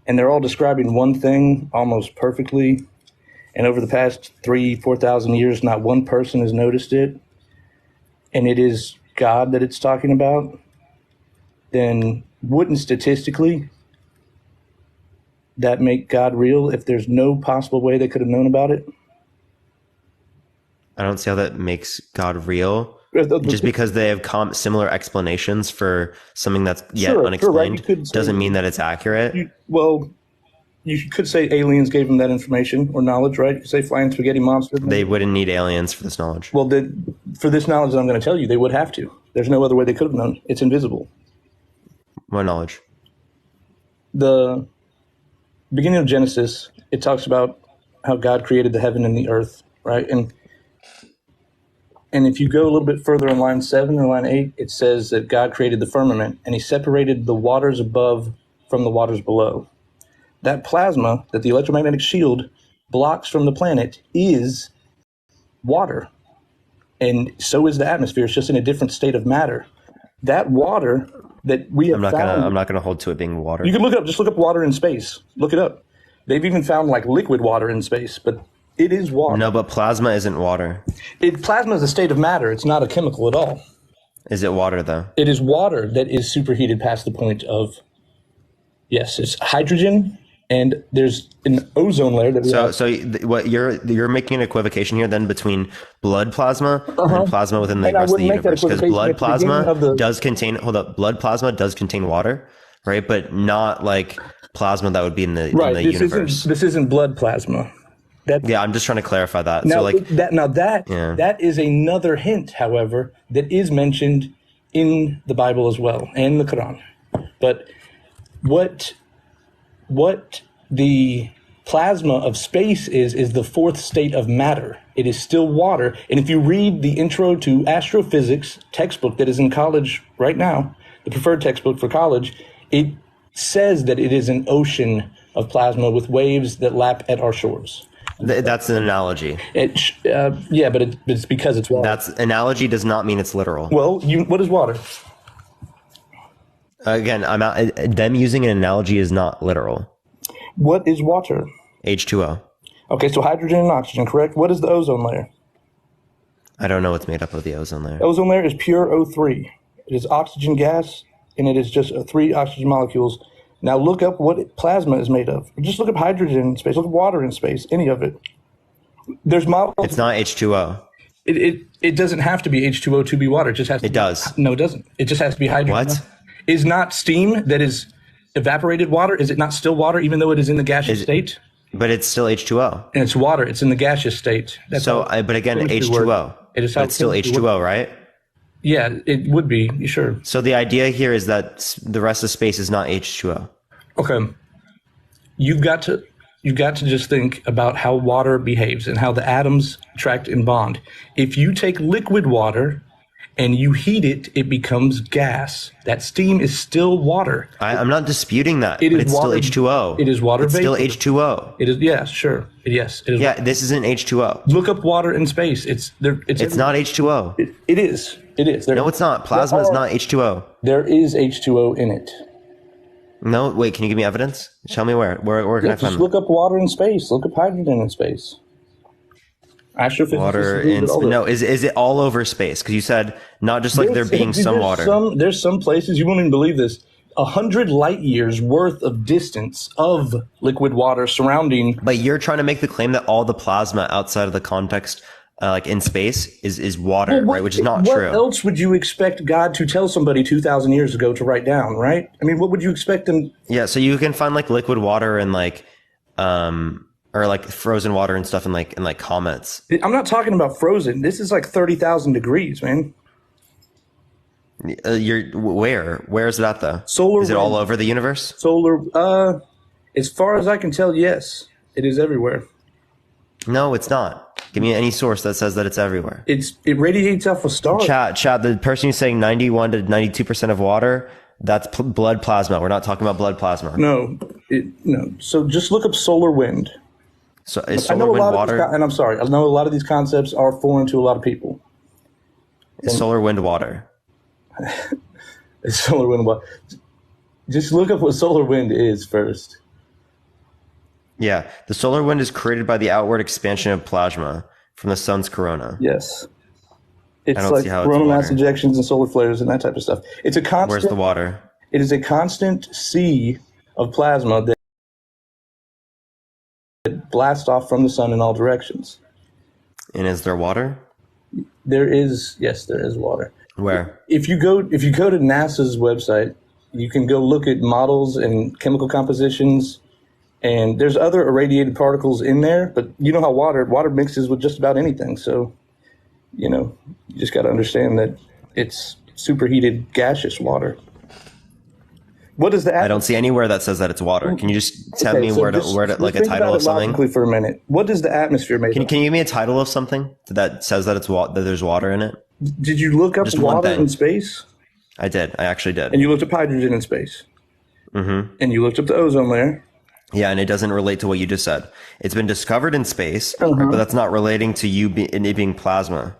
and they're all describing one thing almost perfectly, and over the past 3,000-4,000 years, not one person has noticed it, and it is God that it's talking about, then wouldn't statistically that make God real if there's no possible way they could have known about it? I don't see how that makes God real. Just because they have similar explanations for something that's yet unexplained doesn't mean that it's accurate. You could say aliens gave them that information or knowledge, right? You could say flying spaghetti monster. They wouldn't need aliens for this knowledge. Well, for this knowledge that I'm going to tell you, they would have to. There's no other way they could have known. It's invisible. What knowledge? The beginning of Genesis, it talks about how God created the heaven and the earth, right? And if you go a little bit further in line 7 or line 8, it says that God created the firmament and he separated the waters above from the waters below. That plasma that the electromagnetic shield blocks from the planet is water. And so is the atmosphere. It's just in a different state of matter. That water that we have found... I'm not gonna hold to it being water. You can look it up. Just look up water in space. Look it up. They've even found like liquid water in space, but it is water. No, but plasma isn't water. Plasma is a state of matter. It's not a chemical at all. Is it water though? It is water that is superheated past the point of... Yes, it's hydrogen, and there's an ozone layer that what you're making an equivocation here then between blood plasma and plasma within the rest of the universe, because blood plasma does contain water, right? But not like plasma that would be in the universe. This isn't blood plasma. I'm just trying to clarify that. Now, that is another hint, however, that is mentioned in the Bible as well and the Quran. But what the plasma of space is the 4th state of matter. It is still water. And if you read the Intro to Astrophysics textbook that is in college right now, the preferred textbook for college, it says that it is an ocean of plasma with waves that lap at our shores. That's an analogy. But it's because it's water. Analogy does not mean it's literal. Well, what is water? Again, them using an analogy is not literal. What is water? H2O. Okay, so hydrogen and oxygen, correct? What is the ozone layer? I don't know what's made up of the ozone layer. Ozone layer is pure O3. It is oxygen gas, and it is just 3 oxygen molecules. Now look up what plasma is made of. Just look up hydrogen in space. Look up water in space. Any of it. There's models. It's not H2O. It doesn't have to be H2O to be water. It just has to. It does. No, it doesn't. It just has to be hydrogen. What? Is not steam that is evaporated water? Is it not still water even though it is in the gaseous state? But it's still H2O. And it's water. It's in the gaseous state. That's but again, H2O. It's still H2O, right? Yeah, it would be, sure. So the idea here is that the rest of space is not H2O. Okay. You've got to just think about how water behaves and how the atoms attract and bond. If you take liquid water and you heat it, it becomes gas. That steam is still water. I'm not disputing that. It's water, still H2O. It is water vapor. It's still H2O. It is, yeah, sure. Yes, it is. Yeah, this isn't H2O. Look up water in space. It's not H2O. It is. It is. No, it's not. Plasma is not H2O. There is H2O in it. No, wait, can you give me evidence? Tell me where can I find Just look up water in space. Look up hydrogen in space. Astrophysicists Water agree in with all no, this. is it all over space? Because you said not just like there being some water. There's some places, you won't even believe this, 100 light years worth of distance of liquid water surrounding. But you're trying to make the claim that all the plasma outside of the context, like in space, is water, right? Which is not true. What else would you expect God to tell somebody 2,000 years ago to write down, right? I mean, what would you expect them? Yeah, so you can find like liquid water and like, or like frozen water and stuff in like comets. I'm not talking about frozen. This is like 30,000 degrees, man. Where is that though? Solar. Is it all over the universe? Solar. As far as I can tell, yes, it is everywhere. No, it's not. Give me any source that says that it's everywhere. It radiates off a star. Chat. The person who's saying 91 to 92% of water, that's blood plasma. We're not talking about blood plasma. No. So just look up solar wind. So is solar wind water? And I'm sorry, I know a lot of these concepts are foreign to a lot of people. Is solar wind water? It's solar wind water. Just look up what solar wind is first. Yeah, the solar wind is created by the outward expansion of plasma from the sun's corona. Yes. It's like coronal mass ejections and solar flares and that type of stuff. It's a constant. Where's the water? It is a constant sea of plasma that blasts off from the sun in all directions. And is there water? There is water. Where? If you go to NASA's website, you can go look at models and chemical compositions, and there's other irradiated particles in there, but you know how water mixes with just about anything. So, you just got to understand that it's superheated gaseous water. What is the I don't see anywhere that says that it's water. Can you just tell me where to like a title of something? Logically for a minute. What does the atmosphere make? Can you give me a title of something that says that that there's water in it? Did you look up water in space? I did. I actually did. And you looked up hydrogen in space. Mm-hmm. And you looked up the ozone layer. Yeah, and it doesn't relate to what you just said. It's been discovered in space, but that's not relating to it being plasma.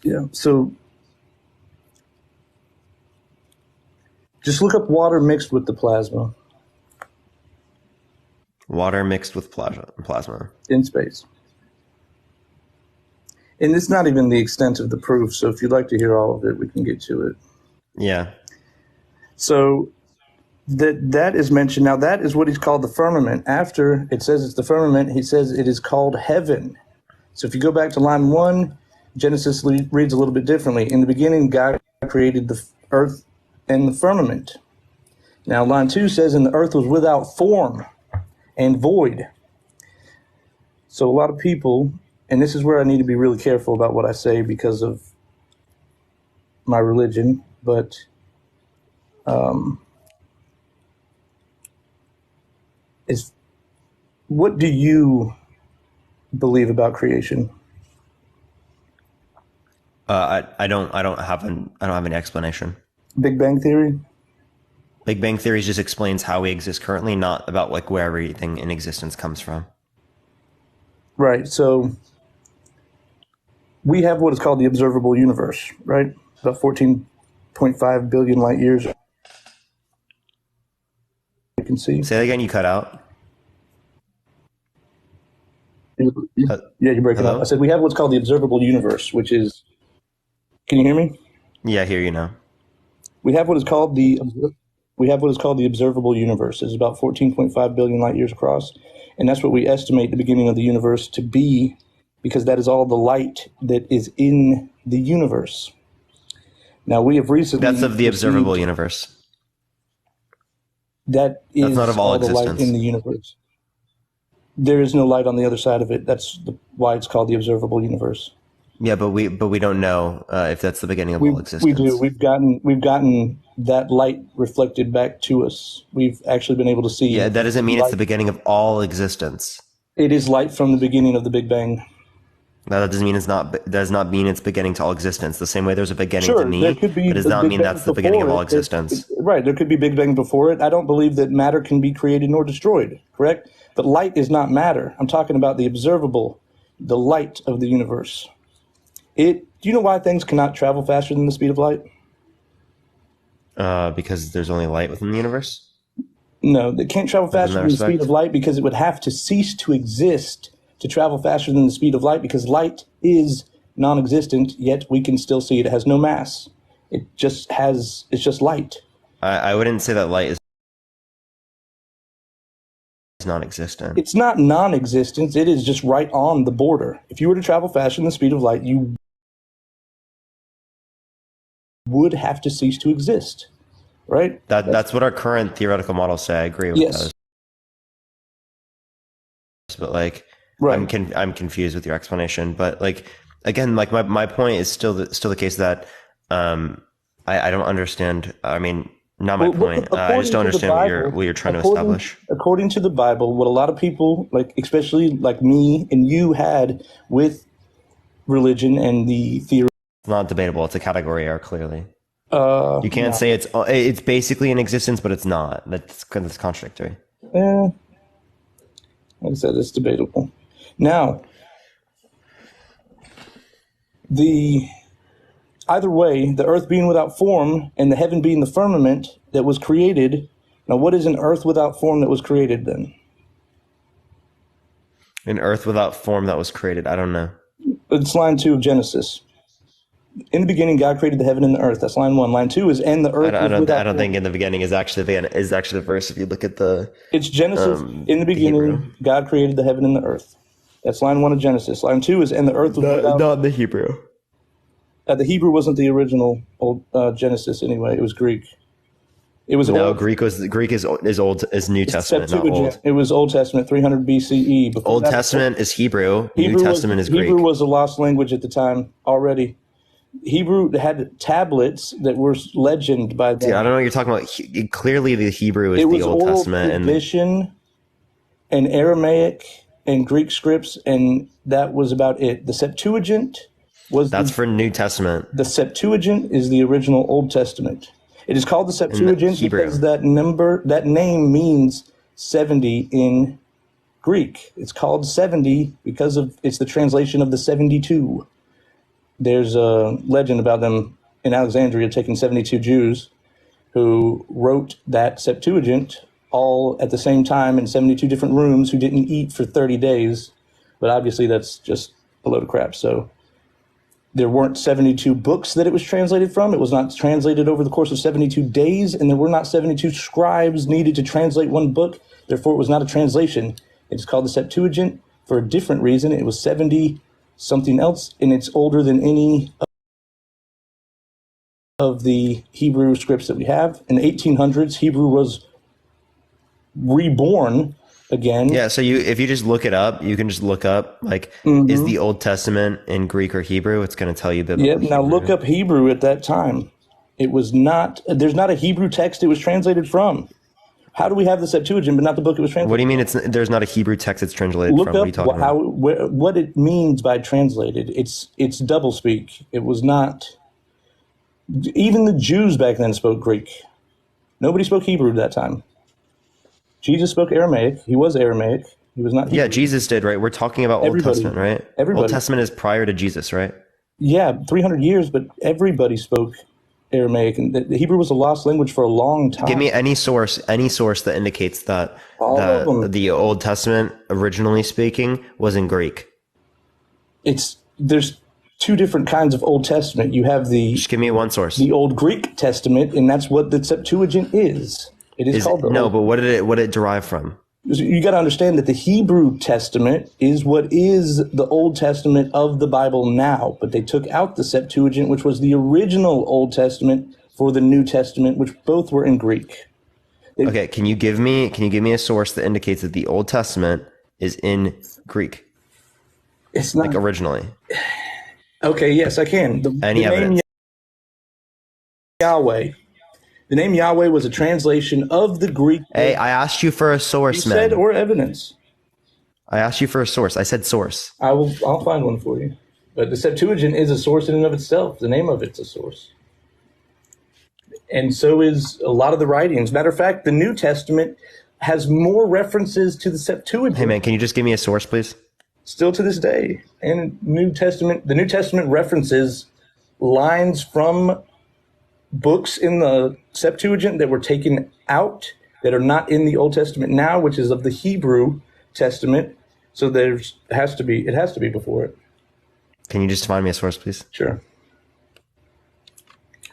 Yeah, so just look up water mixed with the plasma. Water mixed with plasma. In space. And it's not even the extent of the proof, so if you'd like to hear all of it, we can get to it. Yeah. So that is mentioned. Now, that is what he's called the firmament. After it says it's the firmament, he says it is called heaven. So if you go back to line 1, Genesis reads a little bit differently. In the beginning, God created the earth and the firmament. Now, line 2 says, and the earth was without form and void. So a lot of people, and this is where I need to be really careful about what I say because of my religion, but what do you believe about creation? I don't have any explanation. Big Bang Theory? Big Bang Theory just explains how we exist currently, not about like where everything in existence comes from. Right. So we have what is called the observable universe, right? About 14.5 billion light years. You can see. Say that again. You cut out. Yeah, you're breaking up. I said we have what's called the observable universe, which is. Can you hear me? Yeah, I hear you now. We have what is called the observable universe. It's about 14.5 billion light years across, and that's what we estimate the beginning of the universe to be, because that is all the light that is in the universe. Now we have recently. That's of the observable universe. That's not of all the existence. light in the universe. There is no light on the other side of it. That's why it's called the observable universe. Yeah, but we don't know if that's the beginning of all existence. We do. We've gotten that light reflected back to us. We've actually been able to see. Yeah, that doesn't mean it's the beginning of all existence. It is light from the beginning of the Big Bang. No, that doesn't mean does not mean it's beginning to all existence. The same way there's a beginning Sure, to me, there could be but does a not Big mean Bang that's the beginning of before all it. existence. Right, there could be Big Bang before it. I don't believe that matter can be created nor destroyed, correct? But light is not matter. I'm talking about the observable, the light of the universe. Do you know why things cannot travel faster than the speed of light? Because there's only light within the universe? No, they can't travel faster that than the speed respect? of light because it would have to cease to exist to travel faster than the speed of light because light is non-existent, yet we can still see it. It has no mass. It's just light. I wouldn't say that light is non-existent. It's not non-existent. It is just right on the border. If you were to travel faster than the speed of light, you would have to cease to exist, right? That's what our current theoretical models say. I agree with Yes. those. But like, Right. I'm confused with your explanation. But like, again, like my point is still the case that I don't understand. I mean, not my point. I just don't understand what you're trying to establish. According to the Bible, what a lot of people, like especially like me and you, had with religion and the theory. It's not debatable. It's a category error, clearly. You can't say it's basically in existence, but it's not. That's contradictory. Like I said, it's debatable. Now, either way, the earth being without form and the heaven being the firmament that was created. Now, what is an earth without form that was created then? An earth without form that was created. I don't know. It's line 2 of Genesis. In the beginning, God created the heaven and the earth. That's line 1. Line 2 is, and the earth. I don't think in the beginning is actually the verse. If you look at the, it's Genesis. In the beginning, Hebrew. God created the heaven and the earth. That's line 1 of Genesis. Line 2 is, and the earth was without. Not the Hebrew. The Hebrew wasn't the original old Genesis anyway. It was Greek. It was no old. Greek is New Testament, not Old. It was Old Testament, 300 BCE. Old Testament is Hebrew. New Testament is Greek. Hebrew was a lost language at the time already. Hebrew had tablets that were legend by them. Dude, I don't know what you're talking about. Clearly, the Hebrew is the Old Testament, and Aramaic and Greek scripts, and that was about it. The Septuagint was for New Testament. The Septuagint is the original Old Testament. It is called the Septuagint because that name means 70 in Greek. It's called 70 because it's the translation of the 72. There's a legend about them in Alexandria taking 72 Jews who wrote that Septuagint all at the same time in 72 different rooms who didn't eat for 30 days. But obviously that's just a load of crap. So there weren't 72 books that it was translated from. It was not translated over the course of 72 days, and there were not 72 scribes needed to translate one book. Therefore, it was not a translation. It's called the Septuagint for a different reason. It was 70 something else, and it's older than any of the Hebrew scripts that we have. In the 1800s, Hebrew was reborn again. Yeah, so if you just look it up, you can just look up is the Old Testament in Greek or Hebrew? It's going to tell you biblical Now look up Hebrew at that time. It was not. There's not a Hebrew text it was translated from. How do we have the Septuagint but not the book it was translated? What do you mean? There's not a Hebrew text it's translated Look from? What are you up talking about? what it means by translated. It's doublespeak. It was not. Even the Jews back then spoke Greek. Nobody spoke Hebrew at that time. Jesus spoke Aramaic. He was Aramaic. He was not Hebrew. Yeah, Jesus did, right? We're talking about Old Testament, right? Everybody. Old Testament is prior to Jesus, right? Yeah, 300 years, but everybody spoke Aramaic, and the Hebrew was a lost language for a long time. Give me any source that indicates that the Old Testament, originally speaking, was in Greek. There's two different kinds of Old Testament. You have just give me one source. The Old Greek Testament, and that's what the Septuagint is. It is called but what did it derive from? You got to understand that the Hebrew Testament is what is the Old Testament of the Bible now, but they took out the Septuagint, which was the original Old Testament, for the New Testament, which both were in Greek. Okay, can you give me a source that indicates that the Old Testament is in Greek? It's not originally. Okay, yes, I can. Any evidence? Yahweh. The name Yahweh was a translation of the Greek. Hey, I asked you for a source, man. You said or evidence. I asked you for a source. I said source. I'll find one for you. But the Septuagint is a source in and of itself. The name of it's a source. And so is a lot of the writings. Matter of fact, the New Testament has more references to the Septuagint. Hey, man, can you just give me a source, please? Still to this day. And the New Testament references lines from books in the Septuagint that were taken out that are not in the Old Testament now, which is of the Hebrew Testament. So it has to be before it. Can you just find me a source, please? Sure.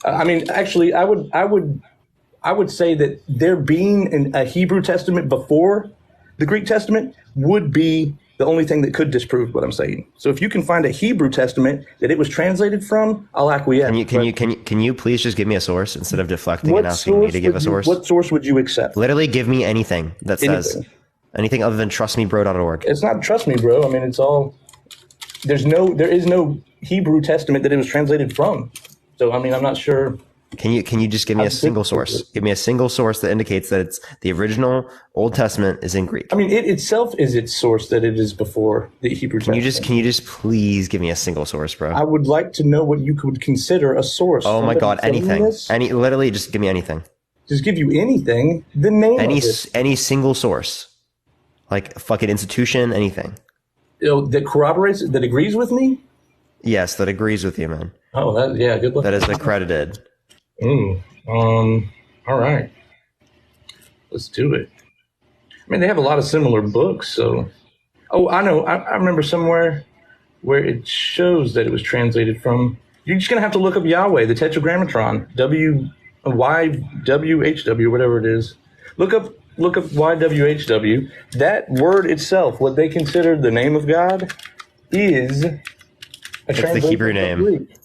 I mean, actually, I would say that there being a Hebrew Testament before the Greek Testament would be the only thing that could disprove what I'm saying. So if you can find a Hebrew Testament that it was translated from, I'll acquiesce. Can you please just give me a source instead of deflecting and asking me to give a source? What source would you accept? Literally give me anything that says anything other than trustmebro.org. It's not trust me, bro. I mean, it's all, there is no Hebrew Testament that it was translated from. So, I mean, I'm not sure. Can you just give me a single source? Give me a single source that indicates that it's the original Old Testament is in Greek. I mean, it itself is its source that it is before the Hebrew Testament. Can you just please give me a single source, bro? I would like to know what you could consider a source. Oh my God, anything. Literally just give me anything. Just give you anything. The name of it. Any single source. Like a fucking institution, anything. That corroborates, that agrees with me? Yes, that agrees with you, man. Oh, good luck. That is accredited. All right. Let's do it. I mean, they have a lot of similar books, so. Oh, I know. I remember somewhere where it shows that it was translated from. You're just going to have to look up Yahweh, the Tetragrammaton, YWHW, whatever it is. Look up YWHW. That word itself, what they consider the name of God, is it's the Hebrew name. Greek.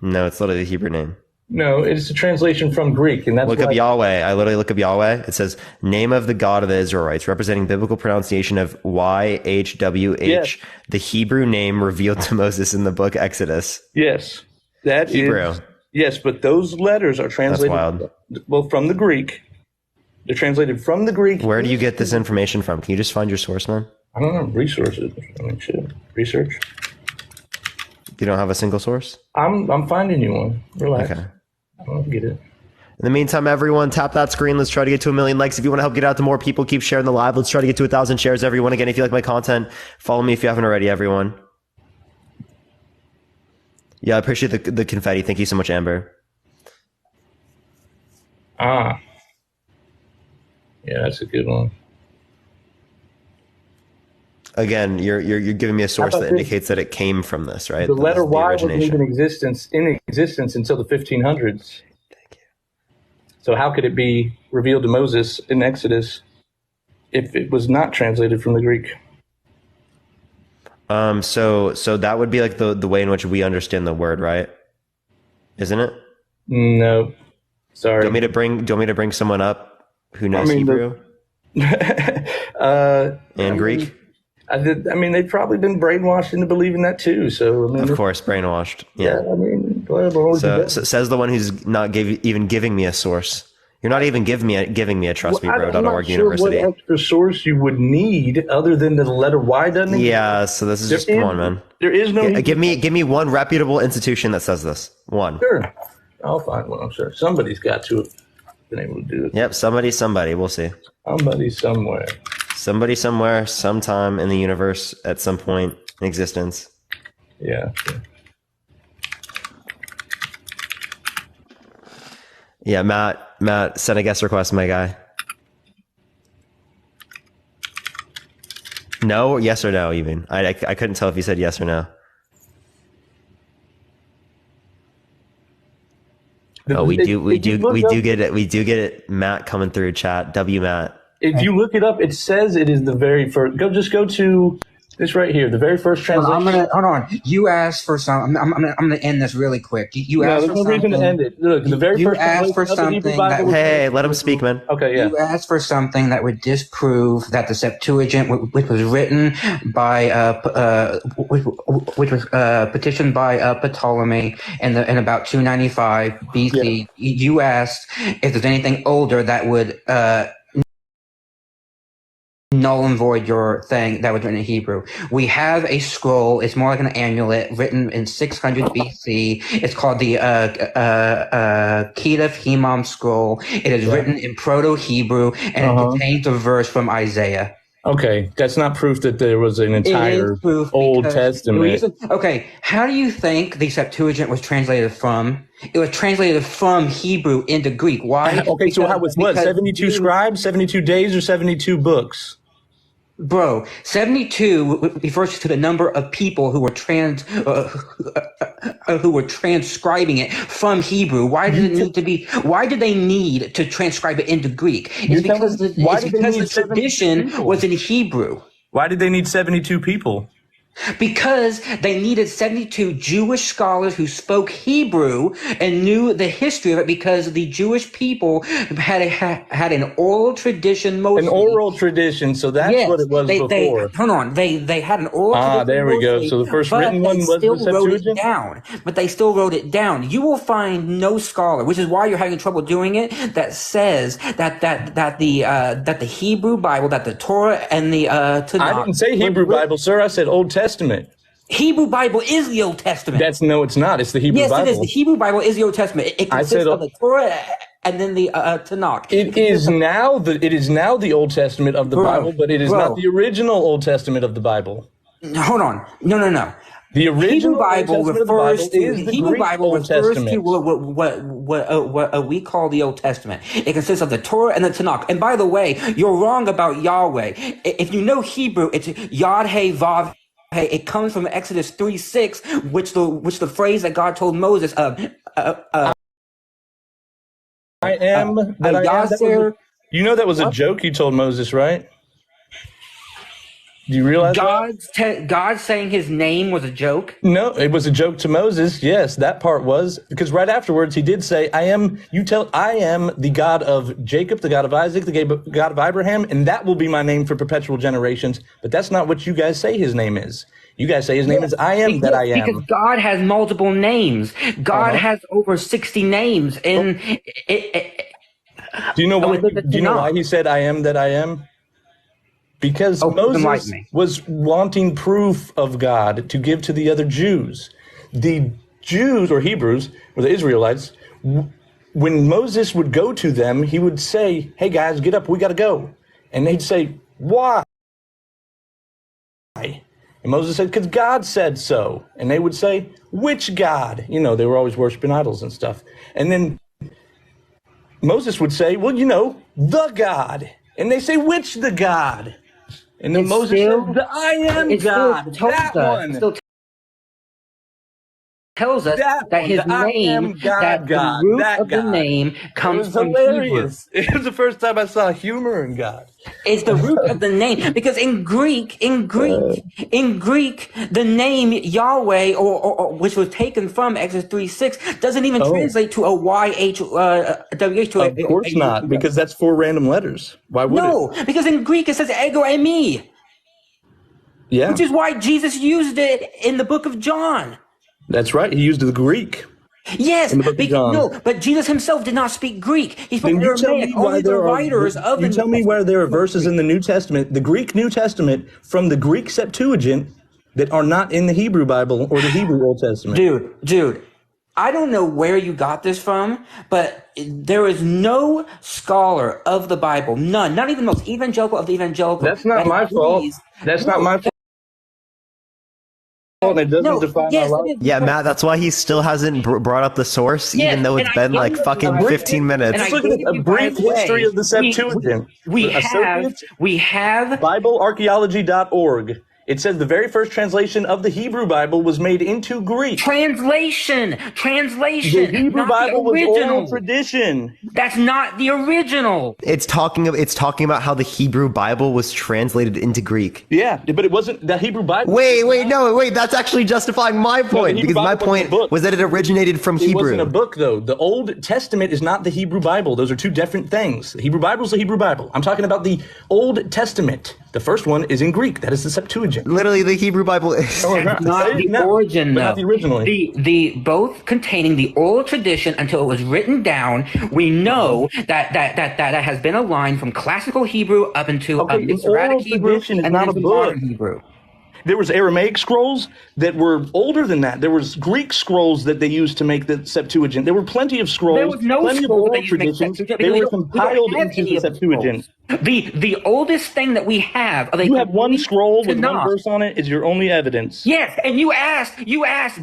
No, it's literally the Hebrew name. No, it's a translation from Greek, and that's look up Yahweh. I literally look up Yahweh. It says name of the God of the Israelites, representing biblical pronunciation of YHWH, yes. The Hebrew name revealed to Moses in the book Exodus. Yes, that Hebrew. Yes, but those letters are translated. That's wild. Well, from the Greek. They're translated from the Greek. Where do you get this information from? Can you just find your source, man? I don't know. Resources. I mean, shit. Research. You don't have a single source? I'm finding you one. Relax. Okay. I don't get it. In the meantime, everyone, tap that screen. Let's try to get to 1 million likes. If you want to help get out to more people, keep sharing the live. Let's try to get to 1,000 shares, everyone. Again, if you like my content, follow me if you haven't already, everyone. Yeah, I appreciate the confetti. Thank you so much, Amber. Yeah, that's a good one. Again, you're giving me a source that indicates that it came from this, right? The letter Y wasn't even in existence until the 1500s. Thank you. So how could it be revealed to Moses in Exodus if it was not translated from the Greek? So that would be like the way in which we understand the word, right? Isn't it? No. Sorry. Do you want me to bring someone up who knows Hebrew? And Greek? They've probably been brainwashed into believing that too. So of course, brainwashed. Yeah. Go ahead. So says the one who's not even giving me a source. You're not even giving me a trustmebro.org university. What extra source you would need other than the letter Y doesn't exist? Yeah. So this is just come on, man. There is no. Give me one reputable institution that says this. One. Sure. I'll find one. I'm sure somebody's got to have been able to do it. Yep. Somebody. We'll see. Somebody somewhere. Somebody somewhere, sometime in the universe, at some point in existence. Yeah. Sure. Yeah, Matt, send a guest request, my guy. No, yes or no, even. I couldn't tell if you said yes or no. We do get it. Matt coming through chat. W Matt. If you look it up, it says it is the very first. Go to this right here, the very first translation. Hold on. You asked for some. I'm gonna end this really quick. You asked for something. There's no reason to end it. Look, the very first. You asked for something. Hey, let him speak, man. Okay, yeah. You asked for something that would disprove that the Septuagint, which was written by, which was petitioned by Ptolemy in about 295 BC. Yeah. You asked if there's anything older that would null and void your thing that was written in Hebrew. We have a scroll. It's more like an amulet written in 600 BC. It's called the Ketef Himam scroll. It is written in Proto-Hebrew and it contains a verse from Isaiah. Okay, that's not proof that there was an entire It is proof Old because Testament. okay, how do you think the Septuagint was translated from? It was translated from Hebrew into Greek. Why? Okay, so how was what? 72 scribes, 72 days, or 72 books? Bro, 72 refers to the number of people who were transcribing it from Hebrew. Why did it need to be? Why did they need to transcribe it into Greek? It's because the tradition was in Hebrew. Why did they need 72 people? Because they needed 72 Jewish scholars who spoke Hebrew and knew the history of it, because the Jewish people had an oral tradition mostly. An oral tradition, so that's what it was before. Hold on, they had an oral tradition. There we go. So the first written one was the Septuagint? But they still wrote it down. You will find no scholar, which is why you're having trouble doing it, that says that the Hebrew Bible, that the Torah and the Tanakh. I didn't say Hebrew Bible, sir. I said Old Testament. Hebrew Bible is the Old Testament. No, it's not. It's the Hebrew Bible. Yes, it is. The Hebrew Bible is the Old Testament. It consists of the Torah and then the Tanakh. It is now the Old Testament of the Bible, but it is not the original Old Testament of the Bible. Hold on. No. The original Bible refers to the Hebrew Bible refers to what we call the Old Testament. It consists of the Torah and the Tanakh. And by the way, you're wrong about Yahweh. If you know Hebrew, it's Yod He Vav. It comes from Exodus 3:6, which the phrase that God told Moses, I am that I am. You know that was a joke you told Moses, right? Do you realize God saying his name was a joke? No, it was a joke to Moses. Yes, that part was, because right afterwards he did say, I am the God of Jacob, the God of Isaac, the God of Abraham, and that will be my name for perpetual generations. But that's not what you guys say his name is. You guys say his name is I am that I am. Because God has multiple names. God has over 60 names. And do you know why he said I am that I am? Because Moses was wanting proof of God to give to the other Jews. The Jews or Hebrews or the Israelites, when Moses would go to them, he would say, hey guys, get up, we got to go. And they'd say, why? And Moses said, because God said so. And they would say, which God? You know, they were always worshiping idols and stuff. And then Moses would say, well, you know, the God. And they say, which the God? And then Moses said, I am God. That one. Tells us that his name, that the root of the name comes from Hebrew. It was the first time I saw humor in God. It's the root of the name, because in Greek, the name Yahweh, or which was taken from Exodus 3:6, doesn't even translate to a YHWH. Of course not, because that's 4 random letters. Why would it? No, because in Greek it says ego eimi. Yeah. Which is why Jesus used it in the book of John. That's right. He used the Greek. Yes, but Jesus himself did not speak Greek. He spoke Aramaic. Only the writers of the New Testament. Tell me why there are verses in the New Testament, the Greek New Testament, from the Greek Septuagint that are not in the Hebrew Bible or the Hebrew Old Testament. Dude, I don't know where you got this from, but there is no scholar of the Bible, none, not even the most evangelical of the evangelical. That's not my fault. That's not my fault. And it doesn't define our life. Yeah, Matt, that's why he still hasn't brought up the source, even though it's been like fucking 15 minutes. Let's look at a brief history of the Septuagint. We have BibleArchaeology.org. It says the very first translation of the Hebrew Bible was made into Greek. Translation. The Hebrew Bible was oral tradition. That's not the original. It's talking about how the Hebrew Bible was translated into Greek. Yeah, but it wasn't the Hebrew Bible. Wait, that's actually justifying my point, because my point was that it originated from Hebrew. It wasn't a book, though. The Old Testament is not the Hebrew Bible. Those are two different things. The Hebrew Bible is the Hebrew Bible. I'm talking about the Old Testament. The first one is in Greek. That is the Septuagint. Literally, the Hebrew Bible is not the origin, though. Not the originally. The both containing the oral tradition until it was written down. We know that has been a line from classical Hebrew up into Masoretic Hebrew and not then modern Hebrew. There was Aramaic scrolls that were older than that. There was Greek scrolls that they used to make the Septuagint. There were plenty of scrolls. There was no plenty scrolls of oral traditions. They were compiled into the Septuagint. The oldest thing that we have of a You have one scroll with one Tanakh. verse on it is your only evidence. Yes, and you asked,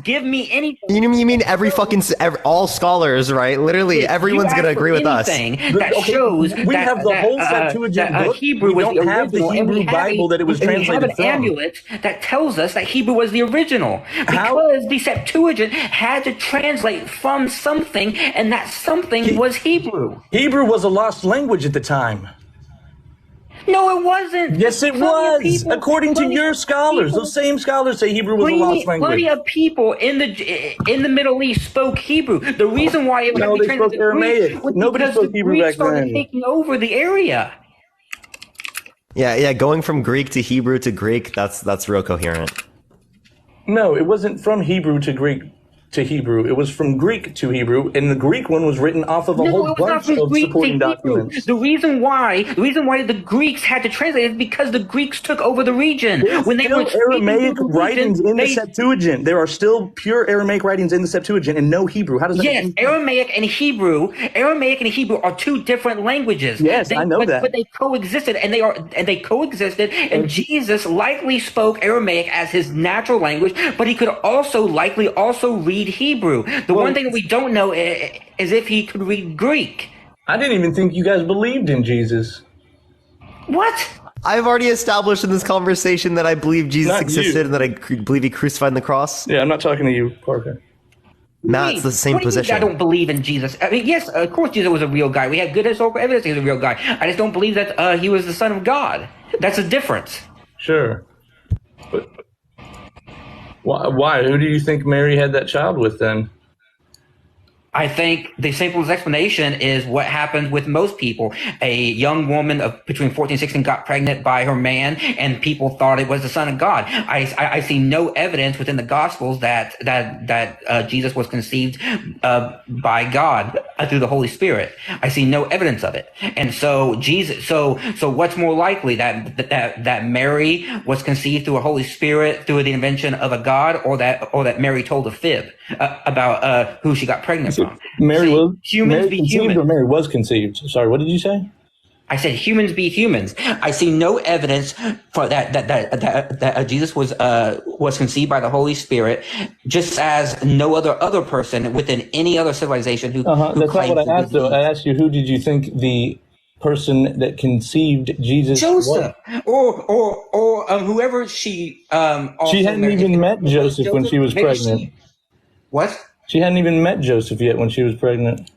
give me anything. You mean every fucking all scholars, right? Literally, everyone's gonna agree with us. That shows we that, have the whole Septuagint book. Hebrew We was don't the have the original, and Hebrew we have Bible that it was and we translated have an amulet that tells us that Hebrew was the original because the Septuagint had to translate from something, and that something was Hebrew. Hebrew was a lost language at the time. No, it wasn't. Yes, it was. According to your scholars, those same scholars say Hebrew was a lost language. Plenty of people in the Middle East spoke Hebrew. The reason why it No, was they spoke Aramaic. Nobody spoke Hebrew Greeks back started then. taking over the area. Yeah. Going from Greek to Hebrew to Greek, that's real coherent. No, it wasn't from Hebrew to Greek to Hebrew. It was from Greek to Hebrew, and the Greek one was written off of a whole bunch of supporting documents. The reason why the Greeks had to translate is because the Greeks took over the region. There's When they still were speaking Aramaic to the writings region, in the Septuagint. There are still pure Aramaic writings in the Septuagint and no Hebrew. How does that? Yes, Aramaic and Hebrew are two different languages. Yes, I know that. But they coexisted, and Jesus likely spoke Aramaic as his natural language, but he could likely also read Hebrew. The one thing that we don't know is if he could read Greek. I didn't even think you guys believed in Jesus. What? I've already established in this conversation that I believe Jesus Not existed you. and that I believe he crucified on the cross. Yeah, I'm not talking to you, Parker. Matt's the same What do you mean position. I don't believe in Jesus. I mean, yes, of course Jesus was a real guy. We have good historical evidence he was a real guy. I just don't believe that he was the Son of God. That's a difference. Sure. But why? Who do you think Mary had that child with then? I think the simplest explanation is what happens with most people. A young woman of between 14 and 16 got pregnant by her man, and people thought it was the Son of God. I see no evidence within the Gospels that Jesus was conceived by God through the Holy Spirit. I see no evidence of it. And so Jesus. So what's more likely, that Mary was conceived through a Holy Spirit through the invention of a God, or that Mary told a fib about who she got pregnant from? Mary was humans be humans. or Mary was conceived. Sorry, what did you say? I said humans be humans. I see no evidence for that Jesus was conceived by the Holy Spirit, just as no other person within any other civilization who. That's not claims what I to asked. Though I asked you, who did you think the person that conceived Jesus Joseph, was? or whoever she. She hadn't even met Joseph when she was pregnant. What? She hadn't even met Joseph yet when she was pregnant.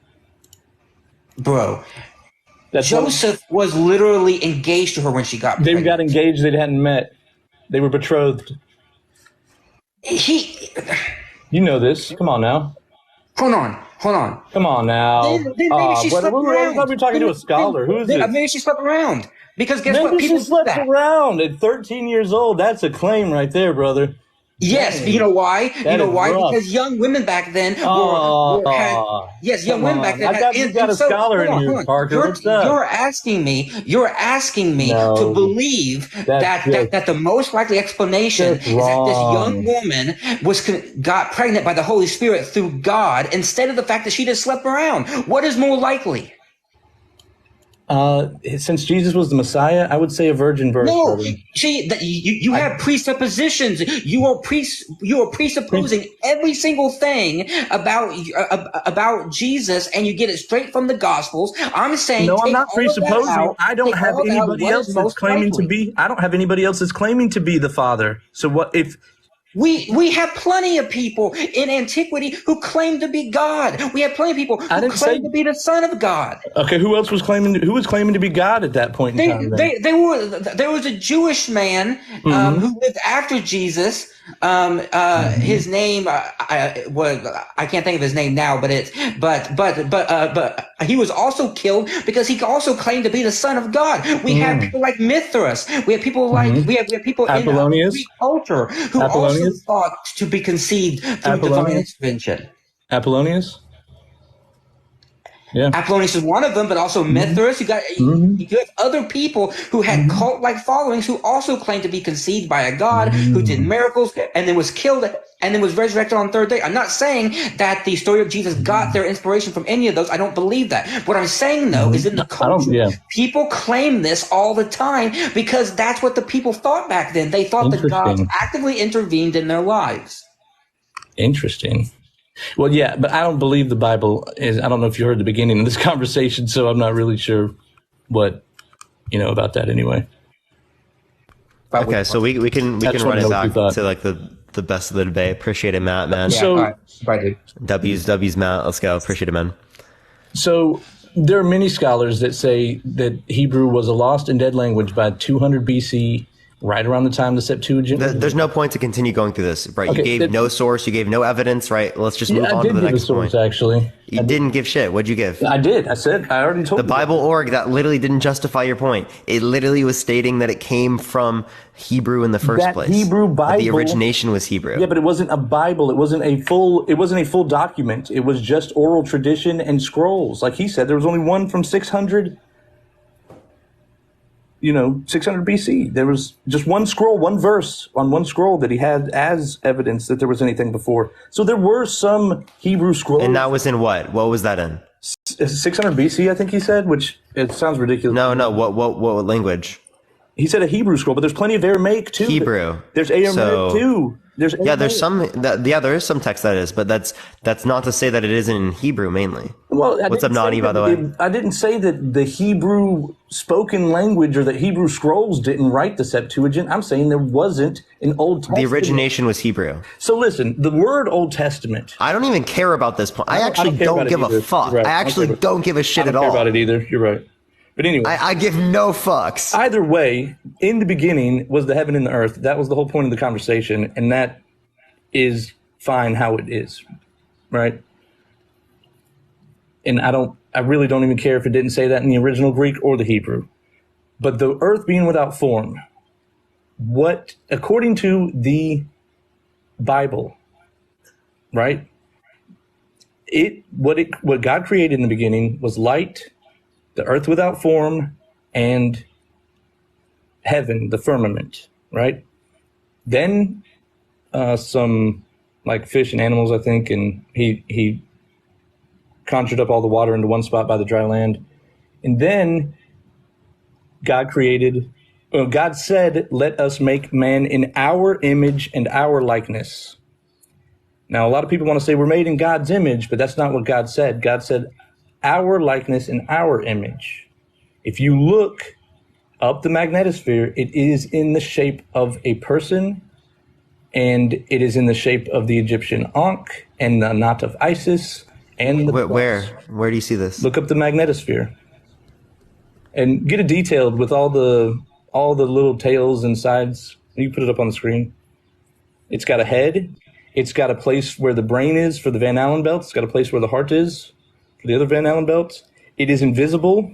Bro, Joseph was literally engaged to her when she got pregnant. They got engaged. They hadn't met. They were betrothed. You know this. Come on now. Hold on. Come on now. Then maybe she slept around. We're talking to a scholar. Who is this? Maybe she slept around. Because guess what? Maybe People she slept around at 13 years old. That's a claim right there, brother. Yes, Dang. You know why? That is rough. Because young women back then young women back then. I thought you got a scholar in here, Parker. What's up? You're asking me to believe that the most likely explanation is that this young woman got pregnant by the Holy Spirit through God, instead of the fact that she just slept around. What is more likely? Since Jesus was the Messiah, I would say a virgin birth. No, you have presuppositions. You are presupposing every single thing about Jesus, and you get it straight from the Gospels. I'm saying no, I'm not presupposing. I don't have anybody else that's claiming to be. I don't have anybody else that's claiming to be the Father. So what if? We have plenty of people in antiquity who claim to be God. We have plenty of people who claim to be the Son of God. Okay, who else was claiming? Who was claiming to be God at that point in time? There was a Jewish man who lived after Jesus. His name I can't think of his name now, but he was also killed because he also claimed to be the Son of God. We have people like Mithras. We have people like we have people in Greek culture who also thought to be conceived through divine intervention. Apollonius. Yeah. Apollonius is one of them, but also Mithras. You have other people who had cult-like followings who also claimed to be conceived by a god who did miracles and then was killed and then was resurrected on the third day. I'm not saying that the story of Jesus got their inspiration from any of those. I don't believe that. What I'm saying, though, is in the culture, people claim this all the time because that's what the people thought back then. They thought that God actively intervened in their lives. Interesting. Well, yeah, but I don't believe the Bible is. I don't know if you heard the beginning of this conversation, so I'm not really sure what about that anyway. Okay, so we can run it back to like the best of the debate. Appreciate it, Matt, man. Yeah, so, W's, Matt. Let's go. Appreciate it, man. So there are many scholars that say that Hebrew was a lost and dead language by 200 BC, right around the time of the Septuagint. There's no point to continue going through this, right? Okay, you gave no source, you gave no evidence, right? Let's just move on to the next point. Actually, you didn't give shit. What'd you give? I did. I already told you. The Bible org that literally didn't justify your point. It literally was stating that it came from Hebrew in the first place. Hebrew Bible. The origination was Hebrew. Yeah, but it wasn't a Bible. It wasn't a full document. It was just oral tradition and scrolls. Like he said, there was only one from 600 BC. There was just one scroll, one verse on one scroll that he had as evidence that there was anything before. So there were some Hebrew scrolls. And that was in what? What was that in? 600 BC, I think he said, which it sounds ridiculous. No. What language? He said a Hebrew scroll, but there's plenty of Aramaic too. Hebrew. There's Aramaic too. There's Aramaic. There is some text that is, but that's not to say that it isn't in Hebrew mainly. Well, what's up, Nani? By the way, I didn't say that the Hebrew spoken language or the Hebrew scrolls didn't write the Septuagint. I'm saying there wasn't an Old Testament. The origination was Hebrew. So listen, the word Old Testament. I don't even care about this point. I actually don't give a fuck. Right. I actually don't give a shit at all. I don't care about it either. You're right. But anyway, I give no fucks. Either way, in the beginning was the heaven and the earth. That was the whole point of the conversation, and that is fine how it is, right? And I really don't even care if it didn't say that in the original Greek or the Hebrew. But the earth being without form, what, according to the Bible, right? What God created in the beginning was light, the earth without form, and heaven, the firmament, right? Then some like fish and animals, I think, and he conjured up all the water into one spot by the dry land. And then God said, let us make man in our image and our likeness. Now, a lot of people want to say we're made in God's image, but that's not what God said. God said, our likeness and our image. If you look up the magnetosphere, it is in the shape of a person, and it is in the shape of the Egyptian Ankh and the knot of Isis and the where do you see this? Look up the magnetosphere and get it detailed with all the little tails and sides. You put it up on the screen. It's got a head. It's got a place where the brain is for the Van Allen belt. It's got a place where the heart is for the other Van Allen belts. It is invisible,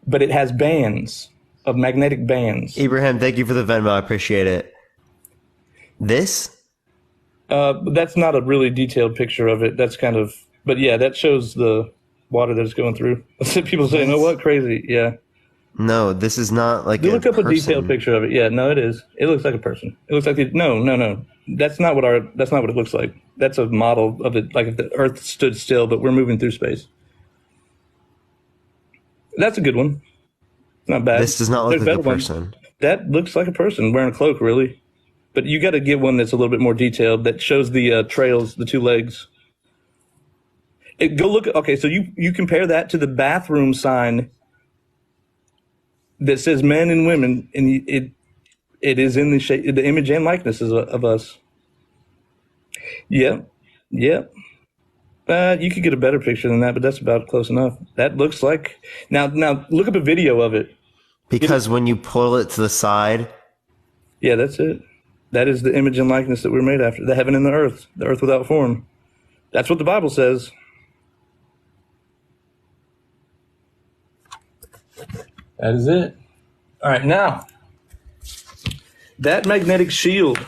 but it has bands of magnetic bands. Ibrahim, thank you for the Venmo. I appreciate it. This? That's not a really detailed picture of it. That's kind of, but yeah, that shows the water that it's going through. People saying, "Oh, what crazy?" Yeah. No, this is not like. You look up a detailed picture of it. Yeah, no, it is. It looks like a person. It looks like no. That's not what it looks like. That's a model of it, like if the Earth stood still, but we're moving through space. That's a good one. Not bad. This does not look like a person. That looks like a person wearing a cloak, really. But you got to get one that's a little bit more detailed that shows the trails, the two legs. Go look. Okay, so you compare that to the bathroom sign that says men and women, and it is in the shape, the image and likeness of us. Yep. You could get a better picture than that, but that's about close enough. That looks like now look up a video of it. Because when you pull it to the side. Yeah, that's it. That is the image and likeness that we're made after, the heaven and the earth without form. That's what the Bible says. That is it. All right, now, that magnetic shield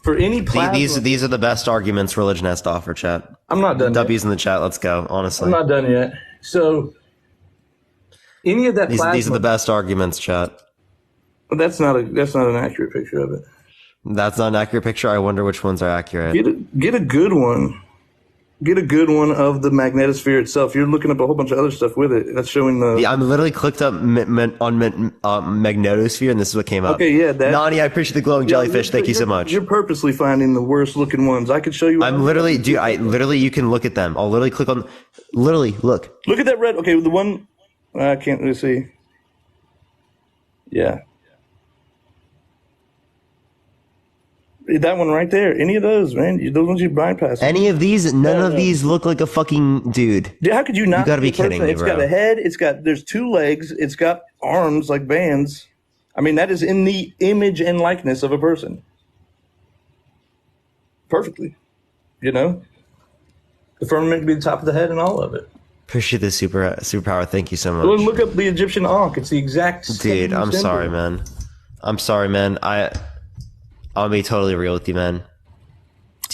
for any plasma. These are the best arguments religion has to offer, chat. I'm not done W's in the chat, let's go, honestly. I'm not done yet. So, any of that plasma. These are the best arguments, chat. That's not an accurate picture of it. That's not an accurate picture. I wonder which ones are accurate. Get a good one. Get a good one of the magnetosphere itself. You're looking up a whole bunch of other stuff with it. That's showing the. Yeah, I'm literally clicked up on magnetosphere, and this is what came up. Okay, yeah. Nani, I appreciate the glowing jellyfish. Thank you so much. You're purposely finding the worst looking ones. I could show you. I'm literally, dude. You can look at them. I'll literally click on. Literally, look. Look at that red. Okay, the one. I can't really see. Yeah. That one right there. Any of those, man. Those ones you bypass. Any of these? None of these look like a fucking dude. How could you not? You gotta be kidding me, It's got a head. There's 2 legs. It's got arms like bands. I mean, that is in the image and likeness of a person. Perfectly. You know? The firmament could be the top of the head and all of it. Appreciate the superpower. Thank you so much. Well, look up the Egyptian Ankh. It's the exact. Dude, I'm sorry, man. I'm sorry, man. I'll be totally real with you, man.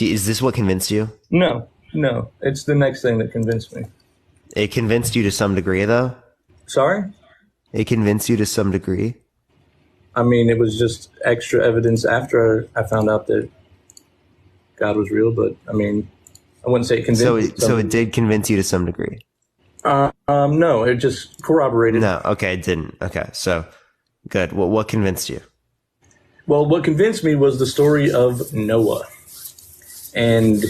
Is this what convinced you? No. It's the next thing that convinced me. It convinced you to some degree, though? Sorry? It convinced you to some degree? I mean, it was just extra evidence after I found out that God was real, but I mean, I wouldn't say it convinced me. So it did convince you to some degree? No, it just corroborated. No, okay, it didn't. Okay, so good. What convinced you? Well, what convinced me was the story of Noah, and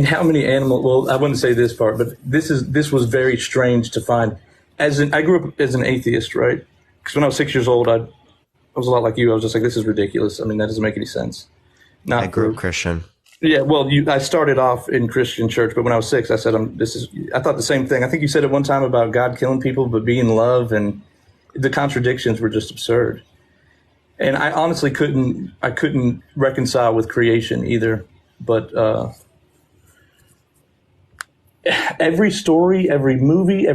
how many animals. Well, I wouldn't say this part, but this was very strange to find. I grew up as an atheist, right? Because when I was 6 years old, I was a lot like you. I was just like, this is ridiculous. I mean, that doesn't make any sense. I grew up Christian. Yeah, well, I started off in Christian church, but when I was 6, I said, I thought the same thing. I think you said at one time about God killing people, but being love, and the contradictions were just absurd. And I honestly couldn't reconcile with creation either. But every story, every movie,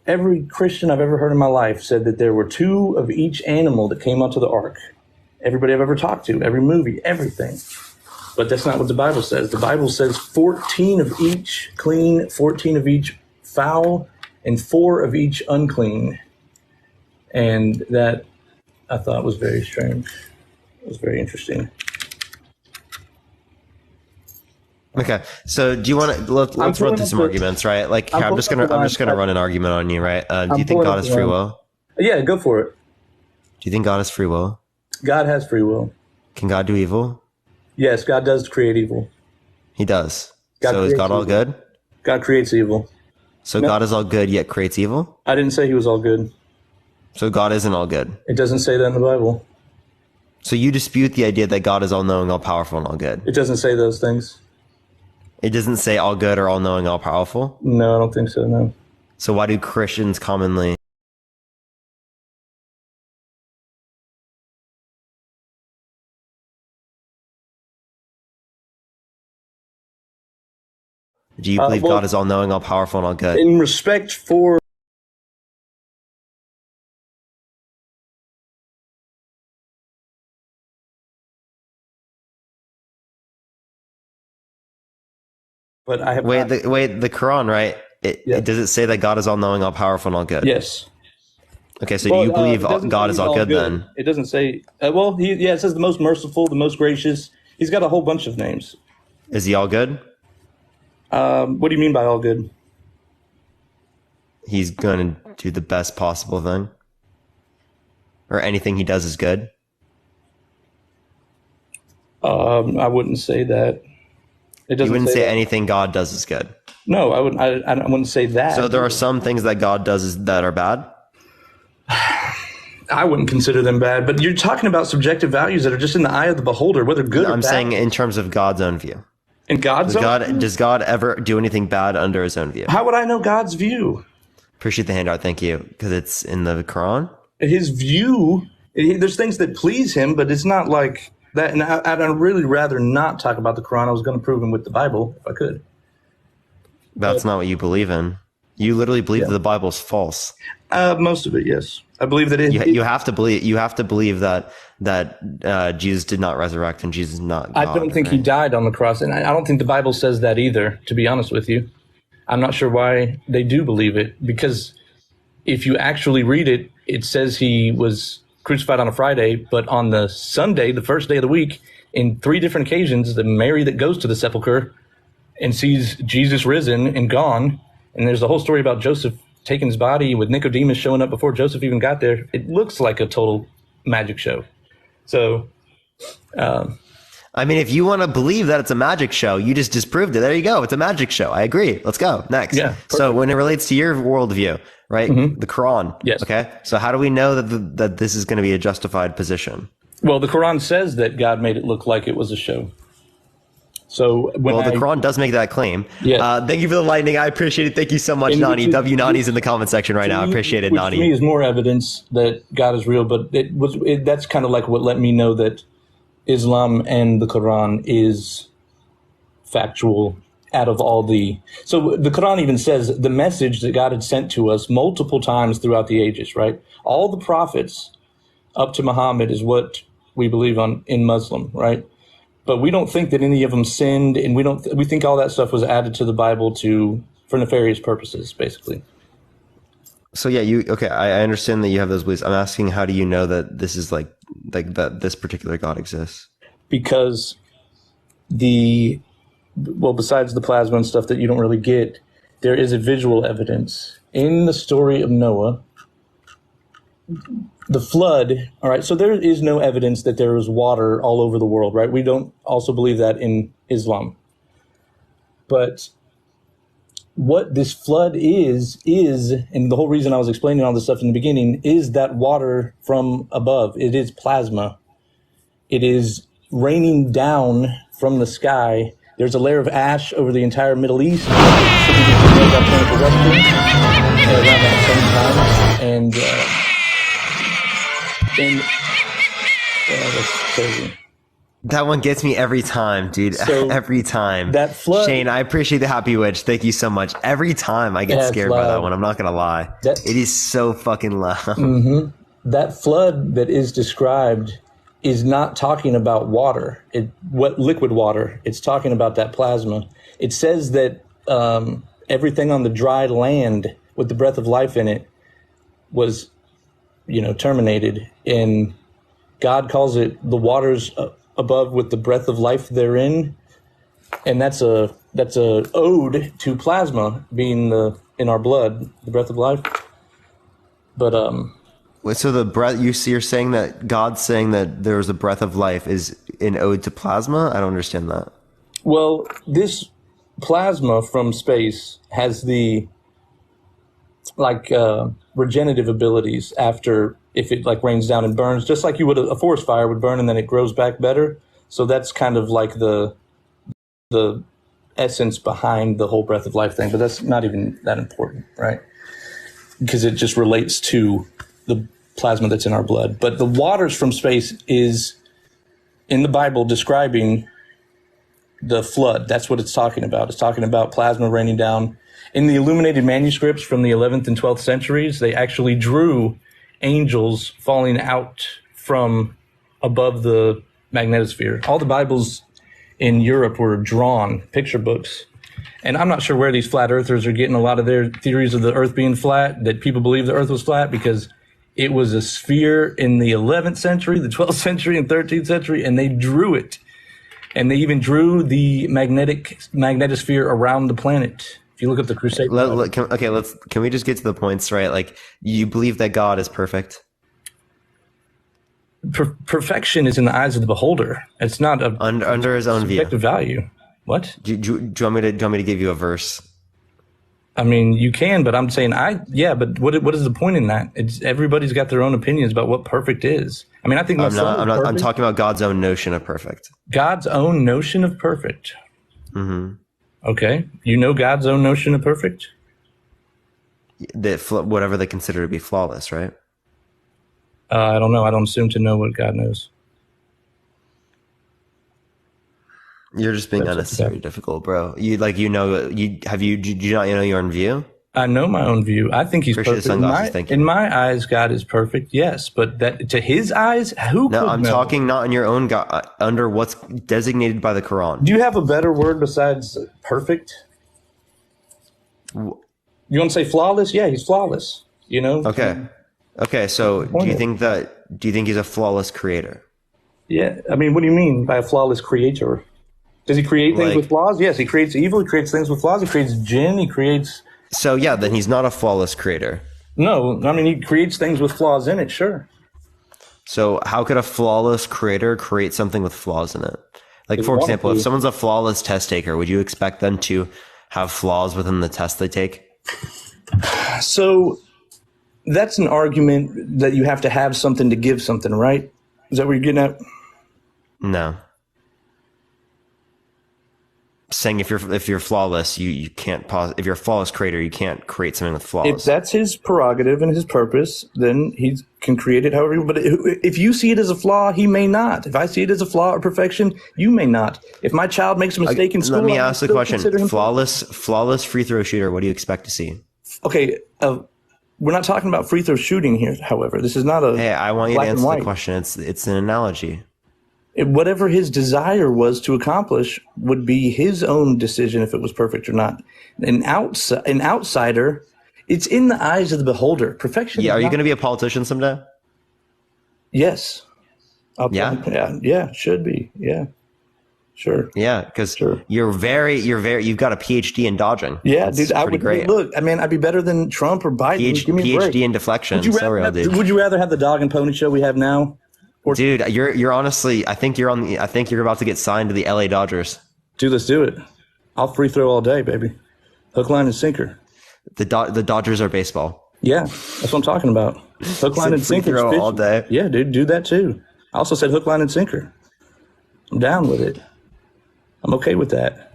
every Christian I've ever heard in my life said that there were 2 of each animal that came onto the ark. Everybody I've ever talked to, every movie, everything. But that's not what the Bible says. The Bible says 14 of each clean, 14 of each foul, and 4 of each unclean. And that I thought was very strange. It was very interesting. Okay, so do you want to let's run through some arguments, right? Like, I'm just gonna run an argument on you, right? Do you think God has free will? Yeah, go for it. Do you think God has free will? God has free will. Can God do evil? Yes, God does create evil. He does. So is God all good? God creates evil. So God is all good yet creates evil? I didn't say he was all good. So God isn't all good? It doesn't say that in the Bible. So you dispute the idea that God is all knowing, all powerful, and all good? It doesn't say those things. It doesn't say all good or all knowing, all powerful? No, I don't think so, no. So why do Christians commonly... Do you believe God is all knowing, all powerful, and all good? In respect for... But I have the Quran, right? It does it say that God is all knowing, all powerful, and all good? Yes. Okay, so do you believe God is all good then? It doesn't say. It says the most merciful, the most gracious. He's got a whole bunch of names. Is he all good? What do you mean by all good? He's going to do the best possible thing? Or anything he does is good? I wouldn't say that. It doesn't. You wouldn't say that. anything God does is good? No, I wouldn't. I wouldn't say that. So there are some things that God does that are bad? I wouldn't consider them bad, but you're talking about subjective values that are just in the eye of the beholder, whether good or bad. I'm saying in terms of God's own view. In God's own view? Does God ever do anything bad under his own view? How would I know God's view? Appreciate the handout, thank you. Because it's in the Quran? His view, there's things that please him, but it's not like that. And I'd really rather not talk about the Quran. I was going to prove him with the Bible if I could. That's not what you believe in. You literally believe that the Bible's false. Most of it, yes. I believe that you have to believe. You have to believe that Jesus did not resurrect and Jesus is not God. I don't think he died on the cross, and I don't think the Bible says that either. To be honest with you, I'm not sure why they do believe it, because if you actually read it, it says he was crucified on a Friday, but on the Sunday, the first day of the week, in 3 different occasions, the Mary that goes to the sepulcher and sees Jesus risen and gone, and there's the whole story about Joseph taking his body with Nicodemus showing up before Joseph even got there. It looks like a total magic show. So, I mean, if you want to believe that it's a magic show, you just disproved it. There you go. It's a magic show. I agree. Let's go. Next. Yeah. So when it relates to your worldview, right? The Quran. Yes. Okay. So how do we know that this is going to be a justified position? well, the Quran says that God made it look like it was a show. So when the Quran does make that claim. Yeah. Thank you for the lightning. I appreciate it. Thank you so much, Nani. W Nani's in the comment section right now. I appreciate it, which Nani. to me is more evidence that God is real, but that's kind of like what let me know that Islam and the Quran is factual out of all the... So the Quran even says the message that God had sent to us multiple times throughout the ages, right? All the prophets up to Muhammad is what we believe in Muslim, right? But we don't think that any of them sinned, and we think all that stuff was added to the Bible for nefarious purposes, basically. So yeah, I understand that you have those beliefs. I'm asking, how do you know that this is like that this particular God exists? Because besides the plasma and stuff that you don't really get, there is a visual evidence in the story of Noah. The flood, all right, so there is no evidence that there was water all over the world, right? We don't also believe that in Islam. But what this flood is, and the whole reason I was explaining all this stuff in the beginning, is that water from above. It is plasma. It is raining down from the sky. There's a layer of ash over the entire Middle East. Around that same time. And that's crazy. That one gets me every time, dude. So every time. That flood, Shane, I appreciate the happy witch. Thank you so much. Every time I get scared by that one. I'm not gonna lie. It is so fucking loud. Mm-hmm. That flood that is described is not talking about water. What liquid water? It's talking about that plasma. It says that everything on the dry land with the breath of life in it was, terminated, and God calls it the waters above with the breath of life therein, and that's a ode to plasma being in our blood, the breath of life. But so the breath you're saying that God's saying that there was a breath of life is an ode to plasma? I don't understand that. Well, this plasma from space has the regenerative abilities after, if it rains down and burns, just like you would a forest fire would burn and then it grows back better. So that's kind of like the essence behind the whole breath of life thing, but that's not even that important, right? Because it just relates to the plasma that's in our blood. But the waters from space is in the Bible describing the flood. That's what it's talking about. It's talking about plasma raining down. In the illuminated manuscripts from the 11th and 12th centuries, they actually drew angels falling out from above the magnetosphere. All the Bibles in Europe were drawn, picture books. And I'm not sure where these flat earthers are getting a lot of their theories of the earth being flat, that people believe the earth was flat, because it was a sphere in the 11th century, the 12th century, and 13th century, and they drew it. And they even drew the magnetosphere around the planet. If you look at the Crusade. Can we just get to the points, right? Like, you believe that God is perfect? Perfection is in the eyes of the beholder. It's not under his own subjective value. What? Do you want me to give you a verse? I mean, you can, but I'm saying but what is the point in that? Everybody's got their own opinions about what perfect is. I mean, I think I'm talking about God's own notion of perfect. God's own notion of perfect. Mm-hmm. Okay. God's own notion of perfect? Whatever they consider to be flawless, right? I don't know. I don't assume to know what God knows. You're just being unnecessarily difficult, bro. Do you not know your own view? I know my own view. I think he's perfect. In my eyes, God is perfect, yes. But that to his eyes, I'm talking not in your own God, under what's designated by the Quran. Do you have a better word besides perfect? You want to say flawless? Yeah, he's flawless. Okay. Okay, so do you think he's a flawless creator? Yeah, I mean, what do you mean by a flawless creator? Does he create things with flaws? Yes, he creates evil. He creates things with flaws. He creates jinn. He creates. So yeah, then he's not a flawless creator. No, I mean he creates things with flaws in it. Sure. So how could a flawless creator create something with flaws in it? Like, for example, if someone's a flawless test taker, would you expect them to have flaws within the test they take? So that's an argument that you have to have something to give something, right? Is that what you're getting at? No. Saying if you're flawless, you can't if you're a flawless creator, you can't create something with flaws. If that's his prerogative and his purpose, then he can create it however. But if you see it as a flaw, he may not. If I see it as a flaw or perfection, you may not. If my child makes a mistake in school, let me ask the question: flawless free throw shooter. What do you expect to see? Okay, we're not talking about free throw shooting here. However, this is not a. Hey, I want you to answer the question. It's an analogy. Whatever his desire was to accomplish would be his own decision if it was perfect or not. An outsider, it's in the eyes of the beholder. Perfection. Yeah, are you going to be a politician someday? Yes. Yeah, should be. Yeah, sure. Yeah, because you've got a PhD in dodging. Yeah, that's dude, pretty great. Look, I mean, I'd be better than Trump or Biden. Give me a break. PhD in deflection. Would you rather have the dog and pony show we have now? Dude, you're honestly, I think you're about to get signed to the LA Dodgers. Dude, let's do it. I'll free throw all day, baby. Hook, line, and sinker. The Dodgers are baseball. Yeah, that's what I'm talking about. Hook, line, and sinker. Free throw all day. Yeah, dude, do that too. I also said hook, line, and sinker. I'm down with it. I'm okay with that.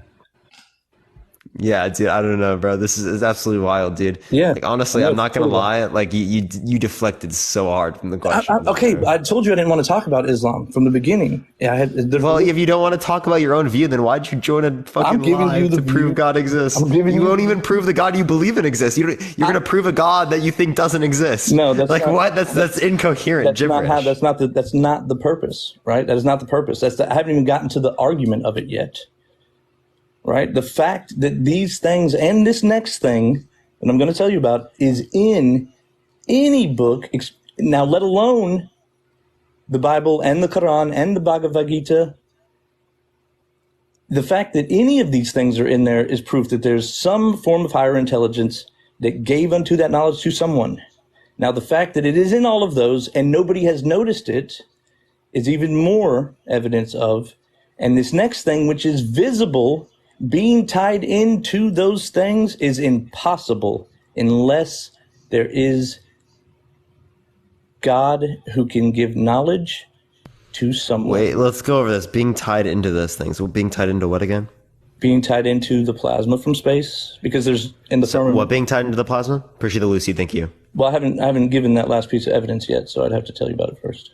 Yeah, dude, I don't know, bro. This is absolutely wild, dude. Yeah. Like, honestly, I'm not gonna lie. Like, you deflected so hard from the question. I told you I didn't want to talk about Islam from the beginning. Well, if you don't want to talk about your own view, then why'd you join a fucking live to prove God exists? You won't even prove the God you believe in exists. You're gonna prove a God that you think doesn't exist. No, that's like not, what? That's incoherent. That's not the purpose, right? That is not the purpose. I haven't even gotten to the argument of it yet. Right? The fact that these things and this next thing that I'm going to tell you about is in any book, now let alone the Bible and the Quran and the Bhagavad Gita, the fact that any of these things are in there is proof that there's some form of higher intelligence that gave unto that knowledge to someone. Now, the fact that it is in all of those and nobody has noticed it is even more evidence of, and this next thing, which is visible, being tied into those things is impossible unless there is God who can give knowledge to someone. Wait, let's go over this. Being tied into those things. Well, being tied into what again? Being tied into the plasma from space, because there's in the firmament. What, being tied into the plasma? Appreciate the Lucy. Thank you. Well, I haven't given that last piece of evidence yet, so I'd have to tell you about it first.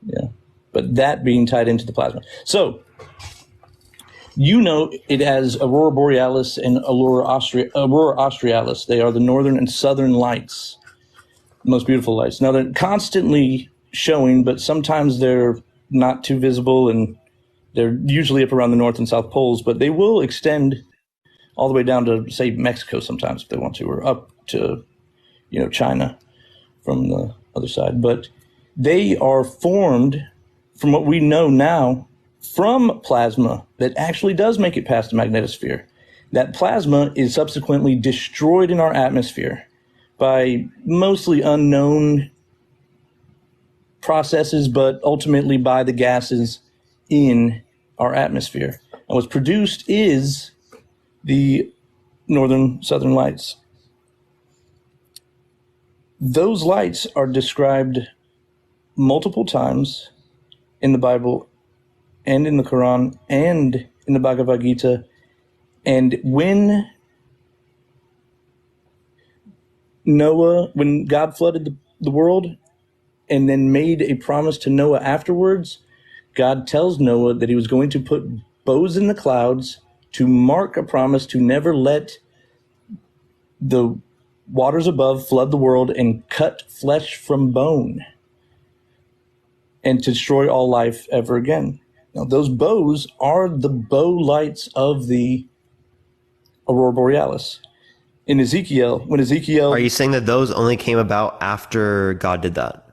Yeah, but that being tied into the plasma. So. You know it as Aurora Borealis and Aurora Australis. They are the northern and southern lights, most beautiful lights. Now, they're constantly showing, but sometimes they're not too visible, and they're usually up around the north and south poles, but they will extend all the way down to, say, Mexico sometimes if they want to, or up to, China from the other side. But they are formed, from what we know now, from plasma that actually does make it past the magnetosphere. That plasma is subsequently destroyed in our atmosphere by mostly unknown processes, but ultimately by the gases in our atmosphere. And what's produced is the northern southern lights. Those lights are described multiple times in the Bible and in the Quran, and in the Bhagavad Gita. And when God flooded the world and then made a promise to Noah afterwards, God tells Noah that he was going to put bows in the clouds to mark a promise to never let the waters above flood the world and cut flesh from bone and to destroy all life ever again. Now, those bows are the bow lights of the Aurora Borealis. in Ezekiel, when Ezekiel. Are you saying that those only came about after God did that?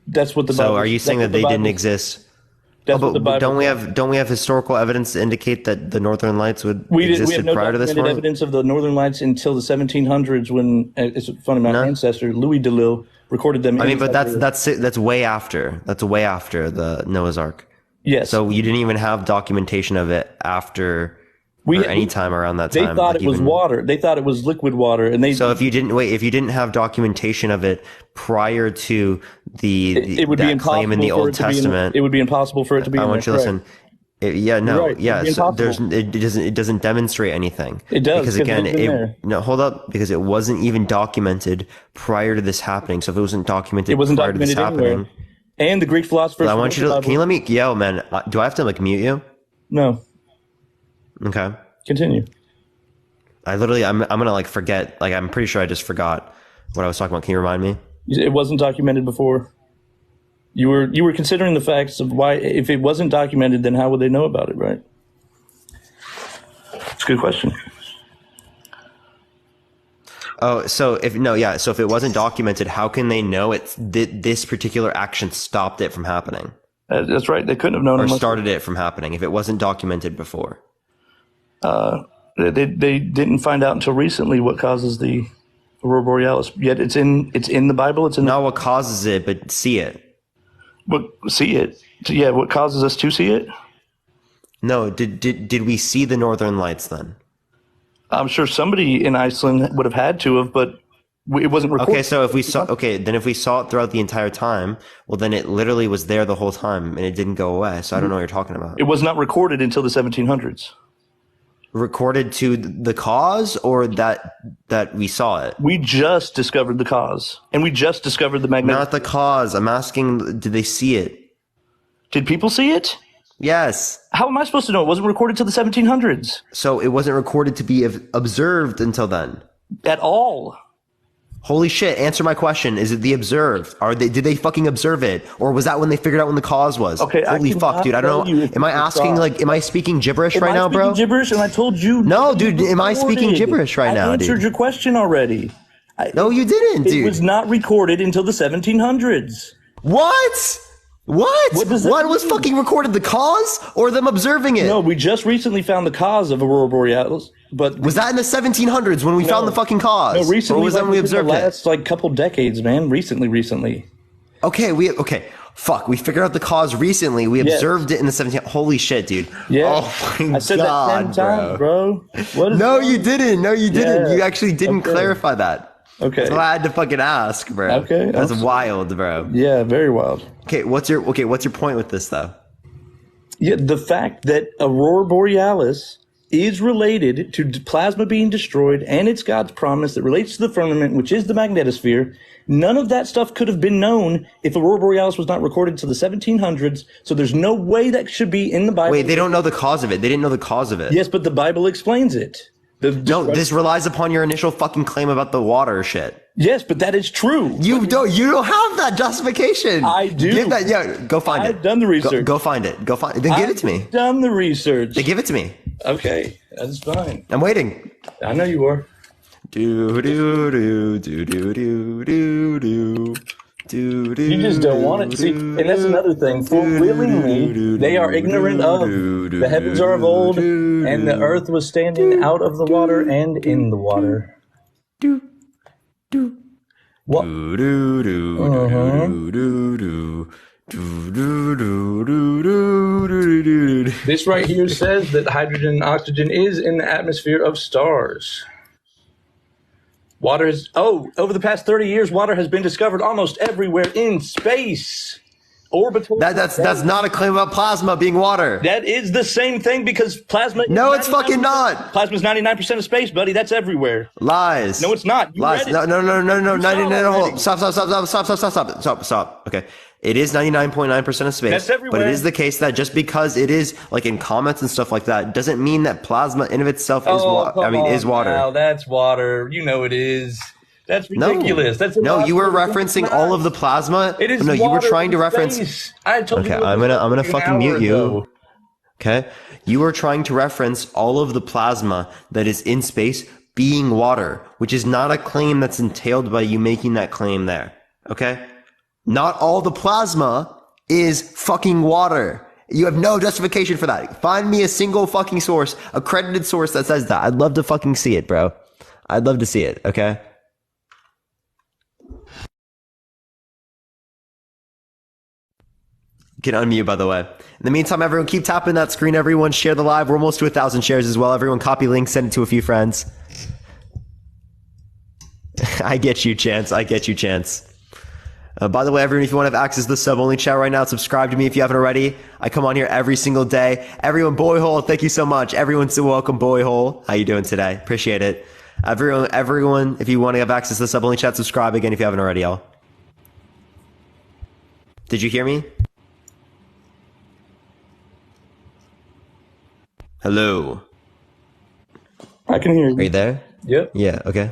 That's what the So Bible. are you saying that they didn't exist? That's what the Bible don't we have historical evidence to indicate that the Northern Lights we existed have no prior to this documented point? evidence of the Northern Lights until the 1700s when it's funny, my ancestor Louis Delisle recorded them. I mean, but that's way after. That's way after the Noah's Ark. Yes. So you didn't even have documentation of it after or any time around that time. They thought it was water. They thought it was liquid water, and they. So if you didn't have documentation of it prior to it would be claim in the Old Testament, it would be impossible for it to be. I want you to listen. So it doesn't demonstrate anything. It does, because again, hold up, because it wasn't even documented prior to this happening. So if it wasn't documented, prior to this happening, and the Greek philosophers. I want you to. Can you let me yell, man? Do I have to mute you? No. Okay. Continue. I'm gonna forget. I'm pretty sure I just forgot what I was talking about. Can you remind me? It wasn't documented before. You were considering the facts of why, if it wasn't documented, then how would they know about it, right? It's a good question. Oh, so if it wasn't documented, how can they know this particular action stopped it from happening? That's right. They couldn't have known or started it from happening if it wasn't documented before. They didn't find out until recently what causes the aurora borealis. Yet it's in the Bible. It's in not what causes it, but see it. What see it? Yeah, what causes us to see it? No, did we see the Northern Lights then? I'm sure somebody in Iceland would have had to have, but it wasn't recorded. Okay, so if we saw it throughout the entire time, well, then it literally was there the whole time and it didn't go away. So I don't know what you're talking about. It was not recorded until the 1700s. Recorded to the cause, or that we saw it? We just discovered the cause, and we just discovered the magnetic. Not the cause. I'm asking, did they see it? Did people see it? Yes. How am I supposed to know? It wasn't recorded till the 1700s. So it wasn't recorded to be observed until then? At all. Holy shit, answer my question. Is it the observed? Did they fucking observe it? Or was that when they figured out when the cause was? Okay. Holy fuck, dude. I don't know. Am I asking, am I speaking gibberish right now, bro? Gibberish, and I told you. No, dude, am I speaking gibberish right now, dude? I answered your question already. No, you didn't, dude. It was not recorded until the 1700s. What? What was fucking recorded? The cause or them observing it? No, we just recently found the cause of aurora borealis. But was that in the 1700s when we found the fucking cause? No, recently. Or was that when we observed it? Last couple decades, man. Recently. Okay. Fuck, we figured out the cause recently. We observed it in the 1700s. Holy shit, dude. Yeah. Oh my God, I said that 10 times, bro. No, you didn't. Yeah. You actually didn't clarify that. Okay. So I had to fucking ask, bro. Okay. That's wild, bro. Yeah, very wild. Okay, what's your point with this though? Yeah, the fact that aurora borealis is related to plasma being destroyed, and it's God's promise that relates to the firmament, which is the magnetosphere. None of that stuff could have been known if aurora borealis was not recorded until the 1700s. So there's no way that should be in the Bible. Wait, they don't know the cause of it. They didn't know the cause of it. Yes, but the Bible explains it. This relies upon your initial fucking claim about the water shit. Yes, but that is true. You don't have that justification. I do. Go find it. I've done the research. Go find it. Then give it to me. I've done the research. Then give it to me. Okay, that's fine. I'm waiting. I know you are. Do do do do do do do do. You just don't want it. See, and that's another thing. For willingly, they are ignorant of the heavens are of old, and the earth was standing out of the water and in the water. What? This right here says that hydrogen and oxygen is in the atmosphere of stars. Over the past 30 years, water has been discovered almost everywhere in space. Orbital. That's not a claim about plasma being water. That is the same thing because plasma. No, it's fucking not. Plasma is 99% of space, buddy. That's everywhere. Lies. No, it's not. Lies. No. Stop. Okay. It is 99.9% of space. That's everywhere. But it is the case that just because it is in comments and stuff like that doesn't mean that plasma in of itself is water. Now that's water. You know it is. That's ridiculous. No, you were referencing all of the plasma. It is. No, you were trying to reference. I told you. Okay, I'm gonna fucking mute you. Okay, you were trying to reference all of the plasma that is in space being water, which is not a claim that's entailed by you making that claim there. Okay? Not all the plasma is fucking water. You have no justification for that. Find me a single fucking source, accredited source that says that. I'd love to fucking see it, bro. I'd love to see it, okay? You can unmute, by the way. In the meantime, everyone keep tapping that screen. Everyone share the live. We're almost to 1,000 shares as well. Everyone copy link, send it to a few friends. I get you, Chance. I get you, Chance. By the way, everyone, if you want to have access to the sub-only chat right now, subscribe to me if you haven't already. I come on here every single day. Everyone, Boyhole, thank you so much. Everyone's so welcome, Boyhole. How you doing today? Appreciate it. Everyone, if you want to have access to the sub-only chat, subscribe again if you haven't already, y'all. Did you hear me? Hello. I can hear you. Are you there? Yep. Yeah, okay.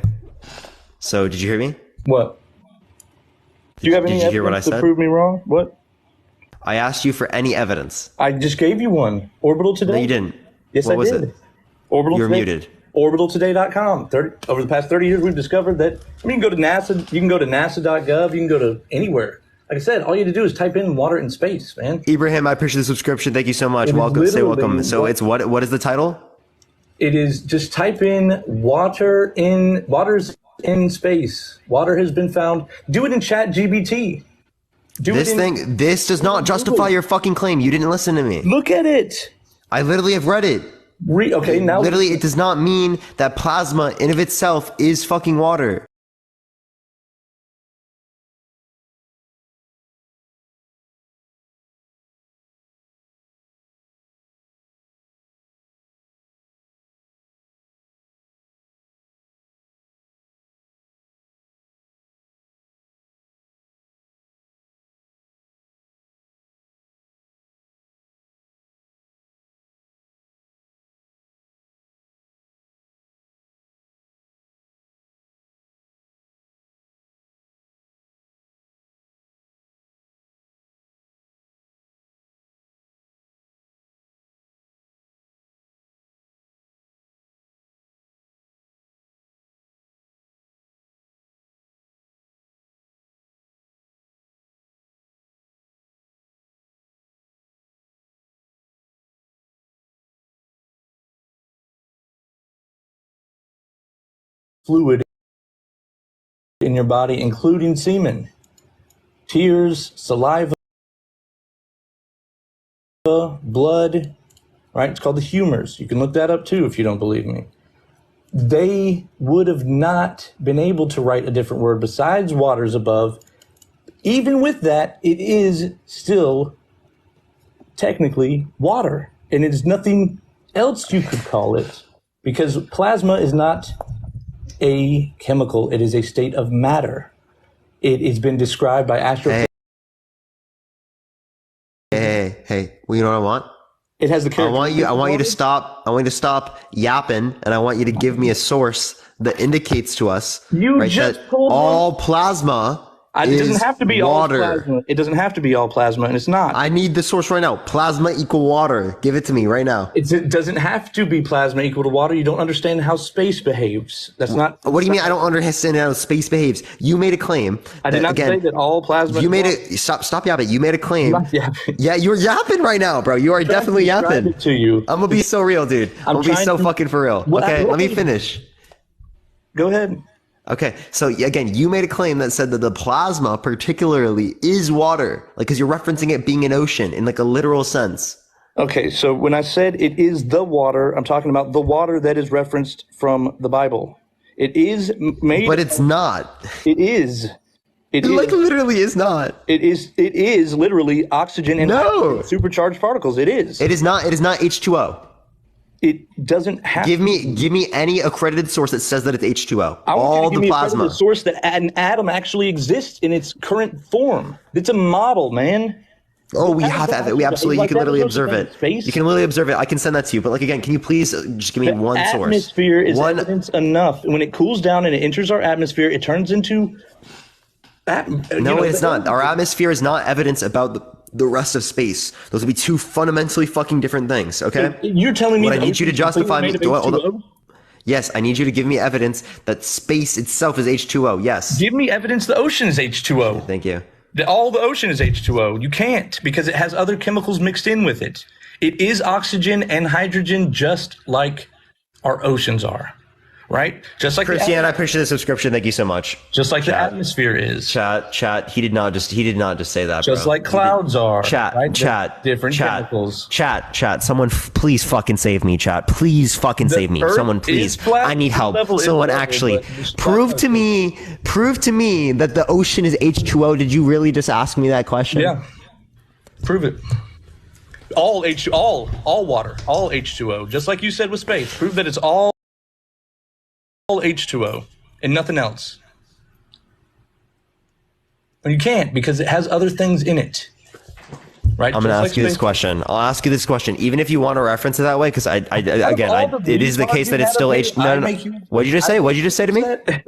So, did you hear me? What? Do you have any Did you hear what I evidence to said? prove me wrong? What? I asked you for any evidence. I just gave you one. Orbital Today. No, you didn't. Yes, What I was did. it? Orbital You're Today. muted. Orbitaltoday.com. Over the past 30 years, we've discovered that. I mean, you can go to NASA. You can go to NASA.gov. You can go to anywhere. Like I said, all you have to do is type in water in space, man. Ibrahim, I appreciate the subscription. Thank you so much. It is Welcome. Say welcome. literally So it's what is the title? It is just type in waters in space. Water has been found. Do it in Chat GBT. This does not justify your fucking claim. You didn't listen to me. Look at it. I literally have read it. Okay, now literally, it does not mean that plasma in of itself is fucking water. fluid in your body, including semen, tears, saliva, blood, right? It's called the humors. You can look that up too if you don't believe me. They would have not been able to write a different word besides waters above. Even with that, it is still technically water, and it is nothing else you could call it, because plasma is not a chemical. It is a state of matter. It has been described by Hey, well, you know what I want? It has the I want you to stop yapping, and I want you to give me a source that indicates to us that all plasma it is doesn't have to be water. all plasma. It doesn't have to be all plasma, and it's not. I need the source right now. Plasma equal water. Give it to me right now. It doesn't have to be plasma equal to water. You don't understand how space behaves. That's not. What do you mean? I don't understand how space behaves. You made a claim. I did not say that all plasma. You made it. Stop yapping. You made a claim. I'm not yapping. Yeah, you're yapping right now, bro. You are definitely yapping. To you. I'm gonna be so real, dude. I'm gonna be so fucking for real. Okay, let me finish. Go ahead. Okay, so again, you made a claim that said that the plasma particularly is water, like, because you're referencing it being an ocean in like a literal sense. Okay, so when I said it is the water, I'm talking about the water that is referenced from the Bible. It is made, but it's not. It is. It like literally is not. It is. It is literally oxygen and supercharged particles. It is. It is not. It is not H2O. It doesn't have. Give me any accredited source that says that it's H2O. All the plasma. A source that an atom actually exists in its current form. It's a model, man. Oh, we have that. We absolutely. You can literally observe it. You can literally observe it. I can send that to you. But like again, can you please just give me one source? Atmosphere is evidence enough. When it cools down and it enters our atmosphere, it turns into. No, it's not. Our atmosphere is not evidence about the rest of space. Those would be two fundamentally fucking different things. Okay. You're telling me what I need you to justify me. Yes, I need you to give me evidence that space itself is H2O. Yes. Give me evidence the ocean is H2O. Thank you. All the ocean is H2O. You can't, because it has other chemicals mixed in with it. It is oxygen and hydrogen, just like our oceans are, right? Just like Christiane, I appreciate the subscription. Thank you so much. Just like the atmosphere is. Chat. He did not just say that. Just bro. like clouds are. Chat. Right? Chat. Different chat, chemicals. Chat. Someone, please fucking save me. Chat. Please fucking save me. Earth Someone, please. is flat. I need help. Someone Level, actually prove to me that the ocean is H2O. Did you really just ask me that question? Yeah. Prove it. All water, all H2O, just like you said with space. Prove that it's all H2O and nothing else. And you can't, because it has other things in it. Right? I'm going to ask you this question. I'll ask you this question, even if you want to reference it that way, because it is the case that it's still H. No. What did you just say? What did you just say to me?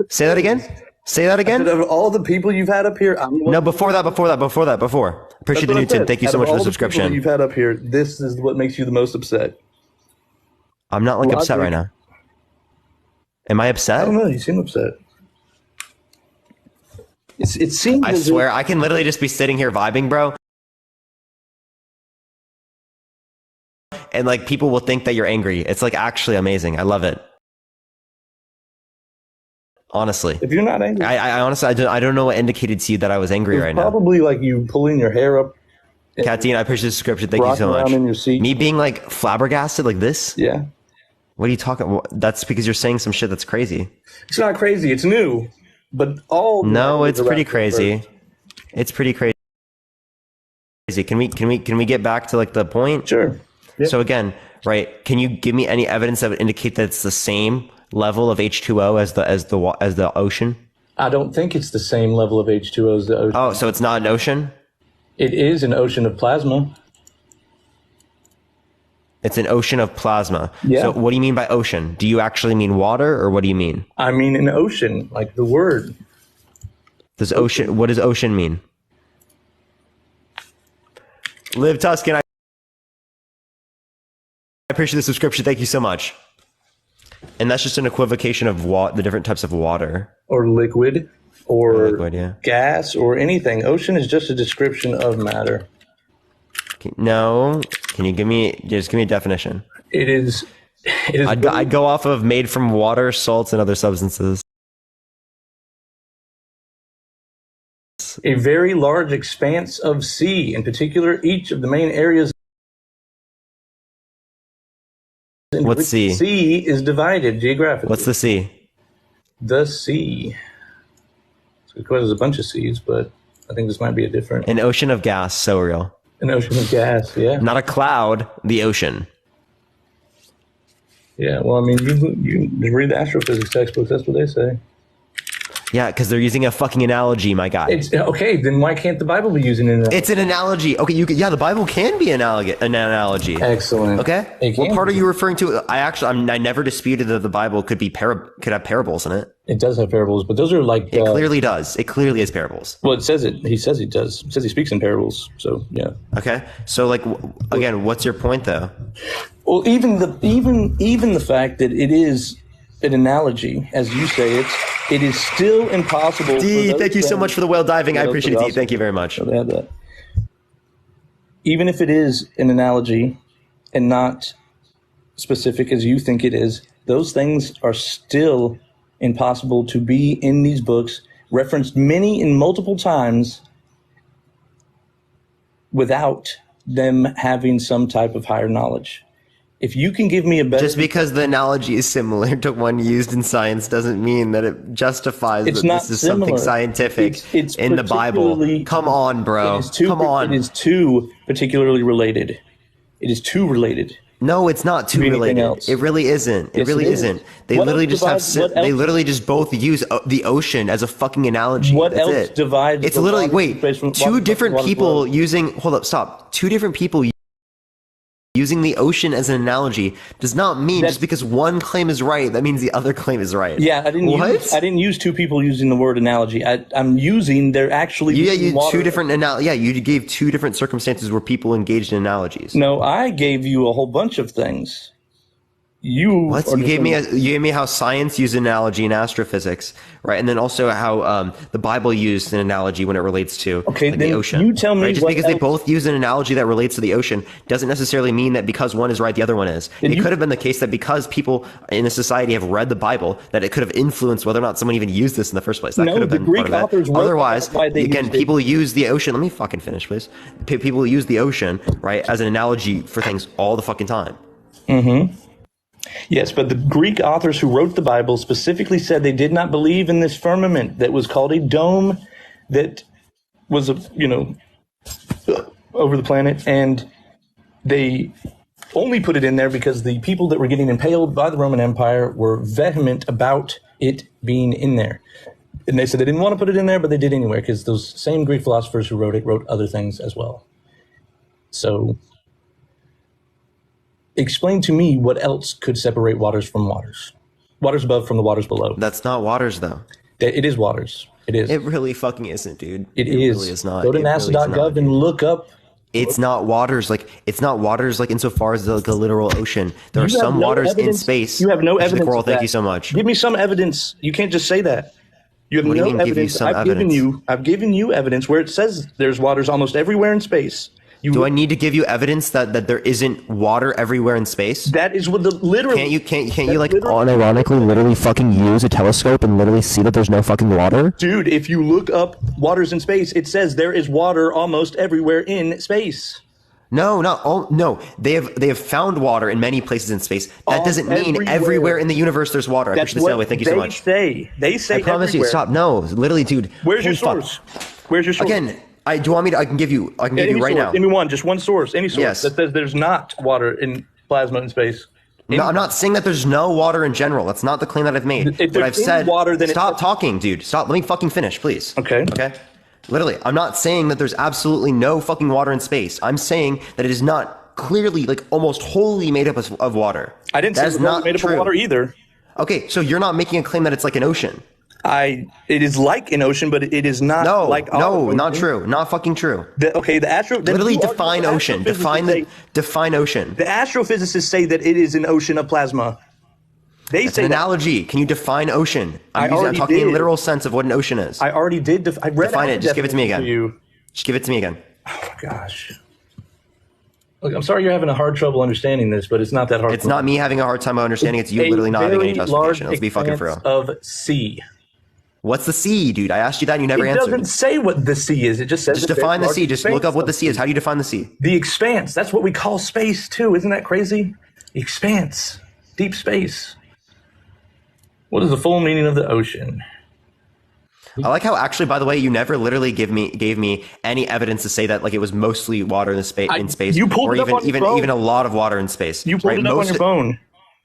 Say that again. Say that again. Of all the people you've had up here, before. Appreciate the Newton. Thank you so much for the subscription. You've had up here. This is what makes you the most upset. I'm not upset right now. Am I upset? I don't know. You seem upset. It seems. I swear, I can literally just be sitting here vibing, bro. And like people will think that you're angry. It's like actually amazing. I love it. Honestly, if you're not angry, I honestly I don't know what indicated to you that I was angry right now. Probably like you pulling your hair up. Katine, I appreciate the subscription. Thank you so much. In your seat. Me being like flabbergasted like this. Yeah. What are you talking? That's because you're saying some shit that's crazy. It's not crazy. It's new, but No, it's pretty crazy. It's pretty crazy. Can we get back to like the point? Sure. Yeah. So again, right? Can you give me any evidence that would indicate that it's the same level of H2O as the ocean? I don't think it's the same level of H2O as the ocean. Oh, so it's not an ocean? It is an ocean of plasma. It's an ocean of plasma. Yeah. So what do you mean by ocean? Do you actually mean water, or what do you mean? I mean an ocean, like the word. Does ocean? What does ocean mean? Liv Tuscan, I appreciate the subscription. Thank you so much. And that's just an equivocation of the different types of water. Or liquid, or gas, or anything. Ocean is just a description of matter. No. Can you give me a definition? It is I'd go off of made from water, salts, and other substances. A very large expanse of sea, in particular, each of the main areas. What's sea? Sea is divided geographically. What's the sea? The sea. Because there's a bunch of seas, but I think this might be a different. An ocean of gas, so real. An ocean of gas, yeah. Not a cloud, the ocean. Yeah, well, I mean, you read the astrophysics textbooks, that's what they say. Yeah, because they're using a fucking analogy, my guy. Okay, then why can't the Bible be using an analogy? It's an analogy. Okay, the Bible can be an analogy. Excellent. Okay. What part are you referring to? I never disputed that the Bible could have parables in it. It does have parables, but those are like. It clearly does. It clearly has parables. Well, it says it. He says he does. It says he speaks in parables. So yeah. Okay. So like, again, what's your point though? Well, even the fact that it is an analogy, as you say, it is still impossible. D, thank you so much for the whale diving. I appreciate it, D. Thank you very much. They have that. Even if it is an analogy and not specific as you think it is, those things are still impossible to be in these books, referenced many and multiple times, without them having some type of higher knowledge. If you can give me a better... Just because the analogy is similar to one used in science doesn't mean that it justifies that this is something scientific in the Bible. Come on, bro. Come on. It is too particularly related. It is too related. No, it's not too related. It really isn't. It really isn't. They literally just both use the ocean as a fucking analogy. What else divides? It's literally, two different people using... Hold up, stop. Two different people using the ocean as an analogy does not mean just because one claim is right, that means the other claim is right. Yeah, I didn't use two people using the word analogy. I'm using they're actually two different you gave two different circumstances where people engaged in analogies. No, I gave you a whole bunch of things. What? You gave me how science used an analogy in astrophysics, right? And then also how the Bible used an analogy when it relates to the ocean. You tell me, right? Just because they both use an analogy that relates to the ocean doesn't necessarily mean that because one is right, the other one is. It could have been the case that because people in a society have read the Bible, that it could have influenced whether or not someone even used this in the first place. That could have been part of it. Otherwise, again, people use the ocean. Let me fucking finish, please. People use the ocean, right, as an analogy for things all the fucking time. Mm-hmm. Yes, but the Greek authors who wrote the Bible specifically said they did not believe in this firmament that was called a dome that was, over the planet. And they only put it in there because the people that were getting impaled by the Roman Empire were vehement about it being in there. And they said they didn't want to put it in there, but they did anyway, because those same Greek philosophers who wrote it wrote other things as well. So explain to me what else could separate waters from waters. Waters above from the waters below. That's not waters, though. It is waters. It is. It really fucking isn't, dude. It really is not. Go to NASA.gov and look up. It's not waters. It's not waters insofar as like a literal ocean. There are some waters in space. You have no evidence. Coral, thank you so much. Give me some evidence. You can't just say that. You have no evidence. I've given you evidence where it says there's waters almost everywhere in space. Do I need to give you evidence that there isn't water everywhere in space? That is what literally. Can't you like unironically literally fucking use a telescope and literally see that there's no fucking water? Dude, if you look up waters in space, it says there is water almost everywhere in space. No, not all. No, they have found water in many places in space. That doesn't mean everywhere in the universe there's water. I appreciate the thank you so much. They say. I promise you. Stop. No, literally, dude. Where's your source? Where's your source? Again. Do you want me to? I can give you right now. Give me one, just one source, any source that says there's not water in plasma in space. No, I'm not saying that there's no water in general. That's not the claim that I've made. If but I've said, water, then stop talking, dude. Stop. Let me fucking finish, please. Okay. Okay. Literally, I'm not saying that there's absolutely no fucking water in space. I'm saying that it is not clearly, like, almost wholly made up of water. I didn't say it was not made up of water either. Okay, so you're not making a claim that it's like an ocean. It is like an ocean, but it is not like our ocean. Not true. Not fucking true. Literally define ocean. Define ocean. The astrophysicists say that it is an ocean of plasma. It's an analogy. Can you define ocean? I'm talking in literal sense of what an ocean is. I already did. I read define it. Just give it to me again. You. Just give it to me again. Oh my gosh. Look, I'm sorry you're having a hard trouble understanding this, but it's not that hard. It's not me having a hard time understanding. It's you literally not having any justification. Let's be fucking for real. Of sea. What's the sea, dude? I asked you that and you never answered. It doesn't say what the sea is. It just says... Just define the sea. Just look up what the sea is. How do you define the sea? The expanse. That's what we call space, too. Isn't that crazy? The expanse. Deep space. What is the full meaning of the ocean? I like how, actually, by the way, you never literally gave me any evidence to say that like it was mostly water in space. You pulled it up on your phone. Even a lot of water in space. You pulled it up on your phone.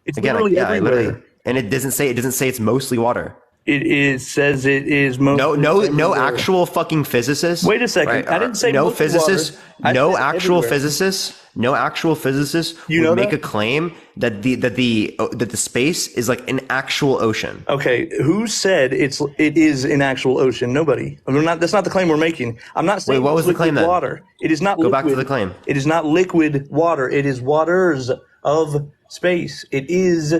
It's literally everywhere. And it doesn't say it's mostly water. It says it is most. No actual fucking physicists. Wait a second. Right? I didn't say no most physicists. Water. No actual physicists. No actual physicists would make a claim that the space is like an actual ocean. Okay, who said it is an actual ocean? Nobody. That's not the claim we're making. I'm not saying. Wait, what was the claim then? Water. It is not. Go back to the claim. It is not liquid water. It is waters of space. It is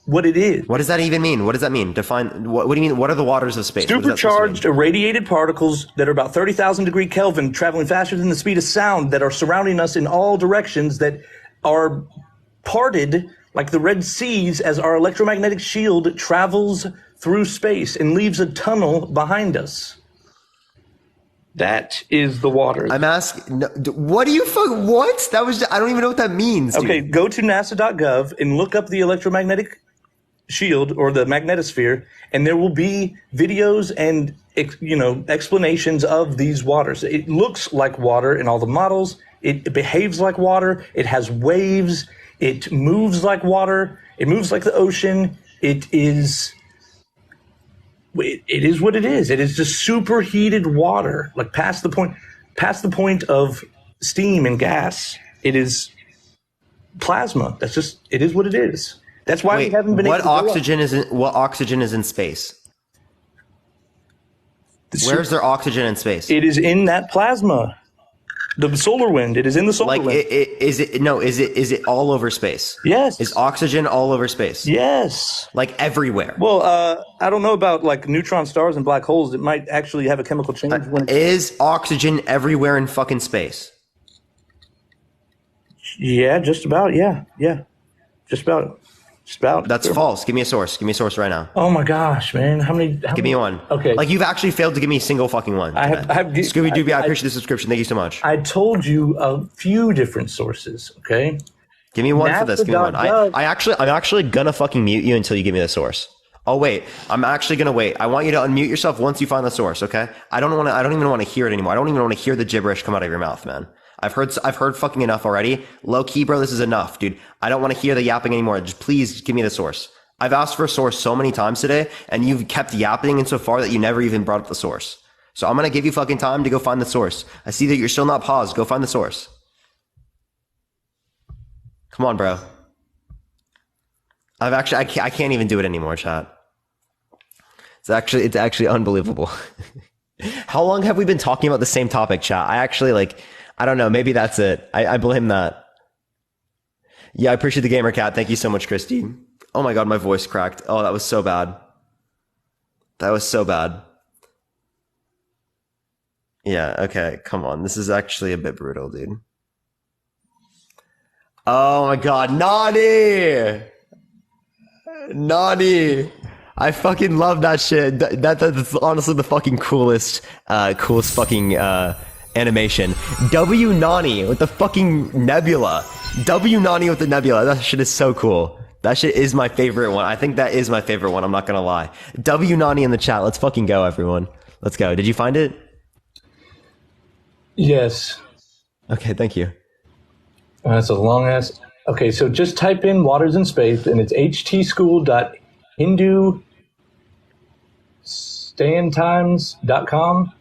what it is. What does that even mean? What does that mean? Define. What do you mean? What are the waters of space? Supercharged irradiated particles that are about 30,000 degree Kelvin, traveling faster than the speed of sound, that are surrounding us in all directions, that are parted like the Red Seas as our electromagnetic shield travels through space and leaves a tunnel behind us. That is the water. I'm asking. What do you what? That was. I don't even know what that means. Dude. Okay, go to NASA.gov and look up the electromagnetic shield or the magnetosphere, and there will be videos and explanations of these waters. It looks like water in all the models. It behaves like water. It has waves. It moves like water. It moves like the ocean. It is what it is. It is just superheated water, like past the point of steam and gas. It is plasma. It is what it is. That's why we haven't been able to what oxygen is in space? Where's there oxygen in space? It is in that plasma. The solar wind. It is in the solar wind. Is it all over space? Yes. Is oxygen all over space? Yes. Like everywhere. Well, I don't know about like neutron stars and black holes. It might actually have a chemical change. Is oxygen everywhere in fucking space? Yeah, just about. Yeah. Just about. That's false. Give me a source. Give me a source right now. Oh my gosh, man! How many? Give me one. Okay. Like you've actually failed to give me a single fucking one. Scooby Dooby, I appreciate the subscription. Thank you so much. I told you a few different sources. Okay. Give me one for this. Give me one. I'm actually gonna fucking mute you until you give me the source. Oh wait, I'm actually gonna wait. I want you to unmute yourself once you find the source. Okay. I don't even want to hear it anymore. I don't even want to hear the gibberish come out of your mouth, man. I've heard fucking enough already. Low key, bro, this is enough, dude. I don't want to hear the yapping anymore. Just please give me the source. I've asked for a source so many times today, and you've kept yapping insofar that you never even brought up the source. So I'm gonna give you fucking time to go find the source. I see that you're still not paused. Go find the source. Come on, bro. I can't even do it anymore, chat. It's actually unbelievable. How long have we been talking about the same topic, chat? I don't know. Maybe that's it. I blame that. Yeah, I appreciate the gamer cat. Thank you so much, Christy. Oh my God, my voice cracked. Oh, that was so bad. That was so bad. Yeah, okay, come on. This is actually a bit brutal, dude. Oh my God, Nani! Nani! I fucking love that shit. That's honestly the fucking coolest fucking animation. W Nani with the fucking nebula. W Nani with the nebula. That shit is so cool. That shit is my favorite one. I think that is my favorite one. I'm not gonna lie. W Nani in the chat. Let's fucking go, everyone. Let's go. Did you find it? Yes. Okay, thank you. That's a long ass. Okay, so just type in waters in space, and it's htSchool.hindustantimes.com.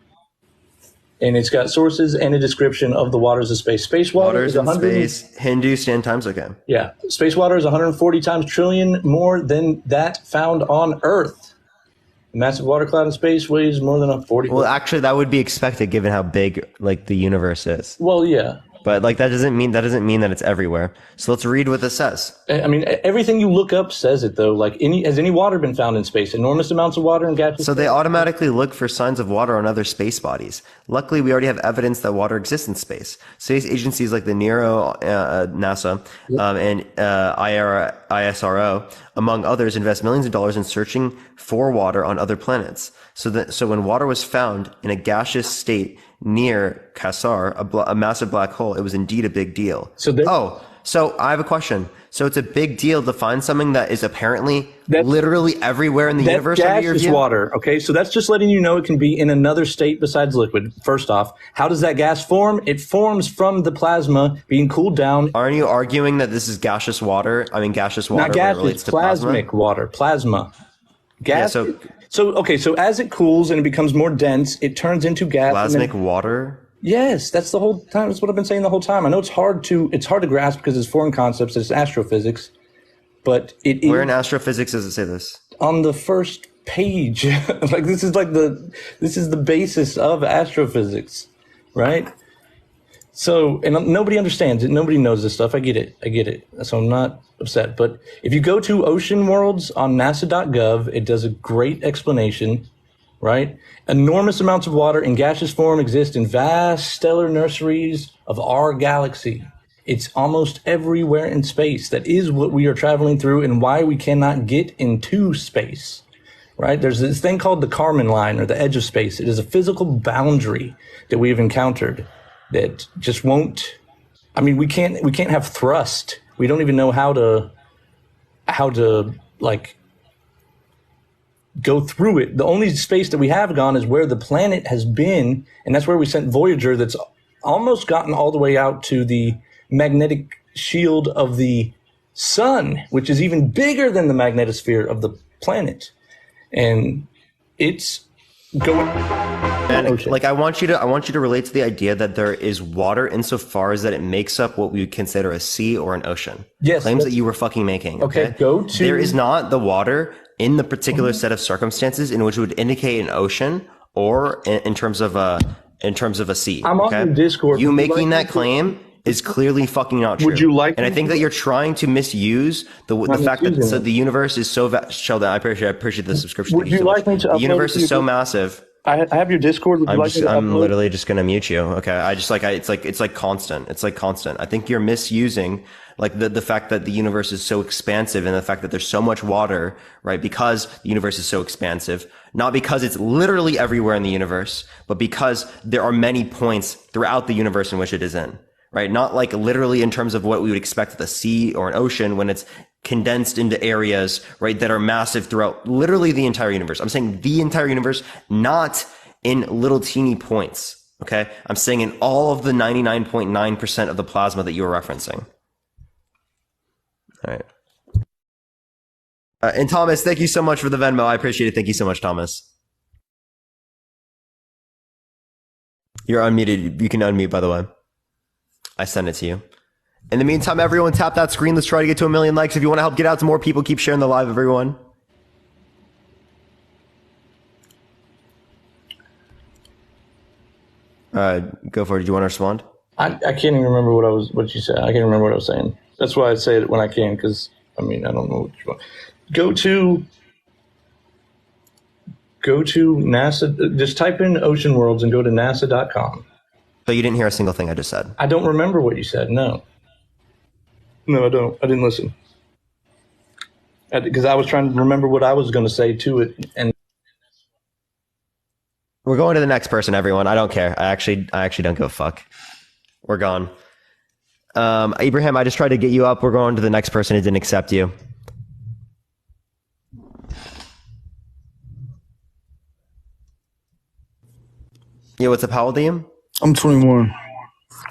And it's got sources and a description of the waters of space. Space water waters is in space. Hindu stand times. Okay. Yeah, space water is 140 times trillion more than that found on Earth. A massive water cloud in space weighs more than a 40. Well, actually, that would be expected given how big like the universe is. Well, yeah. But like that doesn't mean that it's everywhere. So let's read what this says. I mean, everything you look up says it though. Like, has any water been found in space? Enormous amounts of water in gaseous. So they automatically look for signs of water on other space bodies. Luckily, we already have evidence that water exists in space. Space agencies like the NASA, and ISRO, among others, invest millions of dollars in searching for water on other planets. So when water was found in a gaseous state near Quasar, a massive black hole, it was indeed a big deal. So I have a question. So it's a big deal to find something that is apparently literally everywhere in the universe. That's gaseous water. Okay, so that's just letting you know it can be in another state besides liquid. First off, how does that gas form? It forms from the plasma being cooled down. Aren't you arguing that this is gaseous water? I mean, gaseous water. Not gas, it's plasmic water. Plasma. Gas. Yeah, so as it cools and it becomes more dense, it turns into gas. Plasmic water? Yes, that's the whole time. That's what I've been saying the whole time. I know it's hard to grasp because it's foreign concepts. It's astrophysics, but where in astrophysics does it say this? On the first page. This is the basis of astrophysics, right? So, and nobody understands it. Nobody knows this stuff. I get it. So I'm not upset. But if you go to Ocean Worlds on NASA.gov, it does a great explanation, right? Enormous amounts of water in gaseous form exist in vast stellar nurseries of our galaxy. It's almost everywhere in space. That is what we are traveling through and why we cannot get into space, right? There's this thing called the Kármán line, or the edge of space. It is a physical boundary that we have encountered that just won't. I mean, we can't have thrust. We don't even know how to like go through it. The only space that we have gone is where the planet has been, and that's where we sent Voyager. That's almost gotten all the way out to the magnetic shield of the sun, which is even bigger than the magnetosphere of the planet, and it's going. And like I want you to relate to the idea that there is water insofar as that it makes up what we would consider a sea or an ocean. Yes, claims that you were fucking making. Okay, there is not the water in the particular set of circumstances in which it would indicate an ocean, or in terms of in terms of a sea. I'm on your Discord. You Would you making like that claim is clearly fucking not true. Would you like And I me think to- that you're trying to misuse the fact that misusing it. the universe is so Sheldon, I appreciate the subscription. Would Thank you you so like much. me to The upload universe it to is so your- massive. I have your Discord. Would you like me to I'm upload? literally just gonna mute you. Okay. It's like constant. It's like constant. I think you're misusing like the fact that the universe is so expansive and the fact that there's so much water, right? Because the universe is so expansive, not because it's literally everywhere in the universe, but because there are many points throughout the universe in which it is in, right? Not like literally in terms of what we would expect with a sea or an ocean when it's condensed into areas, right, that are massive throughout literally the entire universe. I'm saying the entire universe, not in little teeny points. Okay. I'm saying in all of the 99.9% of the plasma that you were referencing. All right. And Thomas, thank you so much for the Venmo. I appreciate it. Thank you so much, Thomas. You're unmuted. You can unmute, by the way. I sent it to you. In the meantime, everyone tap that screen. Let's try to get to 1 million likes. If you want to help get out to more people, keep sharing the live, everyone. Go for it. Do you want to respond? I can't even remember what you said. I can't remember what I was saying. That's why I say it when I can, because I don't know what you want. Go to NASA. Just type in Ocean Worlds and go to NASA.com. So you didn't hear a single thing I just said? I don't remember what you said. No, I don't. I didn't listen because I was trying to remember what I was going to say to it. And we're going to the next person, everyone. I don't care. I actually don't give a fuck. We're gone. Abraham, I just tried to get you up. We're going to the next person who didn't accept you. Yeah, what's up? How old are you? I'm 21.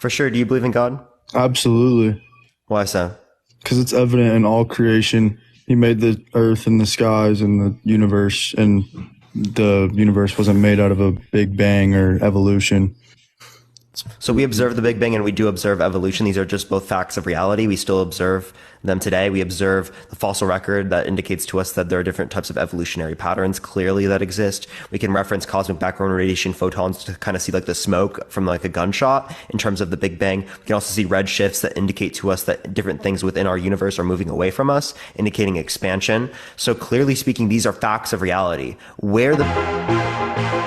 For sure. Do you believe in God? Absolutely. Why so? Because it's evident in all creation. He made the earth and the skies and the universe, and the universe wasn't made out of a big bang or evolution. So we observe the Big Bang and we do observe evolution. These are just both facts of reality. We still observe them today. We observe the fossil record that indicates to us that there are different types of evolutionary patterns clearly that exist. We can reference cosmic background radiation photons to kind of see like the smoke from like a gunshot in terms of the Big Bang. We can also see red shifts that indicate to us that different things within our universe are moving away from us, indicating expansion. So clearly speaking, these are facts of reality. Where the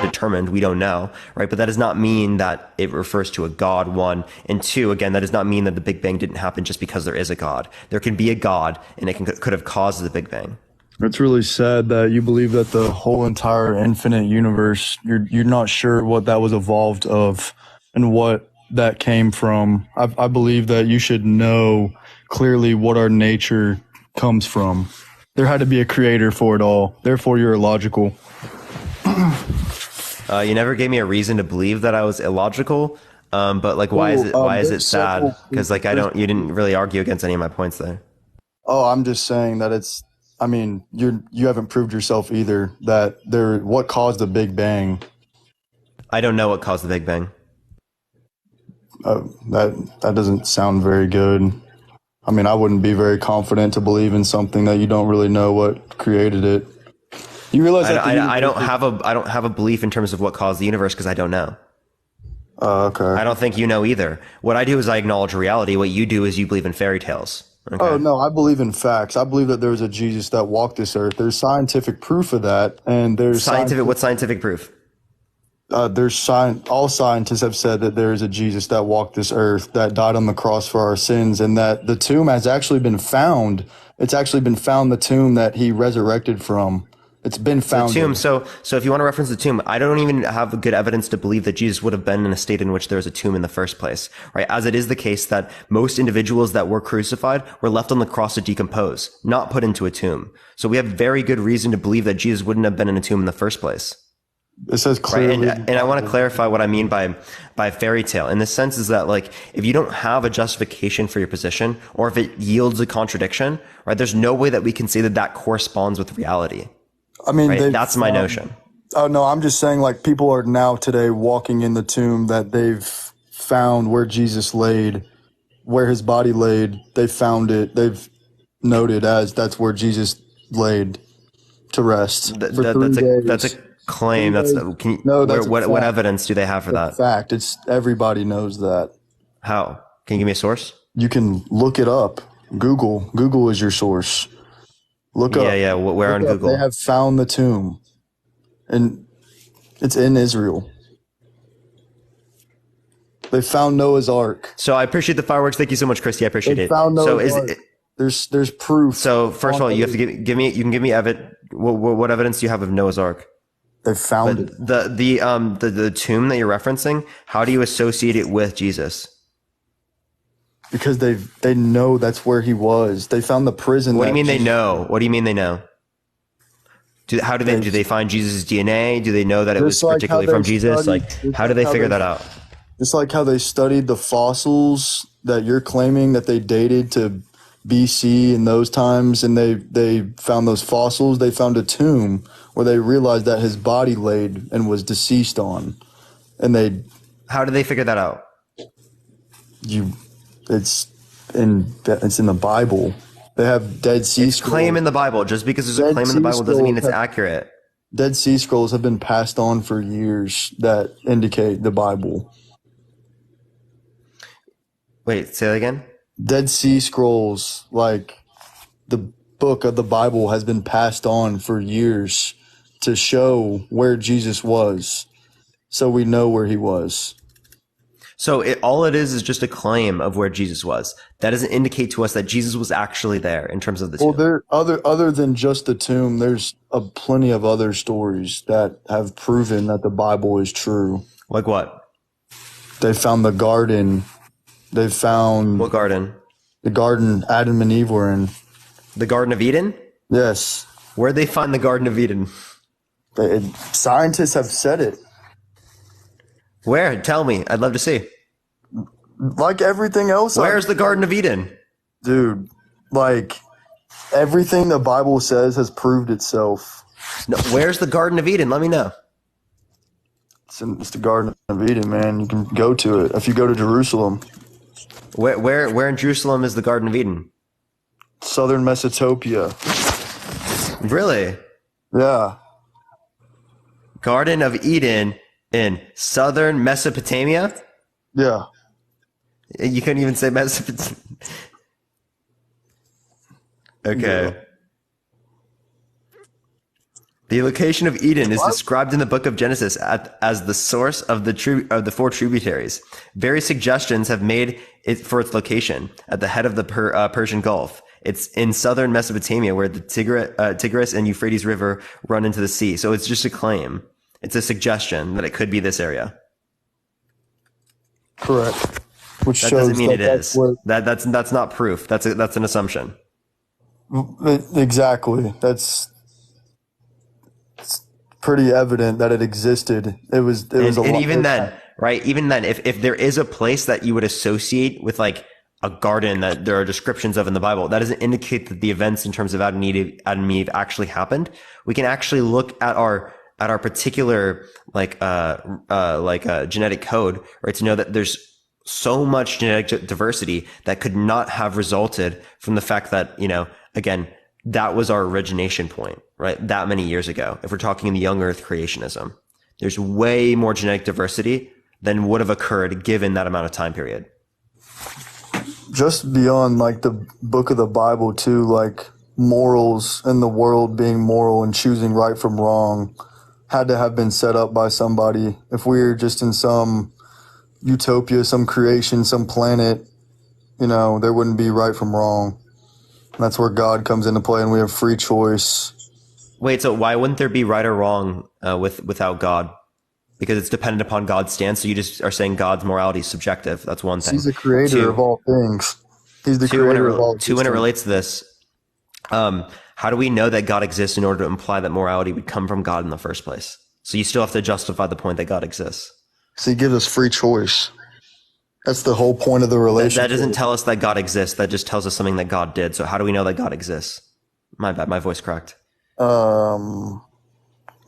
determined, we don't know, right? But that does not mean that it refers to a God, one. And two, again, that does not mean that the Big Bang didn't happen just because there is a God. There can be a God and it could have caused the Big Bang. It's really sad that you believe that the whole entire infinite universe, you're not sure what that was evolved of and what that came from. I believe that you should know clearly what our nature comes from. There had to be a creator for it all. Therefore, you're illogical. You never gave me a reason to believe that I was illogical. But like, why is it sad? Because like, you didn't really argue against any of my points there. Oh, I'm just saying that you haven't proved yourself either that what caused the Big Bang. I don't know what caused the Big Bang. That doesn't sound very good. I wouldn't be very confident to believe in something that you don't really know what created it. You realize that I don't have a belief in terms of what caused the universe because I don't know. Okay. I don't think you know either. What I do is I acknowledge reality. What you do is you believe in fairy tales. Okay? Oh no, I believe in facts. I believe that there was a Jesus that walked this earth. There's scientific proof of that, and there's What scientific proof? All scientists have said that there is a Jesus that walked this earth, that died on the cross for our sins, and that the tomb has actually been found. It's actually been found, the tomb that he resurrected from. It's been found. The tomb. So if you want to reference the tomb, I don't even have good evidence to believe that Jesus would have been in a state in which there was a tomb in the first place, right? As it is the case that most individuals that were crucified were left on the cross to decompose, not put into a tomb. So we have very good reason to believe that Jesus wouldn't have been in a tomb in the first place. It says clearly. Right? And I want to clarify what I mean by fairy tale. In the sense is that like, if you don't have a justification for your position, or if it yields a contradiction, right, there's no way that we can say that that corresponds with reality. Right? That's my notion. Oh no, I'm just saying like people are now today walking in the tomb that they've found where Jesus laid, where his body laid. They found it. They've noted as that's where Jesus laid to rest for 3 days. That's a claim. That's what evidence do they have for that? Fact. It's everybody knows that. How? Can you give me a source? You can look it up. Google is your source. Look up. Yeah. Where on Google? They have found the tomb, and it's in Israel. They found Noah's Ark. So I appreciate the fireworks. Thank you so much, Christy. I appreciate it. Found Noah's Ark. There's proof. So first of all, you have to give me. You can give me what evidence do you have of Noah's Ark? They found it. The tomb that you're referencing. How do you associate it with Jesus? Because they know that's where he was. They found the prison. What do you mean they know? What do you mean they know? Do they find Jesus' DNA? Do they know that it was particularly from Jesus? How do they figure that out? Just like how they studied the fossils that you're claiming that they dated to BC in those times, and they found those fossils. They found a tomb where they realized that his body laid and was deceased on. And how did they figure that out? It's in the Bible. They have Dead Sea Scrolls. Claim in the Bible. Just because there's a claim in the Bible doesn't mean it's accurate. Dead Sea Scrolls have been passed on for years that indicate the Bible. Wait, say that again? Dead Sea Scrolls, like the book of the Bible, has been passed on for years to show where Jesus was, so we know where he was. So all it is just a claim of where Jesus was. That doesn't indicate to us that Jesus was actually there in terms of the tomb. Well, there other than just the tomb, there's plenty of other stories that have proven that the Bible is true. Like what? They found the garden. They found... What garden? The garden Adam and Eve were in. The Garden of Eden? Yes. Where'd they find the Garden of Eden? Scientists have said it. Where? Tell me. I'd love to see. Like everything else. Where's the Garden of Eden? Dude, like everything the Bible says has proved itself. No, where's the Garden of Eden? Let me know. It's the Garden of Eden, man. You can go to it if you go to Jerusalem. Where in Jerusalem is the Garden of Eden? Southern Mesopotamia. Really? Yeah. Garden of Eden in southern Mesopotamia? Yeah. You couldn't even say Mesopotamia. Okay. Yeah. The location of Eden is described in the book of Genesis as the source of the four tributaries. Various suggestions have made it for its location at the head of the Persian Gulf. It's in southern Mesopotamia where the Tigris and Euphrates River run into the sea. So it's just a claim. It's a suggestion that it could be this area. Correct. Which that shows doesn't mean that it is. That's not proof. That's an assumption. Exactly. It's pretty evident that it existed. It was and even then, right? Even then, if there is a place that you would associate with like a garden that there are descriptions of in the Bible, that doesn't indicate that the events in terms of Adam and Eve actually happened. We can actually look at our particular genetic code, right, to know that there's so much genetic diversity that could not have resulted from the fact that, again, that was our origination point, right? That many years ago. If we're talking in the young earth creationism, there's way more genetic diversity than would have occurred given that amount of time period. Just beyond like the book of the Bible too, like morals and the world being moral and choosing right from wrong had to have been set up by somebody. If we're just in some utopia, some creation, some planet, there wouldn't be right from wrong. And that's where God comes into play and we have free choice. Wait, so why wouldn't there be right or wrong without God? Because it's dependent upon God's stance. So you just are saying God's morality is subjective. That's one thing. He's the creator of all things. He's the creator of all things. When it relates to this, how do we know that God exists in order to imply that morality would come from God in the first place? So you still have to justify the point that God exists. So he gives us free choice. That's the whole point of the relationship. That doesn't tell us that God exists. That just tells us something that God did. So how do we know that God exists? My bad. My voice cracked.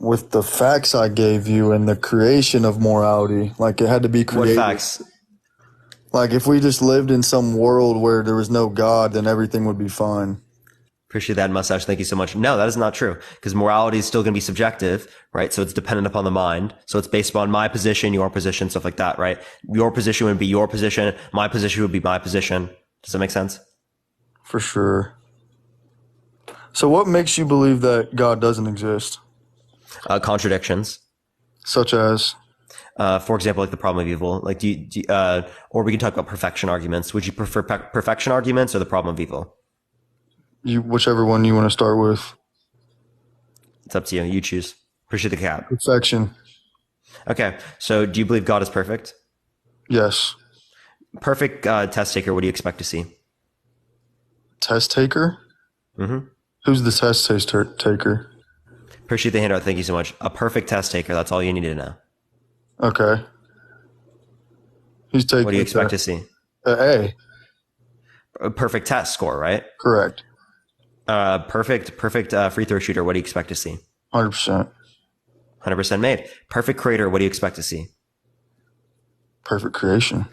With the facts I gave you and the creation of morality, like it had to be created. What facts? Like if we just lived in some world where there was no God, then everything would be fine. Appreciate that mustache. Thank you so much. No, that is not true, because morality is still going to be subjective, right? So it's dependent upon the mind. So it's based upon my position, your position, stuff like that, right? Your position would be your position. My position would be my position. Does that make sense? For sure. So what makes you believe that God doesn't exist? Contradictions. Such as? For example, like the problem of evil. Like, or we can talk about perfection arguments. Would you prefer perfection arguments or the problem of evil? Whichever one you want to start with. It's up to you. You choose. Appreciate the cap. Perfection. Okay. So do you believe God is perfect? Yes. Perfect test taker. What do you expect to see? Test taker? Mm-hmm. Who's the test taker? Appreciate the handout. Thank you so much. A perfect test taker. That's all you need to know. Okay. He's taking. What do you expect to see? A. A perfect test score, right? Correct. Perfect free throw shooter. What do you expect to see? 100%. 100% made. Perfect creator. What do you expect to see? Perfect creation.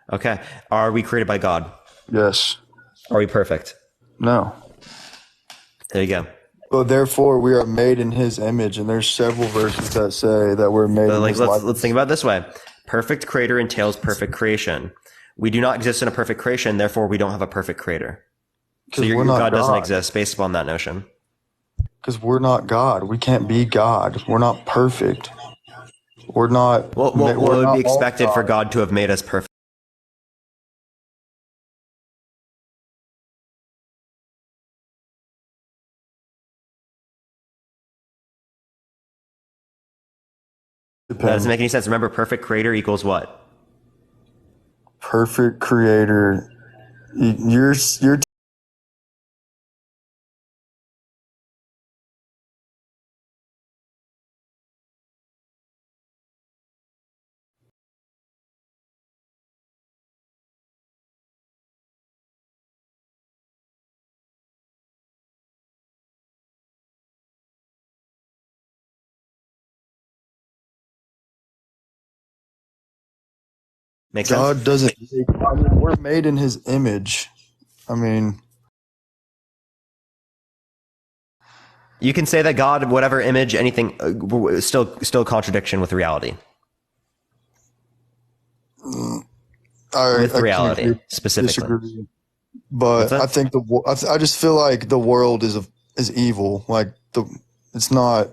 Okay. Are we created by God? Yes. Are we perfect? No. There you go. Well, therefore, we are made in His image, and there's several verses that say that we're made in His likeness. Let's think about it this way. Perfect creator entails perfect creation. We do not exist in a perfect creation, therefore we don't have a perfect creator. So your God doesn't exist based upon that notion. Because we're not God. We can't be God. We're not perfect. We're not. What would be expected for God to have made us perfect? That doesn't make any sense. Remember, perfect creator equals what? Perfect creator. You're Makes sense? God doesn't. I mean, we're made in His image. I mean, you can say that God, whatever image, anything, still a contradiction with reality. With reality, specifically. Disagree. But I think I just feel like the world is evil. Like it's not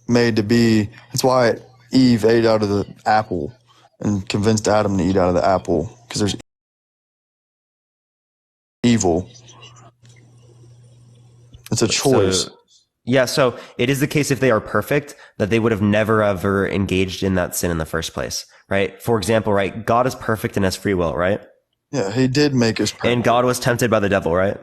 made to be. That's why Eve ate out of the apple and convinced Adam to eat out of the apple, because there's evil. It's a choice. So it is the case, if they are perfect, that they would have never ever engaged in that sin in the first place, right? For example, right, God is perfect and has free will, right? Yeah, He did make us perfect. And God was tempted by the devil, right?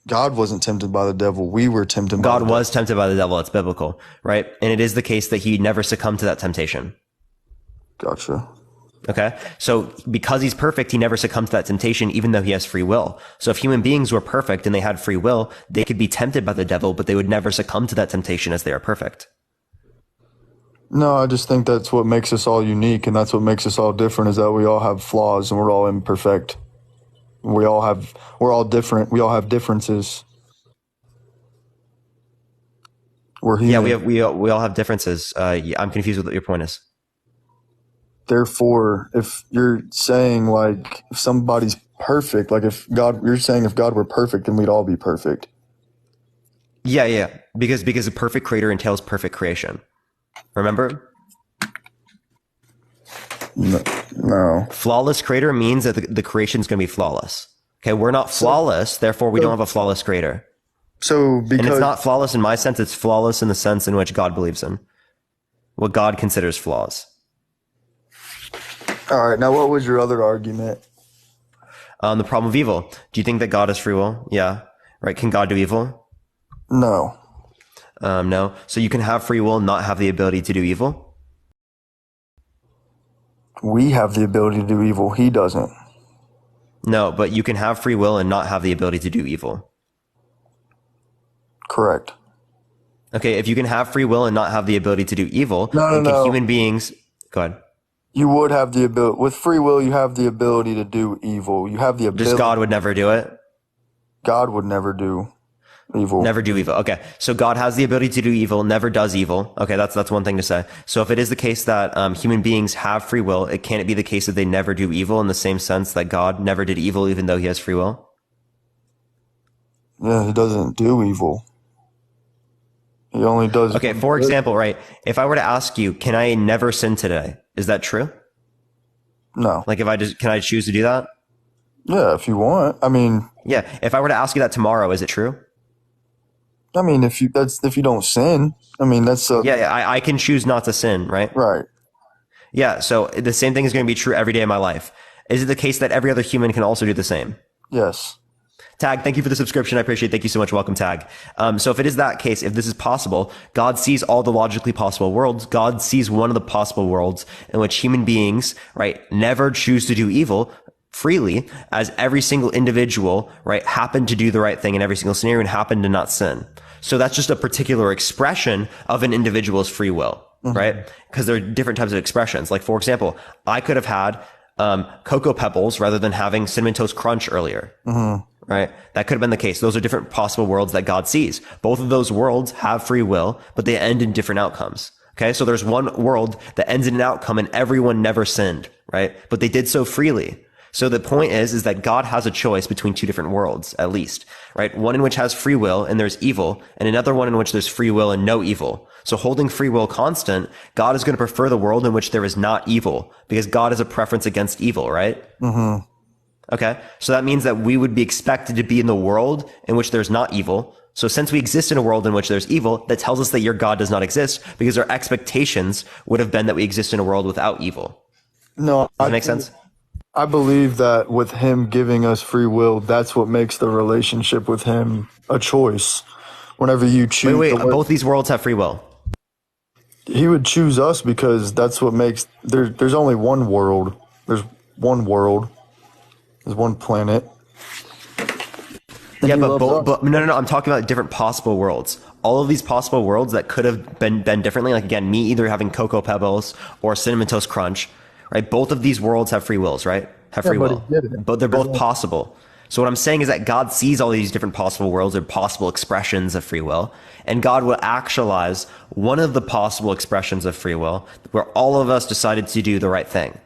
God wasn't tempted by the devil. We were tempted by the devil. God was tempted by the devil. It's biblical, right? And it is the case that He never succumbed to that temptation. Gotcha. Okay. So because He's perfect, He never succumbed to that temptation, even though He has free will. So if human beings were perfect and they had free will, they could be tempted by the devil, but they would never succumb to that temptation as they are perfect. No, I just think that's what makes us all unique, and that's what makes us all different, is that we all have flaws and we're all imperfect. We're all different. We all have differences. We're human. Yeah, we all have differences. I'm confused with what your point is. Therefore, if you're saying like if somebody's perfect, like you're saying if God were perfect, then we'd all be perfect. Yeah. Because a perfect creator entails perfect creation. Remember? No. Flawless creator means that the creation is going to be flawless. Okay, we're not flawless, therefore we don't have a flawless creator. And it's not flawless in my sense, it's flawless in the sense in which God believes in. What God considers flaws. All right, now what was your other argument? The problem of evil. Do you think that God has free will? Yeah. Right, can God do evil? No. No. So you can have free will and not have the ability to do evil? We have the ability to do evil. He doesn't. No, but you can have free will and not have the ability to do evil. Correct. Okay, if you can have free will and not have the ability to do evil, can human beings... Go ahead. You would have the ability. With free will, you have the ability to do evil. You have the ability. Just God would never do it? God would never do evil. Never do evil. Okay. So God has the ability to do evil, never does evil. Okay. That's one thing to say. So if it is the case that human beings have free will, can it be the case that they never do evil in the same sense that God never did evil even though he has free will? Yeah, he doesn't do evil. He only does. Okay. For example, right? If I were to ask you, can I never sin today? Is that true? No. Like can I choose to do that? Yeah, if you want. I mean. Yeah. If I were to ask you that tomorrow, is it true? I mean, if you don't sin, I mean, that's I can choose not to sin, right? Right. Yeah. So the same thing is going to be true every day of my life. Is it the case that every other human can also do the same? Yes. Tag, thank you for the subscription. I appreciate it. Thank you so much. Welcome, Tag. So if it is that case, if this is possible, God sees all the logically possible worlds. God sees one of the possible worlds in which human beings, right, never choose to do evil freely, as every single individual, right, happened to do the right thing in every single scenario and happened to not sin. So that's just a particular expression of an individual's free will, right? Because there are different types of expressions. Like, for example, I could have had Cocoa Pebbles rather than having Cinnamon Toast Crunch earlier. Right? That could have been the case. Those are different possible worlds that God sees. Both of those worlds have free will, but they end in different outcomes. Okay. So there's one world that ends in an outcome and everyone never sinned, right? But they did so freely. So the point is that God has a choice between two different worlds, at least, right? One in which has free will and there's evil, and another one in which there's free will and no evil. So holding free will constant, God is going to prefer the world in which there is not evil, because God has a preference against evil, right? Okay. So that means that we would be expected to be in the world in which there's not evil. So since we exist in a world in which there's evil, that tells us that your God does not exist, because our expectations would have been that we exist in a world without evil. No. Does that make sense? I believe that with him giving us free will, that's what makes the relationship with him a choice. Whenever you choose. Wait, both these worlds have free will. He would choose us because that's what makes there's only one world. There's one world. There's one planet. Yeah, but no. I'm talking about different possible worlds. All of these possible worlds that could have been differently. Like, again, me either having Cocoa Pebbles or Cinnamon Toast Crunch, right? Both of these worlds have free wills, right? Have free will. But they're both possible. So what I'm saying is that God sees all these different possible worlds or possible expressions of free will, and God will actualize one of the possible expressions of free will where all of us decided to do the right thing.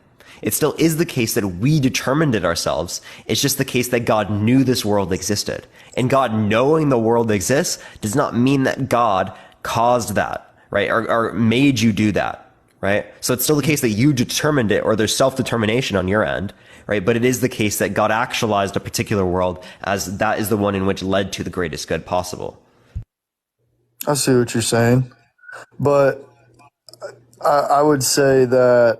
It still is the case that we determined it ourselves. It's just the case that God knew this world existed. And God knowing the world exists does not mean that God caused that, right? Or made you do that, right? So it's still the case that you determined it, or there's self-determination on your end, right? But it is the case that God actualized a particular world as that is the one in which led to the greatest good possible. I see what you're saying. But I would say that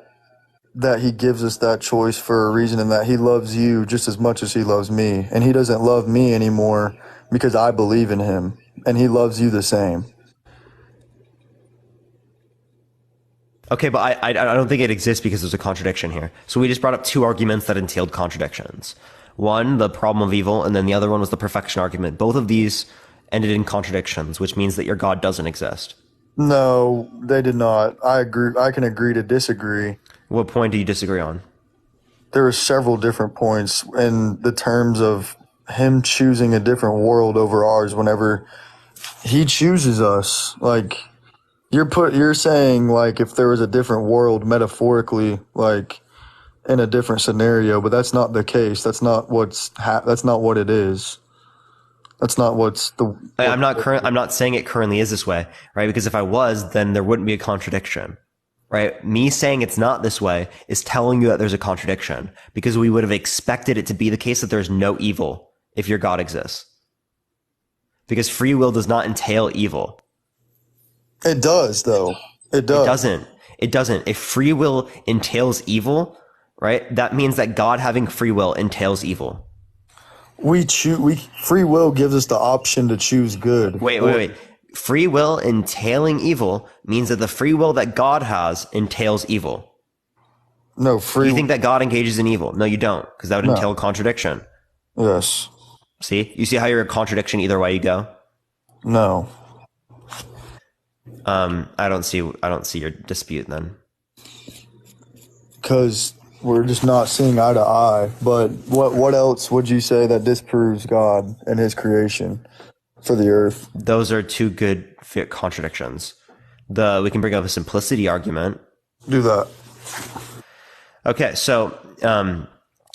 he gives us that choice for a reason, and that he loves you just as much as he loves me. And he doesn't love me anymore because I believe in him, and he loves you the same. Okay, but I don't think it exists because there's a contradiction here. So we just brought up two arguments that entailed contradictions. One, the problem of evil, and then the other one was the perfection argument. Both of these ended in contradictions, which means that your God doesn't exist. No, they did not. I agree. I can agree to disagree. What point do you disagree on? There are several different points in the terms of him choosing a different world over ours whenever he chooses us. Like, you're saying, like, if there was a different world metaphorically, like in a different scenario, but that's not the case. That's not that's not what it is. That's not I'm not saying it currently is this way, right? Because if I was, then there wouldn't be a contradiction. Right? Me saying it's not this way is telling you that there's a contradiction, because we would have expected it to be the case that there's no evil if your God exists. Because free will does not entail evil. It does, though. It does. It doesn't. If free will entails evil, right? That means that God having free will entails evil. Free will gives us the option to choose good. Wait. Free will entailing evil means that the free will that God has entails evil. No, Do you think that God engages in evil? No, you don't, because that would entail a contradiction. Yes. See? You see how you're a contradiction either way you go? No. I don't see your dispute then. Because we're just not seeing eye to eye. But what else would you say that disproves God and His creation for the earth? Those are two good fit contradictions. We can bring up a simplicity argument. Do that. Okay, so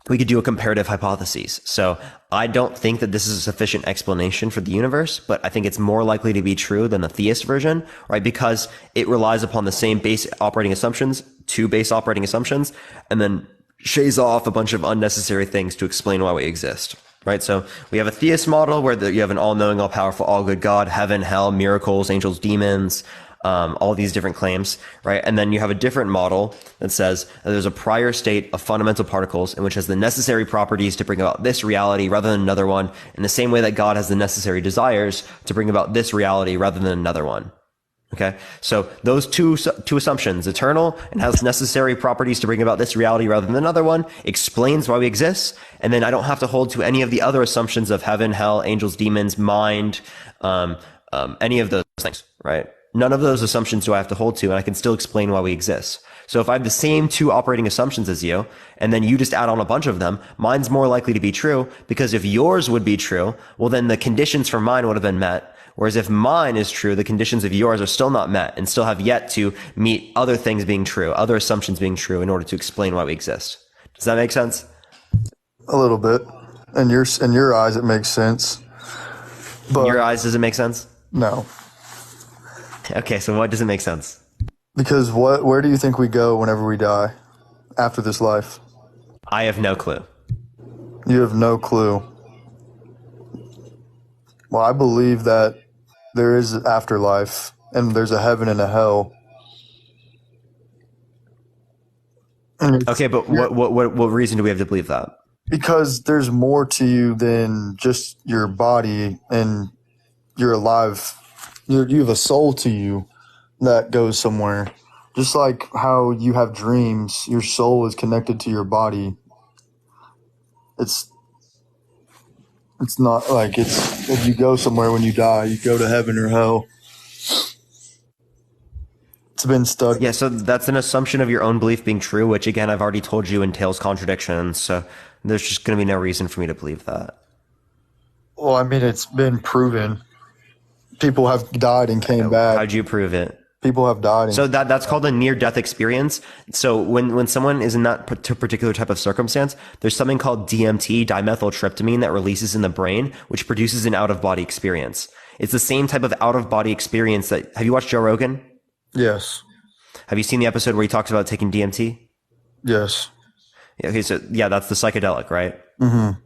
we could do a comparative hypothesis. So I don't think that this is a sufficient explanation for the universe, but I think it's more likely to be true than the theist version, right? Because it relies upon the same base operating assumptions, two base operating assumptions, and then shaves off a bunch of unnecessary things to explain why we exist, right? So we have a theist model where you have an all-knowing, all-powerful, all-good God, heaven, hell, miracles, angels, demons, all these different claims, right? And then you have a different model that says that there's a prior state of fundamental particles in which has the necessary properties to bring about this reality rather than another one, in the same way that God has the necessary desires to bring about this reality rather than another one. Okay, so those two assumptions, eternal and has necessary properties to bring about this reality rather than another one, explains why we exist. And then I don't have to hold to any of the other assumptions of heaven, hell, angels, demons, mind, any of those things, right? None of those assumptions do I have to hold to, and I can still explain why we exist. So if I have the same two operating assumptions as you, and then you just add on a bunch of them, mine's more likely to be true, because if yours would be true, well, then the conditions for mine would have been met. Whereas if mine is true, the conditions of yours are still not met and still have yet to meet other things being true, other assumptions being true in order to explain why we exist. Does that make sense? A little bit. In your eyes, it makes sense. But in your eyes, does it make sense? No. Okay, so what does it make sense? Because where do you think we go whenever we die after this life? I have no clue. You have no clue. Well, I believe that there is afterlife and there's a heaven and a hell. Okay, but what reason do we have to believe that? Because there's more to you than just your body, and you're alive. You have a soul to you that goes somewhere. Just like how you have dreams, your soul is connected to your body. It's not like if you go somewhere when you die, you go to heaven or hell. It's been stuck. Yeah, so that's an assumption of your own belief being true, which again, I've already told you entails contradictions. So there's just going to be no reason for me to believe that. Well, I mean, it's been proven. People have died and came back. How'd you prove it? People have died. So that's called a near-death experience. So when someone is in that particular type of circumstance, there's something called DMT, dimethyltryptamine, that releases in the brain, which produces an out-of-body experience. It's the same type of out-of-body experience that... Have you watched Joe Rogan? Yes. Have you seen the episode where he talks about taking DMT? Yes. Okay, so yeah, that's the psychedelic, right? Mm-hmm.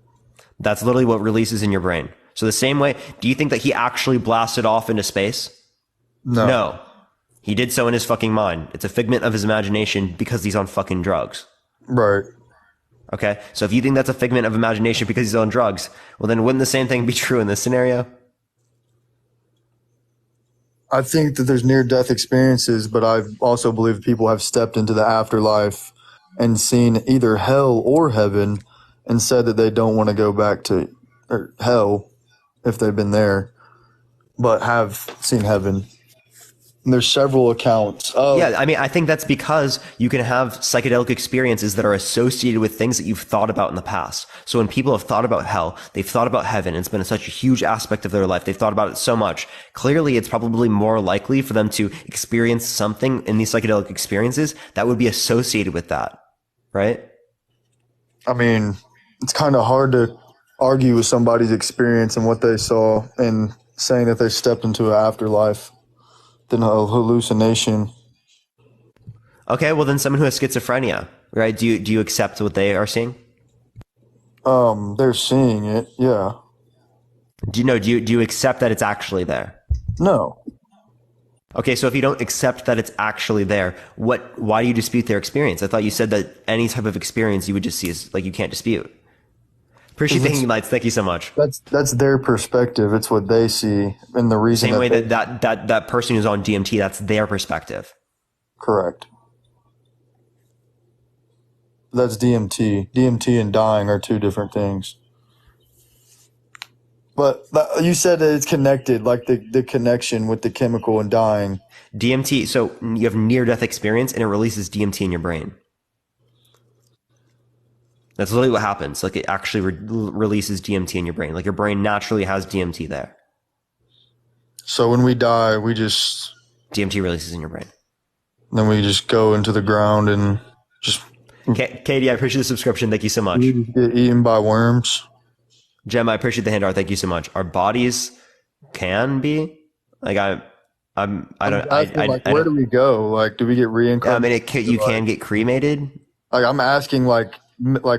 That's literally what releases in your brain. So the same way, do you think that he actually blasted off into space? No. He did so in his fucking mind. It's a figment of his imagination because he's on fucking drugs. Right. Okay? So if you think that's a figment of imagination because he's on drugs, well then wouldn't the same thing be true in this scenario? I think that there's near-death experiences, but I also believe people have stepped into the afterlife and seen either hell or heaven and said that they don't want to go back to hell if they've been there, but have seen heaven. And there's several accounts. Yeah, I mean, I think that's because you can have psychedelic experiences that are associated with things that you've thought about in the past. So when people have thought about hell, they've thought about heaven. It's been such a huge aspect of their life. They've thought about it so much. Clearly, it's probably more likely for them to experience something in these psychedelic experiences that would be associated with that, right? I mean, it's kind of hard to argue with somebody's experience and what they saw and saying that they stepped into an afterlife. Than a hallucination. Okay, well then someone who has schizophrenia, right? Do you accept what they are seeing? They're seeing it, yeah. Do you accept that it's actually there? No. Okay, so if you don't accept that it's actually there, why do you dispute their experience? I thought you said that any type of experience you would just see as like you can't dispute. Appreciate thinking lights. Thank you so much. That's their perspective. It's what they see, and the reason. Same way that person who's on DMT, that's their perspective. Correct. That's DMT. DMT and dying are two different things. But you said that it's connected, like the connection with the chemical and dying. DMT. So you have near-death experience, and it releases DMT in your brain. That's literally what happens. Like it actually releases DMT in your brain. Like your brain naturally has DMT there. So when we die, we just DMT releases in your brain. Then we just go into the ground and just. Katie, I appreciate the subscription. Thank you so much. We get eaten by worms. Jem, I appreciate the handout. Thank you so much. Our bodies can be like I where do we go? Like, do we get reincarnated? I mean, you can get cremated. Like, I'm asking, like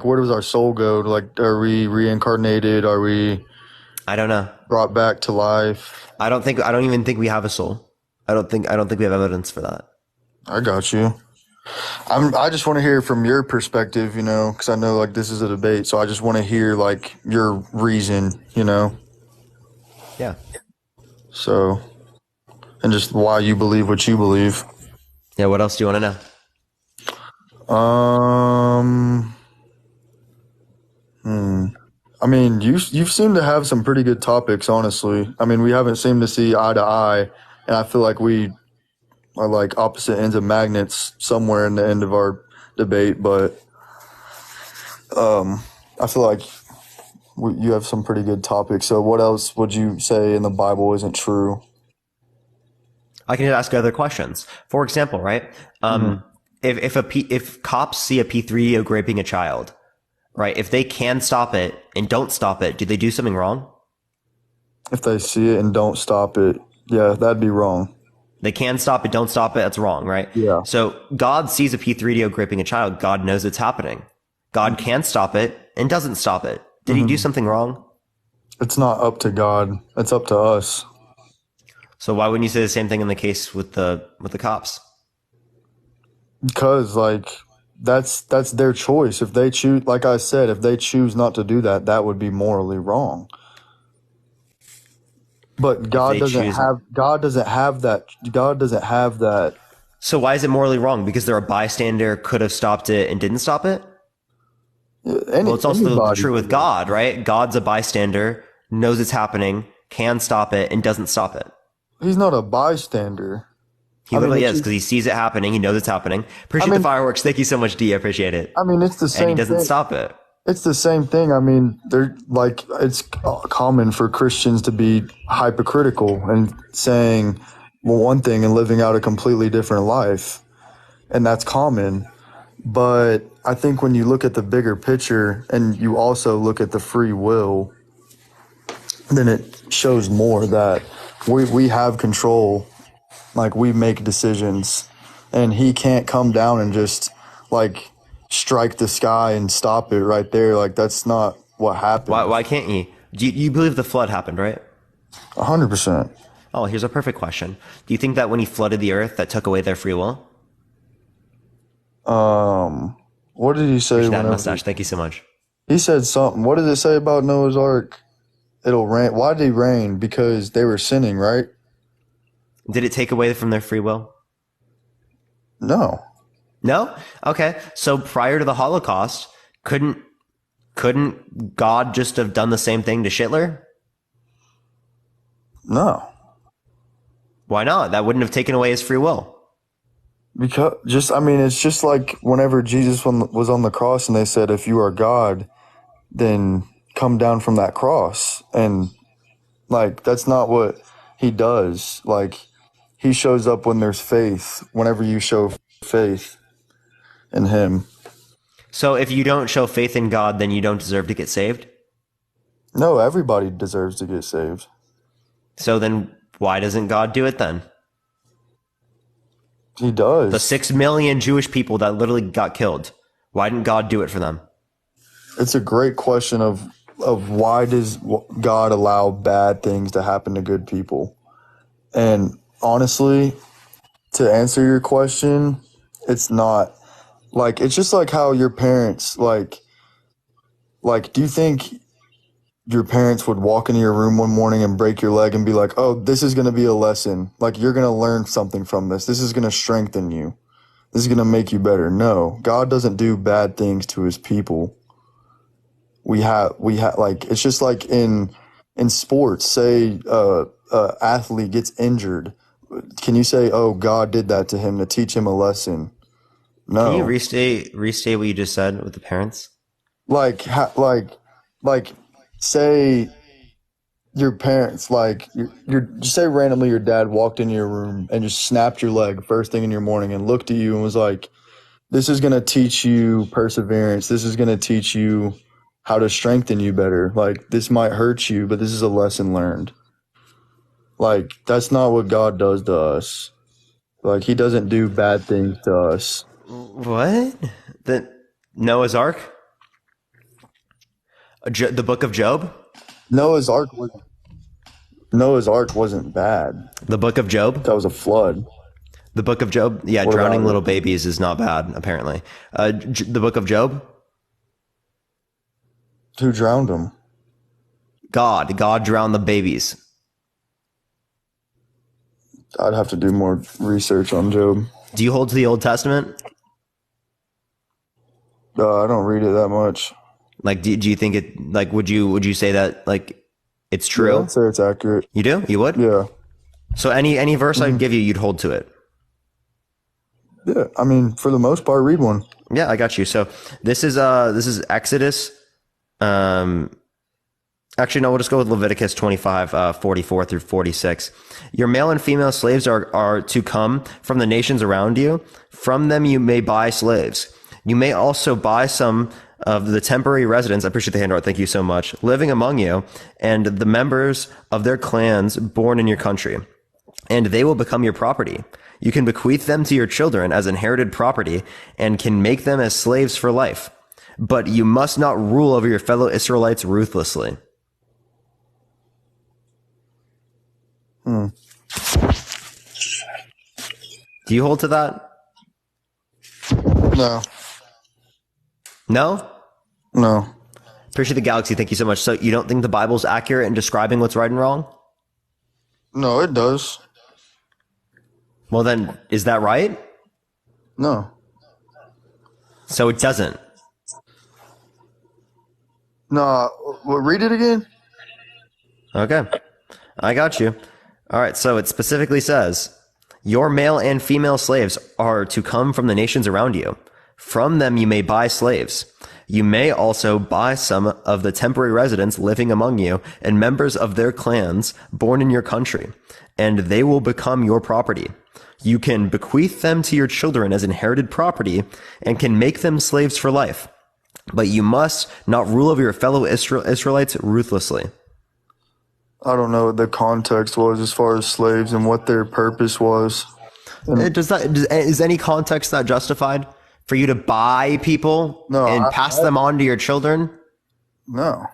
where does our soul go? Like, are we reincarnated? Are we? I don't know. Brought back to life. I don't even think we have a soul. I don't think we have evidence for that. I got you. I just want to hear from your perspective, you know, because I know like this is a debate, so I just want to hear like your reason, you know. Yeah. So, and just why you believe what you believe. Yeah. What else do you want to know? I mean, you've seemed to have some pretty good topics, honestly. I mean, we haven't seemed to see eye to eye, and I feel like we are like opposite ends of magnets somewhere in the end of our debate, but I feel like you have some pretty good topics. So what else would you say in the Bible isn't true? I can ask other questions. For example, right? If cops see a P3 raping a child, right? If they can stop it and don't stop it, do they do something wrong? If they see it and don't stop it, yeah, that'd be wrong. They can stop it, don't stop it. That's wrong, right? Yeah. So God sees a P3 raping a child. God knows it's happening. God can stop it and doesn't stop it. Did he do something wrong? It's not up to God. It's up to us. So why wouldn't you say the same thing in the case with the cops? Because like that's their choice. If they choose, like I said, if they choose not to do that, that would be morally wrong. But God doesn't have that. So why is it morally wrong? Because they're a bystander, could have stopped it and didn't stop it? Well, it's also true with God, right? God's a bystander, knows it's happening, can stop it, and doesn't stop it. He's not a bystander. He literally is, because he sees it happening, he knows it's happening. Appreciate the fireworks. Thank you so much, D. I appreciate it. I mean, it's the same And he doesn't thing. stop it. It's the same thing. I mean, they're like, it's common for Christians to be hypocritical and saying one thing and living out a completely different life. And that's common. But I think when you look at the bigger picture and you also look at the free will, then it shows more that we have control. Like, we make decisions, and he can't come down and just like strike the sky and stop it right there. Like, that's not what happened. Why can't you? Do you believe the flood happened, right? 100%. Oh, here's a perfect question. Do you think that when he flooded the earth, that took away their free will? What did he say? That mustache. Thank you so much. He said something. What does it say about Noah's Ark? It'll rain. Why did it rain? Because they were sinning, right? Did it take away from their free will? No. No? Okay. So prior to the Holocaust, couldn't God just have done the same thing to Hitler? No. Why not? That wouldn't have taken away his free will. Because it's just like whenever Jesus was on the cross and they said, if you are God, then come down from that cross. And like, that's not what he does. Like, he shows up when there's faith, whenever you show faith in him. So if you don't show faith in God, then you don't deserve to get saved? No, everybody deserves to get saved. So then why doesn't God do it then? He does. The 6 million Jewish people that literally got killed. Why didn't God do it for them? It's a great question of why does God allow bad things to happen to good people? And honestly, to answer your question, it's not like, it's just like how your parents, like, do you think your parents would walk into your room one morning and break your leg and be like, oh, this is going to be a lesson. Like, you're going to learn something from this. This is going to strengthen you. This is going to make you better. No, God doesn't do bad things to his people. We have like, it's just like in sports, say, athlete gets injured. Can you say, oh, God did that to him to teach him a lesson? No. Can you restate what you just said with the parents? like say your parents, like you're just say randomly your dad walked into your room and just snapped your leg first thing in your morning and looked at you and was like, this is going to teach you perseverance. This is going to teach you how to strengthen you better. Like, this might hurt you, but this is a lesson learned. Like, that's not what God does to us. Like, he doesn't do bad things to us. What? The Noah's Ark? The book of Job? Noah's Ark wasn't bad. The book of Job? That was a flood. The book of Job? Yeah, What drowning about little it? babies is not bad, apparently. The book of Job? Who drowned him? God. God drowned the babies. I'd have to do more research on Job. Do you hold to the Old Testament? I don't read it that much. Like, do you think it, like, would you say that, like, it's true? Yeah, I'd say it's accurate. You do? You would? Yeah. So any verse I'd give you, you'd hold to it? Yeah, I mean, for the most part, read one. Yeah, I got you. So this is Exodus. Actually, no, we'll just go with Leviticus 25, 44 through 46. Your male and female slaves are to come from the nations around you. From them you may buy slaves. You may also buy some of the temporary residents, I appreciate the handout, thank you so much, living among you, and the members of their clans born in your country, and they will become your property. You can bequeath them to your children as inherited property and can make them as slaves for life. But you must not rule over your fellow Israelites ruthlessly. Hmm. Do you hold to that? No. No? No. Appreciate the galaxy. Thank you so much. So you don't think the Bible's accurate in describing what's right and wrong? No, it does. Well, then, is that right? No. So it doesn't. No, read it again. Okay. I got you. All right. So it specifically says, your male and female slaves are to come from the nations around you. From them you may buy slaves. You may also buy some of the temporary residents living among you and members of their clans born in your country, and they will become your property. You can bequeath them to your children as inherited property and can make them slaves for life. But you must not rule over your fellow Israelites ruthlessly. I don't know what the context was as far as slaves and what their purpose was. Is any context that justified for you to buy people and pass them on to your children? No.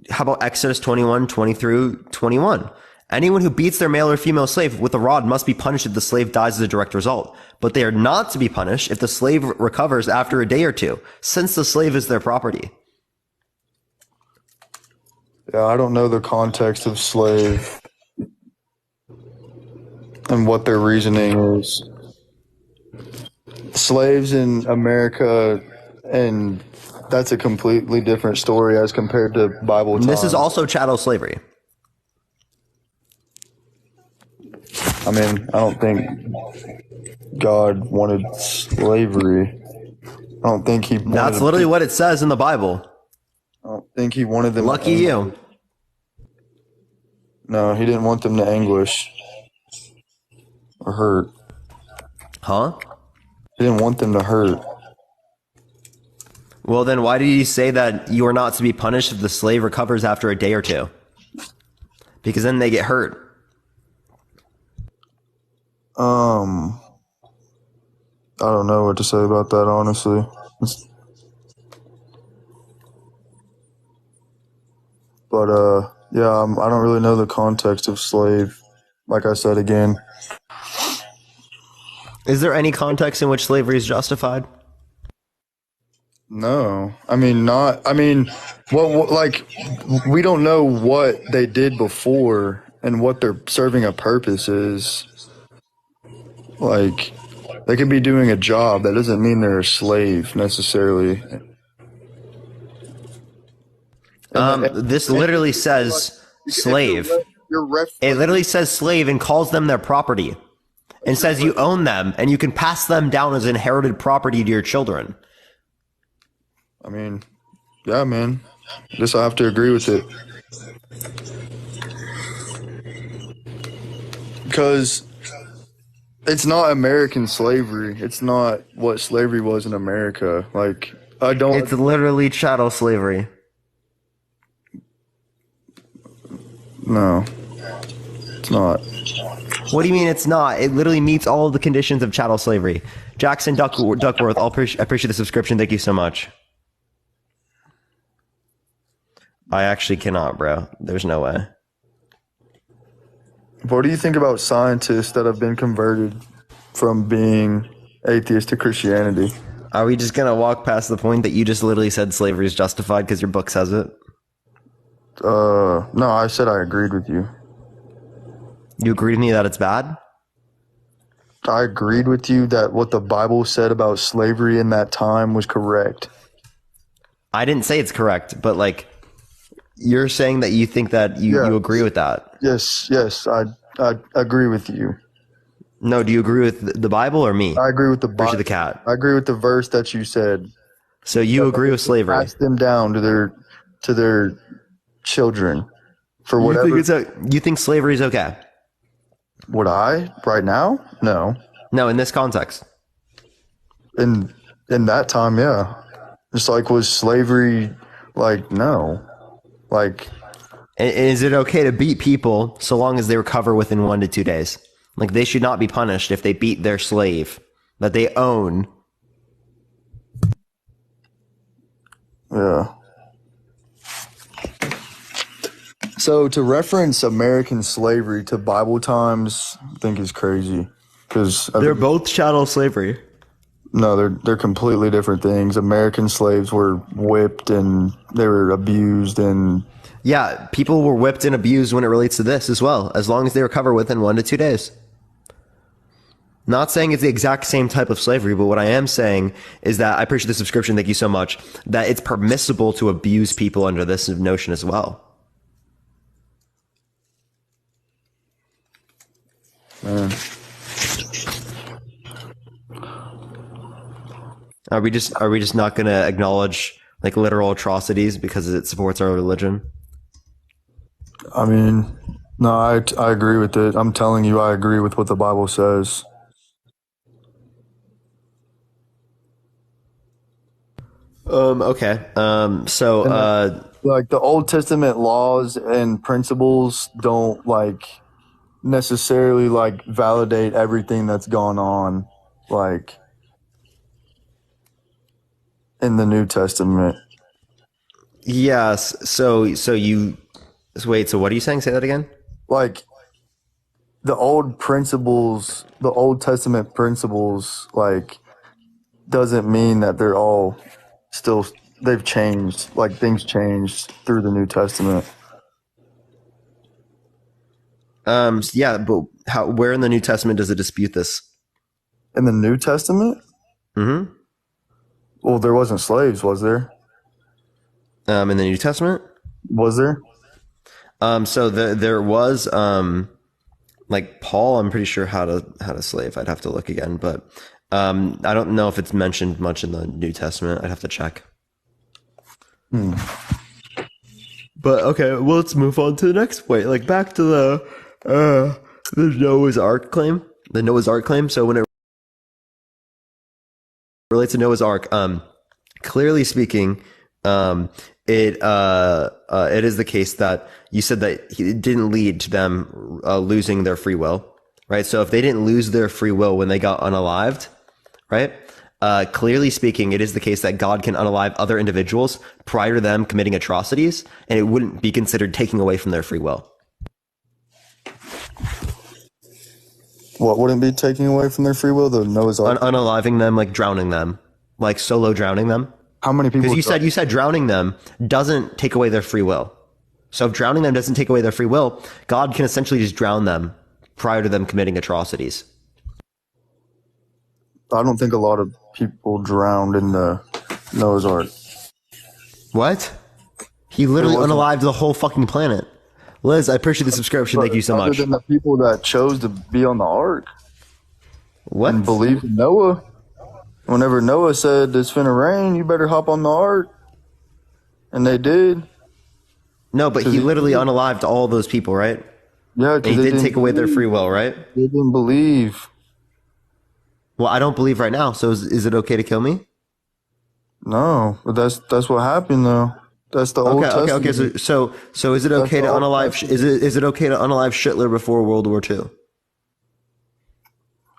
How about Exodus 21, 20 through 21? Anyone who beats their male or female slave with a rod must be punished if the slave dies as a direct result. But they are not to be punished if the slave recovers after a day or two, since the slave is their property. Yeah, I don't know the context of slave and what their reasoning is. Slaves in America, and that's a completely different story as compared to Bible times. This is also chattel slavery. I mean, I don't think God wanted slavery. I don't think he wanted That's literally what it says in the Bible. I don't think he wanted them. Lucky you. No, he didn't want them to anguish or hurt. Huh? He didn't want them to hurt. Well, then why did he say that you are not to be punished if the slave recovers after a day or two? Because then they get hurt. I don't know what to say about that, honestly. But, yeah, I don't really know the context of slave. Like I said again. Is there any context in which slavery is justified? No. I mean, not. I mean, what like, we don't know what they did before and what their serving a purpose is. Like, they could be doing a job. That doesn't mean they're a slave necessarily. This literally says slave. It literally says slave and calls them their property. and says you own them and you can pass them down as inherited property to your children. I mean, yeah, man. Guess I have to agree with it. Because it's not American slavery. It's not what slavery was in America. Like, I don't. It's literally chattel slavery. No, it's not. What do you mean it's not? It literally meets all of the conditions of chattel slavery. Jackson Duckworth, I appreciate the subscription. Thank you so much. I actually cannot, bro. There's no way. What do you think about scientists that have been converted from being atheist to Christianity? Are we just going to walk past the point that you just literally said slavery is justified because your book says it? No, I said I agreed with you. You agreed with me that it's bad? I agreed with you that what the Bible said about slavery in that time was correct. I didn't say it's correct, but like, you're saying that you think that you agree with that. Yes, I agree with you. No, do you agree with the Bible or me? I agree with the Bible. The cat. I agree with the verse that you said. So you agree with slavery? Pass them down to their children for whatever. You think slavery is okay? Would I right now? No. No, in this context. In that time, yeah. Just like, was slavery like, no. Like, is it okay to beat people so long as they recover within 1 to 2 days? Like, they should not be punished if they beat their slave that they own. Yeah. So to reference American slavery to Bible times, I think is crazy, because they're both chattel slavery. No, they're completely different things. American slaves were whipped and they were abused, and yeah, people were whipped and abused when it relates to this as well, as long as they recover within 1 to 2 days. Not saying it's the exact same type of slavery, but what I am saying is that I appreciate the subscription. Thank you so much. That it's permissible to abuse people under this notion as well. Man. Are we just not going to acknowledge like literal atrocities because it supports our religion? I mean, no, I agree with it. I'm telling you, I agree with what the Bible says. Okay. So like the Old Testament laws and principles don't like necessarily like validate everything that's gone on like in the New Testament. Yes. So wait, so what are you saying? Say that again? Like the old principles, the Old Testament principles, like doesn't mean that they're all still, they've changed, like things changed through the New Testament. Yeah, but where in the New Testament does it dispute this? In the New Testament? Mm-hmm. Well, there wasn't slaves, was there? In the New Testament? Was there? So there was, like Paul, I'm pretty sure had a slave. I'd have to look again, but I don't know if it's mentioned much in the New Testament. I'd have to check. But okay, well, let's move on to the next point. Like back to the Noah's Ark claim. The Noah's Ark claim. So when it relates to Noah's Ark, clearly speaking, it is the case that you said that it didn't lead to them losing their free will, right? So if they didn't lose their free will when they got unalived, right? Clearly speaking, it is the case that God can unalive other individuals prior to them committing atrocities, and it wouldn't be considered taking away from their free will. What wouldn't be taking away from their free will? The Noah's Ark? Unaliving them, like drowning them, like solo drowning them. How many people? Because you said drowning them doesn't take away their free will. So if drowning them doesn't take away their free will, God can essentially just drown them prior to them committing atrocities. I don't think a lot of people drowned in the Noah's Ark. What? He literally unalived the whole fucking planet. Liz, I appreciate the subscription. Thank you so much. Other than the people that chose to be on the ark. What? And believed in Noah. Whenever Noah said it's finna rain, you better hop on the ark. And they did. No, but he literally unalived all those people, right? Yeah, because he did take away their free will, right? They didn't believe. Well, I don't believe right now. So is it okay to kill me? No, but that's what happened though. That's the Old Testament. Okay. So is it okay to unalive? Is it okay to unalive Hitler before World War II?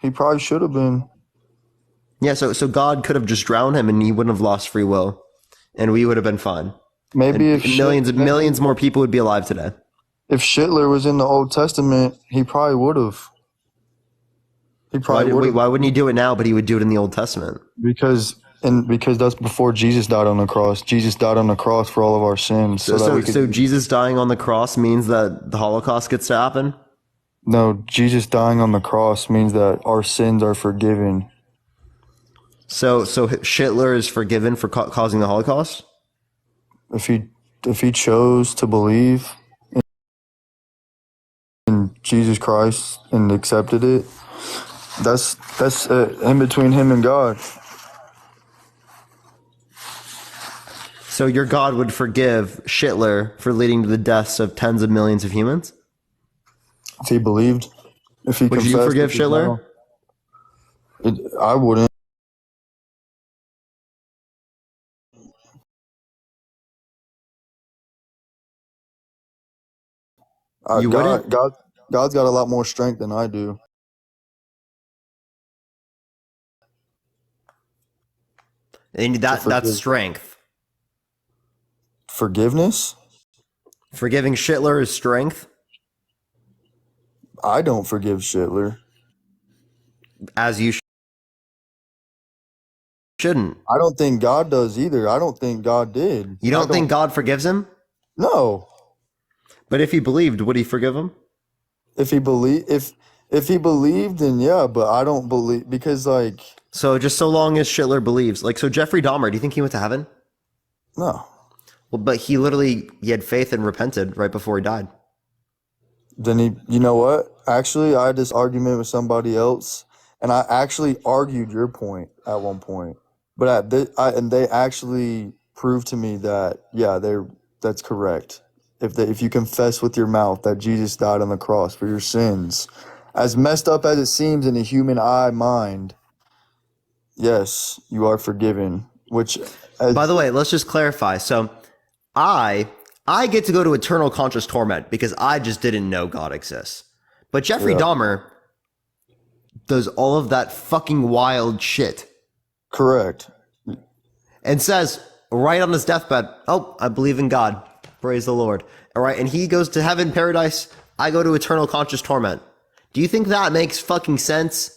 He probably should have been. Yeah. So God could have just drowned him, and he wouldn't have lost free will, and we would have been fine. Maybe if millions more people would be alive today. If Hitler was in the Old Testament, he probably would have. He probably would. Why wouldn't he do it now? But he would do it in the Old Testament. Because that's before Jesus died on the cross. Jesus died on the cross for all of our sins. So Jesus dying on the cross means that the Holocaust gets to happen? No, Jesus dying on the cross means that our sins are forgiven. So Hitler is forgiven for causing the Holocaust? If he chose to believe in Jesus Christ and accepted it, that's in between him and God. So your God would forgive Hitler for leading to the deaths of tens of millions of humans? If he believed, if he would you forgive Hitler? I wouldn't. You wouldn't? God's got a lot more strength than I do. And that's strength. Forgiveness? Forgiving Hitler is strength? I don't forgive Hitler. As you shouldn't. I don't think God does either. I don't think God did. You don't think God forgives him? No. But if he believed, would he forgive him? If he believed, then yeah, but I don't believe, because like. So just so long as Hitler believes, so Jeffrey Dahmer, do you think he went to heaven? No. Well, but he had faith and repented right before he died. Then you know what? Actually, I had this argument with somebody else, and I actually argued your point at one point. But and they actually proved to me that, yeah, that's correct. If you confess with your mouth that Jesus died on the cross for your sins, as messed up as it seems in a human mind, yes, you are forgiven. By the way, let's just clarify. So I get to go to eternal conscious torment because I just didn't know God exists. But Jeffrey Dahmer does all of that fucking wild shit. Correct. And says right on his deathbed, "Oh, I believe in God. Praise the Lord." All right. And he goes to heaven, paradise. I go to eternal conscious torment. Do you think that makes fucking sense?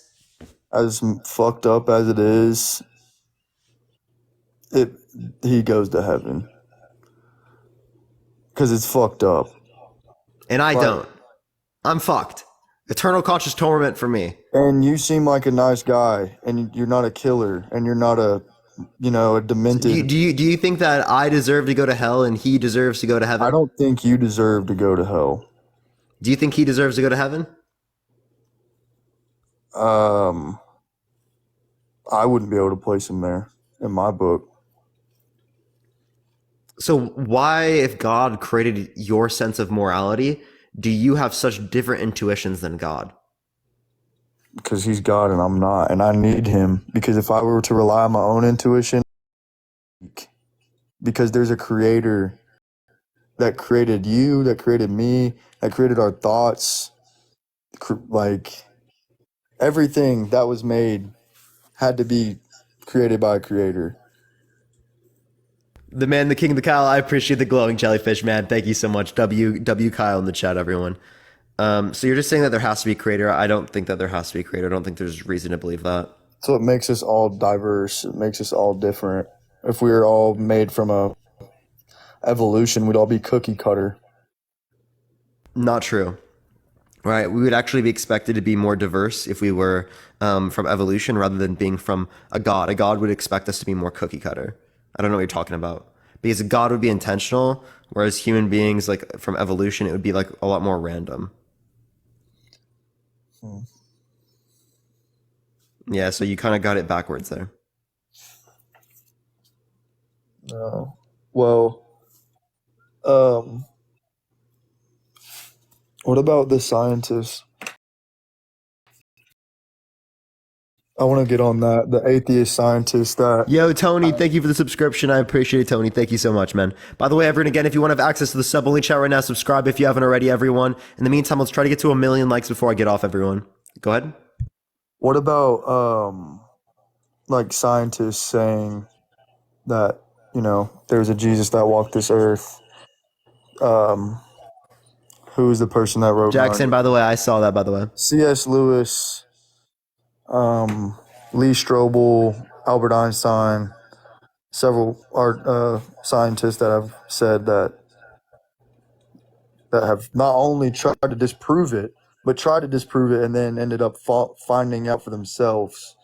As fucked up as it is, he goes to heaven. Because it's fucked up. And I don't. I'm fucked. Eternal conscious torment for me. And you seem like a nice guy, and you're not a killer, and you're not a demented. Do you think that I deserve to go to hell and he deserves to go to heaven? I don't think you deserve to go to hell. Do you think he deserves to go to heaven? I wouldn't be able to place him there in my book. So why, if God created your sense of morality, do you have such different intuitions than God? Because he's God and I'm not, and I need him. Because if I were to rely on my own intuition, because there's a creator that created you, that created me, that created our thoughts, like everything that was made had to be created by a creator. The man, the king, the Kyle. I appreciate the glowing jellyfish, man. Thank you so much. W Kyle in the chat, everyone. So you're just saying that there has to be a creator. I don't think that there has to be a creator. I don't think there's reason to believe that. So it makes us all diverse. It makes us all different. If we were all made from a evolution, we'd all be cookie cutter. Not true. Right. We would actually be expected to be more diverse if we were from evolution rather than being from a god. A god would expect us to be more cookie cutter. I don't know what you're talking about. Because a god would be intentional, whereas human beings, from evolution, it would be a lot more random. Yeah, so you kind of got it backwards there. No. Well, um, what about the scientists? I want to get on that. The atheist scientist that. Yo, Tony, thank you for the subscription. I appreciate it, Tony. Thank you so much, man. By the way, everyone, again, if you want to have access to the sub-only chat right now, subscribe if you haven't already, everyone. In the meantime, let's try to get to 1 million likes before I get off, everyone. Go ahead. What about like scientists saying that, you know, there's a Jesus that walked this earth? Who's the person that wrote Jackson, by the way, I saw that, by the way. C.S. Lewis, Lee Strobel, Albert Einstein, several art scientists that have said that have not only tried to disprove it, but tried to disprove it and then ended up finding out for themselves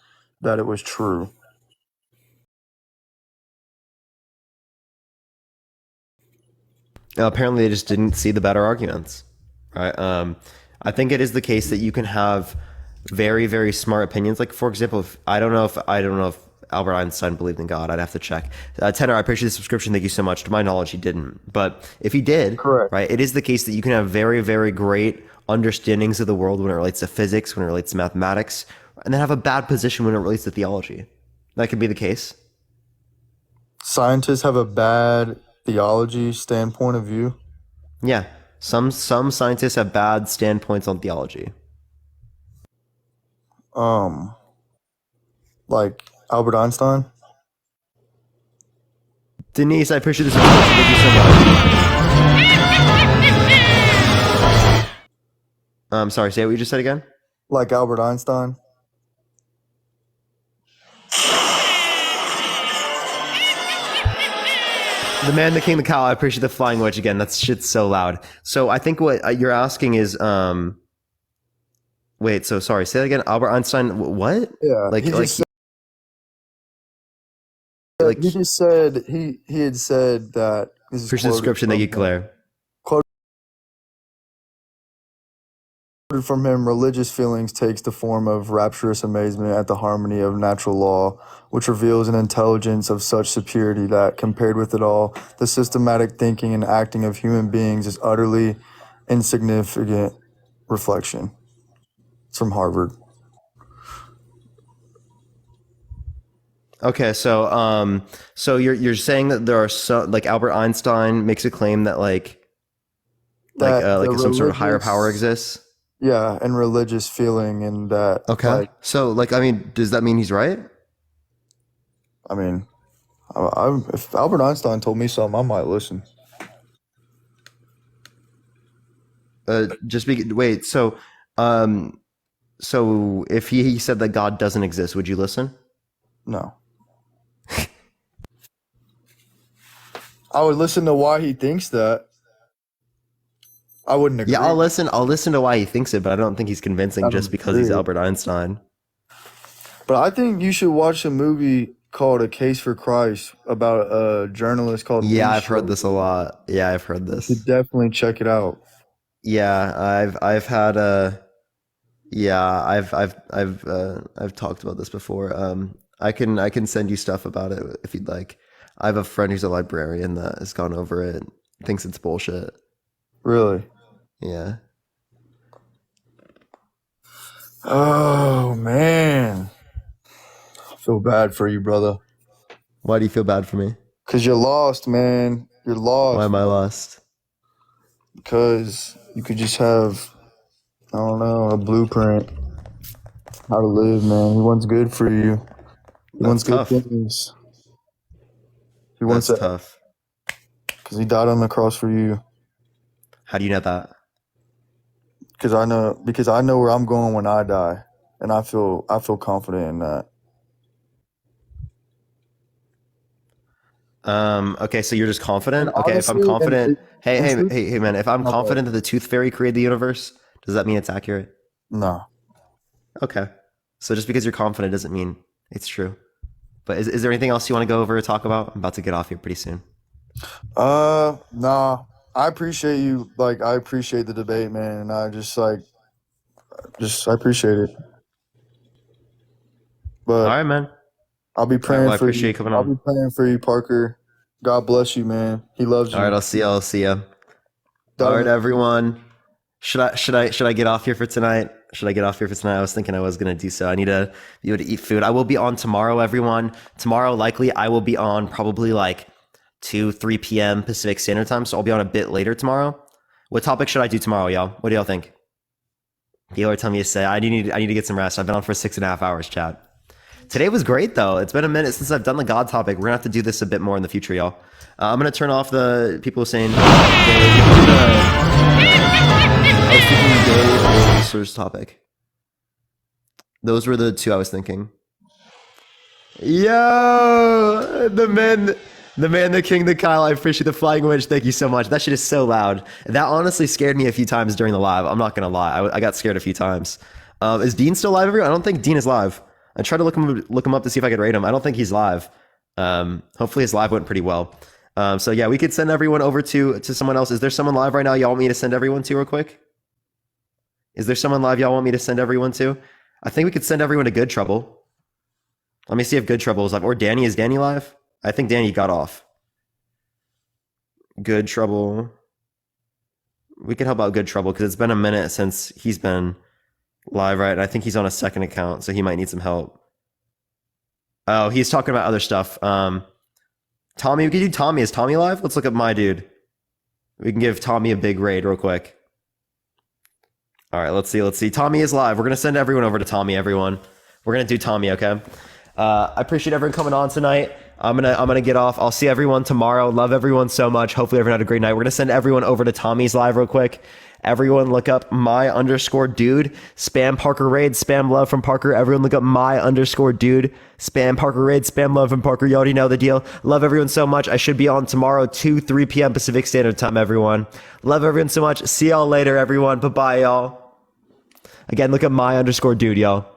that it was true. Apparently, they just didn't see the better arguments, right? I think it is the case that you can have very, very smart opinions. Like, for example, I don't know if Albert Einstein believed in God. I'd have to check. Tenor, I appreciate the subscription. Thank you so much. To my knowledge, he didn't. But if he did, correct, right, it is the case that you can have very, very great understandings of the world when it relates to physics, when it relates to mathematics, and then have a bad position when it relates to theology. That could be the case. Scientists have a bad theology standpoint of view. Yeah, some scientists have bad standpoints on theology. Like Albert Einstein. Denise, I appreciate this. Thank you so much. Sorry, say what you just said again. Like Albert Einstein. The man, the king, the cow. I appreciate the flying wedge again. That shit's so loud. So I think what you're asking is, wait. So sorry. Say that again. Albert Einstein. What? Yeah. He just said he had said that. This is appreciate the description. Thank you, Claire. Quoted from him, religious feelings takes the form of rapturous amazement at the harmony of natural law, which reveals an intelligence of such superiority that, compared with it all, the systematic thinking and acting of human beings is utterly insignificant reflection. It's from Harvard. Okay, so you're saying that there are some, like, Albert Einstein makes a claim that like some sort of higher power exists. Yeah, and religious feeling, and that. Okay. So, like, I mean, does that mean he's right? I mean, if Albert Einstein told me something, I might listen. Wait. So if he said that God doesn't exist, would you listen? No. I would listen to why he thinks that. I wouldn't agree. Yeah, I'll listen to why he thinks it, but I don't think he's convincing just because he's Albert Einstein. But I think you should watch a movie called A Case for Christ about a journalist called. Yeah, I've heard this a lot. Yeah, I've heard this. You should definitely check it out. Yeah, I've talked about this before. I can send you stuff about it if you'd like. I have a friend who's a librarian that has gone over it, thinks it's bullshit. Really? Yeah. Oh man, I feel bad for you, brother. Why do you feel bad for me? Because you're lost, man. You're lost. Why am I lost? Because you could just have, I don't know, a blueprint how to live, man. He wants good for you. He wants good things. He wants That's tough. Because he died on the cross for you. How do you know that? Because I know where I'm going when I die, and I feel confident in that. Okay, so you're just confident? Okay, if I'm confident, hey man, if I'm confident that the Tooth Fairy created the universe, does that mean it's accurate? No. Okay. So just because you're confident doesn't mean it's true. But is there anything else you want to go over or talk about? I'm about to get off here pretty soon. Nah. I appreciate you. Like, I appreciate the debate, man, and I appreciate it. But All right, man. I'll be praying Well, I for appreciate you. you coming I'll on. be praying for you, Parker. God bless you, man. He loves you. All right, I'll see you. All right, everyone. Should I get off here for tonight? I was thinking I was gonna do so. I need to be able to eat food. I will be on tomorrow, everyone. Tomorrow, likely, I will be on probably like 2-3 p.m. Pacific Standard Time. So I'll be on a bit later tomorrow. What topic should I do tomorrow, y'all? What do y'all think? People are telling me to say I need to get some rest. I've been on for 6.5 hours, chat. Today was great, though. It's been a minute since I've done the God topic. We're going to have to do this a bit more in the future, y'all. I'm going to turn off the people saying... I was thinking Dave or Sir's topic. Those were the two I was thinking. Yo! The man, the king, the Kyle. I appreciate the flying witch. Thank you so much. That shit is so loud. That honestly scared me a few times during the live. I'm not going to lie. I got scared a few times. Is Dean still live, everyone? I don't think Dean is live. I tried to look him up to see if I could rate him. I don't think he's live. Hopefully his live went pretty well. So yeah, we could send everyone over to someone else. Is there someone live right now y'all want me to send everyone to real quick? Is there someone live y'all want me to send everyone to? I think we could send everyone to Good Trouble. Let me see if Good Trouble is live. Or Danny. Is Danny live? I think Danny got off. Good Trouble. We could help out Good Trouble because it's been a minute since he's been live, right? I think he's on a second account, so he might need some help. Oh, he's talking about other stuff. Tommy, we can do Tommy. Is Tommy live? Let's look up my dude. We can give Tommy a big raid real quick. All right, let's see. Tommy is live. We're going to send everyone over to Tommy, everyone. We're going to do Tommy, okay? I appreciate everyone coming on tonight. I'm gonna get off. I'll see everyone tomorrow. Love everyone so much. Hopefully everyone had a great night. We're going to send everyone over to Tommy's live real quick. Everyone look up my_dude. Spam Parker raid. Spam love from Parker. Everyone look up my_dude. Spam Parker raid. Spam love from Parker. You already know the deal. Love everyone so much. I should be on tomorrow, 2-3 p.m. Pacific Standard Time, everyone. Love everyone so much. See y'all later, everyone. Bye-bye, y'all. Again, look up my_dude, y'all.